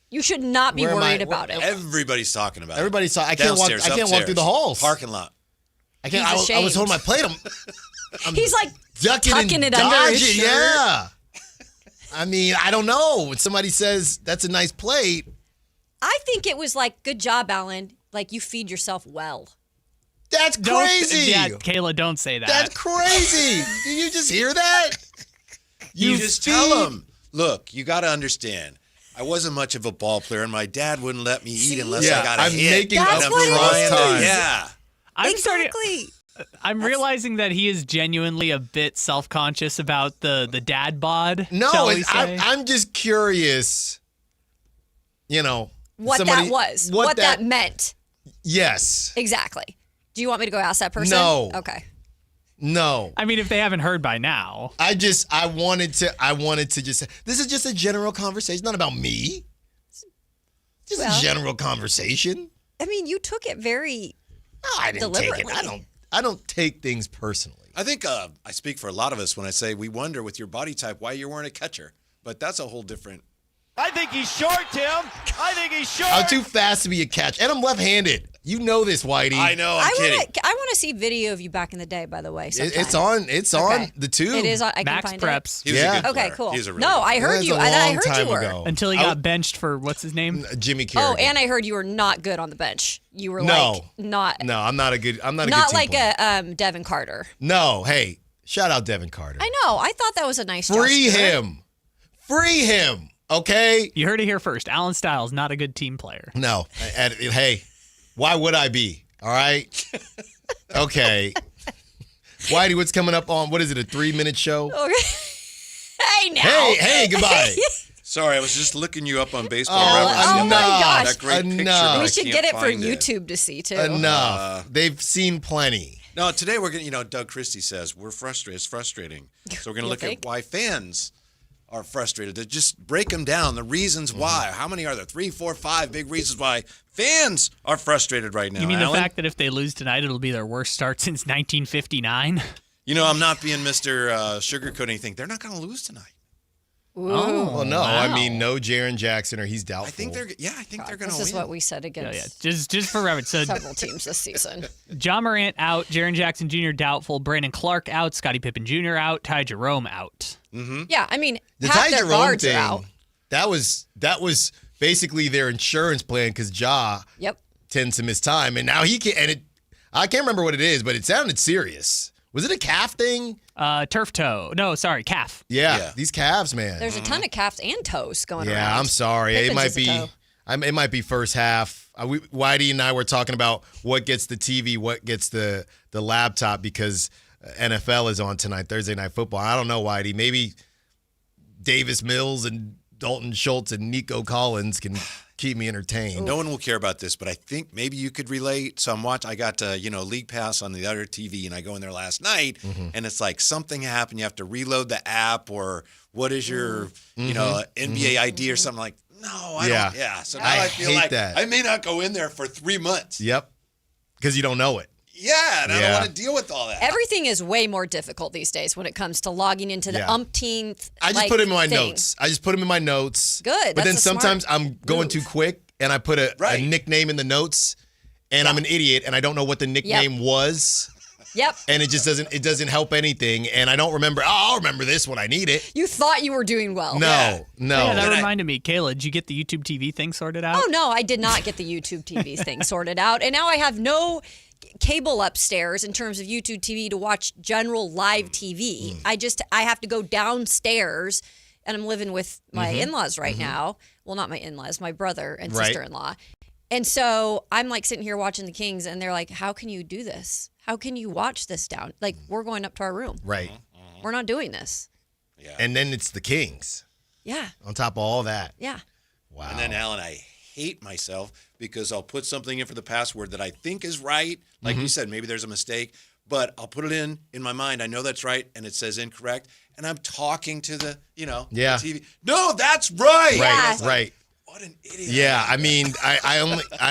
You should not be worried about it. Everybody's talking about it. Everybody's talking. I can't walk through the halls. Parking lot. I can't. I was holding my plate. I'm He's like ducking tucking and it under his dodging. shirt. Yeah. I mean, I don't know. When somebody says that's a nice plate, I think it was like, good job, Alan. Like, you feed yourself well. That's crazy. Yeah, Kayla, don't say that. That's crazy. Did you just hear that? You just tell them, look, you got to understand. I wasn't much of a ball player, and my dad wouldn't let me eat unless I got a hit. Making up for lost time. Yeah. I'm realizing that he is genuinely a bit self-conscious about the dad bod. No, shall we say? I'm just curious. What that was, what that meant. Yes. Exactly. Do you want me to go ask that person? No. Okay. No. I mean, if they haven't heard by now. I wanted to just say, this is just a general conversation, not about me. Just a general conversation. I mean, you took it very I didn't take it. I don't take things personally. I think I speak for a lot of us when I say we wonder with your body type why you weren't a catcher. But that's a whole different. I think he's short, Tim. I think he's short. I'm too fast to be a catch, and I'm left-handed. You know this, Whitey. I know. I'm kidding. I want to see video of you back in the day, by the way. It's on the tube. It is on. I Max can find Preps. it. He was a good player. Okay, cool. He was a really No, I heard you. I heard you were. Ago. Until he got benched for, what's his name? Jimmy Kerrigan. Oh, and I heard you were not good on the bench. You were No, not I'm not a good. I'm not a good not team like player. a Devin Carter. No, hey, shout out Devin Carter. I know. I thought that was a nice Free gesture. him. Free him. Okay? You heard it here first. Allen Stiles, not a good team player. No. Hey, why would I be? All right? Okay. Whitey, what's coming up on, what is it, a 3-minute show? Okay. Hey, now. Hey, goodbye. Sorry, I was just looking you up on Baseball Reference. Oh, my gosh. That great picture. Enough. We should get it for YouTube to see, too. Enough. They've seen plenty. No, today we're going to, Doug Christie says, we're frustrated. It's frustrating. So we're going to look at why fans are frustrated. To just break them down, the reasons why. How many are there? 3, 4, 5 big reasons why fans are frustrated right now. You mean Alan? the fact that if they lose tonight, it'll be their worst start since 1959? I'm not being Mr. Sugarcoat anything. They're not going to lose tonight. Ooh. Well, no. Wow. I mean, no Jaren Jackson, or he's doubtful. I think they're going to win. This is what we said against Just for reference. So several teams this season. John Morant out, Jaren Jackson Jr. doubtful, Brandon Clark out, Scottie Pippen Jr. out, Ty Jerome out. Mm-hmm. Yeah, I mean, The half Ty their Jerome guards thing, are out. that was basically their insurance plan because Ja tends to miss time, and now he can. And I can't remember what it is, but it sounded serious. Was it a calf thing? Turf toe. No, sorry, calf. Yeah, these calves, man. There's a ton of calves and toes going around. Yeah, I'm sorry. Pippen's It might just a toe. be. It might be first half. Whitey and I were talking about what gets the TV, what gets the laptop, because NFL is on tonight, Thursday Night Football. I don't know, Whitey. Maybe Davis Mills and Dalton Schultz and Nico Collins can keep me entertained. No one will care about this, but I think maybe you could relate. So I got League Pass on the other TV, and I go in there last night, and it's like something happened. You have to reload the app, or what is your NBA ID or something like. No, I don't. Yeah, so now I feel hate like that. I may not go in there for 3 months. Yep, because you don't know it. Yeah, and I don't want to deal with all that. Everything is way more difficult these days when it comes to logging into the umpteenth. I just put them in my notes. Good. But then that's a sometimes smart I'm going move. too quick, and I put a nickname in the notes, and I'm an idiot, and I don't know what the nickname was. Yep. And it just doesn't help anything, and I don't remember. Oh, I'll remember this when I need it. You thought you were doing well. No. Yeah, that reminded me. Kayla, did you get the YouTube TV thing sorted out? Oh, no, I did not get the YouTube TV thing sorted out. And now I have no cable upstairs in terms of YouTube TV to watch general live TV. I have to go downstairs, and I'm living with my in-laws right now. Well, not my in-laws, my brother and sister-in-law. And so I'm like sitting here watching the Kings, and they're like, how can you do this? How can you watch this down? Like, we're going up to our room. Right. We're not doing this. Yeah. And then it's the Kings. Yeah. On top of all that. Yeah. Wow. And then, Alan, I hate myself because I'll put something in for the password that I think is right. Like you said, maybe there's a mistake, but I'll put it in my mind. I know that's right, and it says incorrect. And I'm talking to the, the TV. No, that's right. Right. What an idiot. Yeah, I mean, I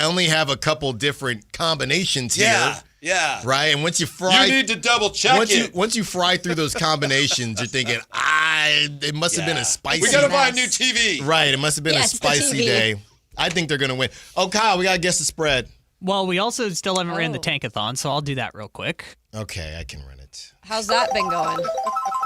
only have a couple different combinations here. Yeah. Right? And once you fry... You need to double check it. Once you fry through those combinations, you're thinking, it must have been a spicy... We got to buy a new TV. Right, it must have been a spicy day. I think they're going to win. Oh, Kyle, we got to guess the spread. Well, we also still haven't ran the Tankathon, so I'll do that real quick. Okay, I can run it. How's that been going?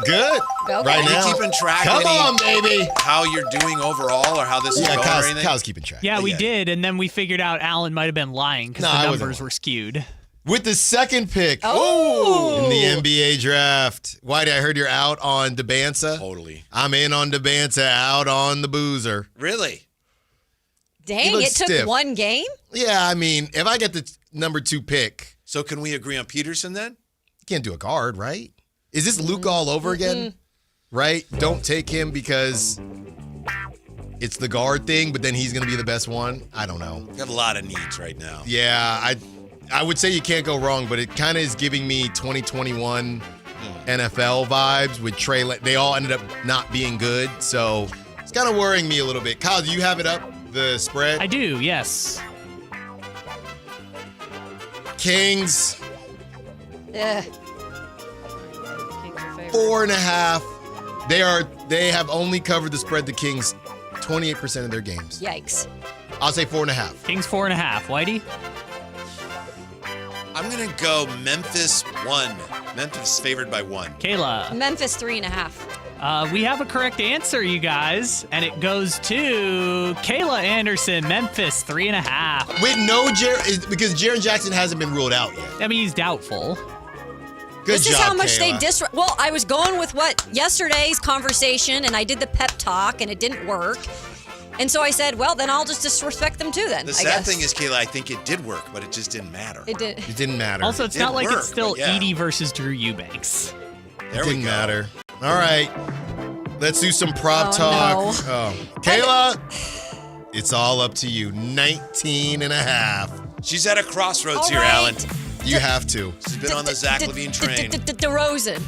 Good. Okay. Right now. Are you keeping track Come on, baby. How you're doing overall or how this is going or anything? Kyle's keeping track. Yeah, we did, and then we figured out Allen might have been lying because the numbers were skewed. With the second pick in the NBA draft. Whitey, I heard you're out on DeBanza. Totally. I'm in on DeBanza, out on the Boozer. Really? Dang, it took stiff. one game? Yeah, I mean, if I get the number 2 pick. So can we agree on Peterson then? You can't do a guard, right? Is this Luke all over again? Right? Don't take him because it's the guard thing, but then he's going to be the best one. I don't know. We have a lot of needs right now. Yeah, I would say you can't go wrong, but it kind of is giving me 2021 NFL vibes with Trey. They all ended up not being good, so it's kind of worrying me a little bit. Kyle, do you have it up, the spread? I do, yes. Kings. Yeah. 4.5. They have only covered the spread, the Kings, 28% of their games. Yikes. I'll say 4.5. Kings 4.5. Whitey? I'm going to go Memphis 1. Memphis favored by 1. Kayla? Memphis 3.5. We have a correct answer, you guys, and it goes to Kayla Anderson, Memphis 3.5. With because Jaren Jackson hasn't been ruled out yet. I mean, he's doubtful. This is job, how much they Kayla. Well, I was going with what yesterday's conversation, and I did the pep talk, and it didn't work. And so I said, well, then I'll just disrespect them too then, The I sad guess. thing is, Kayla, I think it did work, but it just didn't matter. It did. It didn't matter. Also, it's It not like worked, it's still but yeah. Edie versus Drew Eubanks. It didn't matter. All right. Let's do some prop Oh, talk. no. Oh. Kayla, it's all up to you. 19 and a half. She's at a crossroads All here, right. Alan. You have to. She's been on the Zach LaVine train. DeRozan.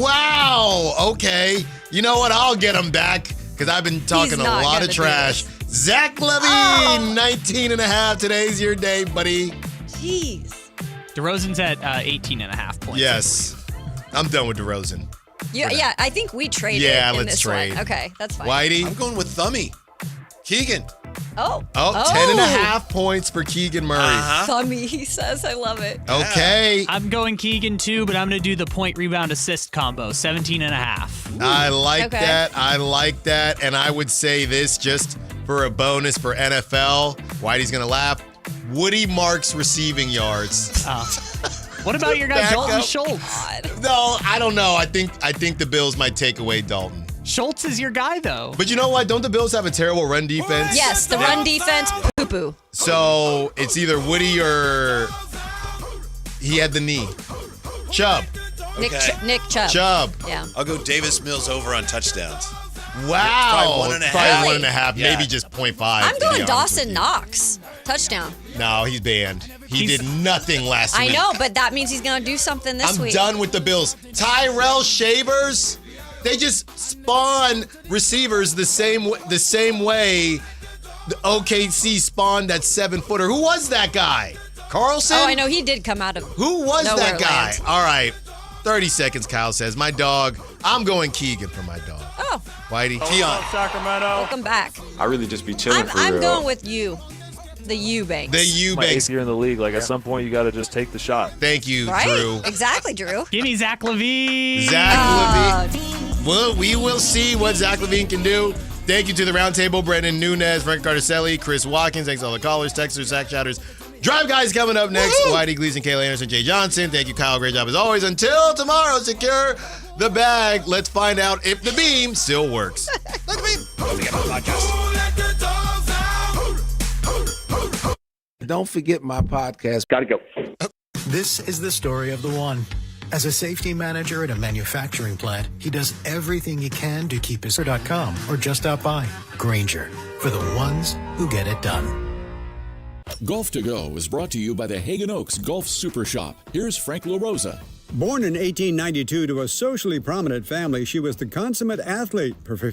Wow. Okay. You know what? I'll get him back because I've been talking a not lot gonna of do trash. Zach LaVine, 19 and a half. Today's your day, buddy. Jeez. DeRozan's at 18 and a half points. Yes. I'm done with DeRozan. Yeah, I think we traded Yeah, in let's this trade. one. Okay, that's fine. Whitey. I'm going with Thummy. Keegan. Oh. 10 and a half points for Keegan Murray. Thummy, he says. I love it. Okay. I'm going Keegan too, but I'm going to do the point rebound assist combo, 17 and a half. I like Okay. that. I like that. And I would say this just for a bonus for NFL. Whitey's going to laugh. Woody Marks receiving yards. What about your guy Back Dalton up. Schultz? No, I don't know. I think the Bills might take away Dalton. Schultz is your guy, though. But you know what? Don't the Bills have a terrible run defense? Yes, the run defense, poo-poo. So it's either Woody or he had the knee. Chubb. Nick Chubb. Chubb. Yeah. I'll go Davis Mills over on touchdowns. Wow. Probably 1.5. Probably 1.5, Yeah. maybe just 0.5. I'm to be going honest Dawson with Knox. Touchdown. you. No, he's banned. He did nothing last I week. know, but that means he's going to do something this I'm week. done with the Bills. Tyrell Shavers, they just spawn receivers the same way the OKC spawned that 7-footer. Who was that guy? Carlson? Oh, I know. He did come out of Who was nowhere that guy? land. All right. 30 seconds, Kyle says. My dog. I'm going Keegan for my dog. Oh. Whitey. Keon. Sacramento. Welcome back. I really just be chilling for I'm real. going with you. The Eubanks. The My Eubanks. 8th year in the league. Like, at some point, you got to just take the shot. Thank you, Right? Drew. Exactly, Drew. Give me Zach LaVine. Zach LaVine. Well, we will see what Zach LaVine can do. Thank you to the roundtable, Brendan Nunez, Frank Cardicelli, Chris Watkins. Thanks to all the callers, texters, Zach Shatters. Drive Guys coming up next. Whitey Gleason, Kayla Anderson, Jay Johnson. Thank you, Kyle. Great job as always. Until tomorrow, secure the bag. Let's find out if the beam still works. Let the beam. Don't forget my podcast. Don't forget my podcast. Gotta go. This is the story of the one. As a safety manager at a manufacturing plant, he does everything he can to keep his .com or just stop by. Grainger, for the ones who get it done. Golf to Go is brought to you by the Hagen Oaks Golf Super Shop. Here's Frank LaRosa. Born in 1892 to a socially prominent family, she was the consummate athlete,